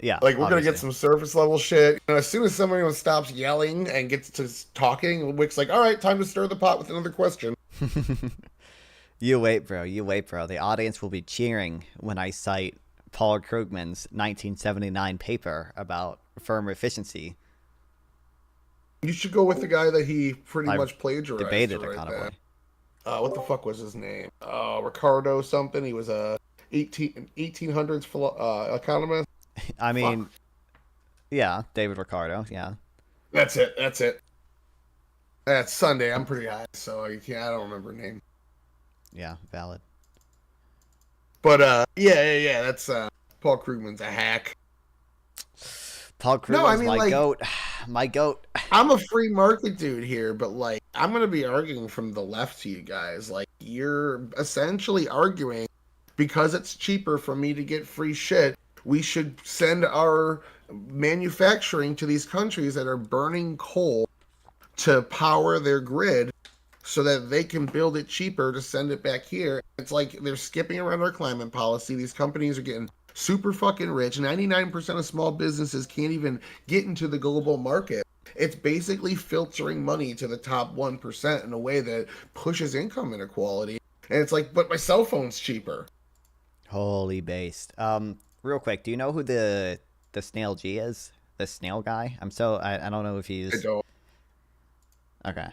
Yeah, like we're gonna get some surface level shit. You know, as soon as someone stops yelling and gets to talking, Wick's like, "All right, time to stir the pot with another question." You wait, bro. You wait, bro. The audience will be cheering when I cite Paul Krugman's 1979 paper about firm efficiency. You should go with the guy that he pretty much plagiarized. Debated right economically. What the fuck was his name? Ricardo something. He was a 1800s economist. I mean, yeah, David Ricardo, yeah. That's it. That's Sunday. I'm pretty high, so I don't remember her name. Yeah, valid. But yeah. That's Paul Krugman's a hack. Paul Krugman's my goat. My goat. I'm a free market dude here, but like I'm gonna be arguing from the left to you guys. Like you're essentially arguing because it's cheaper for me to get free shit. We should send our manufacturing to these countries that are burning coal to power their grid so that they can build it cheaper to send it back here. It's like they're skipping around our climate policy. These companies are getting super fucking rich. 99% of small businesses can't even get into the global market. It's basically filtering money to the top 1% in a way that pushes income inequality. And it's like, but my cell phone's cheaper. Holy based. Real quick, do you know who the Snail G is? The snail guy? I don't know if he's... I don't. Okay.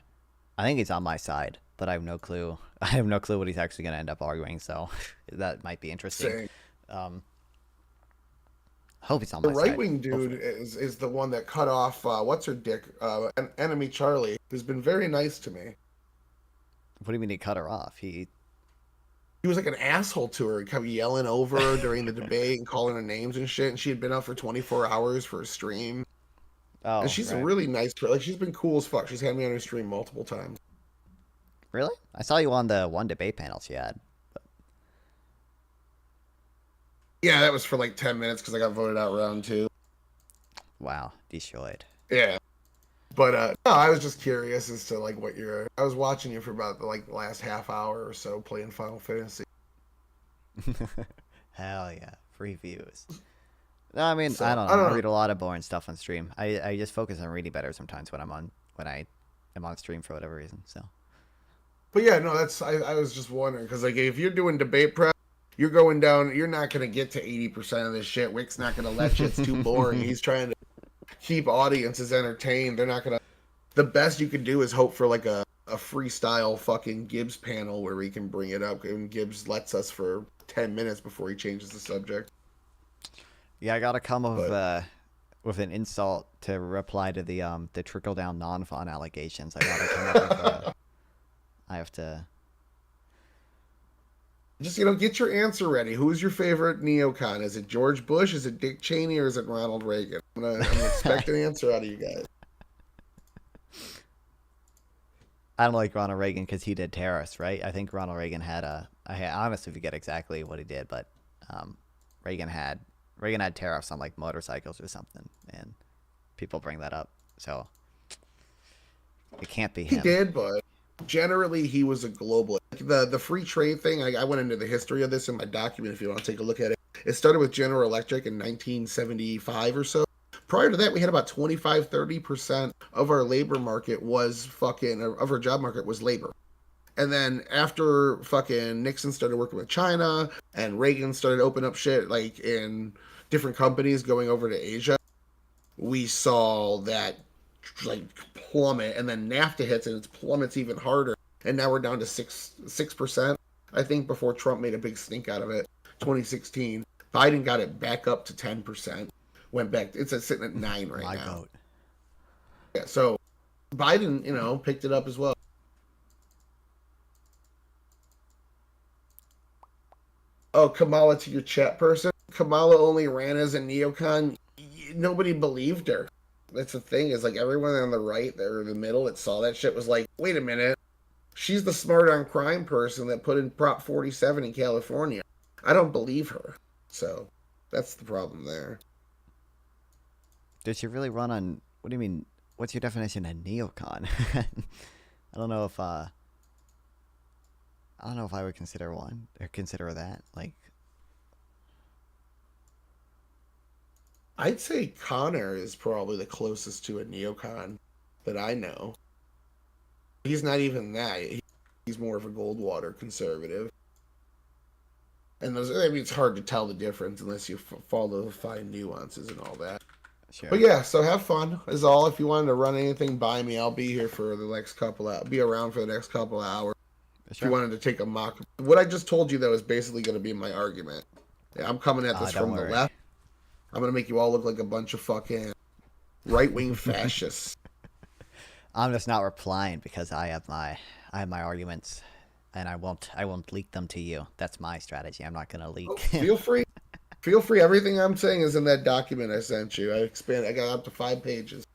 I think he's on my side, but I have no clue. I have no clue what he's actually going to end up arguing, so that might be interesting. I hope he's on my side. The right-wing dude is the one that cut off, what's her dick? An enemy Charlie, who's been very nice to me. What do you mean he cut her off? He was like an asshole to her. He kept yelling over her during the debate and calling her names and shit. And she had been up for 24 hours for a stream. Oh, and she's a really nice girl. Like, she's been cool as fuck. She's had me on her stream multiple times. Really? I saw you on the one debate panel she had. Yeah, that was for like 10 minutes because I got voted out round 2. Wow, destroyed. Yeah. But no, I was just curious as to like what I was watching you for about the last half hour or so playing Final Fantasy. Hell yeah, free views. No, I mean, I don't know. I read a lot of boring stuff on stream. I just focus on reading better sometimes when I am on stream for whatever reason. So. But yeah, no, I was just wondering because like if you're doing debate prep, you're going down. You're not gonna get to 80% of this shit. Wick's not gonna let you. It's too boring. He's trying to keep audiences entertained. They're not gonna. The best you could do is hope for like a freestyle fucking Gibbs panel where we can bring it up, and Gibbs lets us for 10 minutes before he changes the subject. Yeah, I gotta come up with an insult to reply to the trickle down non-fun allegations. I gotta come up with. I have to. Just get your answer ready. Who's your favorite neocon? Is it George Bush? Is it Dick Cheney? Or is it Ronald Reagan? I'm gonna expect an answer out of you guys. I don't like Ronald Reagan because he did tariffs, right? I think Ronald Reagan had I honestly forget exactly what he did, but Reagan had tariffs on like motorcycles or something, and people bring that up, so it can't be him. He did, but generally he was a global. The free trade thing. I went into the history of this in my document. If you want to take a look at it, it started with General Electric in 1975 or so. Prior to that, we had about 25-30% of our labor market of our job market was labor. And then after fucking Nixon started working with China and Reagan started opening up shit like in different companies going over to Asia, we saw that like plummet. And then NAFTA hits and it plummets even harder. And now we're down to 6%, I think, before Trump made a big stink out of it. 2016. Biden got it back up to 10%. Went back. It's sitting at 9 right now. Vote. Yeah, so Biden, picked it up as well. Oh, Kamala, to your chat person. Kamala only ran as a neocon. Nobody believed her. That's the thing, is like everyone on the right or the middle that saw that shit was like, wait a minute. She's the smart on crime person that put in Prop 47 in California. I don't believe her. So that's the problem there. Did she really run on? What do you mean? What's your definition of neocon? I don't know if I would consider one or consider that like. I'd say Connor is probably the closest to a neocon that I know. He's not even that. He's more of a Goldwater conservative. And it's hard to tell the difference unless you follow the fine nuances and all that. Sure. But yeah, so have fun is all. If you wanted to run anything by me, I'll be here for the next be around for the next couple of hours. Sure. If you wanted to take a mock. What I just told you, though, is basically going to be my argument. Yeah, I'm coming at this from the left. I'm going to make you all look like a bunch of fucking right-wing fascists. I'm just not replying because I have my arguments, and I won't leak them to you. That's my strategy. I'm not going to leak. Oh, feel free. Feel free. Everything I'm saying is in that document I sent you. I got up to 5 pages.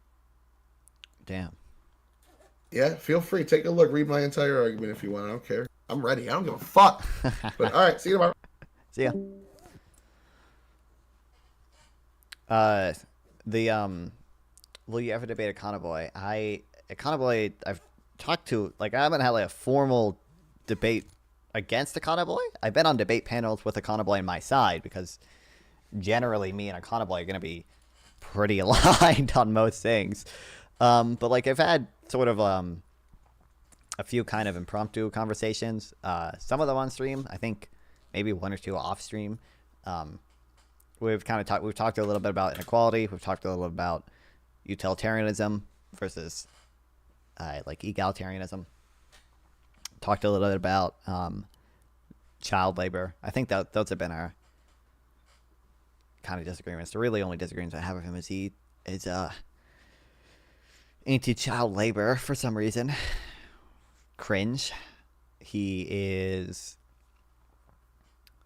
Damn. Yeah, feel free. Take a look. Read my entire argument if you want. I don't care. I'm ready. I don't give a fuck. But all right, see you tomorrow. See ya. Will you ever debate Econoboy? Econoboy, I've talked to, like, I haven't had like a formal debate against Econoboy. I've been on debate panels with Econoboy on my side because generally me and Econoboy are going to be pretty aligned on most things. But like I've had sort of a few kind of impromptu conversations. Some of them on stream, I think maybe 1 or 2 off stream. We've talked a little bit about inequality. We've talked a little bit about utilitarianism versus like egalitarianism. Talked a little bit about child labor. I think that those have been our kind of disagreements. The really only disagreements I have with him is he is anti-child labor for some reason. Cringe. He is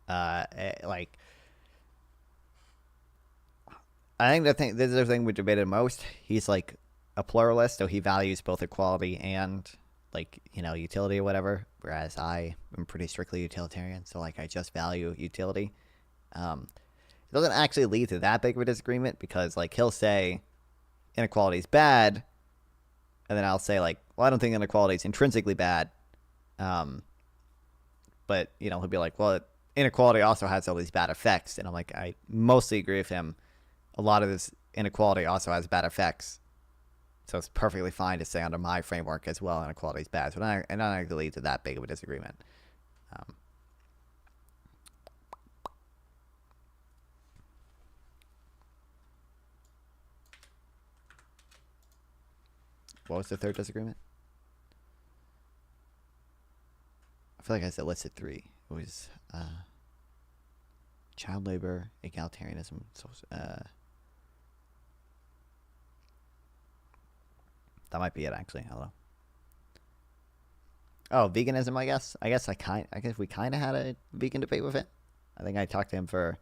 like, I think this is the thing we debated most. He's like a pluralist, so he values both equality and like, utility or whatever. Whereas I am pretty strictly utilitarian, so like I just value utility. it doesn't actually lead to that big of a disagreement because, like, he'll say inequality is bad, and then I'll say, like, well, I don't think inequality is intrinsically bad. But, you know, he'll be like, well, inequality also has all these bad effects. And I'm like, I mostly agree with him. A lot of this inequality also has bad effects. So it's perfectly fine to say under my framework as well, inequality is bad. So not actually lead to that big of a disagreement. What was the third disagreement? I feel like I said listed 3. It was child labor, egalitarianism, that might be it, actually. I don't know. Oh, veganism, I guess. I guess we kind of had a vegan debate with it. I think I talked to him for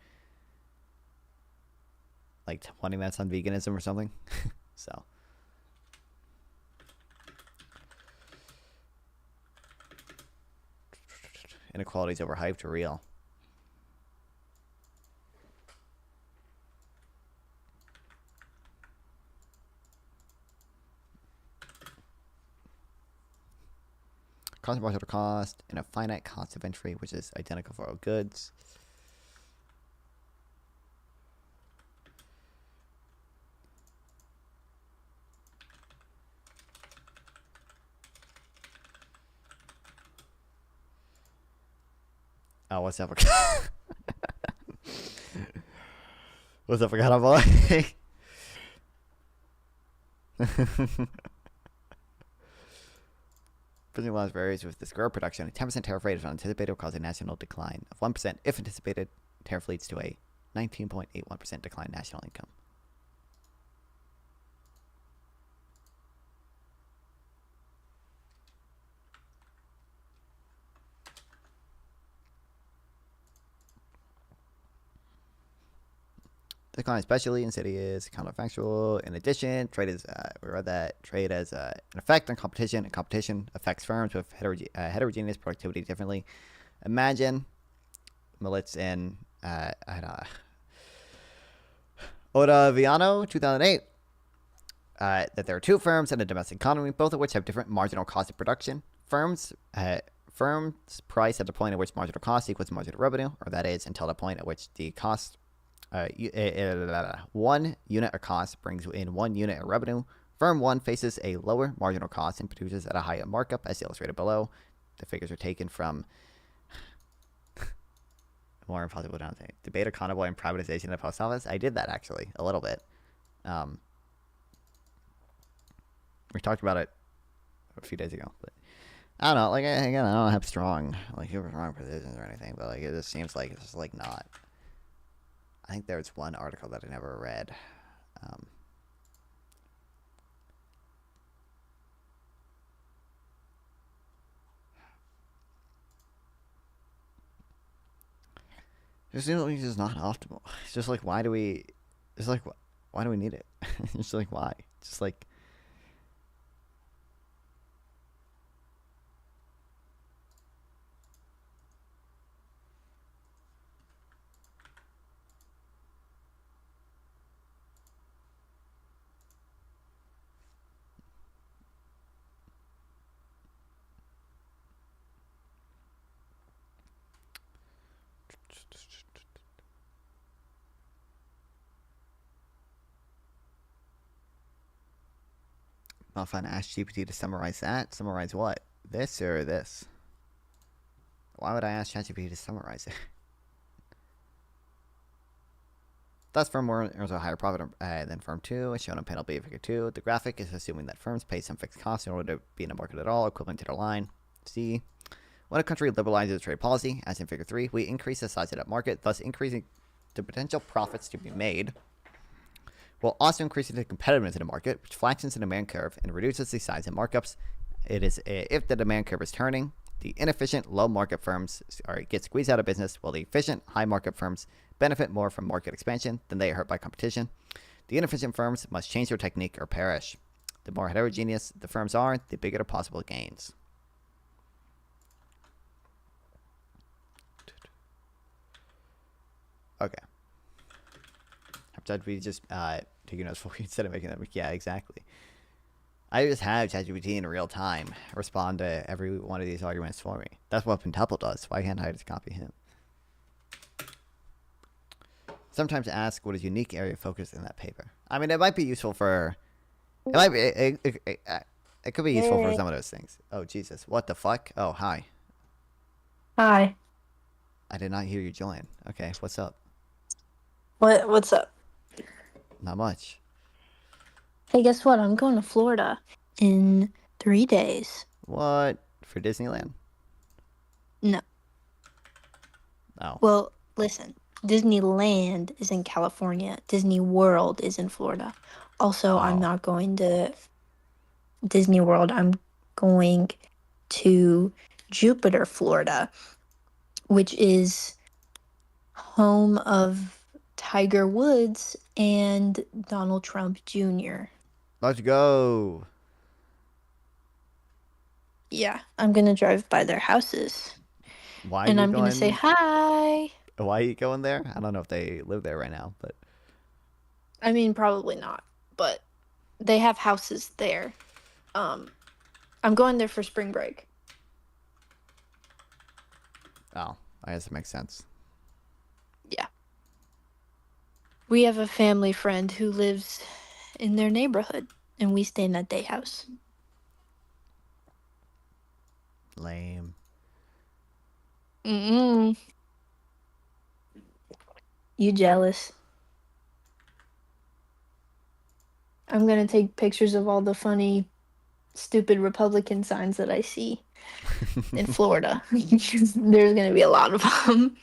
like 20 minutes on veganism or something. So. Inequality is overhyped or real? Cost of marginal cost and a finite cost of entry, which is identical for all goods. Oh, what's up? What's up, forgot boy? Printing laws varies with the square production. A 10% tariff rate is anticipated will cause a national decline of 1%. If anticipated, tariff leads to a 19.81% decline in national income. Decline especially in city is counterfactual. In addition, trade is we read that trade has an effect on competition, and competition affects firms with heterogeneous productivity differently. Imagine Militz in Ottaviano 2008 that there are 2 firms in a domestic economy, both of which have different marginal cost of production. Firms price at the point at which marginal cost equals marginal revenue, or that is until the point at which the cost 1 unit of cost brings in 1 unit of revenue. Firm 1 faces a lower marginal cost and produces at a higher markup, as illustrated below. The figures are taken from more impossible down thing. Debate of convoy and privatization of the post office. I did that actually a little bit. We talked about it a few days ago, but I don't know. Like, again, I don't have strong positions or anything, but like it just seems like it's just like not. I think there was one article that I never read. It seems like it's just not optimal. It's just like, why do we? It's like, why do we need it? It's just like, why? It's just like. I'll find Ask GPT to summarize that. Summarize what? This or this? Why would I ask ChatGPT to summarize it? Thus, firm 1 earns a higher profit than firm 2, as shown on panel B of figure 2. The graphic is assuming that firms pay some fixed costs in order to be in a market at all, equivalent to their line. C. When a country liberalizes trade policy, as in figure 3, we increase the size of that market, thus increasing the potential profits to be made, while also increasing the competitiveness in the market, which flattens the demand curve and reduces the size of markups. It is if the demand curve is turning, the inefficient low market firms get squeezed out of business, while the efficient high market firms benefit more from market expansion than they are hurt by competition. The inefficient firms must change their technique or perish. The more heterogeneous the firms are, the bigger the possible gains. Okay. ChatGPT just taking notes for you instead of making them. Yeah, exactly. I just have ChatGPT in real time respond to every one of these arguments for me. That's what Pentuple does. Why can't I just copy him? Sometimes ask what is unique area of focus in that paper. I mean, it might be useful for. It might be. It could be useful for some of those things. Oh Jesus! What the fuck? Oh hi. Hi. I did not hear you join. Okay, what's up? What's up? Not much. Hey, guess what? I'm going to Florida in 3 days. What? For Disneyland? No. Oh. Well, listen. Disneyland is in California. Disney World is in Florida. Also, I'm not going to Disney World. I'm going to Jupiter, Florida, which is home of Tiger Woods and Donald Trump Jr. Let's go. Yeah, I'm going to drive by their houses. Why? And I'm going to say hi. Why are you going there? I don't know if they live there right now, but. I mean, probably not, but they have houses there. I'm going there for spring break. Oh, I guess it makes sense. Yeah. We have a family friend who lives in their neighborhood, and we stay in that day house. Lame. You jealous? I'm gonna take pictures of all the funny, stupid Republican signs that I see in Florida. There's gonna be a lot of them.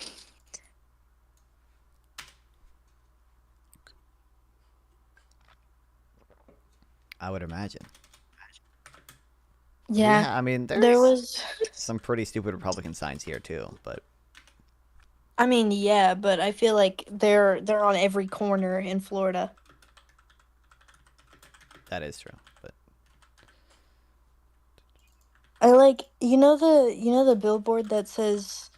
I would imagine. Yeah, I mean, there was some pretty stupid Republican signs here too, but. I mean, yeah, but I feel like they're on every corner in Florida. That is true, but. I like you know the billboard that says,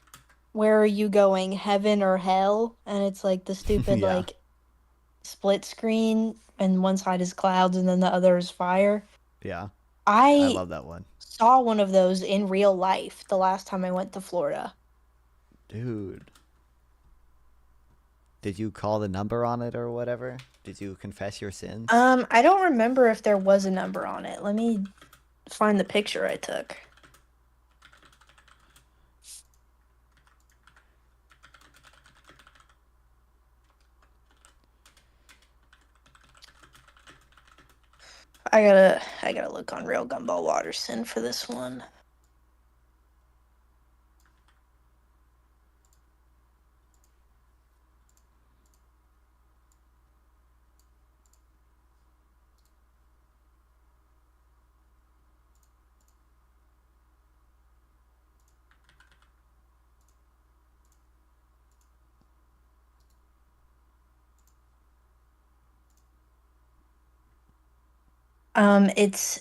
"Where are you going, heaven or hell?" And it's like the stupid Yeah. like split screen, and one side is clouds and then the other is fire. Yeah. I love that one. Saw one of those in real life the last time I went to Florida. Dude. Did you call the number on it or whatever? Did you confess your sins? I don't remember if there was a number on it. Let me find the picture I took. I gotta look on Real Gumball Watterson for this one. It's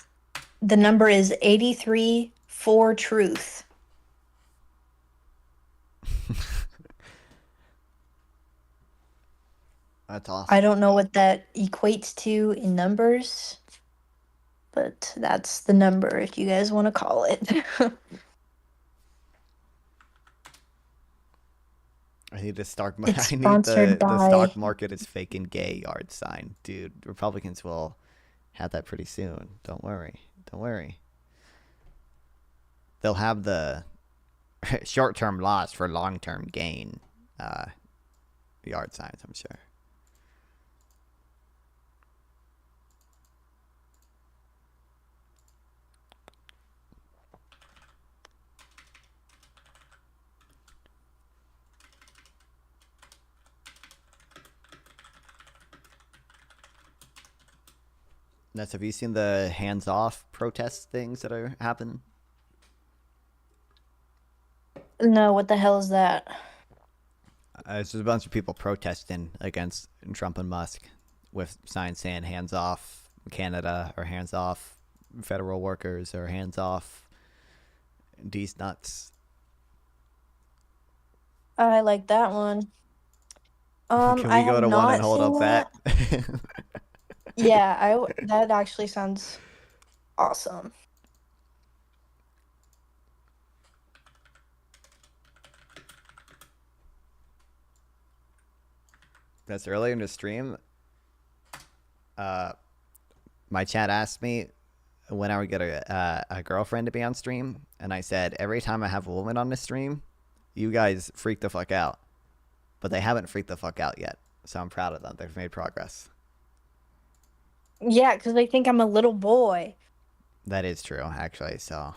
the number is 83 for truth. That's awesome. I don't know what that equates to in numbers, but that's the number if you guys want to call it. I need the stock. It's I need sponsored the by- stock market is faking gay yard sign, dude. Republicans will have that pretty soon. Don't worry. Don't worry. They'll have the short-term loss for long-term gain yard signs, I'm sure. Ness, have you seen the hands-off protest things that are happening? No, what the hell is that? It's just a bunch of people protesting against Trump and Musk with signs saying hands off Canada or hands off federal workers or hands off these nuts. I like that one. Can I we go have to one and not hold seen up that. that? Yeah, that actually sounds awesome. That's earlier in the stream. My chat asked me when I would get a girlfriend to be on stream, and I said every time I have a woman on the stream, you guys freak the fuck out. But they haven't freaked the fuck out yet, so I'm proud of them. They've made progress. Yeah, because they think I'm a little boy. That is true, actually. So.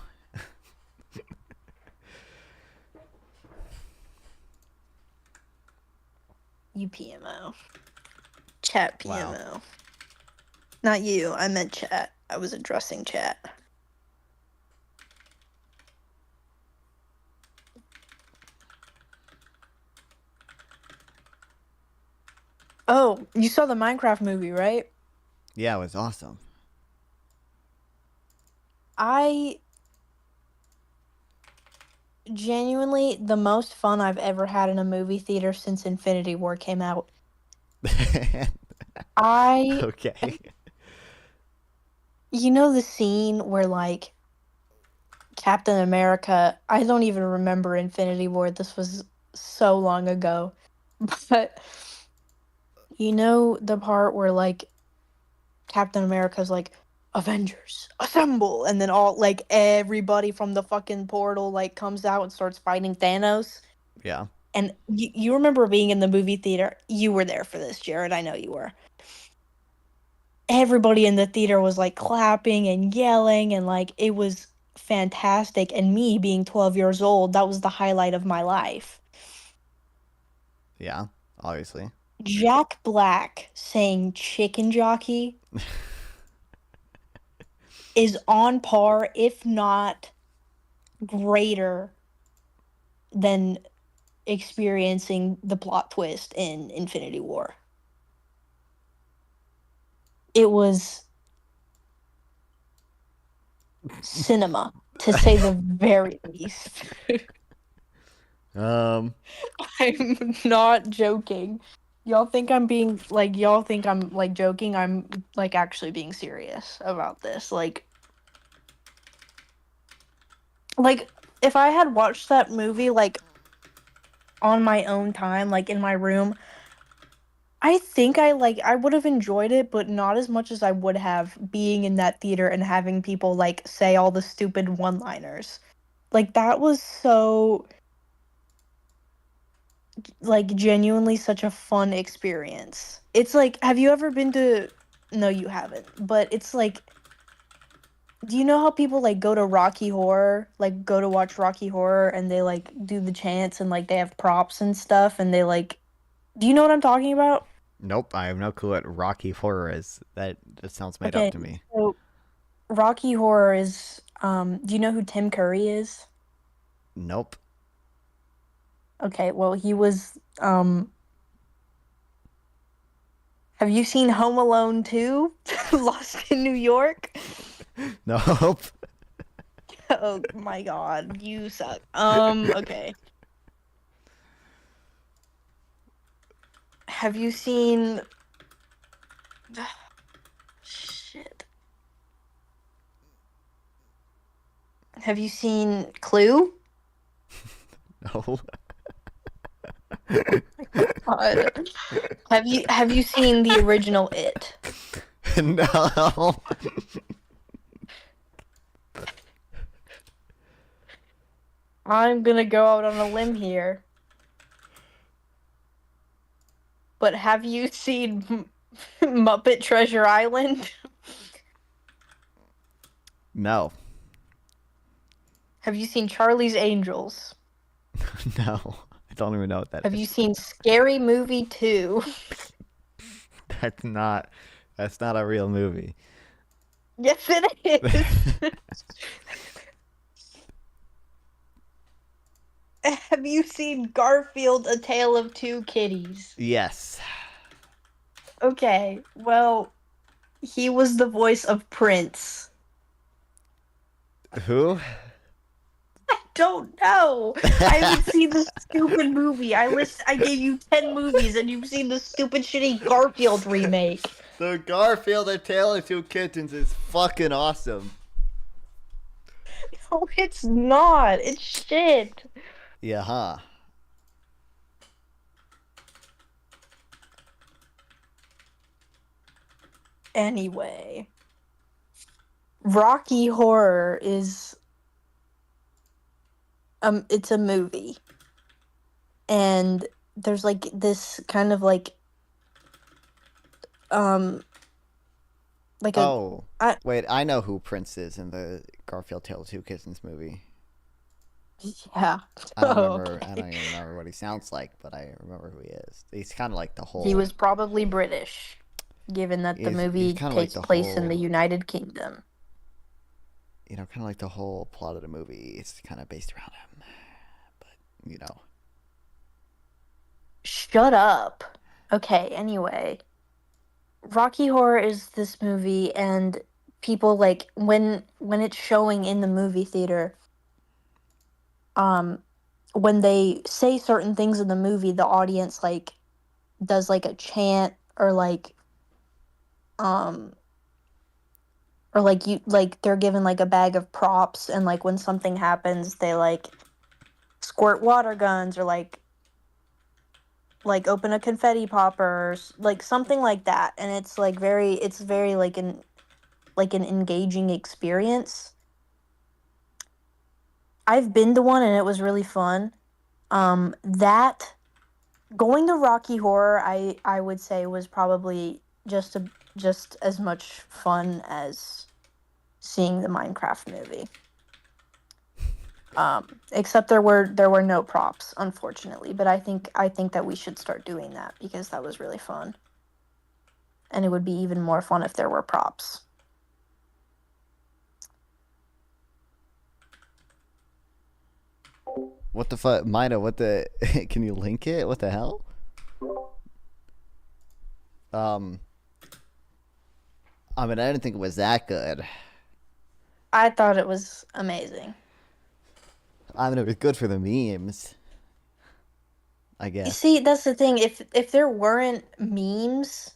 You PMO. Chat PMO. Wow. Not you. I meant chat. I was addressing chat. Oh, you saw the Minecraft movie, right? Yeah, it was awesome. Genuinely, the most fun I've ever had in a movie theater since Infinity War came out. Okay. You know the scene where, like, Captain America, I don't even remember Infinity War, this was so long ago, but you know the part where, like, Captain America's like, Avengers, assemble, and then everybody from the fucking portal, like, comes out and starts fighting Thanos? Yeah. And you remember being in the movie theater? You were there for this, Jared, I know you were. Everybody in the theater was, like, clapping and yelling, and, like, it was fantastic, and me being 12 years old, that was the highlight of my life. Yeah, obviously. Jack Black saying chicken jockey is on par, if not greater, than experiencing the plot twist in Infinity War. It was cinema, to say the very least. I'm not joking. Y'all think I'm being y'all think I'm like joking. I'm like actually being serious about this. Like if I had watched that movie like on my own time, like in my room, I think I would have enjoyed it, but not as much as I would have being in that theater and having people like say all the stupid one-liners. Like that was so like genuinely such a fun experience. It's like, have you ever been to no, you haven't, but it's like, do you know how people like go to Rocky Horror, like go to watch Rocky Horror and they like do the chants and like they have props and stuff and they like, do you know what I'm talking about? Nope, I have no clue what Rocky Horror is. That just sounds made up to me. So Rocky Horror is do you know who Tim Curry is? Nope. Okay, well he was have you seen Home Alone 2? Lost in New York? Nope. Oh my god, you suck. Okay. Have you seen shit. Have you seen Clue? No. God. Have you seen the original It? No. I'm gonna go out on a limb here. But have you seen Muppet Treasure Island? No. Have you seen Charlie's Angels? No. I don't even know what that is. Have you seen Scary Movie 2? That's not a real movie. Yes, it is. Have you seen Garfield: A Tale of Two Kitties? Yes. Okay, well, he was the voice of Prince. Who? don't know. I haven't seen this stupid movie. I gave you 10 movies and you've seen the stupid shitty Garfield remake. The Garfield A Tale of Two Kittens is fucking awesome. No, it's not. It's shit. Yeah, huh? Anyway, Rocky Horror is it's a movie. And there's like this kind of like wait, I know who Prince is in the Garfield Tale of Two Kittens movie. Yeah. I don't even remember what he sounds like, but I remember who he is. He's kind of like the whole. He was probably British, given that the movie takes place in the United Kingdom. You know, kind of like the whole plot of the movie. It's kind of based around him, but you know. Shut up. Okay. Anyway, Rocky Horror is this movie, and people like when it's showing in the movie theater. When they say certain things in the movie, the audience like does like a chant or like you like they're given like a bag of props, and like when something happens they like squirt water guns or like open a confetti popper or like something like that, and it's very like an engaging experience. I've been to one and it was really fun. That going to Rocky Horror, I would say was probably just as much fun as seeing the Minecraft movie. Except there were no props, unfortunately. But I think that we should start doing that because that was really fun. And it would be even more fun if there were props. What the fuck, Mida? What the? Can you link it? What the hell? I mean, I didn't think it was that good. I thought it was amazing. I mean, it was good for the memes, I guess. You see, that's the thing. If there weren't memes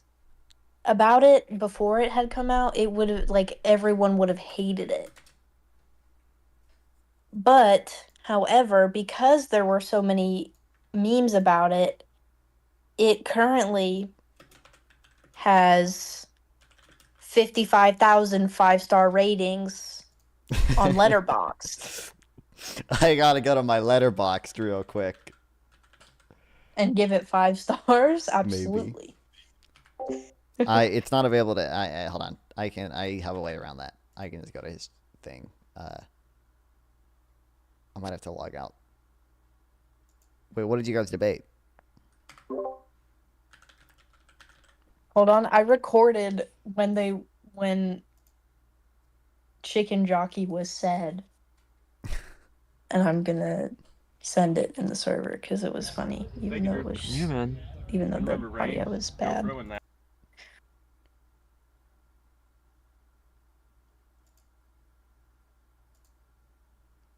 about it before it had come out, it would have like everyone would have hated it. But, however, because there were so many memes about it, it currently has 55,000 5-star ratings on Letterboxd. I gotta go to my Letterboxd real quick. And give it 5 stars? Absolutely. Maybe. It's not available to. Hold on. I have a way around that. I can just go to his thing. I might have to log out. Wait, what did you guys debate? Hold on. I recorded when Chicken Jockey was said. And I'm gonna send it in the server because it was funny, even though the audio was bad.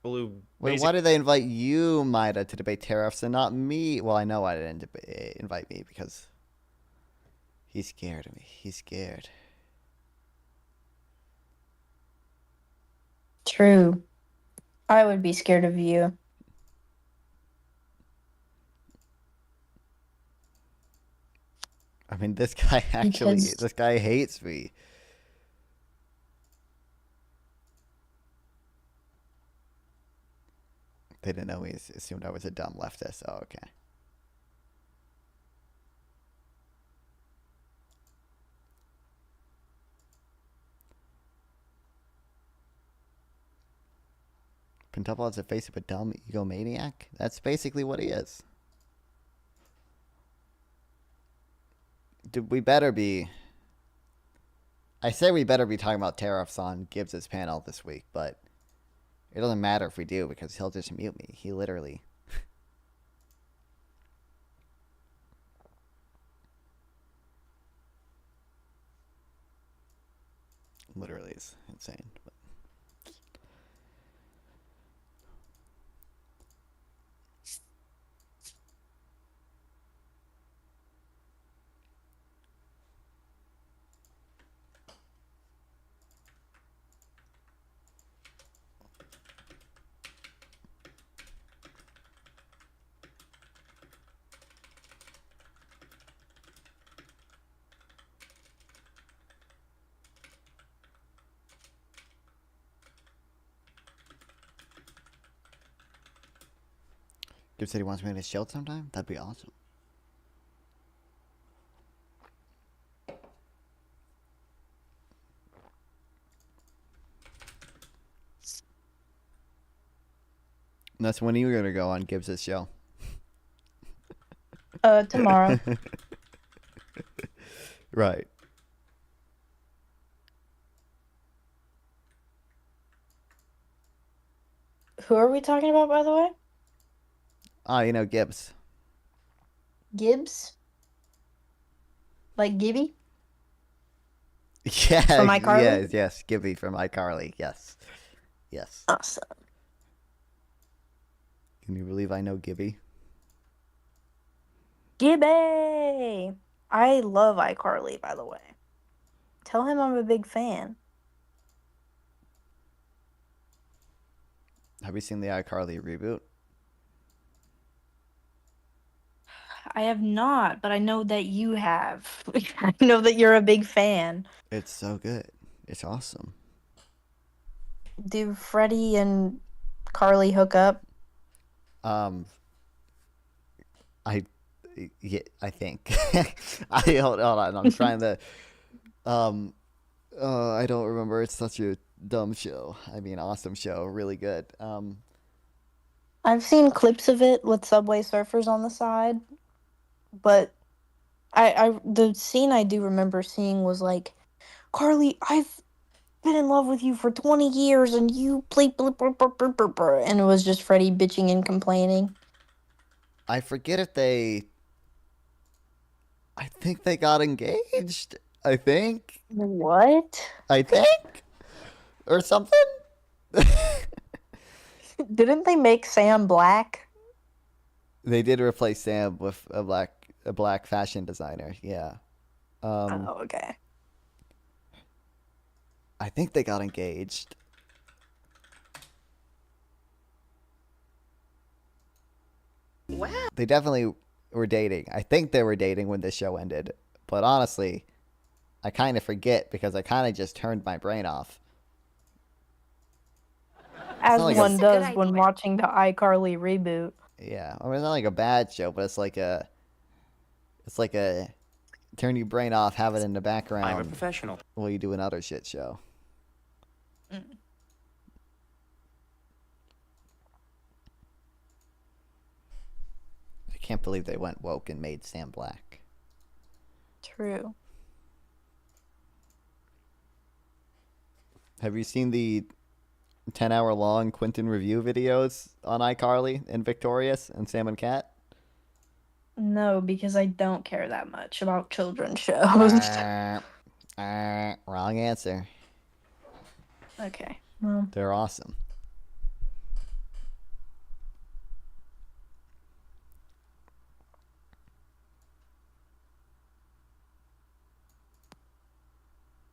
Wait, why did they invite you, Mida, to debate tariffs and not me? Well, I know I didn't invite me because he's scared of me. He's scared. True. I would be scared of you. I mean, this guy this guy hates me. They didn't know me. Assumed I was a dumb leftist. Oh, okay. Pentuple has the face of a dumb egomaniac? That's basically what he is. We better be... I say we better be talking about tariffs on Gibbs's panel this week, but it doesn't matter if we do because he'll just mute me. He literally... literally is insane. But... Gibbs said he wants me in his shield sometime. That'd be awesome. And that's when you're gonna go on Gibbs' show. Tomorrow. Right. Who are we talking about, by the way? You know Gibbs. Gibbs? Like Gibby? Yeah, From iCarly? yes, Gibby from iCarly. Yes. Awesome. Can you believe I know Gibby? Gibby! I love iCarly, by the way. Tell him I'm a big fan. Have you seen the iCarly reboot? I have not, but I know that you have. I know that you're a big fan. It's so good. It's awesome. Do Freddie and Carly hook up? I think. Hold on. I'm trying to. I don't remember. It's such a dumb show. I mean, awesome show. Really good. I've seen clips of it with Subway Surfers on the side, but the scene I do remember seeing was like, Carly, I've been in love with you for 20 years and you bleep, bleep, bleep, bleep, bleep, bleep, bleep, and it was just Freddie bitching and complaining. I forget if they. I think they got engaged. I think. What? I think. Or something. Didn't they make Sam black? They did replace Sam with a black fashion designer. Yeah. Oh, okay. I think they got engaged. Wow. They definitely were dating. I think they were dating when this show ended. But honestly, I kind of forget because I kind of just turned my brain off. As one does when watching the iCarly reboot. Yeah, I mean, it's not like a bad show, but it's like a turn your brain off, have it in the background. I'm a professional. While you do another shit show. Mm. I can't believe they went woke and made Sam black. True. Have you seen the 10-hour long Quentin review videos on iCarly and Victorious and Sam and Cat? No, because I don't care that much about children's shows. Wrong answer. Okay. Well. They're awesome.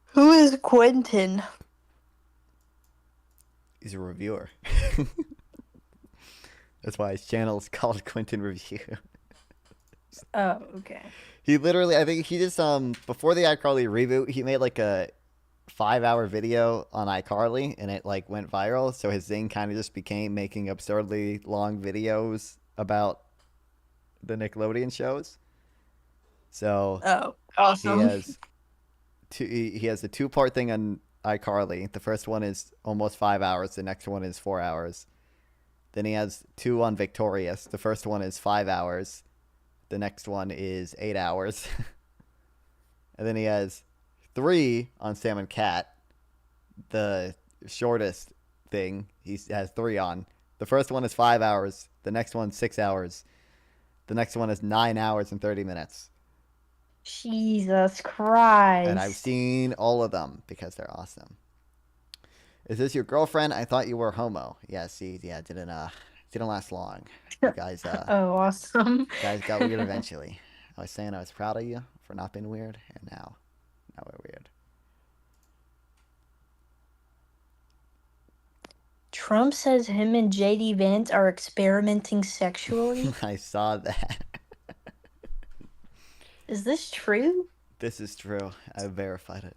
Who is Quentin? He's a reviewer. That's why his channel is called Quentin Review. Oh, okay. He literally, I think he just, before the iCarly reboot, he made like a 5-hour video on iCarly and it like went viral. So his thing kind of just became making absurdly long videos about the Nickelodeon shows. So oh, awesome. He has a 2-part thing on iCarly. The first one is almost 5 hours. The next one is 4 hours. Then he has 2 on Victorious. The first one is 5 hours. The next one is 8 hours. And then he has 3 on Sam and Cat. The shortest thing he has 3 on. The first one is 5 hours. The next one's 6 hours. The next one is 9 hours and 30 minutes. Jesus Christ. And I've seen all of them because they're awesome. Is this your girlfriend? I thought you were homo. Yeah, see, yeah, didn't last long. You guys oh, awesome. Guys got weird eventually. I was saying I was proud of you for not being weird, and now we're weird. Trump says him and JD Vance are experimenting sexually. I saw that. Is this true? This is true. I verified it.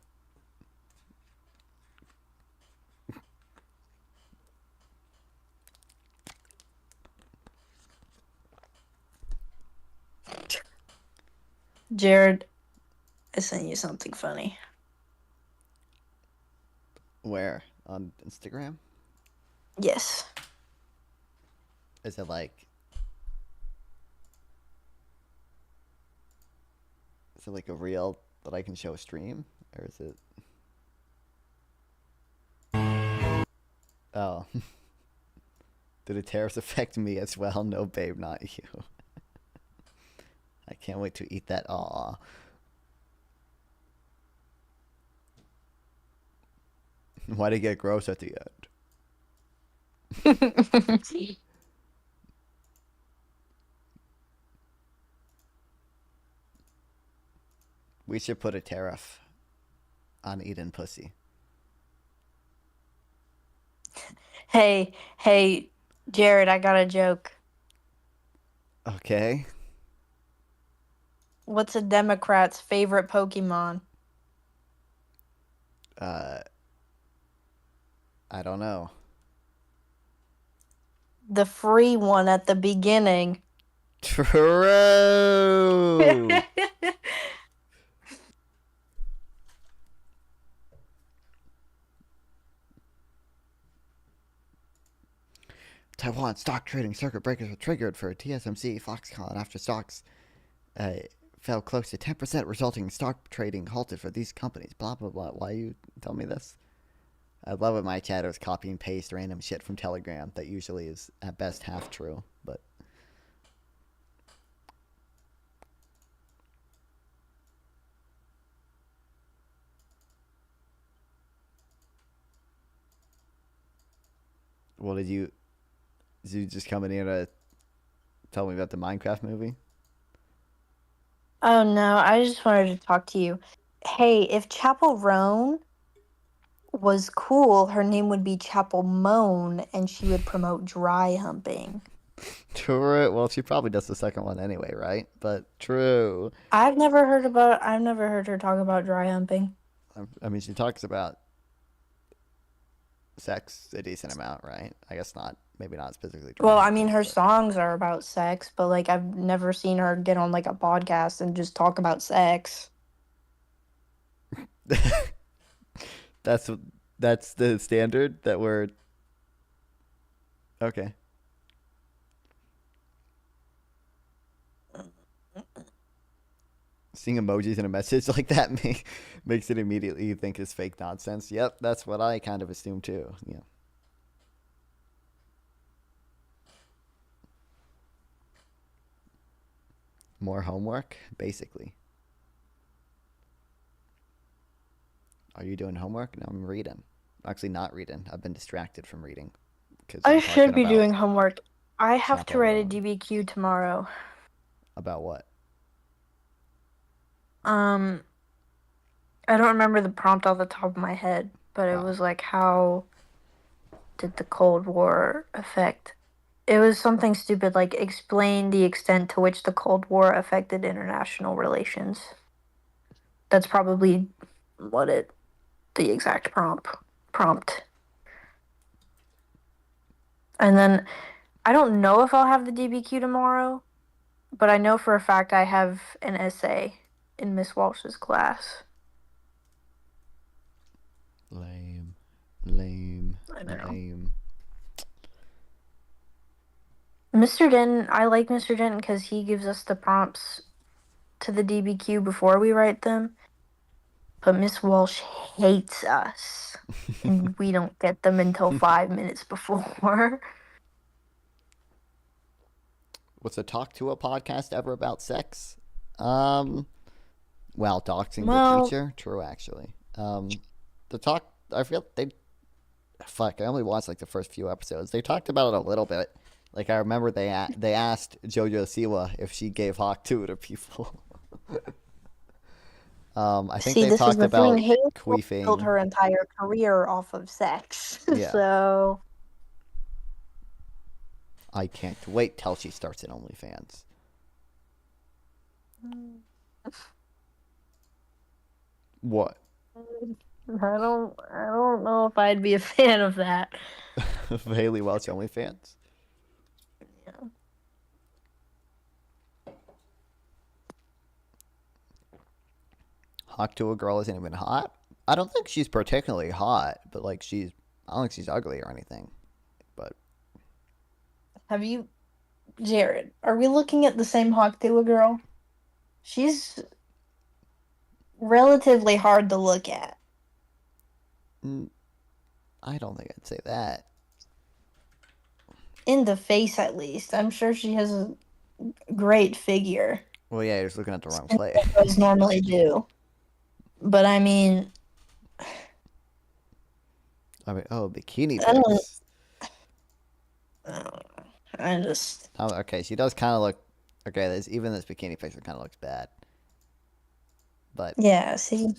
Jared, I sent you something funny. Where? On Instagram? Yes. Is it like... Is it like a reel that I can show a stream? Or is it... Oh. Did the tariffs affect me as well? No, babe, not you. I can't wait to eat that. Aw. Why'd it get gross at the end? We should put a tariff on eating pussy. Hey, Jared, I got a joke. Okay. What's a Democrat's favorite Pokemon? I don't know. The free one at the beginning. True. Taiwan stock trading circuit breakers were triggered for TSMC Foxconn after stocks fell close to 10%, resulting in stock trading halted for these companies. Blah, blah, blah. Why you tell me this? I love it. My chat is copy and paste random shit from Telegram that usually is at best half true, but... Well, did you just come in here to tell me about the Minecraft movie? Oh no, I just wanted to talk to you. Hey, if Chapel Roan was cool, her name would be Chapel Moan, and she would promote dry humping. True. Well, she probably does the second one anyway, right? But true. I've never heard her talk about dry humping. I mean, she talks about sex a decent amount, right? I guess not. Maybe not specifically. Well, I mean, her songs are about sex, but like I've never seen her get on like a podcast and just talk about sex. That's the standard that we're... Okay. Seeing emojis in a message like that makes it immediately you think is fake nonsense. Yep, that's what I kind of assume too. Yeah. More homework, basically. Are you doing homework? No, I'm reading. Actually, not reading. I've been distracted from reading. I should be doing homework. I have to write a DBQ tomorrow. About what? I don't remember the prompt off the top of my head, but it was like, how did the Cold War affect? It was something stupid, like explain the extent to which the Cold War affected international relations. That's probably the exact prompt. And then I don't know if I'll have the DBQ tomorrow, but I know for a fact I have an essay in Miss Walsh's class. Lame. I know. Mr. Denton, I like Mr. Denton because he gives us the prompts to the DBQ before we write them. But Miss Walsh hates us, and we don't get them until 5 minutes before. Was a Talk to a podcast ever about sex? Well, doxing the teacher? True, actually. The talk, I feel I only watched like the first few episodes. They talked about it a little bit. Like, I remember they asked JoJo Siwa if she gave Hawk 2 to people. I think they talked about queefing. Built her entire career off of sex. Yeah. So I can't wait till she starts in OnlyFans. What? I don't know if I'd be a fan of that. Haley Welch OnlyFans? Yeah. Hawk to a girl isn't even hot. I don't think she's particularly hot, but like I don't think she's ugly or anything. But have you, Jared? Are we looking at the same Hawk to a girl? She's relatively hard to look at. I don't think I'd say that. In the face, at least. I'm sure she has a great figure. Well, yeah, you're just looking at the wrong place. Girls normally do. But I mean, bikini pics. I just. Oh, okay, she does kind of look. Okay, even this bikini picture kind of looks bad. But yeah, see.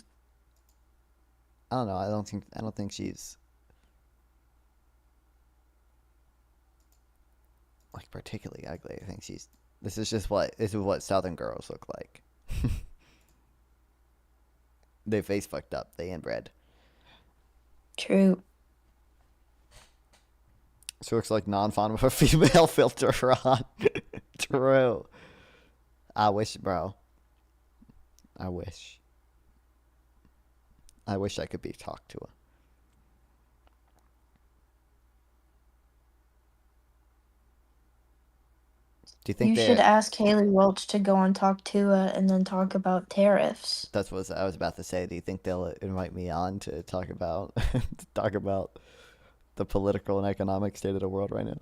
I don't know. I don't think she's like particularly ugly. I think this is what Southern girls look like. They face fucked up. They inbred. True. She looks like non-fun with a female filter on. True. I wish, bro. I wish I could be talked to her. Do you think you should ask Haley Welch to go on Talk to and then talk about tariffs? That's what I was about to say. Do you think they'll invite me on to talk about the political and economic state of the world right now?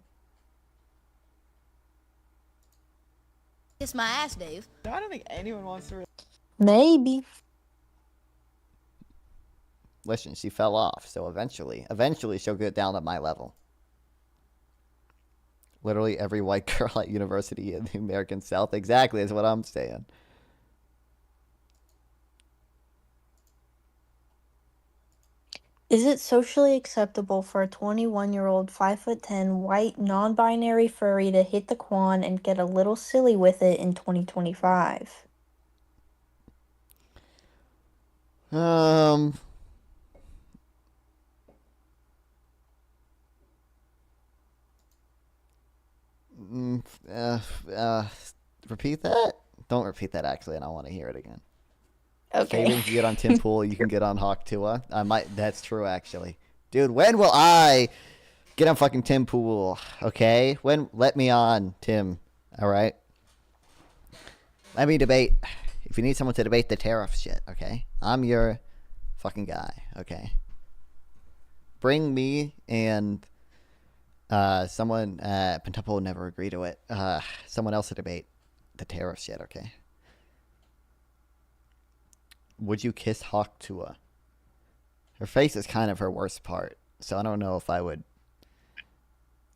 Kiss my ass, Dave. I don't think anyone wants to. Maybe. Listen, she fell off, so eventually she'll get down at my level. Literally every white girl at university in the American South. Exactly, is what I'm saying. Is it socially acceptable for a 21-year-old, 5'10", white, non-binary furry to hit the quan and get a little silly with it in 2025? Repeat that? Don't repeat that, actually. I don't want to hear it again. Okay. Fabian can get on Tim Pool. You can get on Hawk Tua. That's true, actually. Dude, when will I get on fucking Tim Pool? Okay? Let me on, Tim. All right? Let me debate. If you need someone to debate the tariff shit, okay? I'm your fucking guy, okay? Bring me and someone, Pentuple will never agree to it. Someone else to debate the tariff shit, okay? Would you kiss Hawk Tua? Her face is kind of her worst part, so I don't know if I would.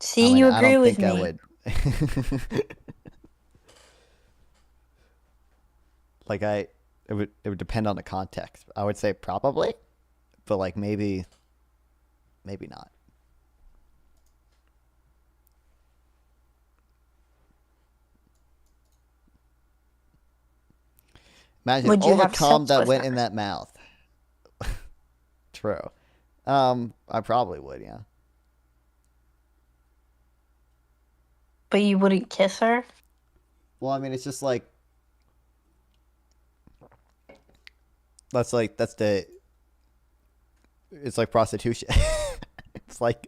See, you agree with me. I would. Like it would depend on the context. I would say probably, but like maybe not. Imagine all the cum that went in that mouth. True. I probably would, yeah. But you wouldn't kiss her? Well, I mean, it's just like it's like prostitution. It's like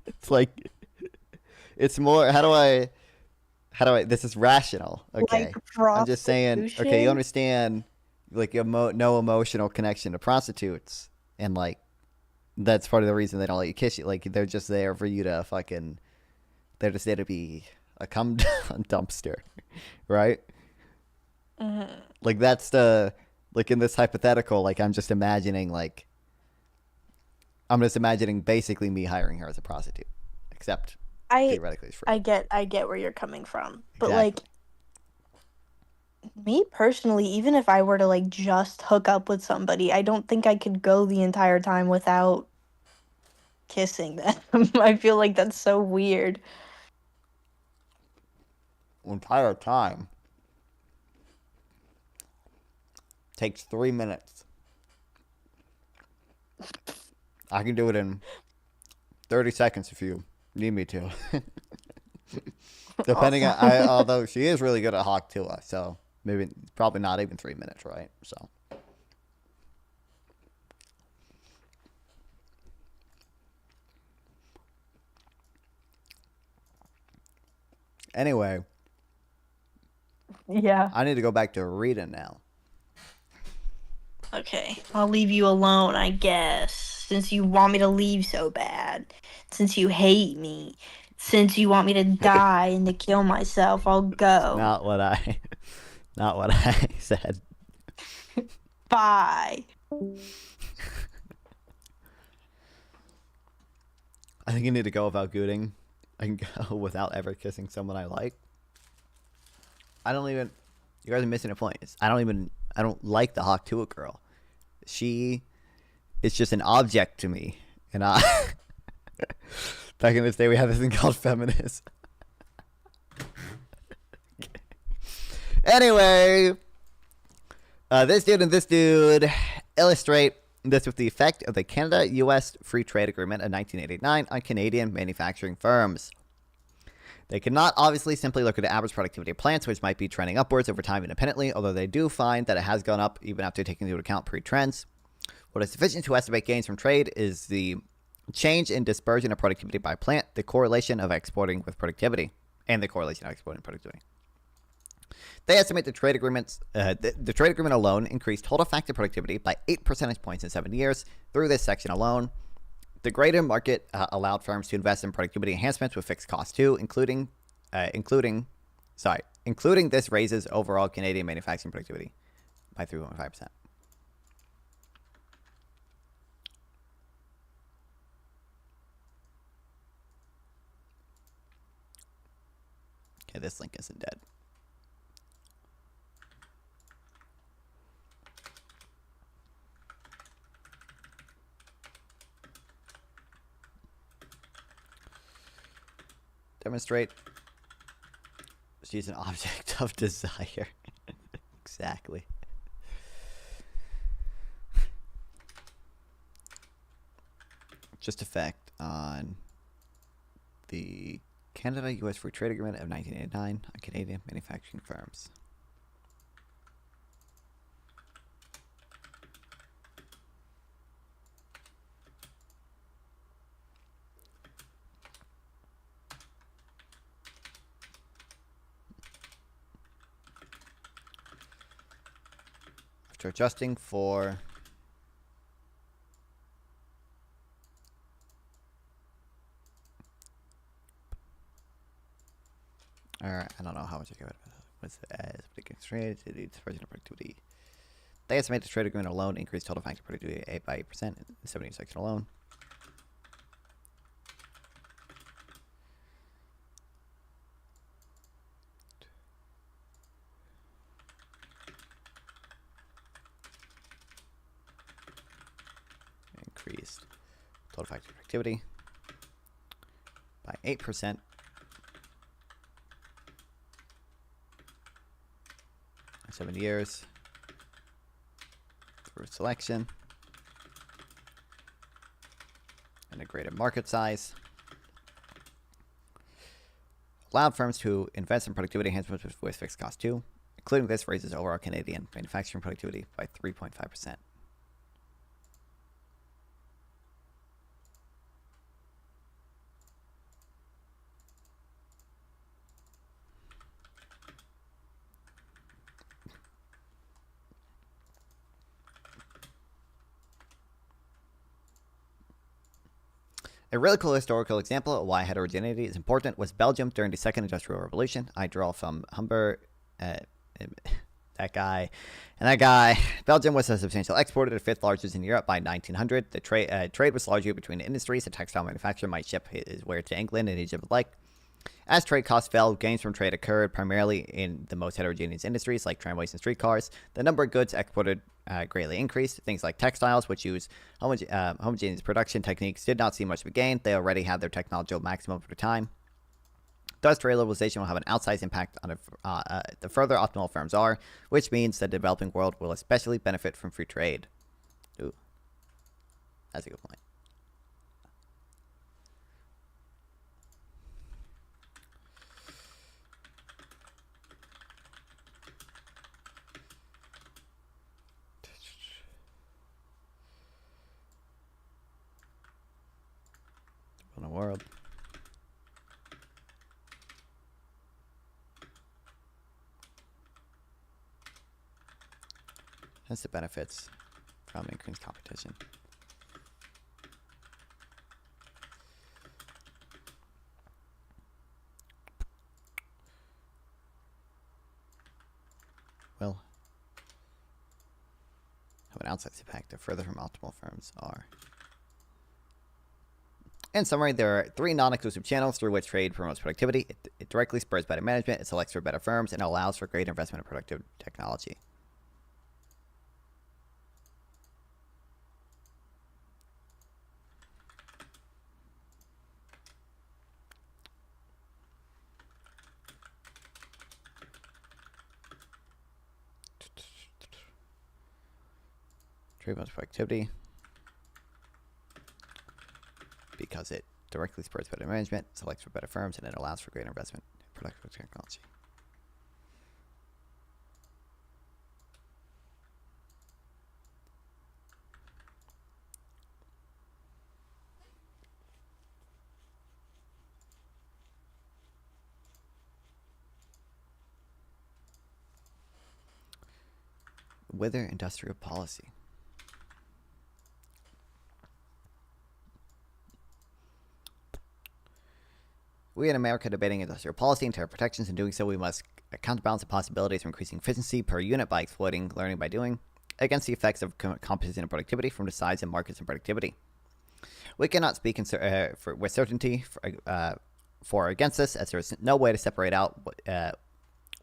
it's like it's more how do I this is rational, okay? Like I'm just saying, okay, you understand, like, you have no emotional connection to prostitutes, and like that's part of the reason they don't let you kiss you. Like, they're just there for you to fucking, they're just there to be a cum dumpster, right? Mm-hmm. Like, that's the, like, in this hypothetical, like, I'm just imagining basically me hiring her as a prostitute, except theoretically it's free. I get where you're coming from, but like, me personally, even if I were to like just hook up with somebody, I don't think I could go the entire time without kissing them. I feel like that's so weird. Entire time takes 3 minutes. I can do it in 30 seconds if you need me to. Depending on, although she is really good at Hawk Tua, so maybe probably not even 3 minutes, right? So. Anyway. Yeah. I need to go back to reading now. Okay, I'll leave you alone, I guess. Since you want me to leave so bad. Since you hate me. Since you want me to die and to kill myself, I'll go. Not what I said. Bye. I think you need to go without Gooning. I can go without ever kissing someone I like. You guys are missing a point. I don't like the Hawk Tua girl. She is just an object to me. And back in this day, we had this thing called feminist. Anyway, this dude and this dude illustrate this with the effect of the Canada-U.S. Free Trade Agreement of 1989 on Canadian manufacturing firms. They cannot obviously simply look at the average productivity of plants, which might be trending upwards over time independently, although they do find that it has gone up even after taking into account pre-trends. What is sufficient to estimate gains from trade is the change in dispersion of productivity by plant, the correlation of exporting with productivity, and the correlation of exporting productivity. They estimate the trade agreements, the trade agreement alone increased total factor productivity by 8 percentage points in 7 years through this section alone. The greater market allowed firms to invest in productivity enhancements with fixed costs too, including this raises overall Canadian manufacturing productivity by 3.5%. Okay, this link isn't dead. Demonstrate. She's an object of desire. Exactly. Just effect on the Canada-U.S. Free Trade Agreement of 1989 on Canadian manufacturing firms. After adjusting for I don't know how much I give it. What's the as particular trade to the dispersion of productivity? They estimate the trade agreement alone increased total factor productivity by 8% in the 70 section alone. Increased total factor productivity by 8%. 7 years through selection and a greater market size. Allowed firms to invest in productivity enhancements with fixed cost too, including this raises overall Canadian manufacturing productivity by 3.5%. A really cool historical example of why heterogeneity is important was Belgium during the Second Industrial Revolution. I draw from Humber, that guy. Belgium was a substantial exporter, the fifth largest in Europe by 1900. The trade was largely between industries. The textile manufacturer might ship his wares to England and Egypt alike. As trade costs fell, gains from trade occurred primarily in the most heterogeneous industries like tramways and streetcars. The number of goods exported greatly increased. Things like textiles, which use homogeneous production techniques, did not see much of a gain. They already had their technological maximum for the time. Thus, trade liberalization will have an outsized impact on the further optimal firms are, which means the developing world will especially benefit from free trade. Ooh, that's a good point. Hence the benefits from increased competition. Will have an outside impact the further from optimal firms are. In summary, there are 3 non-exclusive channels through which trade promotes productivity. It directly spurs better management, it selects for better firms, and it allows for greater investment in productive technology. Trade promotes productivity because it directly supports better management, selects for better firms, and it allows for greater investment in productive technology. Wither industrial policy. We in America are debating industrial policy and tariff protections. In doing so, we must counterbalance the possibilities of increasing efficiency per unit by exploiting learning by doing against the effects of competition and productivity from the size of markets and productivity. We cannot speak with certainty for or against this, as there is no way to separate out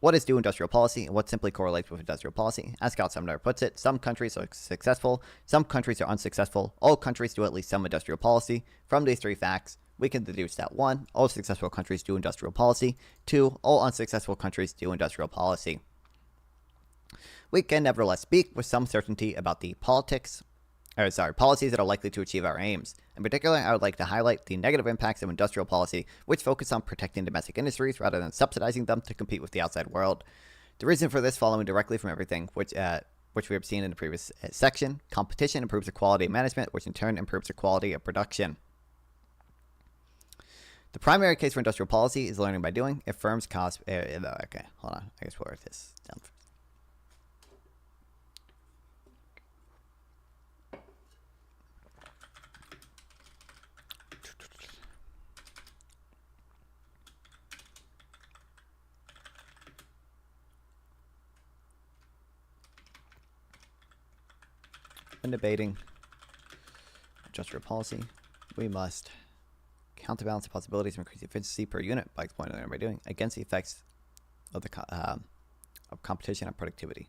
what is due industrial policy and what simply correlates with industrial policy. As Scott Sumner puts it, some countries are successful, some countries are unsuccessful. All countries do at least some industrial policy. From these 3 facts, we can deduce that 1, all successful countries do industrial policy. 2, all unsuccessful countries do industrial policy. We can nevertheless speak with some certainty about the policies that are likely to achieve our aims. In particular, I would like to highlight the negative impacts of industrial policy, which focus on protecting domestic industries rather than subsidizing them to compete with the outside world. The reason for this, following directly from everything which we have seen in the previous section, competition improves the quality of management, which in turn improves the quality of production. The primary case for industrial policy is learning by doing. If firms cost... okay, hold on. I guess we'll write this down first. When debating industrial policy, we must counterbalance the possibilities of increasing efficiency per unit by exploiting learning by doing against the effects of of competition and productivity.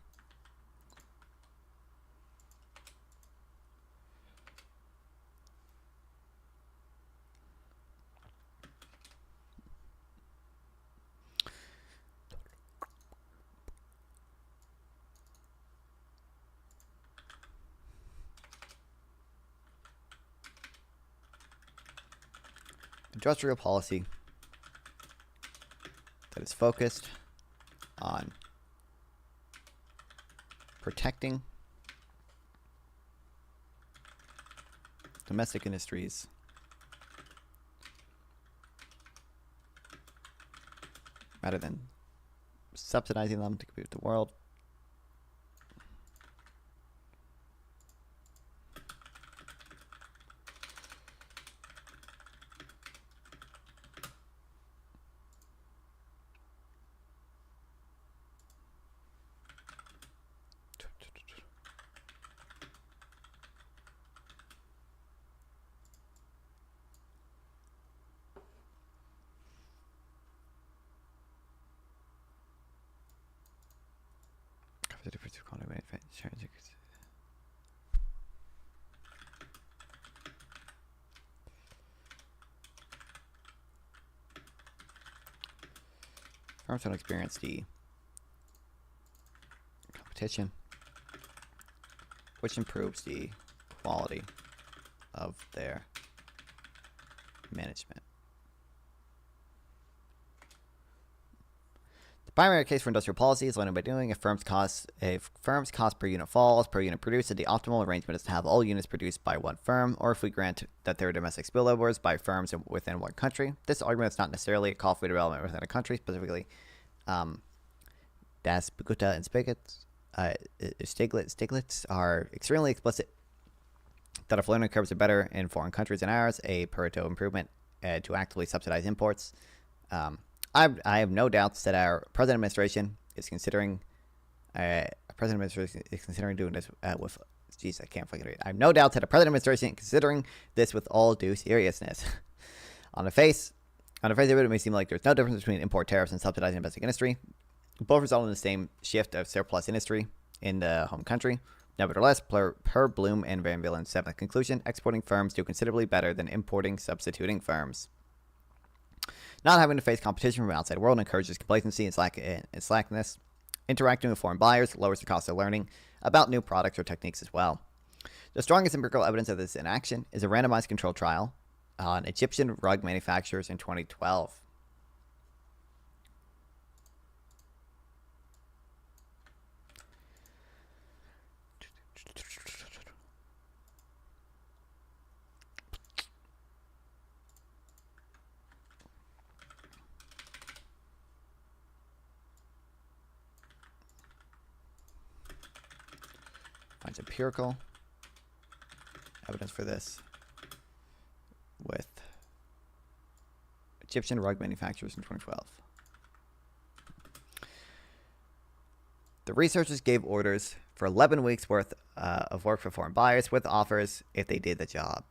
Industrial policy that is focused on protecting domestic industries rather than subsidizing them to compete with the world. The difference of quality manufacturing. Firms don't experience the competition, which improves the quality of their management. The primary case for industrial policy is learning by doing. If firms' cost per unit falls, per unit produced, then the optimal arrangement is to have all units produced by one firm, or if we grant that there are domestic spillovers by firms within one country. This argument is not necessarily a call for development within a country, specifically Das Beguta and Spigot Stiglitz are extremely explicit that if learning curves are better in foreign countries than ours, a Pareto improvement to actively subsidize imports. I have no doubts that our present administration is considering doing this with. Jeez, I can't fucking read. I have no doubts that the present administration is considering this with all due seriousness. On the face of it, it may seem like there's no difference between import tariffs and subsidizing domestic industry. Both result in the same shift of surplus industry in the home country. Nevertheless, per Bloom and Van Villen's seventh conclusion, exporting firms do considerably better than importing substituting firms. Not having to face competition from the outside world encourages complacency and slackness. Interacting with foreign buyers lowers the cost of learning about new products or techniques as well. The strongest empirical evidence of this in action is a randomized controlled trial on Egyptian rug manufacturers in 2012. Finds empirical evidence for this with Egyptian rug manufacturers in 2012. The researchers gave orders for 11 weeks worth of work for foreign buyers with offers if they did the job.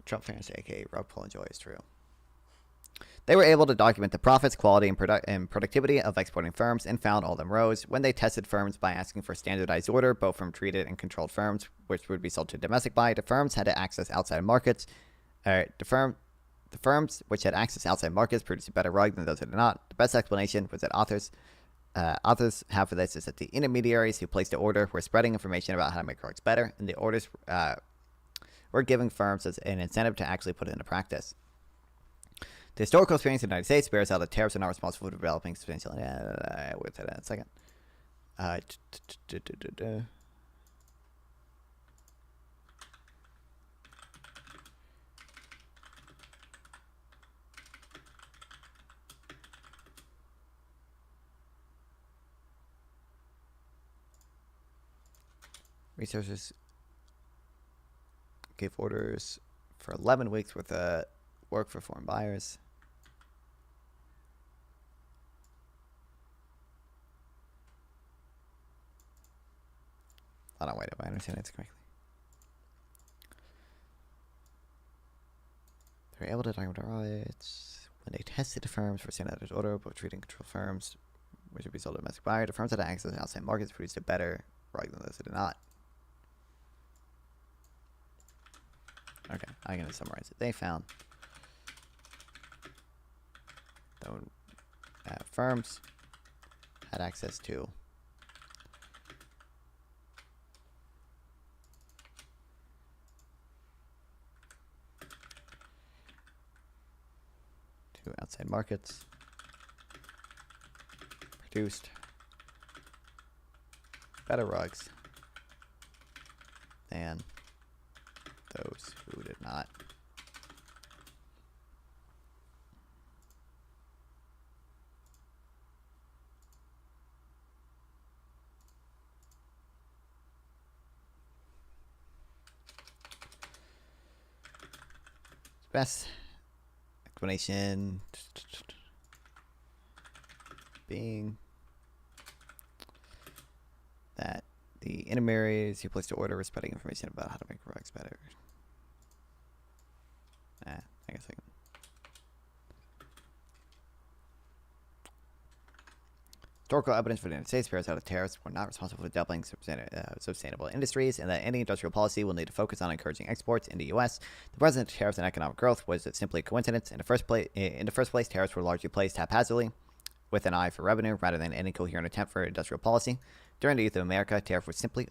Trump fans, aka rug pull and joy, is true. They were able to document the profits, quality, and productivity of exporting firms and found all of them rose when they tested firms by asking for standardized order, both from treated and controlled firms, which would be sold to domestic buy. The firms had to access outside markets. The firms which had access to outside markets produced a better rug than those that did not. The best explanation was that authors have for this is that the intermediaries who placed the order were spreading information about how to make rugs better, and the orders were giving firms as an incentive to actually put it into practice. The historical experience in the United States bears out that tariffs are not responsible for developing substantial. We'll say that in a second. Researchers gave orders for 11 weeks with work for foreign buyers. Hold on, wait, if I understand it correctly. They were able to document their rights when they tested the firms for standardized order, both treating control firms, which would be sold to domestic buyer. The firms that had access to outside markets produced a better rug than those that did not. Okay, I'm going to summarize it. They found that firms had access to outside markets, produced better rugs than those who did not. Best explanation being that the intermediaries who placed the order were spreading information about how to make rugs better. I guess I can. Historical evidence for the United States bears out that tariffs were not responsible for doubling sustainable industries, and that any industrial policy will need to focus on encouraging exports in the U.S. The presence of tariffs and economic growth was simply a coincidence. In the first place, tariffs were largely placed haphazardly, with an eye for revenue rather than any coherent attempt for industrial policy. During the youth of America, tariff was simply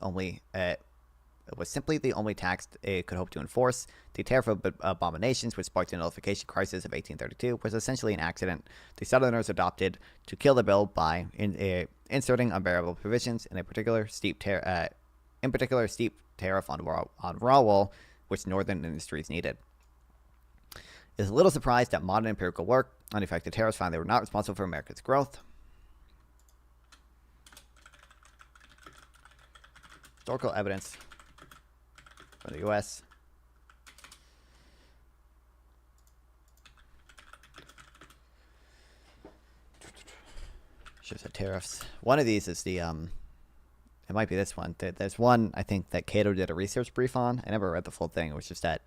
the only tax it could hope to enforce. The tariff abominations, which sparked the nullification crisis of 1832, was essentially an accident the Southerners adopted to kill the bill by inserting unbearable provisions, in particular steep tariff on raw wool, which northern industries needed. It is a little surprised that modern empirical work on the effect of tariffs found they were not responsible for America's growth. Historical evidence from the U.S. Shows the tariffs. One of these is the it might be this one. There's one I think that Cato did a research brief on. I never read the full thing. It was just that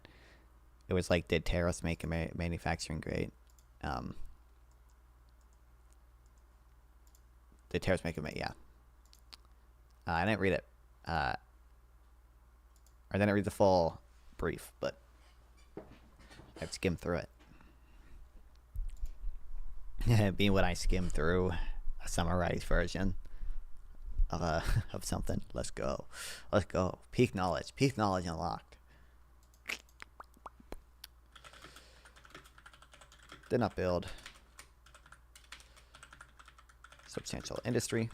it was like, did tariffs make manufacturing great? Did tariffs make it? Yeah. I didn't read it. I didn't read the full brief, but I've skimmed through it. Being what I skimmed through a summarized version of something. Let's go. Peak knowledge unlocked. Did not build substantial industry.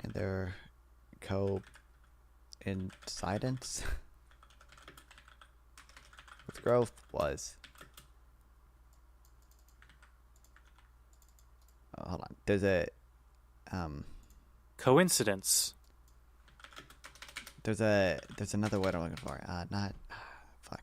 And their coincidence with growth was, hold on, there's a coincidence. There's another word I'm looking for. Fuck.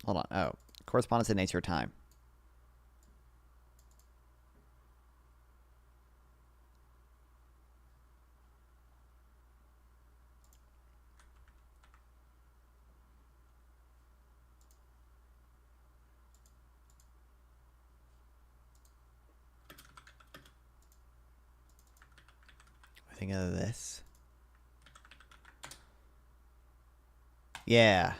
Hold on. Oh, correspondence in nature of time. I think of this. Yeah.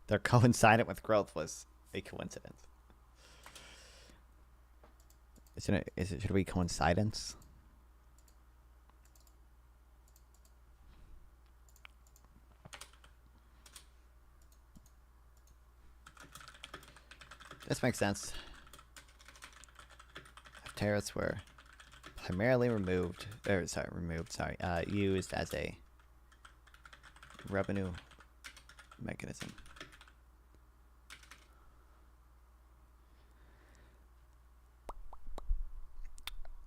Their coincident with growth was a coincidence. Should it be coincidence? This makes sense. If tariffs were primarily used as a revenue mechanism.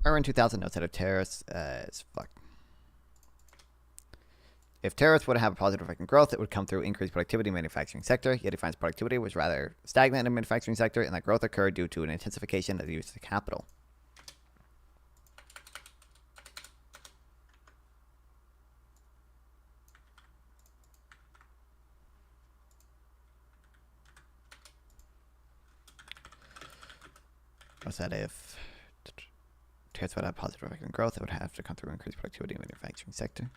Irwin 2000 notes that if tariffs, if tariffs would have a positive effect on growth, it would come through increased productivity in the manufacturing sector. Yet he finds productivity was rather stagnant in the manufacturing sector, and that growth occurred due to an intensification of the use of capital. What's that? If tariffs would have a positive effect on growth, it would have to come through increased productivity in the manufacturing sector.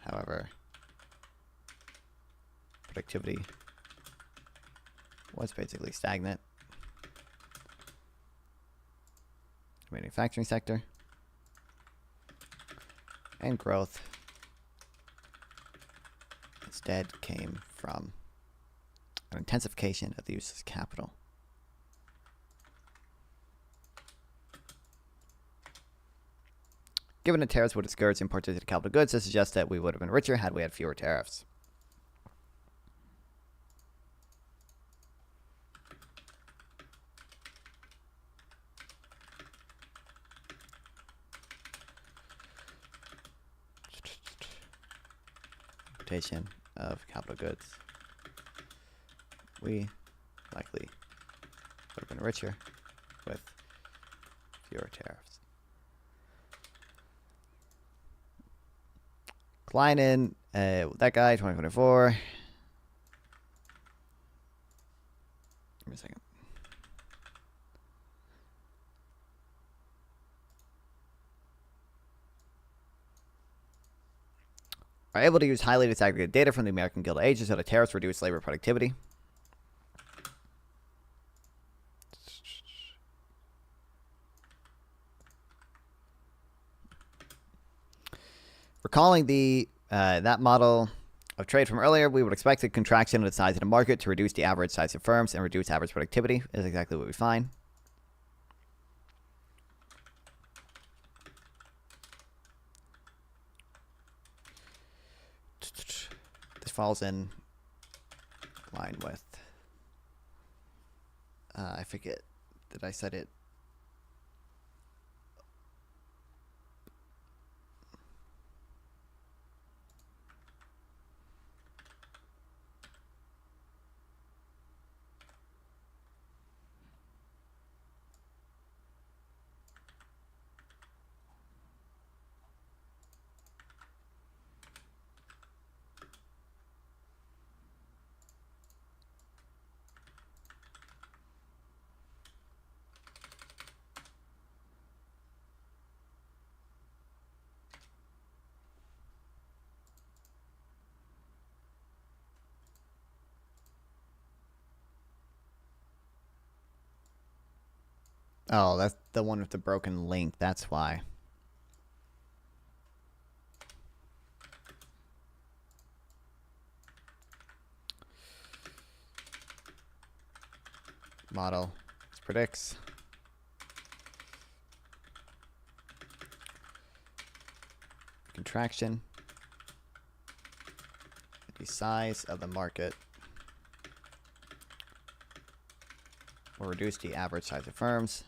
However, productivity was basically stagnant. Manufacturing sector. And growth instead came from an intensification of the use of capital. Given that tariffs would discourage imports of capital goods, this suggests that we would have been richer had we had fewer tariffs. Importation of capital goods. We likely would have been richer with fewer tariffs. Kleinen, that guy, 2024. Give me a second. are able to use highly disaggregated data from the American Guild of Agents so the tariffs reduce labor productivity. Recalling the that model of trade from earlier, we would expect a contraction of the size of the market to reduce the average size of firms and reduce average productivity. Is exactly what we find. This falls in line with, I forget, did I set it? Oh, that's the one with the broken link. That's why. Model predicts contraction, the size of the market will reduce the average size of firms.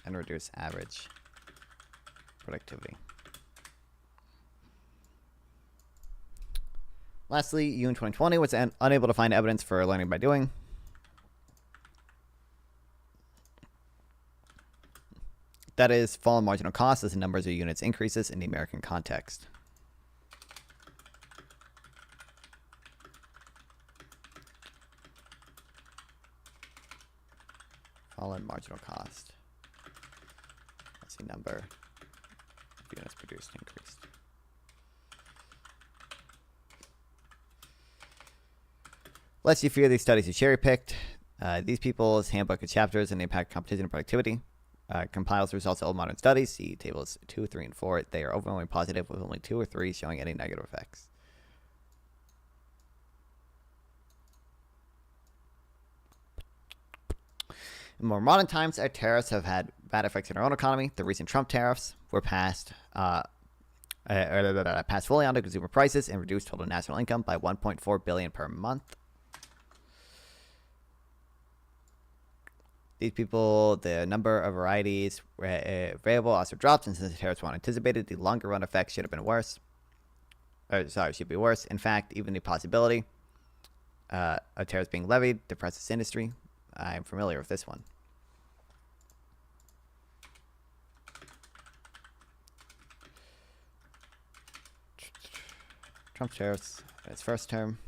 And reduce average productivity. Lastly, you in 2020 was unable to find evidence for learning by doing. That is, fall in marginal cost as the numbers of units increases in the American context. Fall in marginal cost. The number of units produced increased. Lest you fear these studies are cherry-picked, these people's handbook of chapters and impact competition and productivity compiles the results of old modern studies. See tables 2, 3, and 4. They are overwhelmingly positive, with only 2 or 3 showing any negative effects. In more modern times, our tariffs have had bad effects on our own economy. The recent Trump tariffs were passed fully on to consumer prices and reduced total national income by $1.4 billion per month. These people, the number of varieties available also dropped, and since the tariffs weren't anticipated, the longer run effects should be worse. In fact, even the possibility of tariffs being levied depresses industry. I'm familiar with this one. Trump tariffs in its first term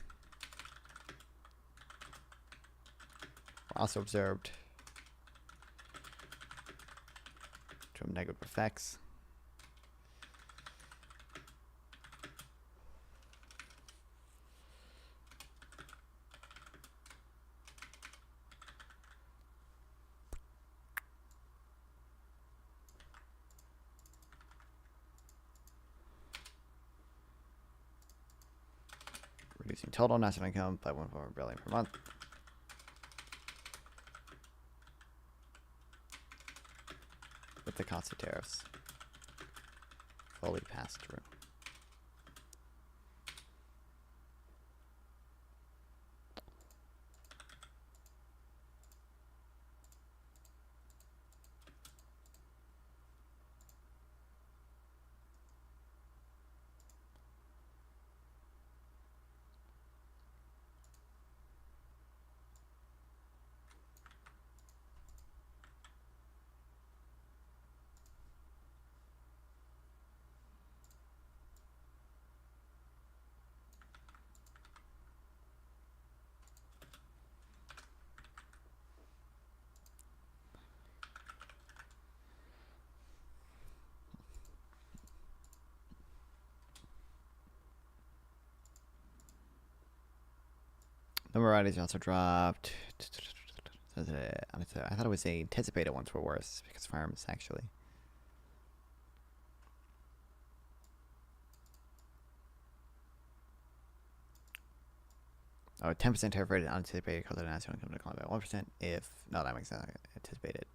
were also observed to have negative effects. Reducing total national income by $1.4 billion per month. With the cost of tariffs fully passed through. Number of varieties also dropped. I thought it was the anticipated ones were worse because farms actually. Oh, 10% tariff rate anticipated because of the national income decline by 1% if... No, that makes sense. Anticipated.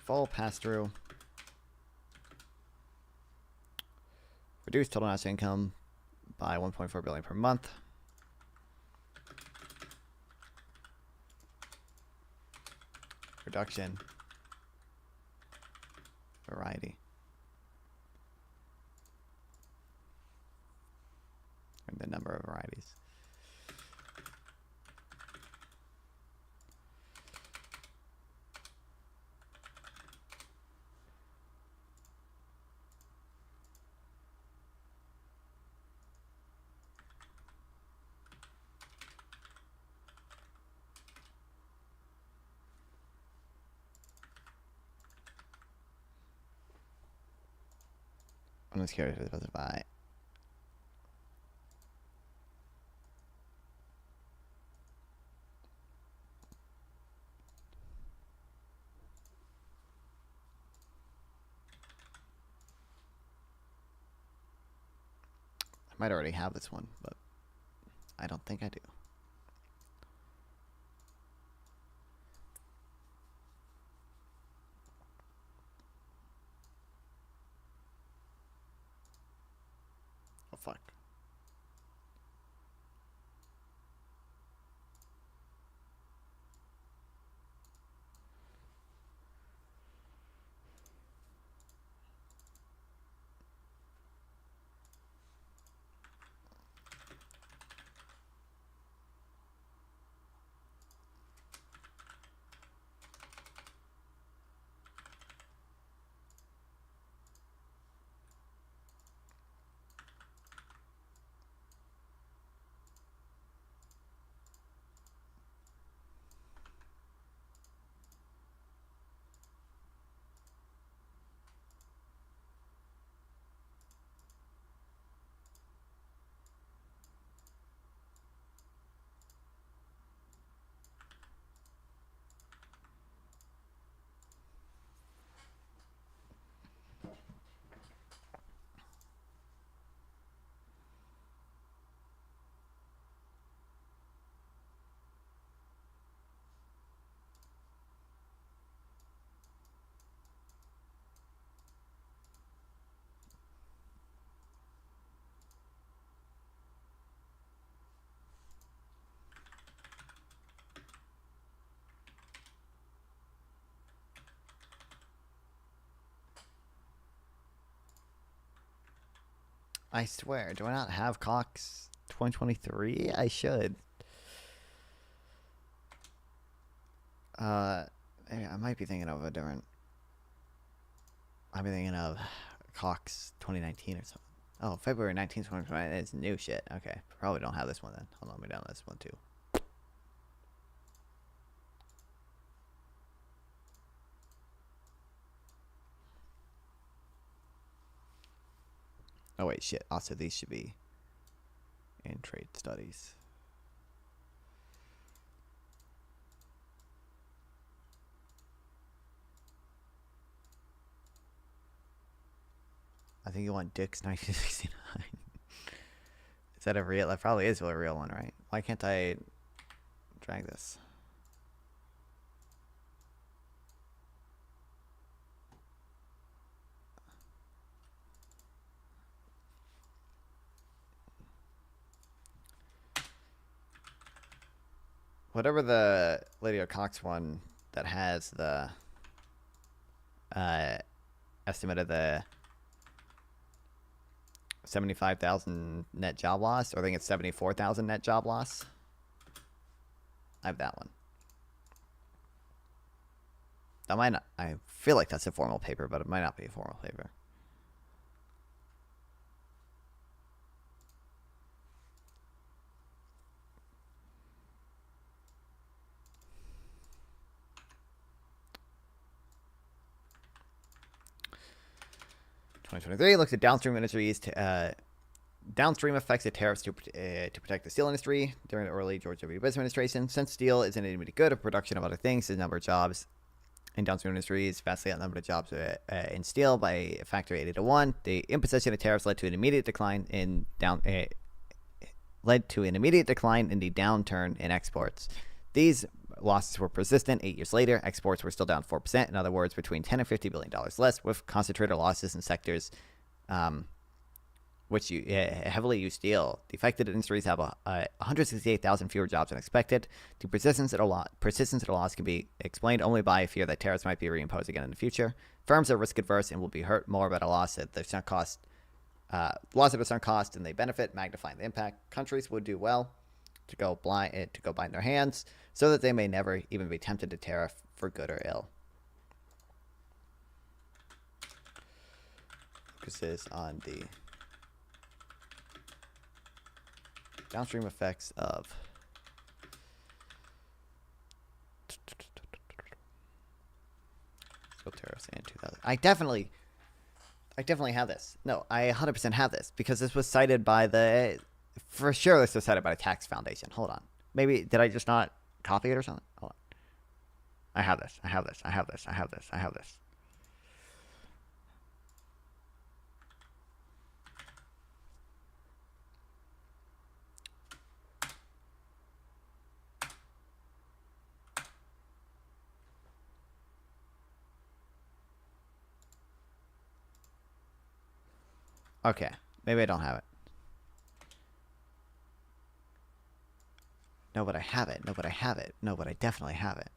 Full pass-through. Reduce total national income by 1.4 billion per month. Reduction. Variety. And the number of varieties. I'm just curious to specify. I might already have this one, but I don't think I do. Oh, fuck. I swear, do I not have Cox 2023? I should. I might be thinking of a different... I'd be thinking of Cox 2019 or something. Oh, February 19th, 2020. It's new shit. Okay. Probably don't have this one then. Hold on, let me download this one too. Oh, wait, shit. Also, these should be in trade studies. I think you want Dick's 1969. Is that a real? That probably is a real one, right? Why can't I drag this? whatever the Lady O'Cox one that has the estimate of the 75,000 net job loss, or I think it's 74,000 net job loss. I have that one. That might not. I feel like that's a formal paper, but it might not be a formal paper. Looks at downstream industries downstream effects of tariffs to protect the steel industry during the early George W. Bush administration. Since steel is an immediate good of production of other things, the number of jobs in downstream industries vastly outnumbered the jobs in steel by a factor of 80 to 1. The imposition of tariffs led to an immediate decline in the downturn in exports. These losses were persistent 8 years later. Exports were still down 4%. In other words, between $10 and $50 billion less, with concentrated losses in sectors which heavily use steel. The affected industries have 168,000 fewer jobs than expected. The persistence of the loss can be explained only by a fear that tariffs might be reimposed again in the future. Firms are risk adverse and will be hurt more by a loss at the sunk cost. Loss of a sunk cost, and they benefit, magnifying the impact. Countries would do well to go bind their hands, so that they may never even be tempted to tariff for good or ill. Focuses on the downstream effects of tariffs in 2000. I definitely have this. No, I 100% have this, because this was cited by the, for sure this was cited by the Tax Foundation. Hold on. Maybe, did I just not copy it or something? Hold on. I have this. Okay, maybe I don't have it. No, but I have it. No, but I definitely have it.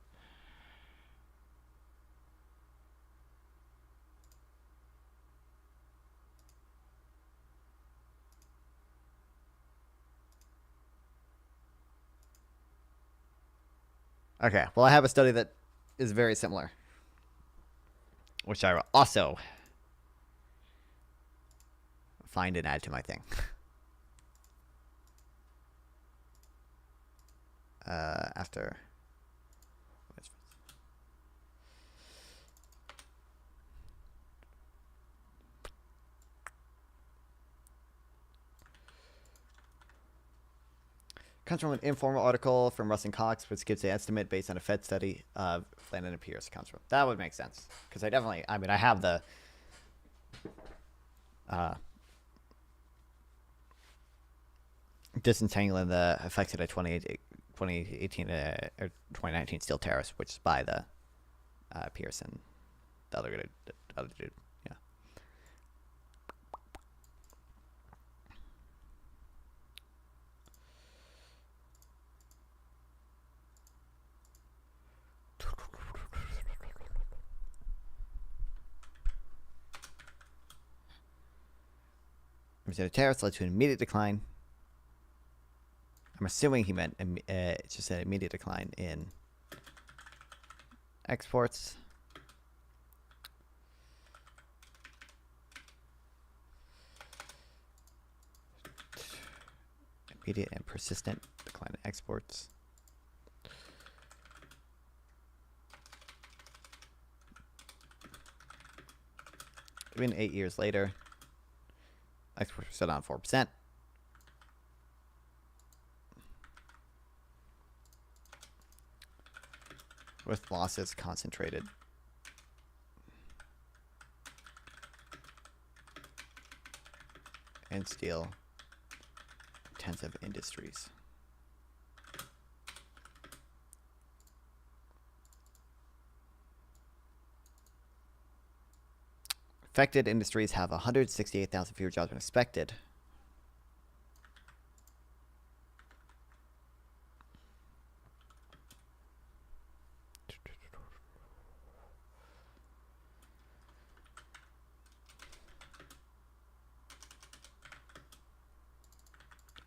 Okay, well, I have a study that is very similar, which I will also find and add to my thing. After comes from an informal article from Russ and Cox, which gives the estimate based on a Fed study of Landon and Pierce. Comes from that would make sense, because I have the disentangling the effects of the 2018 or 2019 steel tariffs, which is by the Pierce and the other dude. Yeah. The tariffs led to an immediate decline. I'm assuming he meant it's just an immediate decline in exports. Immediate and persistent decline in exports. Even 8 years later, exports were still down 4%. With losses concentrated in steel intensive industries. Affected industries have 168,000 fewer jobs than expected.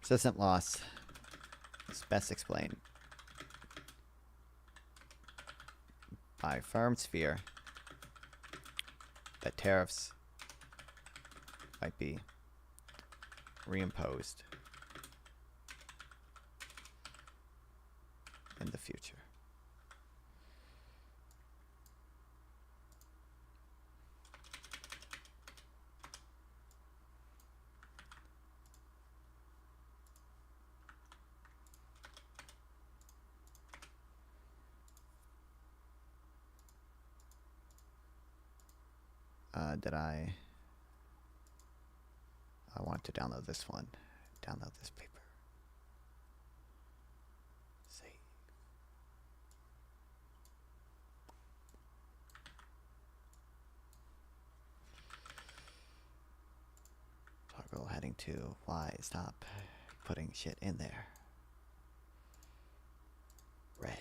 Persistent loss is best explained by firms' fear that tariffs might be reimposed in the future. I want to download this one. Download this paper. Save. Toggle heading to why stop putting shit in there. Red.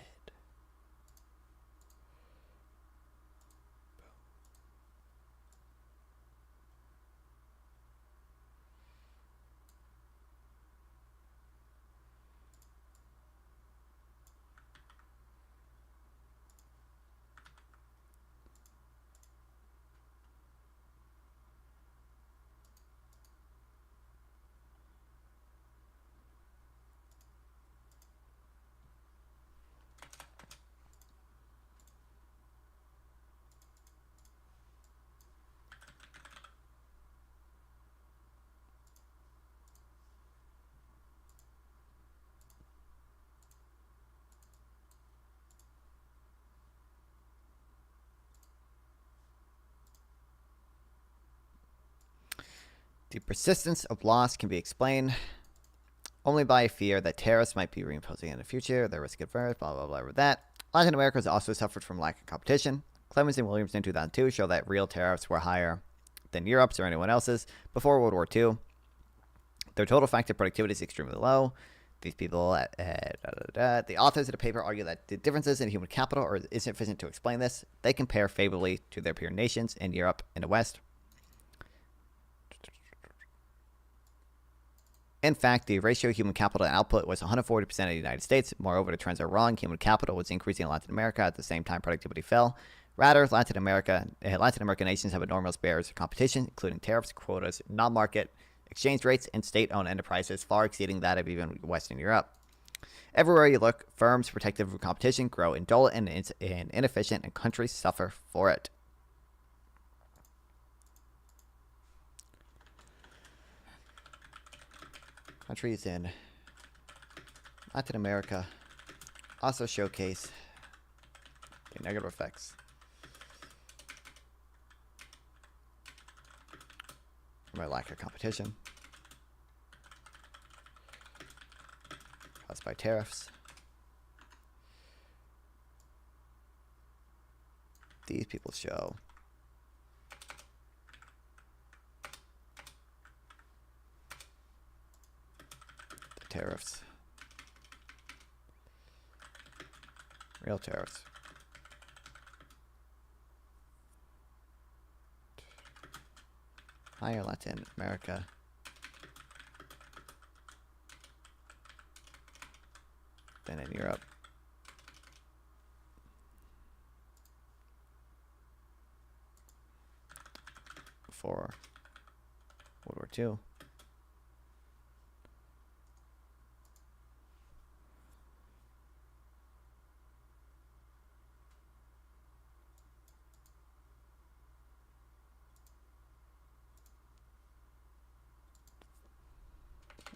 The persistence of loss can be explained only by a fear that tariffs might be reimposing in the future, the risk adverse, blah, blah, blah, with that. Latin America has also suffered from lack of competition. Clemens and Williams in 2002 show that real tariffs were higher than Europe's or anyone else's before World War II. Their total factor productivity is extremely low. These people, the authors of the paper argue that the differences in human capital are insufficient to explain this. They compare favorably to their peer nations in Europe and the West. In fact, the ratio of human capital to output was 140% in the United States. Moreover, the trends are wrong. Human capital was increasing in Latin America. At the same time, productivity fell. Rather, Latin American nations have enormous barriers to competition, including tariffs, quotas, non-market exchange rates, and state-owned enterprises far exceeding that of even Western Europe. Everywhere you look, firms protected from competition grow indolent and inefficient, and countries suffer for it. Countries in Latin America also showcase the negative effects from a lack of competition caused by tariffs. These people show tariffs. Real tariffs. Higher Latin America. Than in Europe. Before World War II.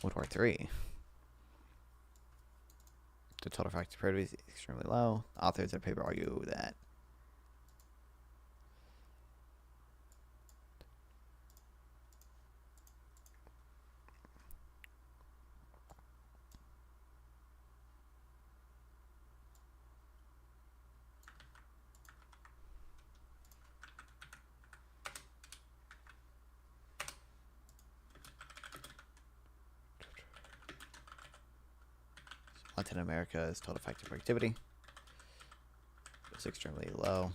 World War III. The total factor productivity is extremely low. Authors of the paper argue that Latin America's total factor productivity is extremely low.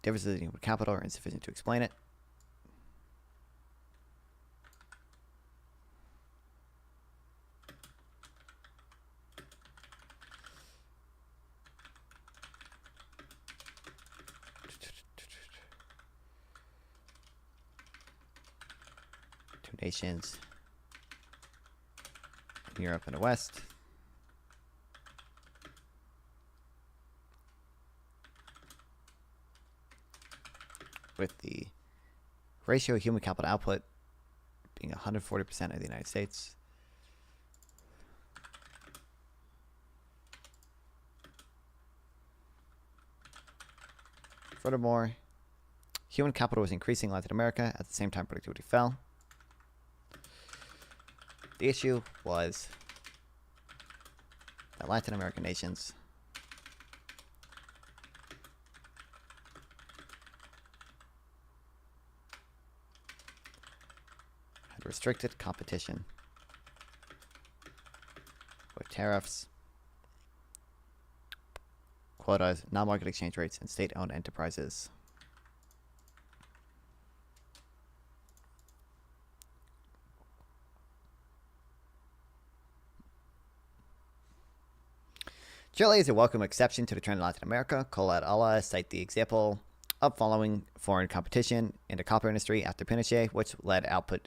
Differences in human capital are insufficient to explain it. nations in Europe and the West. With the ratio of human capital output being 140% of the United States. Furthermore, human capital was increasing in Latin America at the same time productivity fell. The issue was that Latin American nations had restricted competition with tariffs, quotas, non-market exchange rates, and state-owned enterprises. Chile is a welcome exception to the trend in Latin America. Cola et al. Cite the example of following foreign competition in the copper industry after Pinochet, which led output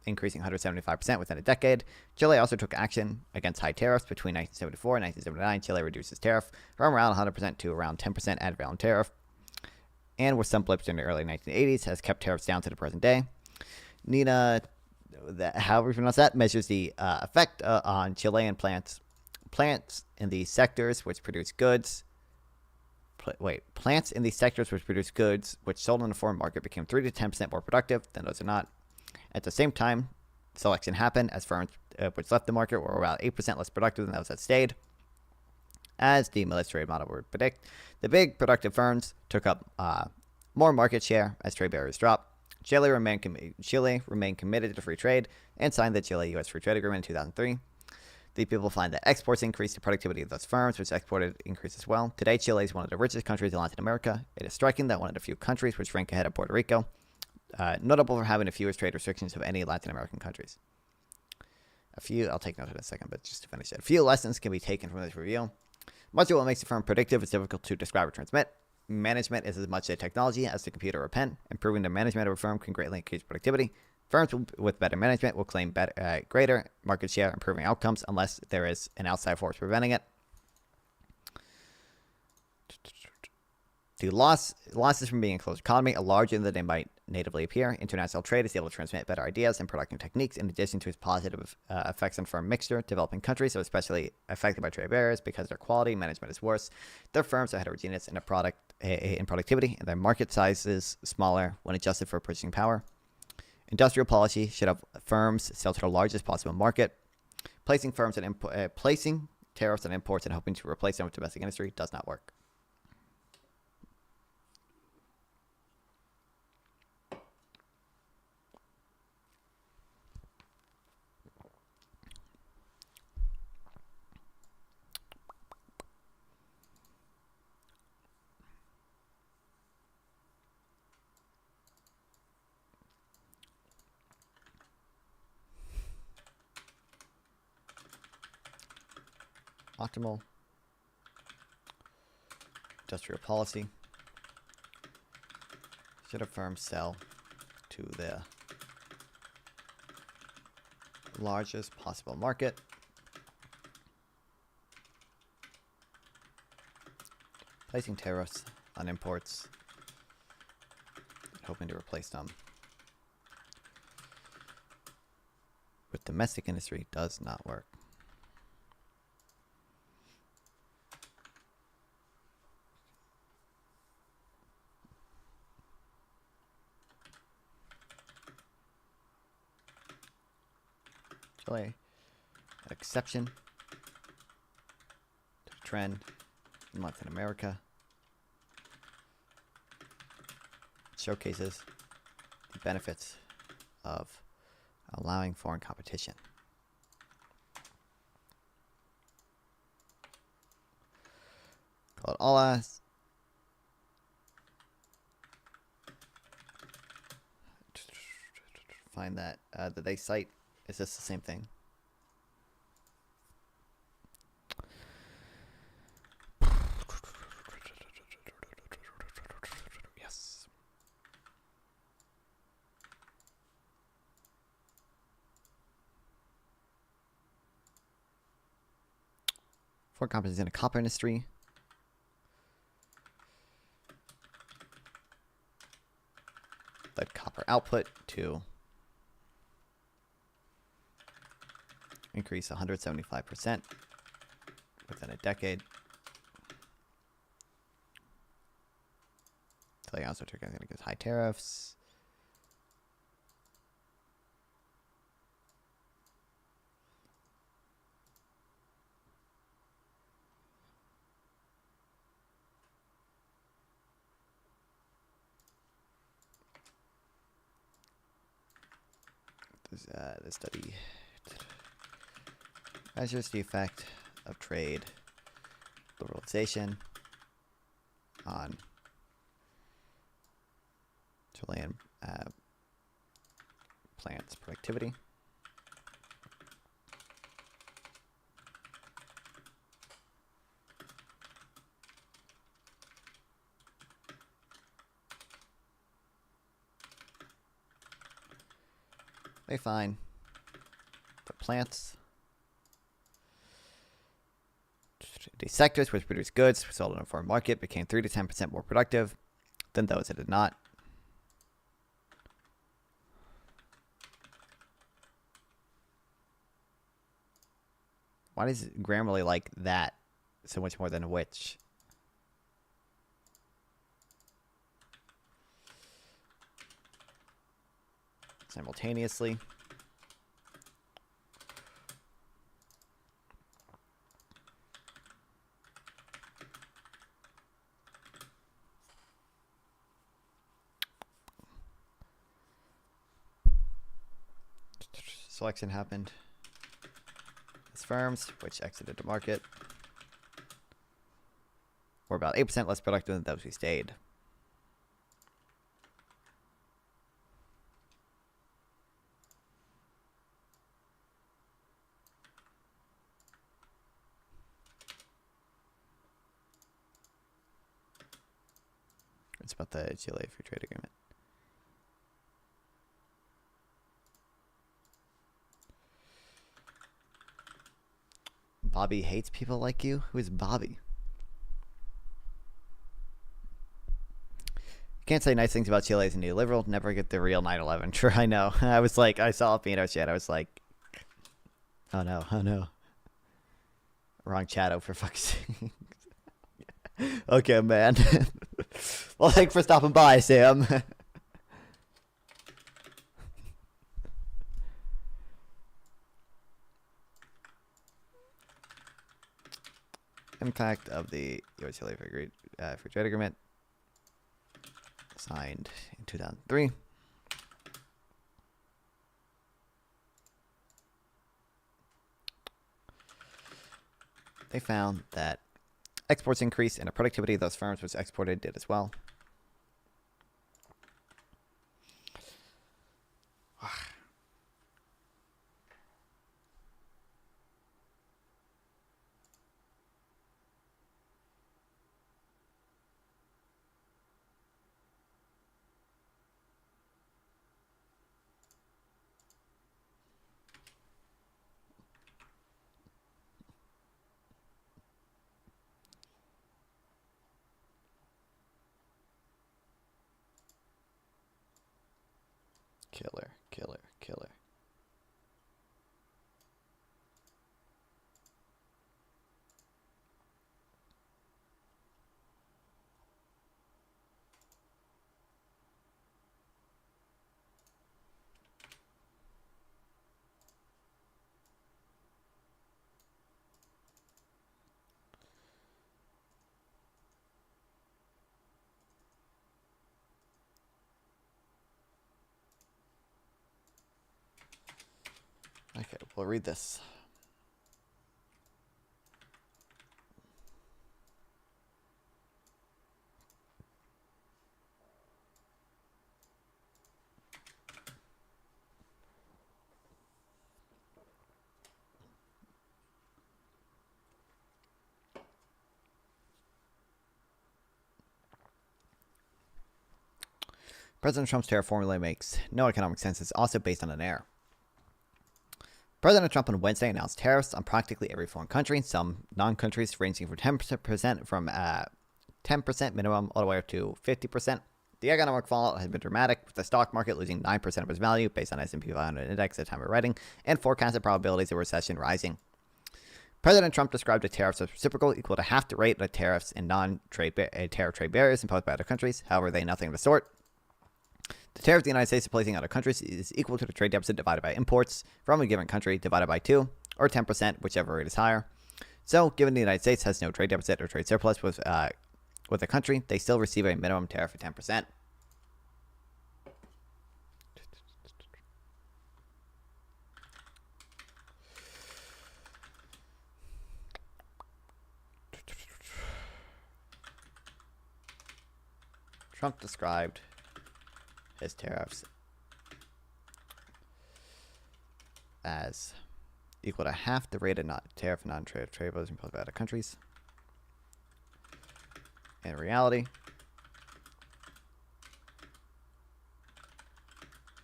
increasing 175% within a decade. Chile also took action against high tariffs between 1974 and 1979. Chile reduced its tariff from around 100% to around 10% ad valorem tariff, and with some blips in the early 1980s, has kept tariffs down to the present day. Nina, however you pronounce that, measures the effect on Chilean plants in these sectors which produce goods. Plants in these sectors which produce goods which sold in the foreign market became 3 to 10% more productive than those are not. At the same time, selection happened as firms which left the market were about 8% less productive than those that stayed. As the military model would predict, the big productive firms took up more market share as trade barriers dropped. Chile remained committed to free trade and signed the Chile-U.S. Free Trade Agreement in 2003. The people find that exports increase the productivity of those firms, which exported increased as well. Today, Chile is one of the richest countries in Latin America. It is striking that one of the few countries which rank ahead of Puerto Rico, notable for having the fewest trade restrictions of any Latin American countries. I'll take note of that in a second, but just to finish it. A few lessons can be taken from this review. Much of what makes a firm predictive is difficult to describe or transmit. Management is as much a technology as the computer or pen. Improving the management of a firm can greatly increase productivity. Firms with better management will claim greater market share, improving outcomes, unless there is an outside force preventing it. The losses from being a closed economy are larger than they might natively appear. International trade is able to transmit better ideas and productive techniques, in addition to its positive effects on firm mixture. Developing countries are especially affected by trade barriers because their quality management is worse. Their firms are heterogeneous in productivity, and their market size is smaller when adjusted for purchasing power. Industrial policy should have firms sell to the largest possible market. Placing tariffs on imports and hoping to replace them with domestic industry does not work. Optimal industrial policy. Should a firm sell to the largest possible market? Placing tariffs on imports, hoping to replace them with domestic industry does not work. Chile, an exception to the trend in Latin America. It showcases the benefits of allowing foreign competition. Called Olas. Find that they cite. Is this the same thing? Yes. export companies in the copper industry. Led copper output to increase 175% within a decade. They also took, I think, high tariffs. The study measures the effect of trade liberalization on Chilean plants' productivity. They find the plants, the sectors which produce goods sold in a foreign market became 3 to 10% more productive than those that did not. Why does Grammarly like that so much more than which? Simultaneously. Selection happened. As firms which exited the market were about 8% less productive than those who stayed. It's about the Chile Free Trade Agreement. Bobby hates people like you? Who is Bobby? Can't say nice things about Chile as a neoliberal. Never get the real 9/11. Sure, I know. I was like, I saw Pino chat. I was like, oh no, oh no. Wrong chat, for fuck's sake. Okay, man. Well, thanks for stopping by, Sam. Impact of the U.S.-Chile Free Trade Agreement signed in 2003. They found that exports increased and the productivity of those firms which exported did as well. Killer, killer, killer. Okay, we'll read this. President Trump's tariff formula makes no economic sense. It's also based on an error. President Trump on Wednesday announced tariffs on practically every foreign country, some non-countries ranging from 10% minimum all the way up to 50%. The economic fallout has been dramatic, with the stock market losing 9% of its value based on S&P 500 index at the time of writing, and forecasted probabilities of recession rising. President Trump described the tariffs as reciprocal, equal to half the rate of tariffs and non-trade tariff trade barriers imposed by other countries. However, they nothing of the sort. The tariff the United States is placing on other countries is equal to the trade deficit divided by imports from a given country divided by 2, or 10%, whichever rate is higher. So, given the United States has no trade deficit or trade surplus with a country, they still receive a minimum tariff of 10%. Trump described his tariffs as equal to half the rate of tariff non-trade barriers imposed by other countries. In reality,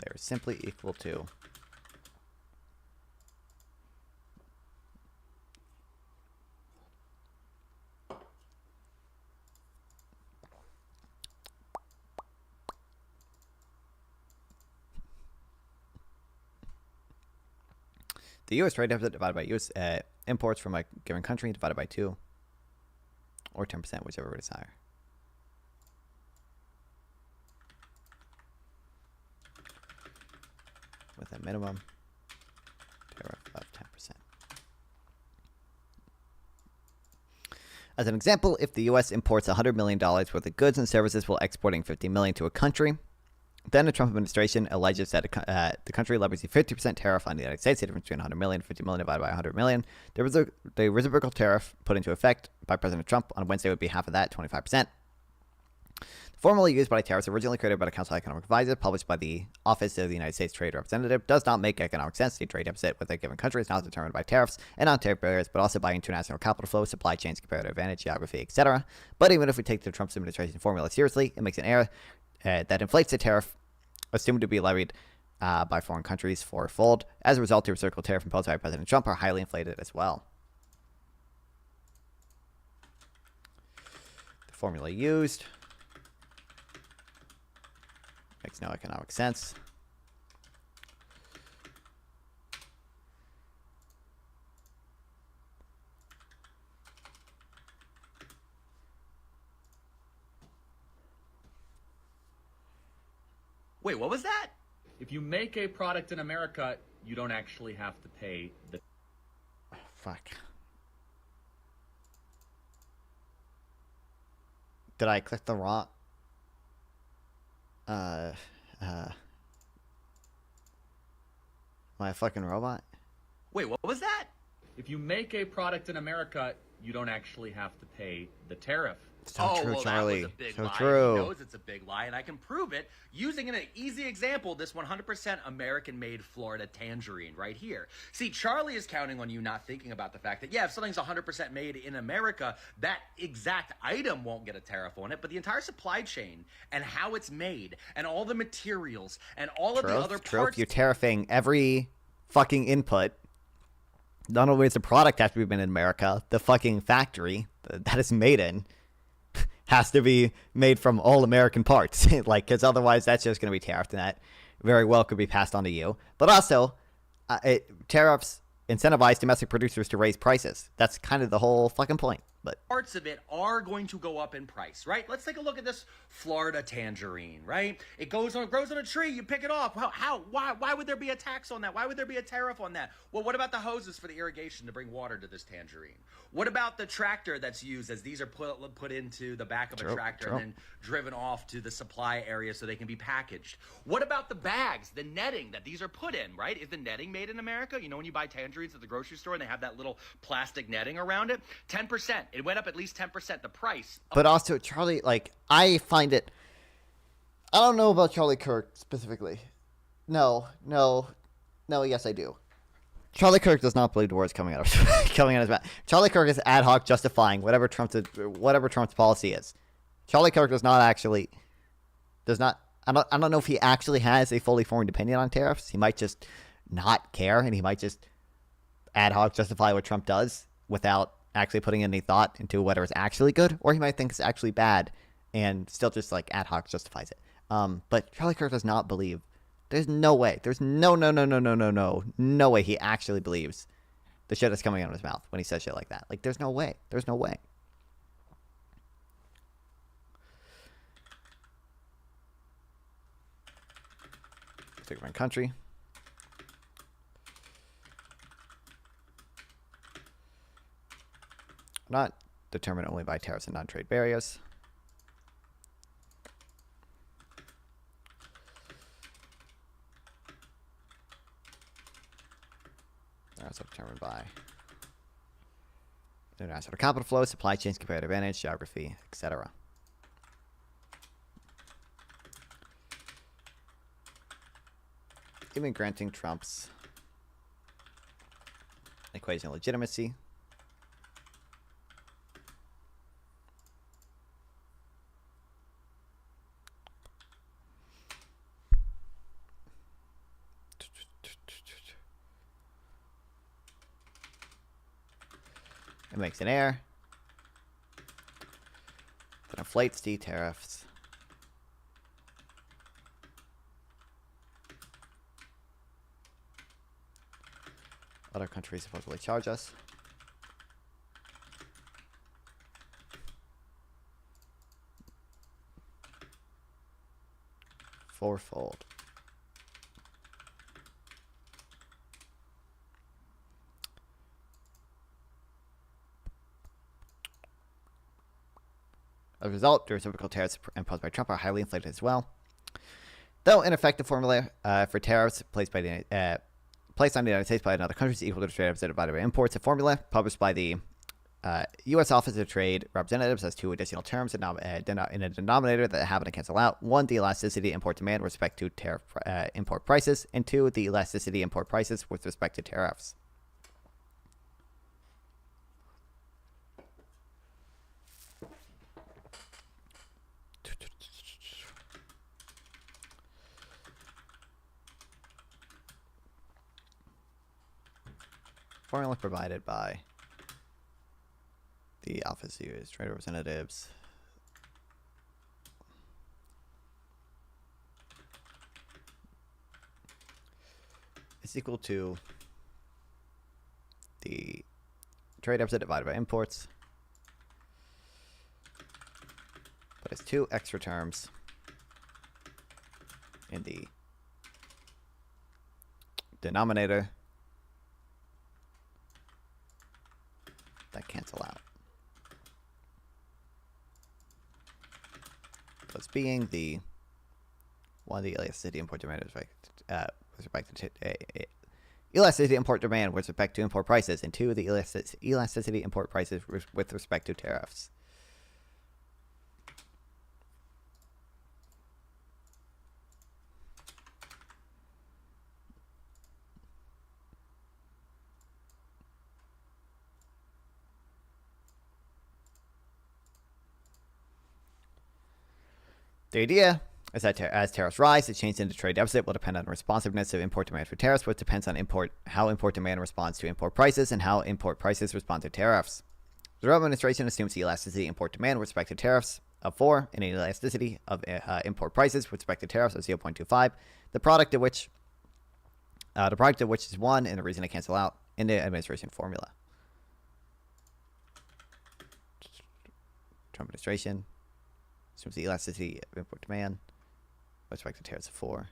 they are simply equal to the U.S. trade deficit divided by U.S. Imports from a given country divided by 2, or 10%, whichever rate is higher. With a minimum tariff of 10%. As an example, if the U.S. imports $100 million worth of goods and services while exporting $50 million to a country, then the Trump administration alleges that the country levies a 50% tariff on the United States, the difference between 100 million and 50 million divided by 100 million. The reciprocal tariff put into effect by President Trump on Wednesday would be half of that, 25%. The formula used by tariffs, originally created by the Council of Economic Advisors, published by the Office of the United States Trade Representative, does not make economic sense. The trade deficit with a given country is not determined by tariffs and non-tariff barriers, but also by international capital flow, supply chains, comparative advantage, geography, etc. But even if we take the Trump administration formula seriously, it makes an error that inflates the tariff assumed to be levied by foreign countries fourfold. As a result, the reciprocal tariff imposed by President Trump are highly inflated as well. The formula used makes no economic sense. Wait, what was that? If you make a product in America, you don't actually have to pay the... Fuck. Did I click the wrong... Am I a fucking robot? Wait, what was that? If you make a product in America, you don't actually have to pay the tariff. So true, Charlie. That was a big so lie. true. He knows it's a big lie, and I can prove it using an easy example, this 100% American-made Florida tangerine right here. See, Charlie is counting on you not thinking about the fact that, yeah, if something's 100% made in America, that exact item won't get a tariff on it, but the entire supply chain and how it's made and all the materials and all of the other parts... You're tariffing every fucking input. Not only does the product have to be made in America, the fucking factory that it's made in has to be made from all American parts, like, because otherwise that's just going to be tariffed, and that very well could be passed on to you. But also, tariffs incentivize domestic producers to raise prices. That's kind of the whole fucking point. But parts of it are going to go up in price, right? Let's take a look at this Florida tangerine, right? It grows on a tree. You pick it off. Why would there be a tax on that? Why would there be a tariff on that? Well, what about the hoses for the irrigation to bring water to this tangerine? What about the tractor that's used as these are put into the back of a tractor and then driven off to the supply area so they can be packaged? What about the bags, the netting that these are put in, right? Is the netting made in America? You know, when you buy tangerines at the grocery store and they have that little plastic netting around it, 10%. It went up at least 10%, the price. But also, Charlie, like, I find it... I don't know about Charlie Kirk specifically. No, yes, I do. Charlie Kirk does not believe the words coming out of his mouth. Charlie Kirk is ad hoc justifying whatever Trump's policy is. Charlie Kirk does not. I don't know if he actually has a fully formed opinion on tariffs. He might just not care, and he might just ad hoc justify what Trump does without actually putting any thought into whether it's actually good, or he might think it's actually bad and still just like ad hoc justifies it. But Charlie Kirk does not believe. There's no way. There's no way he actually believes the shit that's coming out of his mouth when he says shit like that. Like, there's no way. There's no way. Different country. Not determined only by tariffs and non-trade barriers. They're also determined by international capital flow, supply chains, comparative advantage, geography, etc. Even granting Trump's equation of legitimacy. It makes an error. That inflates the tariffs. Other countries supposedly charge us. Fourfold. As a result, the reciprocal tariffs imposed by Trump are highly inflated as well. Though an effective formula for tariffs placed on the United States by another country is equal to the trade represented by imports, a formula published by the U.S. Office of Trade Representatives has two additional terms in a denominator that happen to cancel out. One, the elasticity import demand with respect to tariff import prices, and two, the elasticity import prices with respect to tariffs. Formula provided by the Office of U.S. Trade Representatives. Is equal to the trade deficit divided by imports. But it's two extra terms in the denominator that cancel out. Those being the one, the elasticity import demand with respect to elasticity import demand with respect to import prices, and two, the elasticity import prices with respect to tariffs. The idea is that as tariffs rise, the change in the trade deficit will depend on the responsiveness of import demand for tariffs, which depends on how import demand responds to import prices and how import prices respond to tariffs. The Trump administration assumes the elasticity import demand with respect to tariffs of 4 and an elasticity of import prices with respect to tariffs of 0.25, the product of which is 1, and the reason to cancel out in the administration formula. Trump administration assumes the elasticity of import demand with respect to tariffs of 4.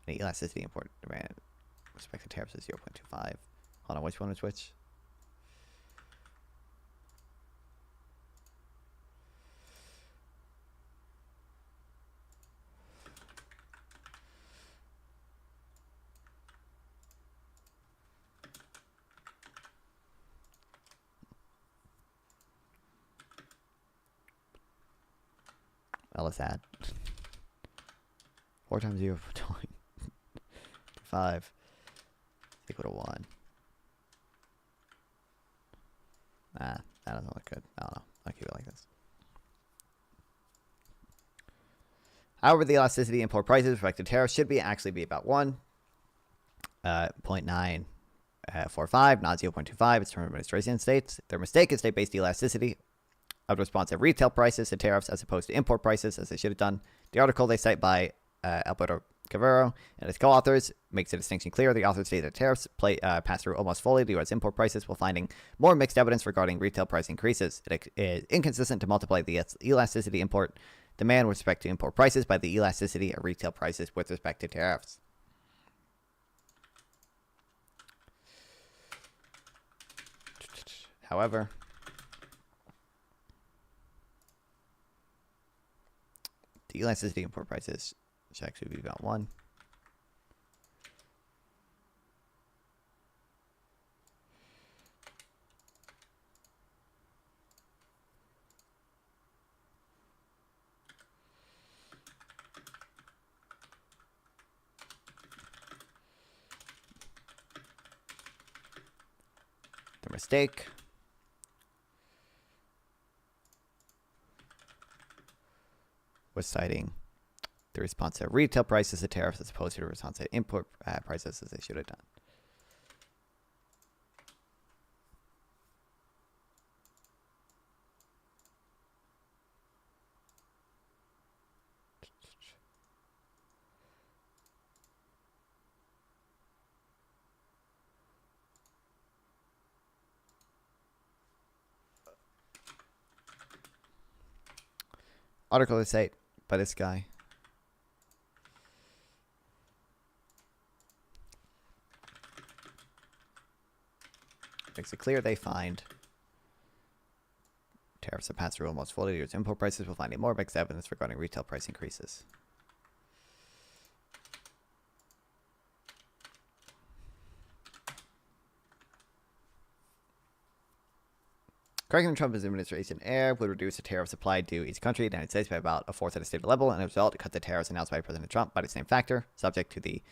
The elasticity import demand with respect to tariffs is 0.25. Hold on, which one is which? Let's add 4 times 0.5 is equal to 1. That doesn't look good. I don't know. I'll keep it like this. However, the elasticity import prices with respect to tariffs should actually be about 1. 0.945, not 0.25. Its term of administration states their mistake is state-based elasticity of response at retail prices to tariffs as opposed to import prices, as they should have done. The article they cite by Alberto Cavero and his co-authors makes the distinction clear. The authors state that tariffs pass through almost fully to U.S. import prices, while finding more mixed evidence regarding retail price increases. It is inconsistent to multiply the elasticity import demand with respect to import prices by the elasticity of retail prices with respect to tariffs. However, the elasticity import prices should actually be about 1. The mistake was citing the response to retail prices to tariffs as opposed to the response to import prices, as they should have done. Article is cited by this guy. Makes it clear they find tariffs that pass through almost fully to its import prices. We'll find more mixed evidence regarding retail price increases. Correcting Trump's administration error would reduce the tariffs applied to each country, the United States, by about a fourth at a state level, and as a result, cut the tariffs announced by President Trump by the same factor, subject to the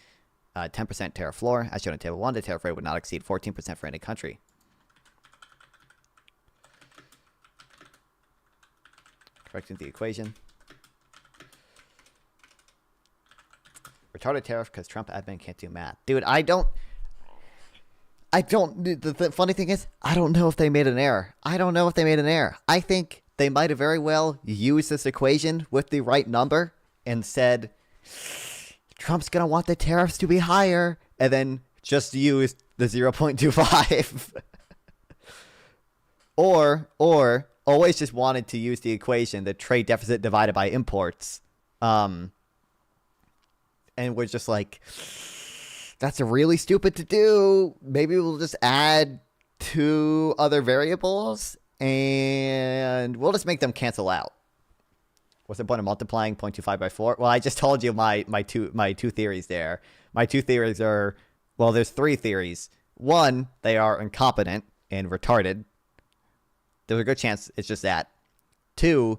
10% tariff floor. As shown in Table 1, the tariff rate would not exceed 14% for any country. Correcting the equation. Retarded tariff because Trump admin can't do math. Dude, the funny thing is, I don't know if they made an error. I think they might have very well used this equation with the right number and said, Trump's going to want the tariffs to be higher, and then just used the 0.25. or always just wanted to use the equation, the trade deficit divided by imports. And we're just like, that's really stupid to do. Maybe we'll just add 2 other variables and we'll just make them cancel out. What's the point of multiplying 0.25 by 4? Well, I just told you my two theories there. My 2 theories are, well, there's 3 theories. 1, they are incompetent and retarded. There's a good chance it's just that. 2,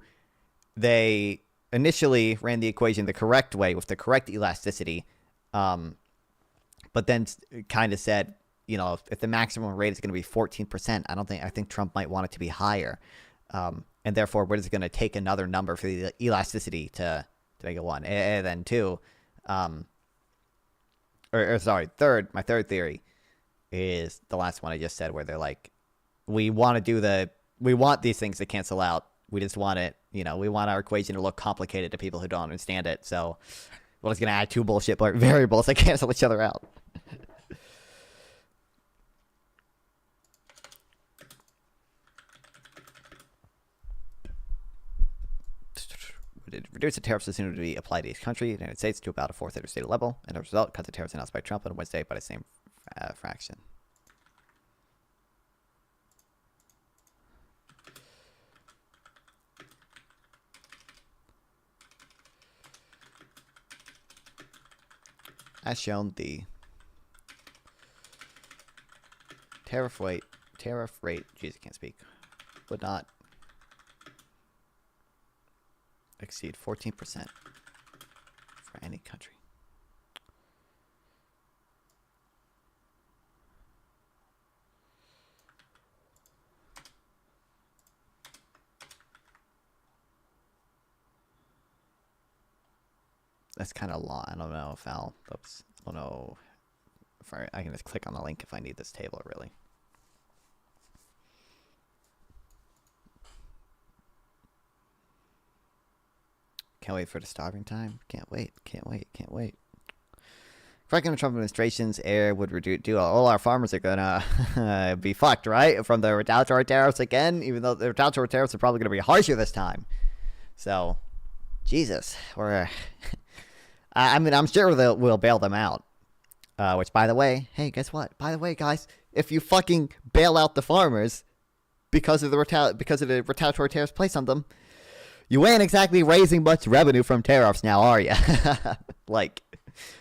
they initially ran the equation the correct way with the correct elasticity, but then kind of said, if the maximum rate is going to be 14%, I think Trump might want it to be higher. And therefore, we're just going to take another number for the elasticity to make it 1. And then 2, third, my third theory is the last one I just said, where they're like, we want these things to cancel out. We just want it, we want our equation to look complicated to people who don't understand it. So we're just going to add 2 bullshit variables that cancel each other out. Reduce the tariffs assumed to be applied to each country, the United States, to about a fourth at a state level, and as a result, cut the tariffs announced by Trump on Wednesday by the same fraction. As shown, the tariff rate, jeez, I can't speak, would not exceed 14% for any country. That's kind of long. I don't know if I can just click on the link if I need this table, really. Can't wait for the starving time. Can't wait. Franklin Trump administration's air would reduce. All our farmers are gonna be fucked, right? From the retaliatory tariffs again, even though the retaliatory tariffs are probably gonna be harsher this time. So, Jesus, we're. I mean, I'm sure we'll bail them out. Which, by the way, hey, guess what? By the way, guys, if you fucking bail out the farmers because of the retaliatory tariffs placed on them, you ain't exactly raising much revenue from tariffs now, are you? Like,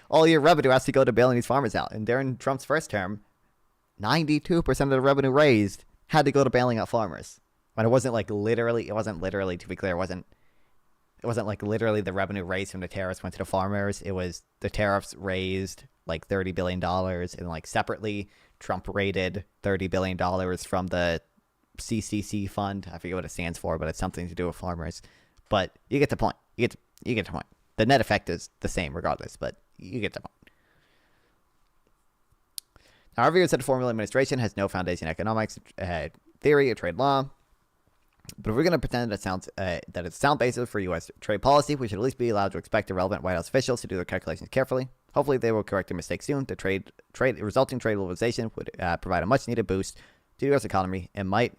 all your revenue has to go to bailing these farmers out. And during Trump's first term, 92% of the revenue raised had to go to bailing out farmers. But it wasn't literally, to be clear, it wasn't like literally the revenue raised from the tariffs went to the farmers. It was the tariffs raised like $30 billion, and like separately, Trump raided $30 billion from the CCC fund. I forget what it stands for, but it's something to do with farmers. But you get the point. You get the point. The net effect is the same regardless, but you get the point. Now, our view is that the formula administration has no foundation in economics, theory, or trade law. But if we're going to pretend that it's a sound basis for U.S. trade policy, we should at least be allowed to expect the relevant White House officials to do their calculations carefully. Hopefully, they will correct their mistakes soon. The resulting trade liberalization would provide a much-needed boost to the U.S. economy and might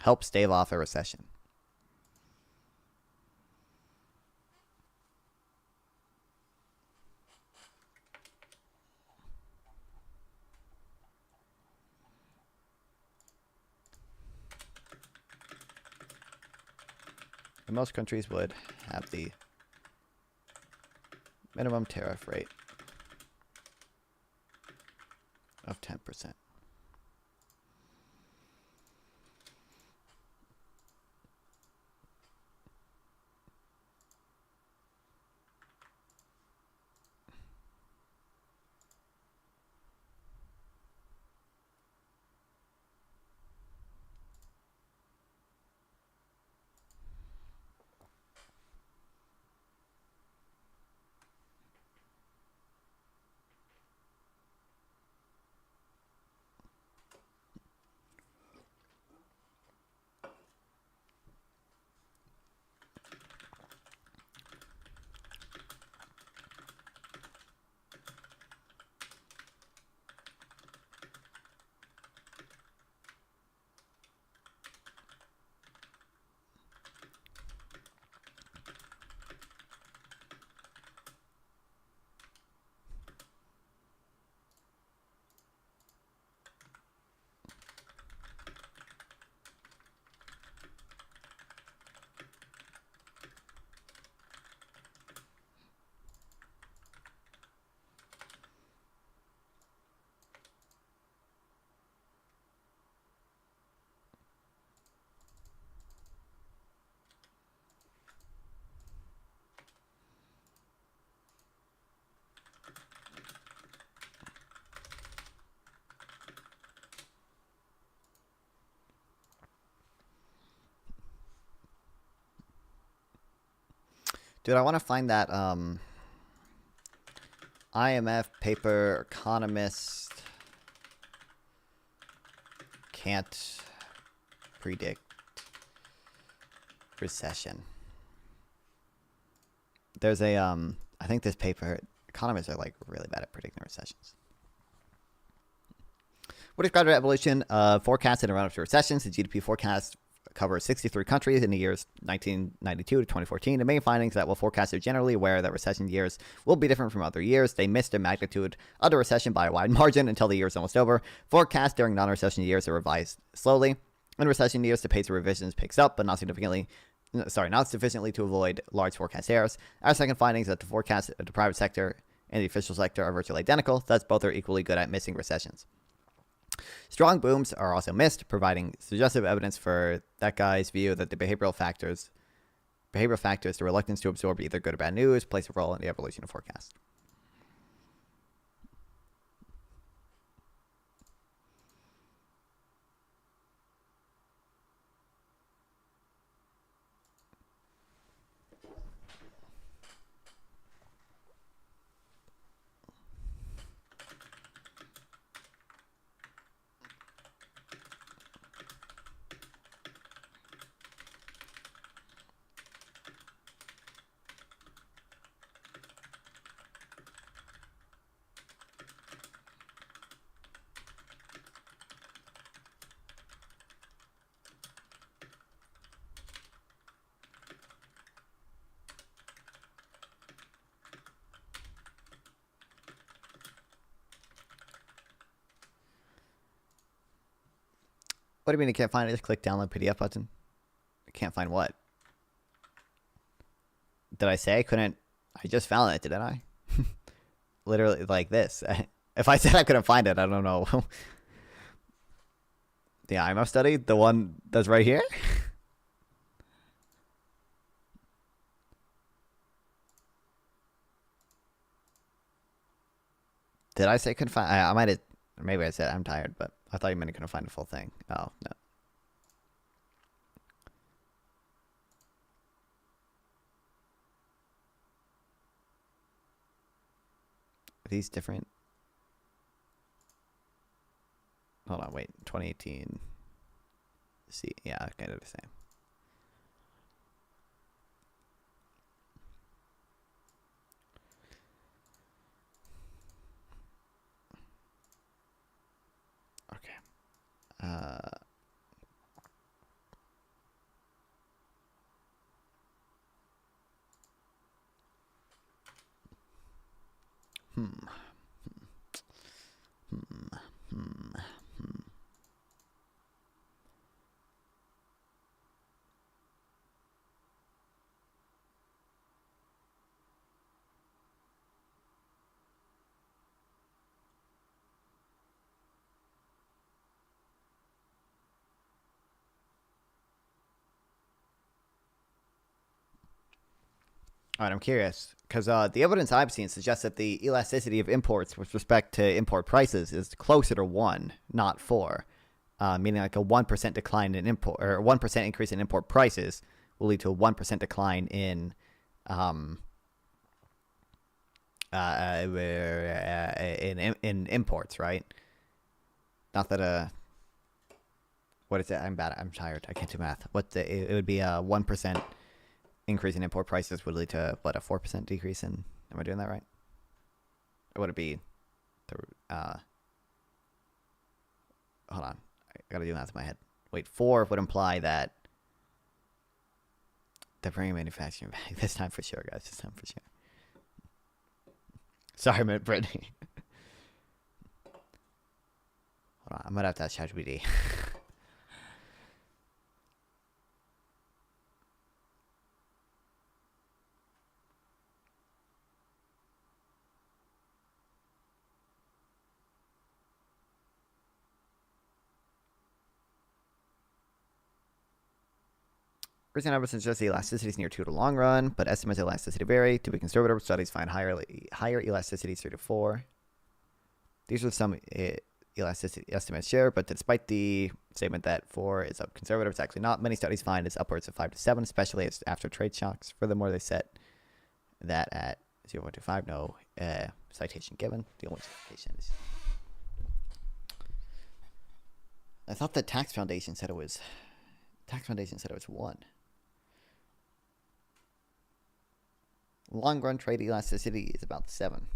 help stave off a recession. And most countries would have the minimum tariff rate of 10%. Dude, I want to find that IMF paper, economist can't predict recession. There's a, I think this paper, economists are like really bad at predicting recessions. What described the evolution of forecasts in a run-up to recessions? The GDP forecast covers 63 countries in the years 1992 to 2014. The main findings that while forecasters are generally aware that recession years will be different from other years, they missed the magnitude of the recession by a wide margin until the year is almost over. Forecasts during non-recession years are revised slowly. In recession years, the pace of revisions picks up, but not sufficiently to avoid large forecast errors. Our second finding is that the forecasts of the private sector and the official sector are virtually identical, thus both are equally good at missing recessions. Strong booms are also missed, providing suggestive evidence for that guy's view that the behavioral factors, the reluctance to absorb either good or bad news, plays a role in the evolution of forecasts. What do you mean you can't find it? Just click download PDF button. I can't find what? Did I say I couldn't? I just found it, didn't I? Literally like this. If I said I couldn't find it, I don't know. The IMF study? The one that's right here? Did I say couldn't find? I might have. Maybe I said I'm tired, but I thought you meant I couldn't find the full thing. Oh no. Are these different? Hold on, wait. 2018. See, yeah, kind of the same. Okay. All right, I'm curious because the evidence I've seen suggests that the elasticity of imports with respect to import prices is closer to 1, not 4. Meaning like a 1% decline in import or 1% increase in import prices will lead to a 1% decline in imports, right? Not that what is it? I'm bad. I'm tired. I can't do math. It would be a 1% increase in import prices would lead to what, a 4% decrease in? Am I doing that right? Or would it be hold on. I gotta do math in my head. Wait, 4 would imply that they're bringing manufacturing back this time for sure, guys. This time for sure. Sorry, Brittany. Hold on, I might have to ask ChatGPT. Recent evidence suggests the elasticity is near 2 to long run, but estimates of elasticity vary. To be conservative, studies find higher elasticity 3 to 4. These are some elasticity estimates shared, but despite the statement that 4 is up conservative, it's actually not. Many studies find it's upwards of 5 to 7, especially after trade shocks. Furthermore, they set that at 0.25. No citation given. The only citation is. I thought the Tax Foundation said it was. Tax Foundation said it was 1. Long run trade elasticity is about 7.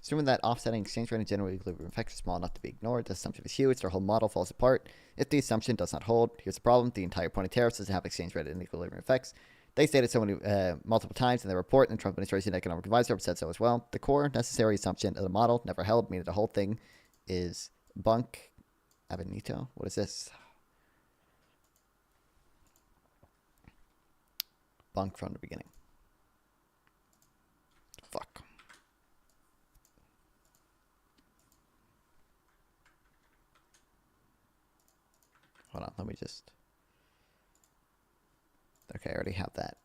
Assuming that offsetting exchange rate and general equilibrium effects are small enough to be ignored, the assumption is huge, their whole model falls apart. If the assumption does not hold, here's the problem. The entire point of tariffs is to have exchange rate and equilibrium effects. They stated so many multiple times in their report, and the Trump administration economic advisor said so as well. The core necessary assumption of the model never held, meaning the whole thing is bunk. Abinito? What is this? Bunk from the beginning. Fuck. Hold on, let me just. Okay, I already have that.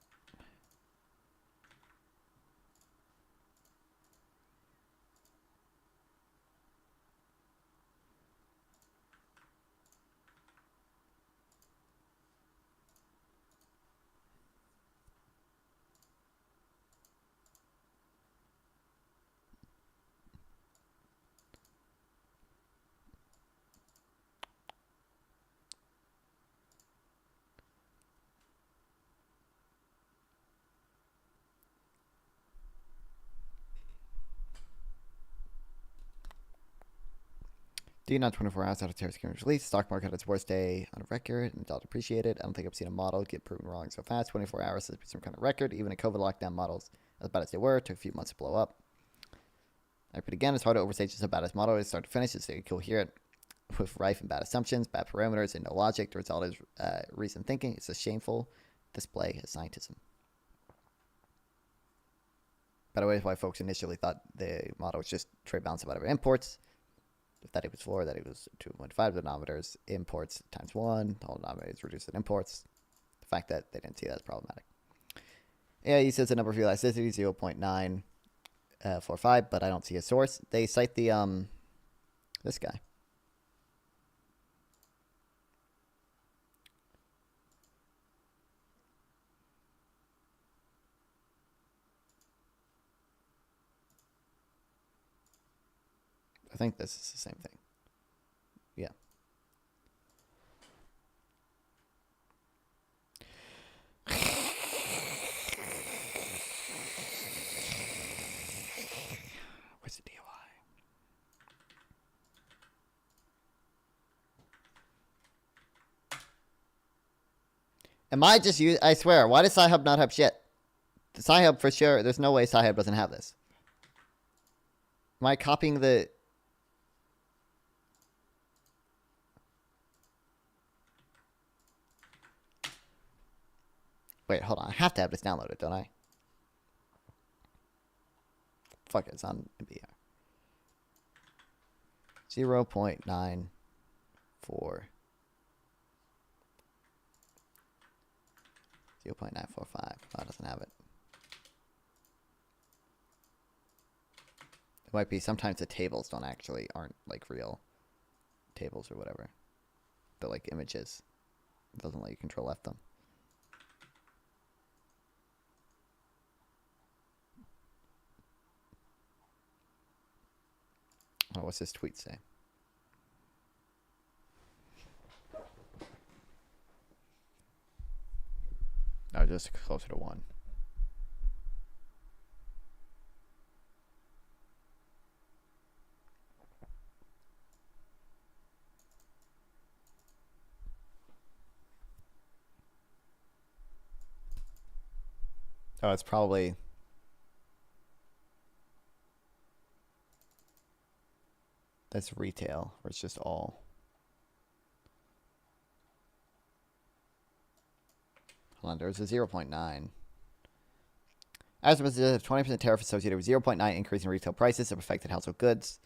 not 24 hours after tariffs came released. Stock market had its worst day on record and dollar depreciated. I don't think I've seen a model get proven wrong so fast. 24 hours has been some kind of record. Even in COVID lockdown models, as bad as they were, took a few months to blow up. I repeat again, it's hard to overstate just how bad this model is start to finish. It's coherent with rife and bad assumptions, bad parameters, and no logic. The result is reasoned thinking. It's a shameful display of scientism. By the way, why folks initially thought the model was just trade balance about imports. That it was 4, that it was 2.5 denominators, imports times 1, all denominators reduced in imports. The fact that they didn't see that as problematic. Yeah, he says the number of elasticity 0.945, but I don't see a source. They cite the this guy. I think this is the same thing. Yeah. Where's the DOI? Am I just use? I swear. Why does Sci-Hub not have shit? The Sci-Hub for sure. There's no way Sci-Hub doesn't have this. Am I copying the? Wait, hold on. I have to have this downloaded, don't I? Fuck it, it's on NBR. 0.94. 0.945. Oh, it doesn't have it. It might be sometimes the tables aren't like real tables or whatever. They're like images. It doesn't let you control F them. Oh, what's this tweet say? Oh, just closer to 1. Oh, it's probably... That's retail, where it's just all. Hold on, there's a 0.9. As a result of 20% tariff associated with 0.9 increase in retail prices that affected household goods.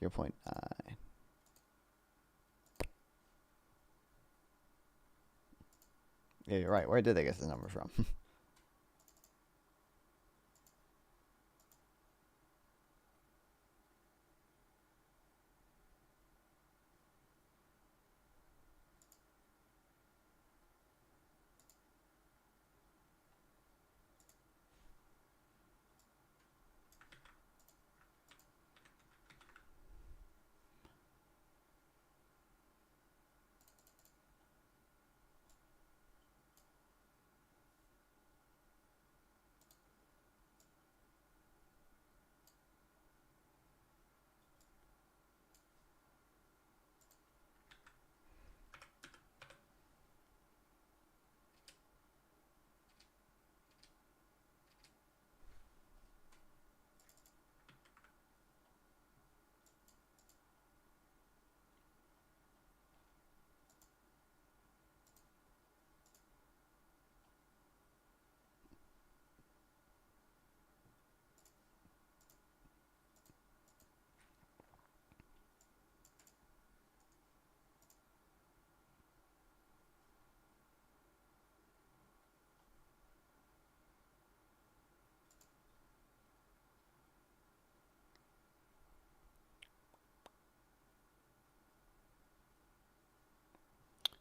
.9. Yeah, you're right. Where did they get the number from?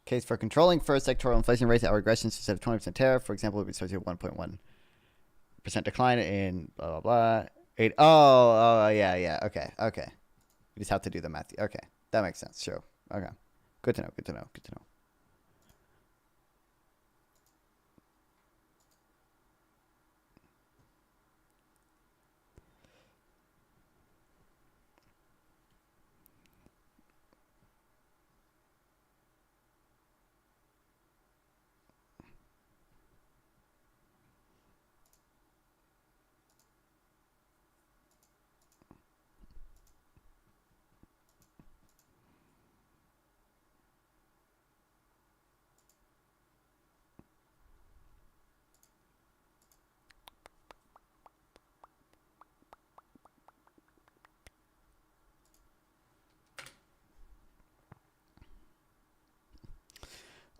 Case for controlling first sectoral inflation rates at regressions instead of 20% tariff, for example, would be associated with 1.1% decline in blah, blah, blah. Yeah. Okay. You just have to do the math. Okay. That makes sense. Sure. Okay. Good to know.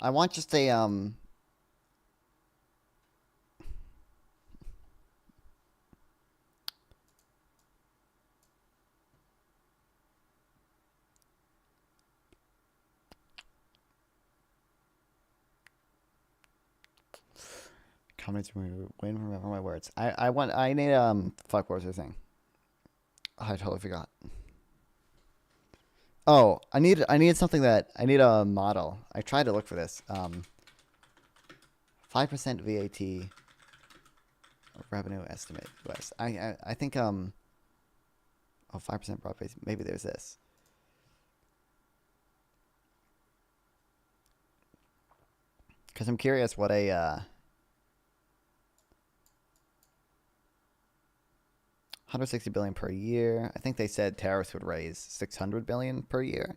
I want just a comments win. Remember my words. I need fuck. What was the thing? Oh, I totally forgot. Oh, I need something that I need a model. I tried to look for this. 5% VAT revenue estimate US. I think 5% broad base. Maybe there's this. Because I'm curious what a 160 billion per year. I think they said tariffs would raise 600 billion per year.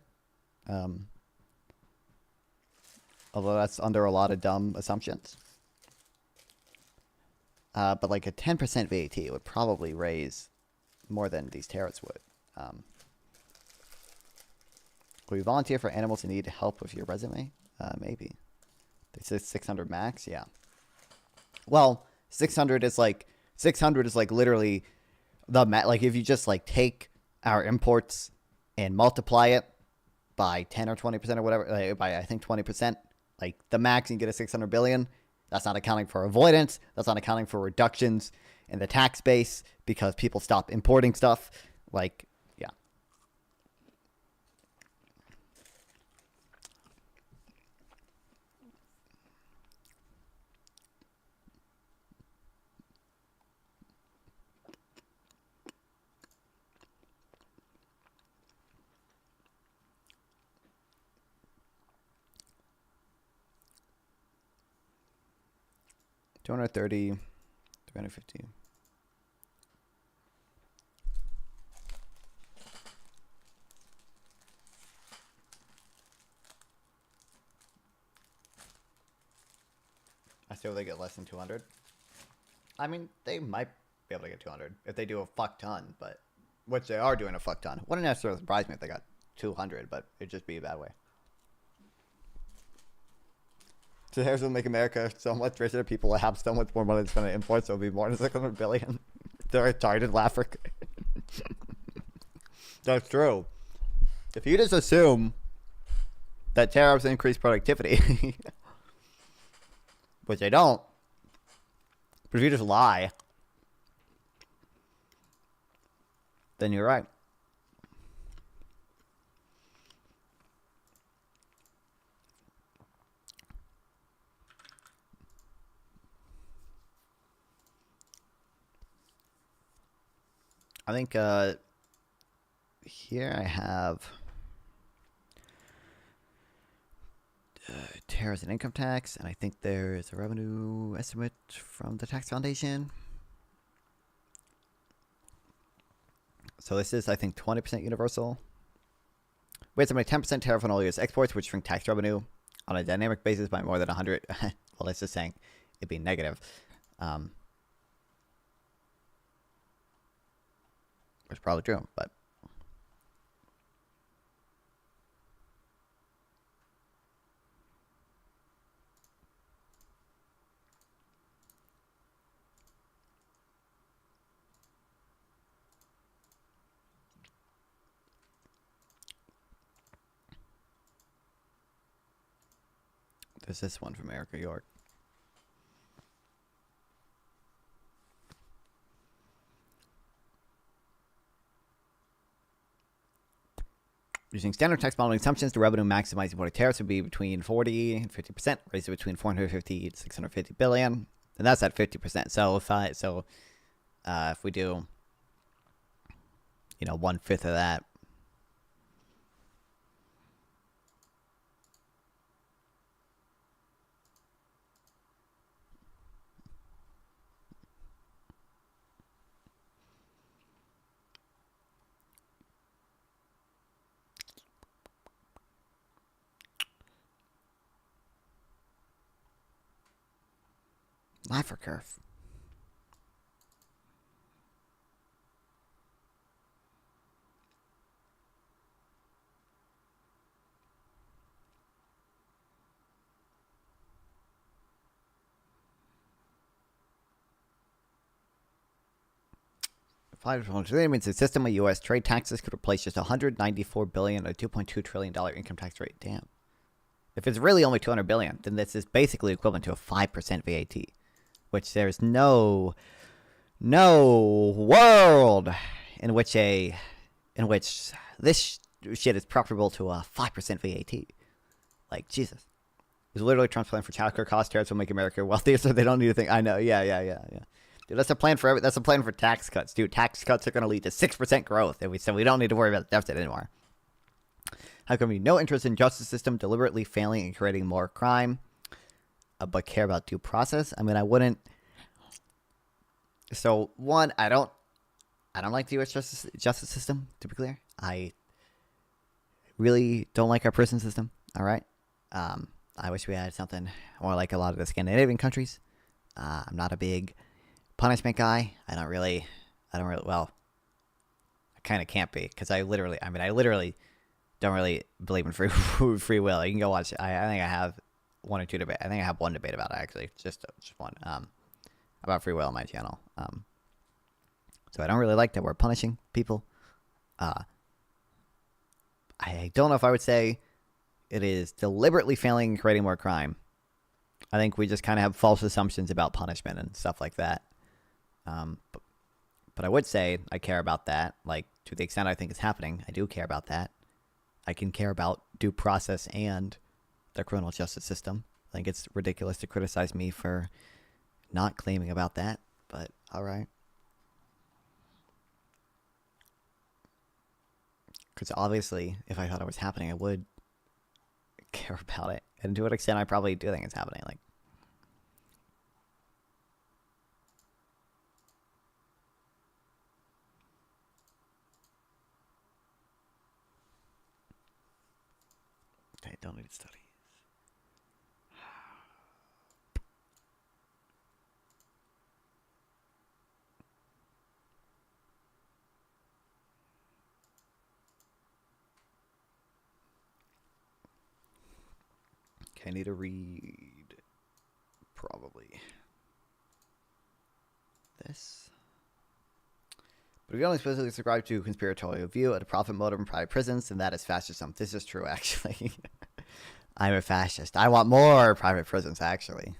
Although that's under a lot of dumb assumptions. But like a 10% VAT would probably raise more than these tariffs would. Will you volunteer for animals who need help with your resume? Maybe. They said 600 max. Yeah. Well, 600 is like literally like if you just like take our imports and multiply it by 10 or 20% or whatever, like by I think 20%, like the max, you can get a 600 billion. That's not accounting for avoidance. That's not accounting for reductions in the tax base because people stop importing stuff. Like, yeah. $230, $350. I still they get less than 200. I mean, they might be able to get 200 if they do a fuck ton, but which they are doing a fuck ton. Wouldn't necessarily surprise me if they got 200, but it'd just be a bad way. So here's what make America so much richer. People will have so much more money to spend on imports, so it'll be more than 600 billion. They're retarded, Lafric. That's true. If you just assume that tariffs increase productivity, which they don't, but if you just lie, then you're right. I think here I have tariffs and income tax, and I think there's a revenue estimate from the tax foundation. So this is, I think, 20% universal. We estimate 10% tariff on all U.S. exports, which shrink tax revenue on a dynamic basis by more than 100. Well, that's just saying it'd be negative. It's probably true, but there's this one from Erica York. Using standard tax modeling assumptions, the revenue maximizing imported tariffs would be between 40 and 50%, raised to between 450 to 650 billion, and that's at 50%. So if we do, 1/5 of that, Laffer curve. That means the system of U.S. trade taxes could replace just $194 billion or $2.2 trillion income tax rate. Damn. If it's really only $200 billion, then this is basically equivalent to a 5% VAT, which there's no world in which this shit is preferable to a 5% VAT. Like, Jesus. It's literally Trump's plan for childcare cost. Tariffs will make America wealthier, so they don't need to think. I know. Yeah. Dude, that's a plan for that's a plan for tax cuts, dude. Tax cuts are going to lead to 6% growth, and we don't need to worry about the deficit anymore. How come you no interest in justice system deliberately failing and creating more crime, but care about due process? I mean, I wouldn't. So one, I don't like the U.S. justice system. To be clear, I really don't like our prison system. All right, I wish we had something more like a lot of the Scandinavian countries. I'm not a big punishment guy. I don't really. Well, I kind of can't be because I literally don't really believe in free will. You can go watch. I think I have one or two debate. I think I have one debate about it actually, just one about free will on my channel. So I don't really like that we're punishing people. I don't know if I would say it is deliberately failing and creating more crime. I think we just kind of have false assumptions about punishment and stuff like that. But I would say I care about that. Like, to the extent I think it's happening, I do care about that. I can care about due process and the criminal justice system. I think it's ridiculous to criticize me for not claiming about that, but all right. Because obviously, if I thought it was happening, I would care about it. And to an extent, I probably do think it's happening. Like, I don't need studies. Okay, I need to read probably this. But if you only specifically subscribe to conspiratorial view at a profit motive in private prisons, then that is fascism. This is true, actually. I'm a fascist. I want more private prisons, actually.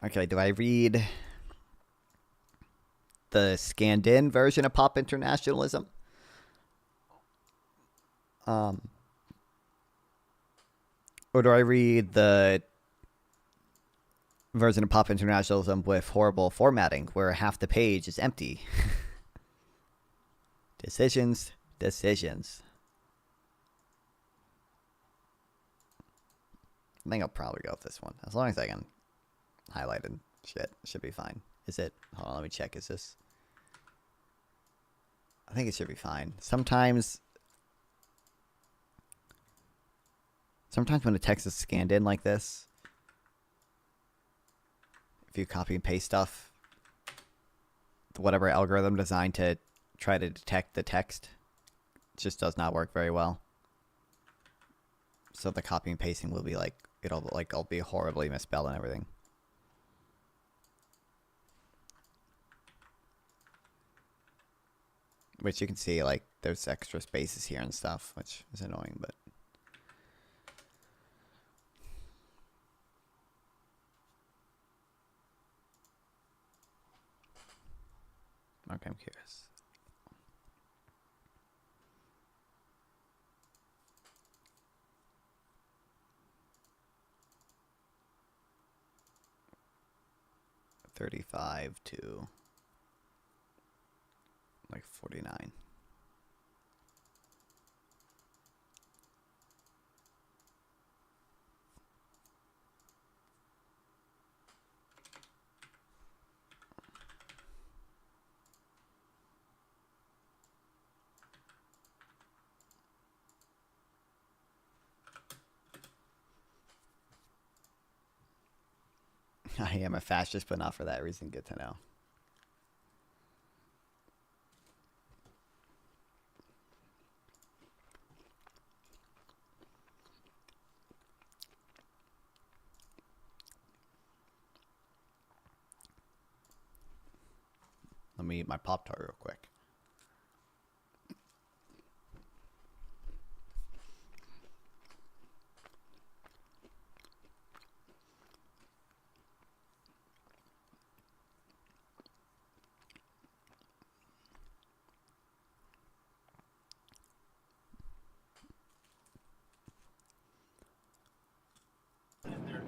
Okay, do I read the scanned-in version of pop internationalism? Or do I read the version of pop internationalism with horrible formatting where half the page is empty? Decisions. I think I'll probably go with this one. As long as I can highlight and shit, should be fine. Is it? Hold on, let me check. Is this? I think it should be fine. Sometimes when the text is scanned in like this, if you copy and paste stuff, whatever algorithm designed to try to detect the text just does not work very well. So the copy and pasting will be like, it'll be horribly misspelled and everything. Which you can see, like, there's extra spaces here and stuff, which is annoying, but... Okay, I'm curious. $35 to like $49. I am a fascist, but not for that reason. Good to know. Let me eat my Pop-Tart real quick.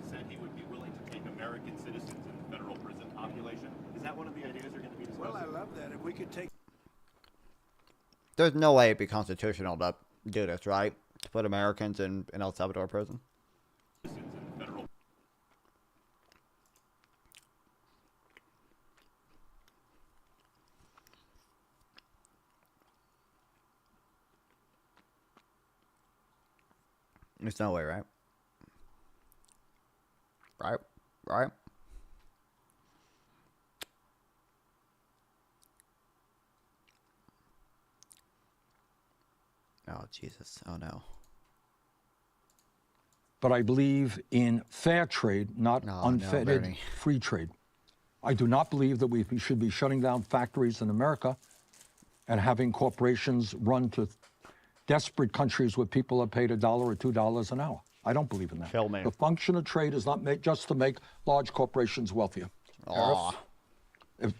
Said he would be willing to take American citizens in the federal prison population. Is that one of the ideas you're going to be discussing? Well, I love that. If we could take... There's no way it'd be constitutional to do this, right? To put Americans in El Salvador prison? There's no way, right? Right? Oh, Jesus. Oh, no. But I believe in fair trade, not unfettered free trade. I do not believe that we should be shutting down factories in America and having corporations run to desperate countries where people are paid $1 or $2 an hour. I don't believe in that. The function of trade is not just to make large corporations wealthier. Tariffs,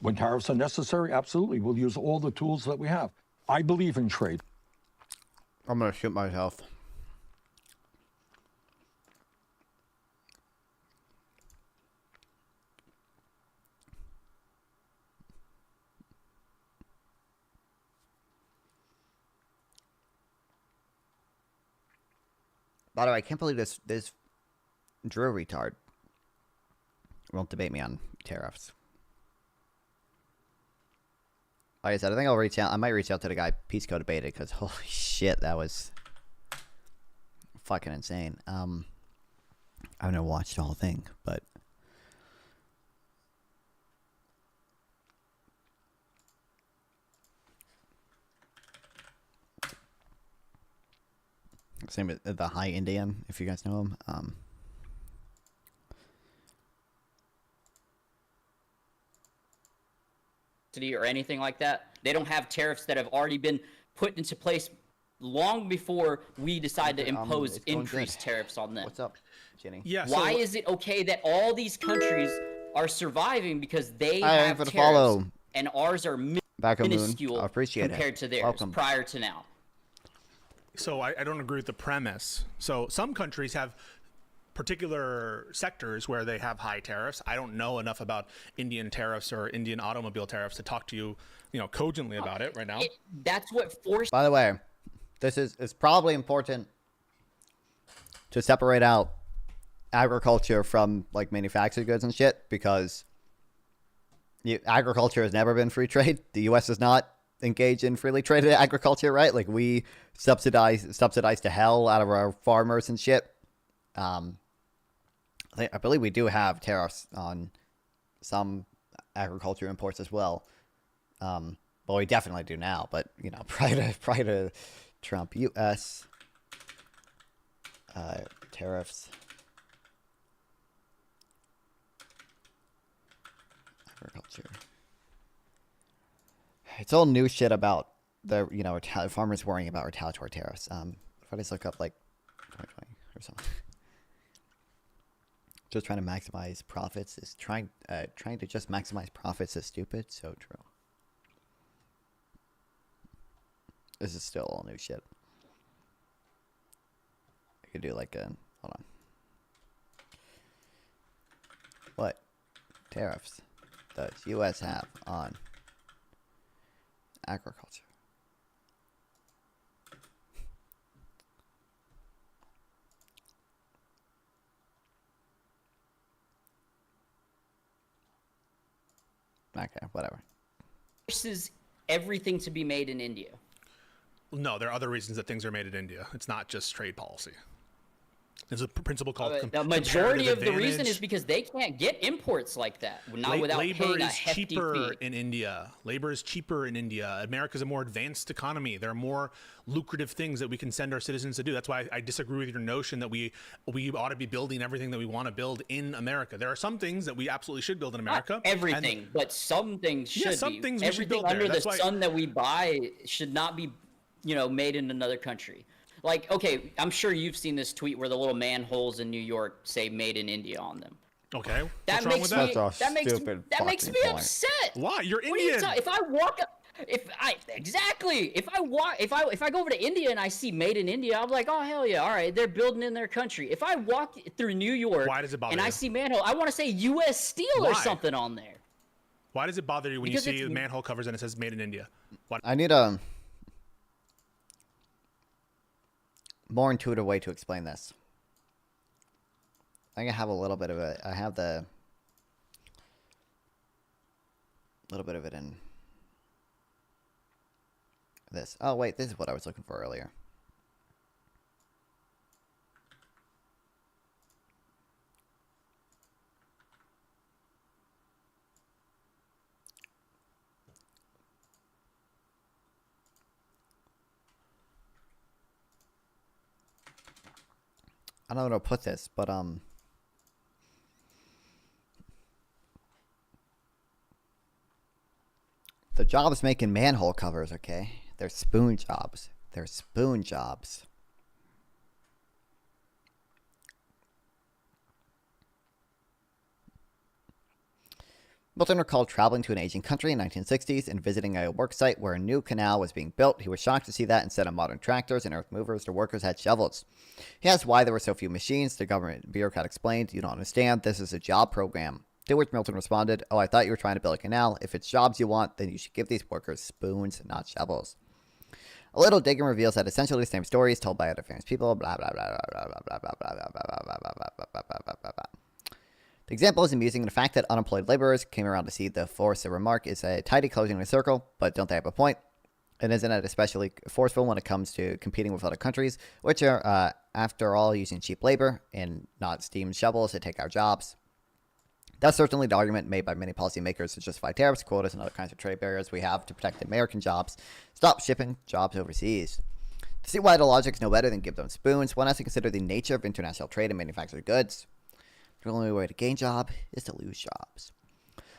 when tariffs are necessary, absolutely. We'll use all the tools that we have. I believe in trade. I'm going to shoot myself. By the way, I can't believe this Drew retard won't debate me on tariffs. Like I said, I think I'll reach out. I might reach out to the guy Peace Code debated because holy shit, that was fucking insane. I haven't watched the whole thing, but same with the High Indian, if you guys know him. Or anything like that. They don't have tariffs that have already been put into place long before we decide to impose increased tariffs on them. What's up, Jenny? Yeah. Why is it okay that all these countries are surviving because they have tariffs and ours are minuscule compared to theirs prior to now? So I don't agree with the premise. So some countries have particular sectors where they have high tariffs. I don't know enough about Indian tariffs or Indian automobile tariffs to talk to you, cogently about it right now. That's what forced. By the way, this is probably important to separate out agriculture from like manufactured goods and shit because agriculture has never been free trade. The U.S. does not engage in freely traded agriculture, right? Like we subsidize to hell out of our farmers and shit. I believe we do have tariffs on some agriculture imports as well. Well, we definitely do now, but prior to Trump, U.S. Tariffs, agriculture. It's all new shit about the farmers worrying about retaliatory tariffs. If I just look up like 2020 or something. Just trying to maximize profits is trying to just maximize profits is stupid. So true. This is still all new shit. I could do like hold on. What tariffs does U.S. have on agriculture? Okay, whatever. Forces everything to be made in India. No, there are other reasons that things are made in India. It's not just trade policy. There's a principle called the majority of the reason is because they can't get imports like that, not without paying a hefty cheaper fee. in India. Labor is cheaper in India. America's a more advanced economy. There are more lucrative things that we can send our citizens to do. That's why I disagree with your notion that we ought to be building everything that we want to build in America. There are some things that we absolutely should build in America. Not everything, but some things should some be. Things we should build under there. the sun that we buy should not be, made in another country. Like, okay, I'm sure you've seen this tweet where the little manholes in New York say "Made in India" on them. Okay, that makes me upset. Why? You're Indian. Indian. If I go over to India and I see "Made in India," I'm like, oh hell yeah, all right, they're building in their country. If I walk through New York and I see manhole, I want to say U.S. Steel or something on there. Why does it bother you when you see manhole covers and it says "Made in India"? I need a more intuitive way to explain this. I think I have a little bit of it. I have the little bit of it in this. Oh wait, this is what I was looking for earlier. I don't know how to put this, but the jobs making manhole covers, okay? They're spoon jobs. They're spoon jobs. Milton recalled traveling to an Asian country in the 1960s and visiting a work site where a new canal was being built. He was shocked to see that instead of modern tractors and earth movers, the workers had shovels. He asked why there were so few machines. The government bureaucrat explained, "You don't understand. This is a job program." To which Milton responded, "Oh, I thought you were trying to build a canal. If it's jobs you want, then you should give these workers spoons, not shovels." A little digging reveals that essentially the same story is told by other famous people. Blah blah blah blah blah blah blah blah blah blah blah blah blah blah. The example is amusing in the fact that unemployed laborers came around to see the force. The remark is a tidy closing the circle, but don't they have a point? And isn't it especially forceful when it comes to competing with other countries, which are, after all, using cheap labor and not steam shovels to take our jobs? That's certainly the argument made by many policymakers to justify tariffs, quotas, and other kinds of trade barriers we have to protect American jobs. Stop shipping jobs overseas. To see why the logic is no better than give them spoons, one has to consider the nature of international trade and manufactured goods. The only way to gain jobs is to lose jobs.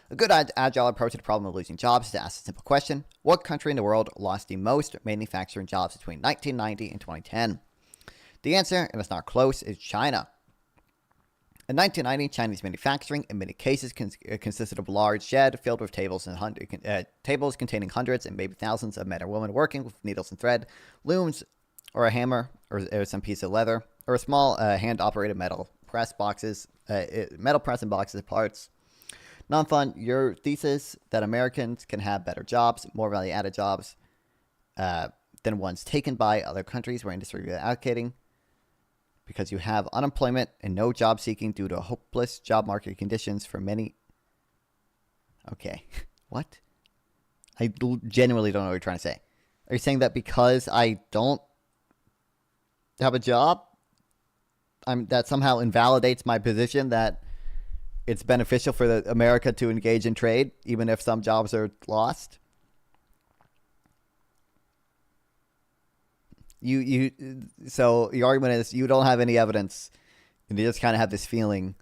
A good agile approach to the problem of losing jobs is to ask a simple question. What country in the world lost the most manufacturing jobs between 1990 and 2010? The answer, and it's not close, is China. In 1990, Chinese manufacturing, in many cases, consisted of large shed filled with tables tables containing hundreds and maybe thousands of men or women working with needles and thread, looms, or a hammer, or some piece of leather, or a small hand-operated metal press and boxes of parts. Non-fun, your thesis that Americans can have better jobs, more value-added jobs than ones taken by other countries where industry is allocating, because you have unemployment and no job seeking due to hopeless job market conditions for many. Okay, what? I genuinely don't know what you're trying to say. Are you saying that because I don't have a job, that somehow invalidates my position that it's beneficial for America to engage in trade, even if some jobs are lost? So the argument is you don't have any evidence, and you just kind of have this feeling.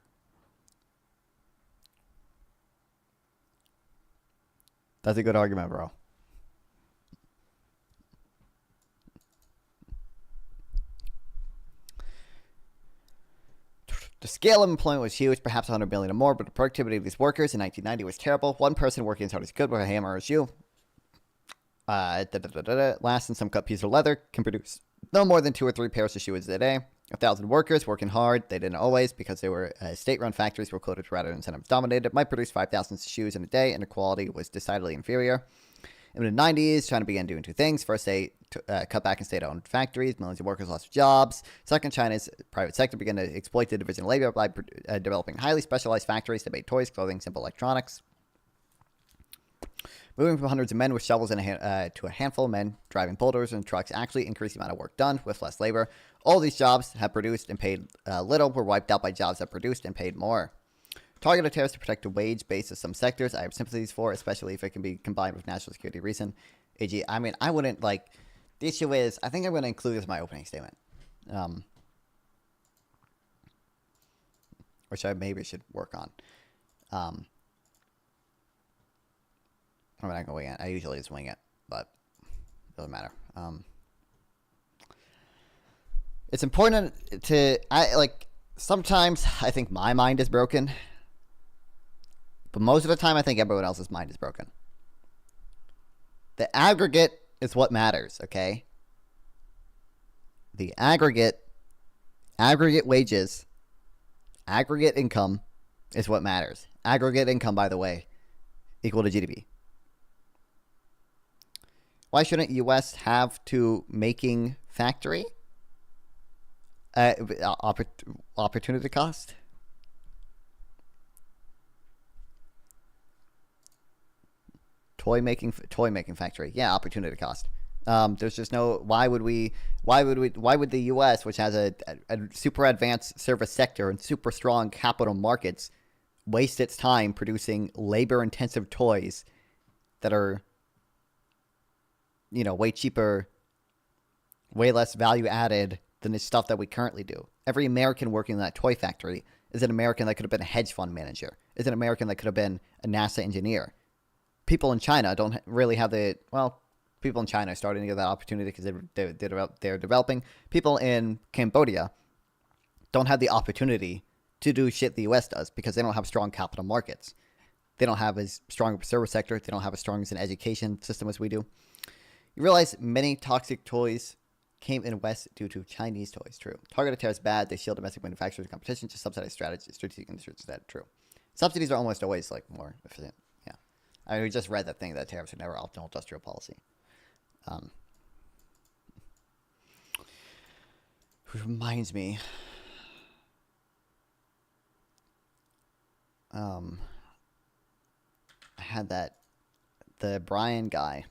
That's a good argument, bro. The scale of employment was huge, perhaps 100 million or more, but the productivity of these workers in 1990 was terrible. One person working as hard as he could with a hammer or a shoe, last in some cut piece of leather, can produce no more than 2 or 3 pairs of shoes a day. 1,000 workers working hard, they didn't always, because they were state-run factories where quotas rather than incentives dominated, might produce 5,000 shoes in a day, and the quality was decidedly inferior. In the 90s, China began doing 2 things. First, they cut back in state-owned factories. Millions of workers lost their jobs. Second, China's private sector began to exploit the division of labor by developing highly specialized factories that made toys, clothing, simple electronics. Moving from hundreds of men with shovels to a handful of men driving boulders and trucks actually increased the amount of work done with less labor. All these jobs have produced and paid little were wiped out by jobs that produced and paid more. Targeted tariffs to protect the wage base of some sectors I have sympathies for, especially if it can be combined with national security reason. AG, I mean, I wouldn't like. The issue is, I think I'm going to include this in my opening statement, which I maybe should work on. I'm not going to wing it. I usually just wing it, but it doesn't matter. It's important to, sometimes I think my mind is broken, but most of the time I think everyone else's mind is broken. The aggregate is what matters, okay? The aggregate wages, aggregate income is what matters. Aggregate income, by the way, equal to GDP. Why shouldn't U.S. have to making factory? Opportunity cost? Toy making factory. Yeah, opportunity cost. There's just no. Why would the U.S., which has a super advanced service sector and super strong capital markets, waste its time producing labor-intensive toys that are, way cheaper, way less value added than the stuff that we currently do? Every American working in that toy factory is an American that could have been a hedge fund manager, is an American that could have been a NASA engineer. People in China don't really have people in China are starting to get that opportunity because they're developing. People in Cambodia don't have the opportunity to do shit the U.S. does because they don't have strong capital markets. They don't have as strong a service sector. They don't have as strong as an education system as we do. You realize many toxic toys came in West due to Chinese toys. True. Targeted tariffs bad. They shield domestic manufacturers and competition to subsidize strategic industries instead. True. Subsidies are almost always more efficient. Yeah. I mean, we just read that thing that tariffs are never optimal industrial policy. Which reminds me, I had the Brian guy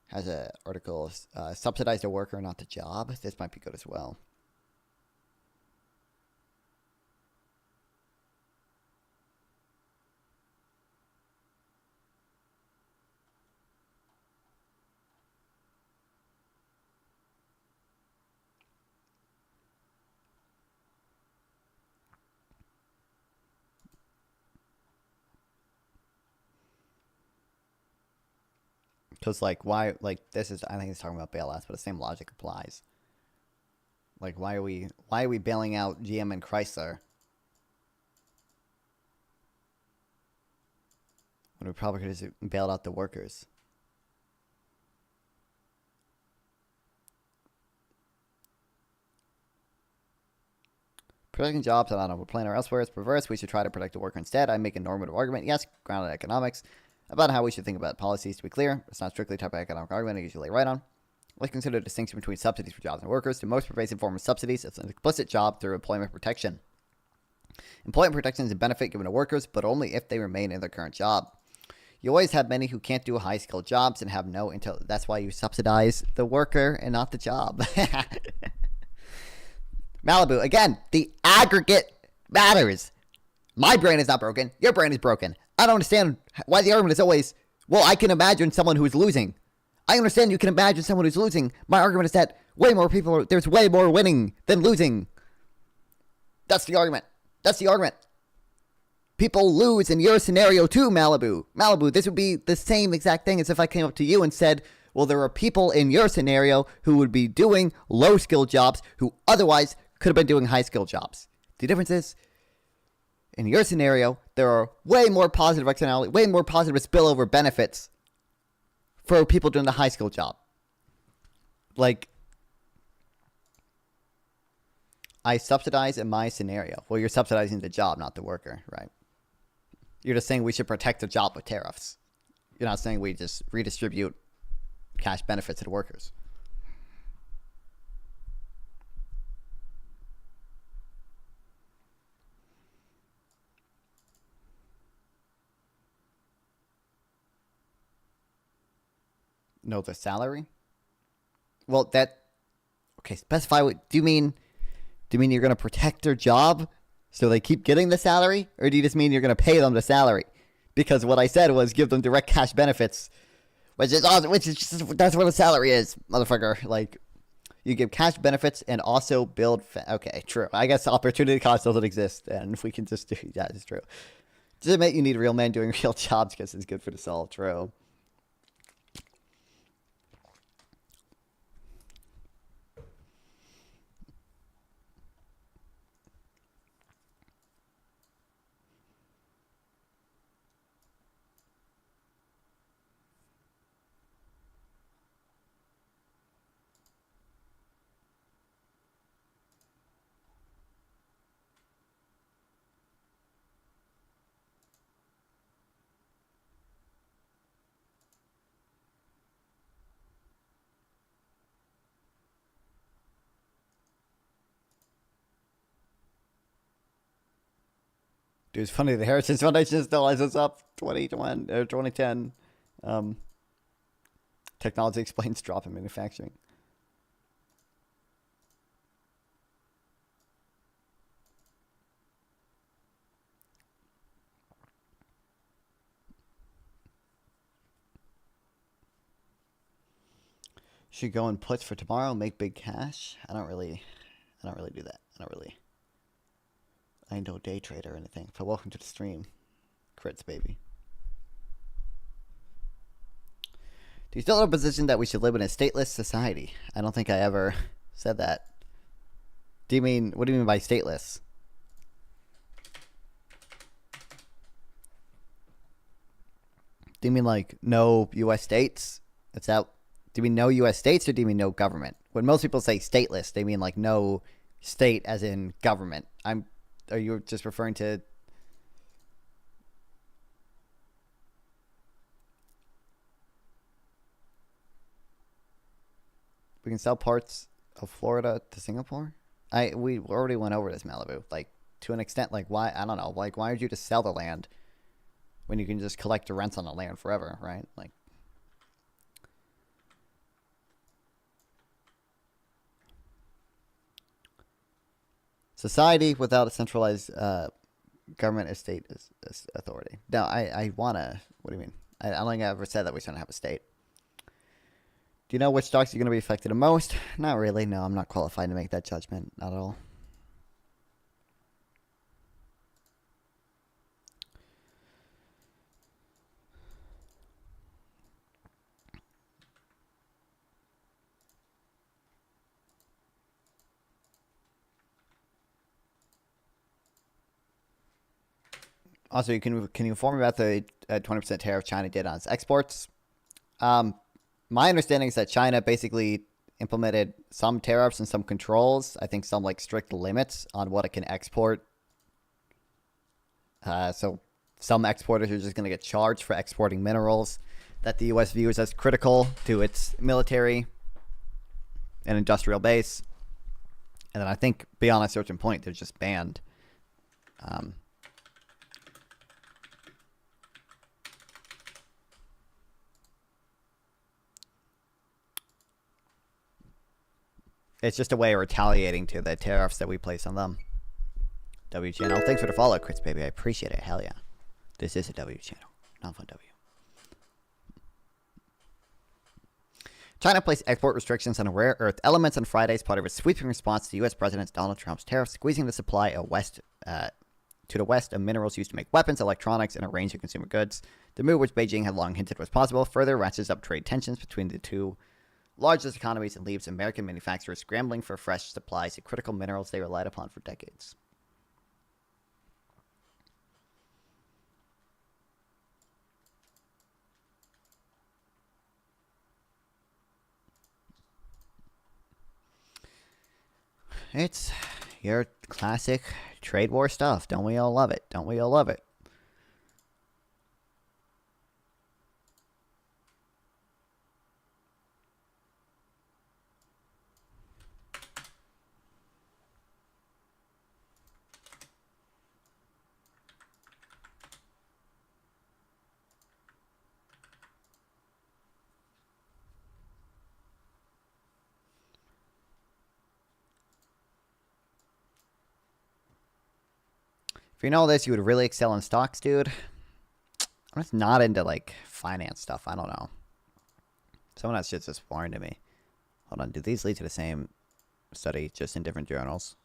has an article, subsidize the worker, not the job. This might be good as well. Because, why, this is, I think he's talking about bailouts, but the same logic applies. Why are we bailing out GM and Chrysler when we probably could have just bailed out the workers? Protecting jobs on a plane or elsewhere is perverse. We should try to protect the worker instead. I make a normative argument, yes, grounded in economics, about how we should think about policies. To be clear, it's not strictly a type of economic argument I usually write on. Let's consider the distinction between subsidies for jobs and workers. The most pervasive form of subsidies is an explicit job through employment protection. Employment protection is a benefit given to workers, but only if they remain in their current job. You always have many who can't do high-skilled jobs and have no intel. That's why you subsidize the worker and not the job. Malibu, again, the aggregate matters. My brain is not broken. Your brain is broken. I don't understand why the argument is always, well, I can imagine someone who's losing. I understand you can imagine someone who's losing. My argument is that there's way more winning than losing. That's the argument. People lose in your scenario too, Malibu. Malibu, this would be the same exact thing as if I came up to you and said, well, there are people in your scenario who would be doing low-skilled jobs who otherwise could have been doing high-skilled jobs. The difference is, in your scenario, there are way more positive externality, way more positive spillover benefits for people doing the high-skill job. I subsidize in my scenario. Well, you're subsidizing the job, not the worker, right? You're just saying we should protect the job with tariffs. You're not saying we just redistribute cash benefits to the workers. No, the salary? Well, Okay, specify what do you mean? Do you mean you're going to protect their job so they keep getting the salary, or do you just mean you're going to pay them the salary? Because what I said was give them direct cash benefits, which is just, that's what a salary is, motherfucker. Like, you give cash benefits and also build. Okay, true. I guess opportunity cost doesn't exist, and if we can just do that, is true. Does it make you need real men doing real jobs because it's good for the soul? True. Dude, it's funny. The Heritage Foundation still has us up 2010. Technology explains drop in manufacturing. Should go and puts for tomorrow, make big cash. I don't really do that. I ain't no day trader or anything. But welcome to the stream. Crits, baby. Do you still have a position that we should live in a stateless society? I don't think I ever said that. What do you mean by stateless? Do you mean like no U.S. states? Do you mean no U.S. states, or do you mean no government? When most people say stateless, they mean like no state as in government. Are you just referring to? We can sell parts of Florida to Singapore? We already went over this, Malibu. Like, to an extent, like, why? I don't know. Like, why would you just sell the land when you can just collect the rents on the land forever, right? Like, society without a centralized government estate is authority. No, I want to. What do you mean? I don't think I ever said that we shouldn't have a state. Do you know which stocks are going to be affected the most? Not really. No, I'm not qualified to make that judgment. Not at all. Also, can you inform me about the 20% tariff China did on its exports? My understanding is that China basically implemented some tariffs and some controls. I think some like strict limits on what it can export. So some exporters are just going to get charged for exporting minerals that the U.S. views as critical to its military and industrial base. And then I think beyond a certain point, they're just banned. It's just a way of retaliating to the tariffs that we place on them. W channel. Thanks for the follow, Chris, baby. I appreciate it. Hell yeah. This is a W channel. Not fun W. China placed export restrictions on rare earth elements on Friday as part of a sweeping response to U.S. President Donald Trump's tariffs, squeezing the supply to the west of minerals used to make weapons, electronics, and a range of consumer goods. The move, which Beijing had long hinted was possible, further ratchets up trade tensions between the two largest economies and leaves American manufacturers scrambling for fresh supplies of critical minerals they relied upon for decades. It's your classic trade war stuff. Don't we all love it? Don't we all love it? If you know this, you would really excel in stocks, dude. I'm just not into, like, finance stuff. I don't know. Some of that shit's just foreign to me. Hold on. Do these lead to the same study, just in different journals?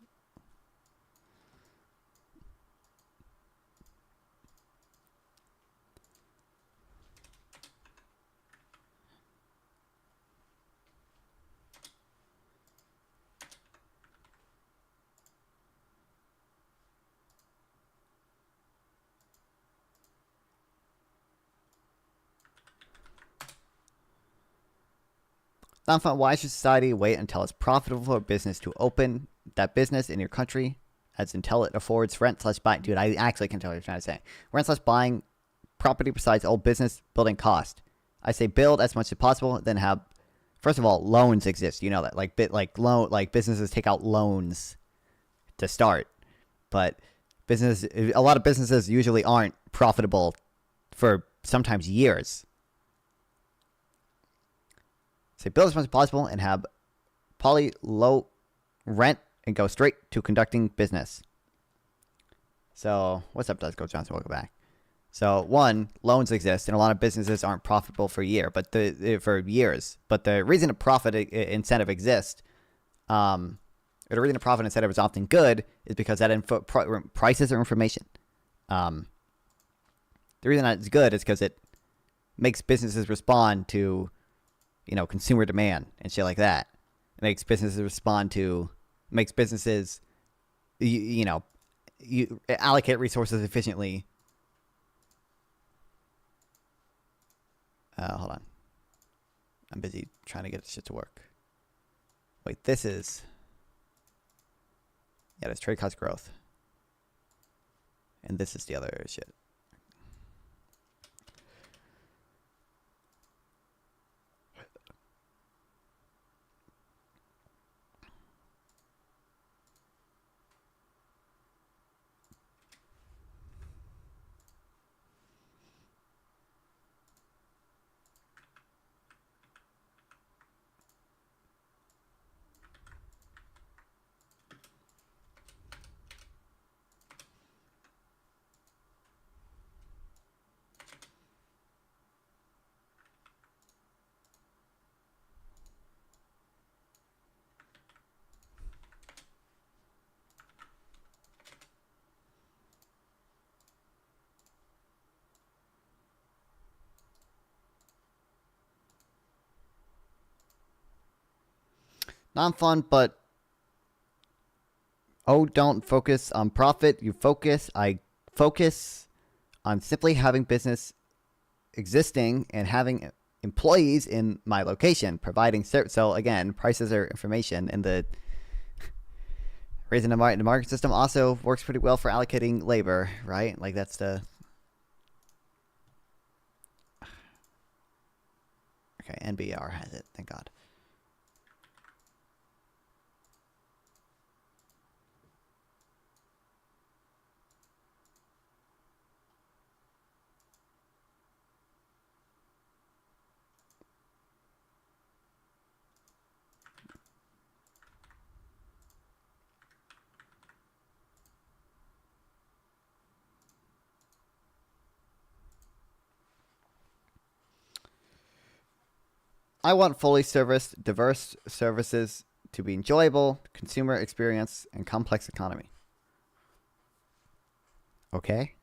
Why should society wait until it's profitable for a business to open that business in your country, as until it affords rent/buying? Dude, I actually can tell what you're trying to say. Rent/buying property besides all business building cost. I say build as much as possible, then have. First of all, loans exist. You know that, like businesses take out loans to start, but a lot of businesses usually aren't profitable for sometimes years. Say build as much as possible and have low rent and go straight to conducting business. So, what's up, Does Go Johnson? Welcome back. So, one, loans exist, and a lot of businesses aren't profitable for years. But the reason a profit incentive exists, or the reason a profit incentive is often good, is because that prices are information. The reason that it's good is because it makes businesses respond to, consumer demand and shit like that. It makes businesses you allocate resources efficiently. Hold on. I'm busy trying to get this shit to work. Wait, this is... Yeah, there's trade cost growth. And this is the other shit. Non-fun, but don't focus on profit. I focus on simply having business existing and having employees in my location, providing service. So again, prices are information, and the reason the market system also works pretty well for allocating labor, right? Like that's the... Okay, NBR has it, thank God. I want fully serviced, diverse services to be enjoyable, consumer experience, and complex economy. Okay.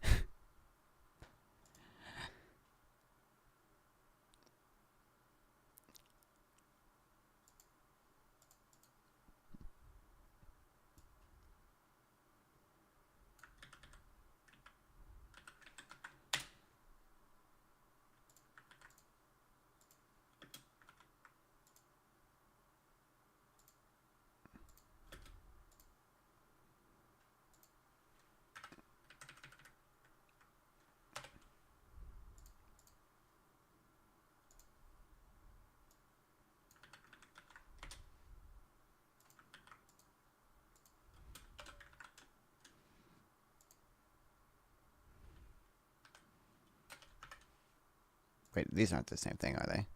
Wait, these aren't the same thing, are they?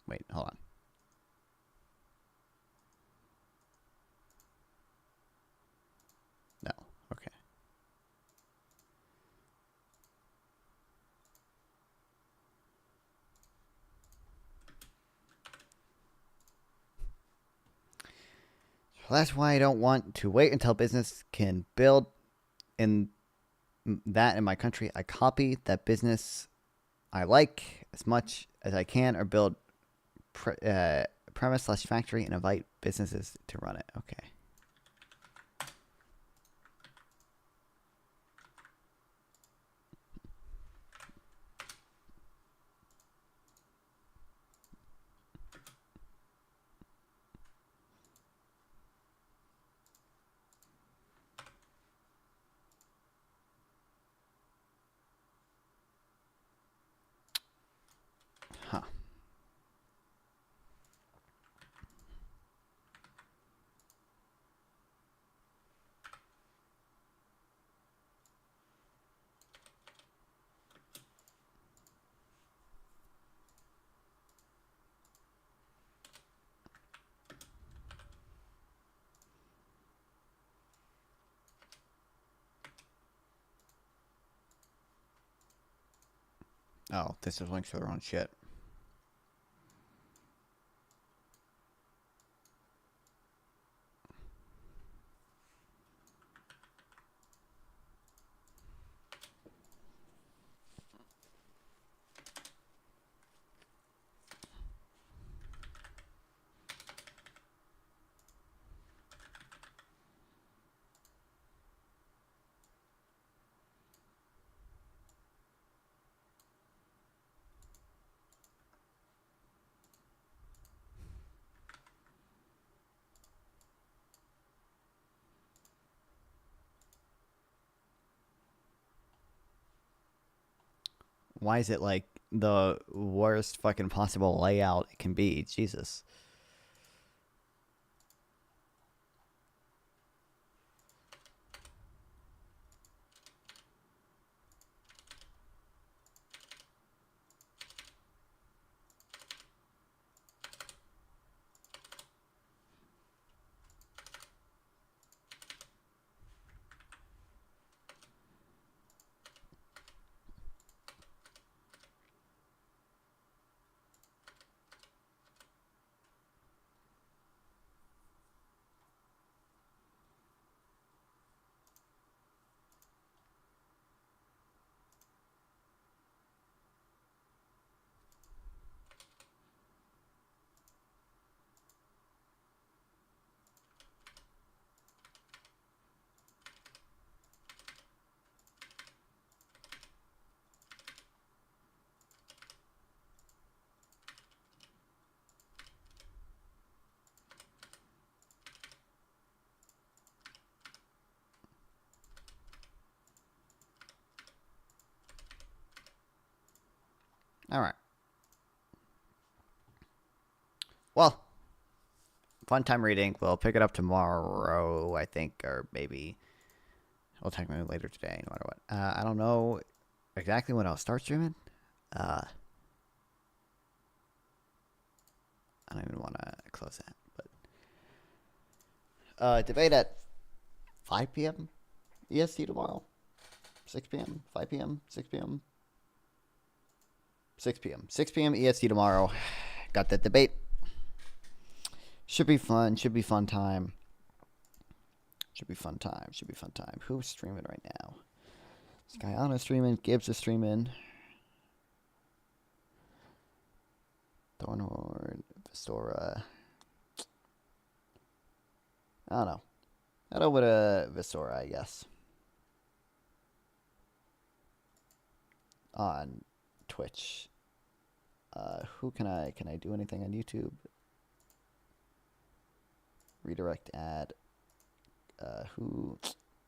Wait, hold on. That's why I don't want to wait until business can build in that in my country. I copy that business I like as much as I can, or build premise/factory and invite businesses to run it. Okay. Huh. Oh, this is links to their own shit. Why is it like the worst fucking possible layout it can be? Jesus. All right. Well, fun time reading. We'll pick it up tomorrow, I think, or maybe we'll technically later today, no matter what. I don't know exactly when I'll start streaming. I don't even want to close that, but debate at 5 p.m. EST tomorrow. 6 p.m., 5 p.m., 6 p.m. 6 p.m. 6 p.m. EST tomorrow. Got that debate. Should be fun. Should be fun time. Should be fun time. Should be fun time. Who's streaming right now? Skyana streaming. Gibbs is streaming. Thornhorn. Vistora. I don't know. Head over to Vistora, I guess. On Twitch. Who can I do anything on YouTube? Redirect ad. Who?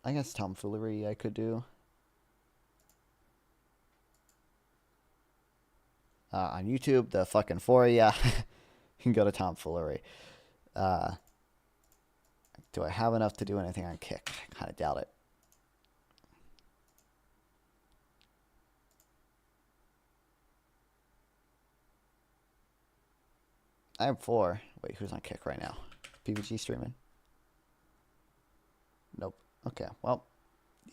I guess tomfoolery I could do. On YouTube, the fucking for ya. You can go to tomfoolery. Do I have enough to do anything on Kick? I kind of doubt it. I have 4. Wait, who's on Kick right now? PVG streaming? Nope. Okay, well,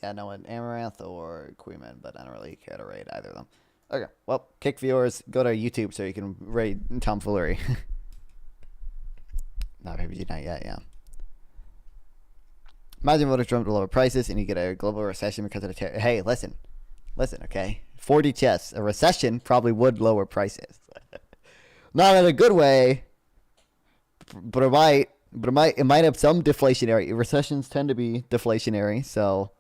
yeah, no one, Amaranth or Queeman, but I don't really care to raid either of them. Okay, well, Kick viewers, go to YouTube so you can raid tomfoolery. Not PVG, not yet, yeah. Imagine voters drove to lower prices and you get a global recession because of the tariff. Hey, listen, okay? 40 chess. A recession probably would lower prices. Not in a good way, but it might have some deflationary. Recessions tend to be deflationary, so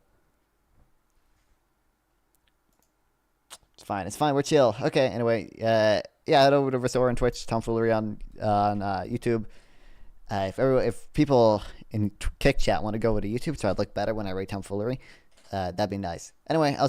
it's fine. It's fine. We're chill. Okay. Anyway, head over to Resor on Twitch, Tomfoolery on YouTube. If people in Kick Chat want to go over to YouTube so I'd look better when I rate Tomfoolery, that'd be nice. Anyway, I'll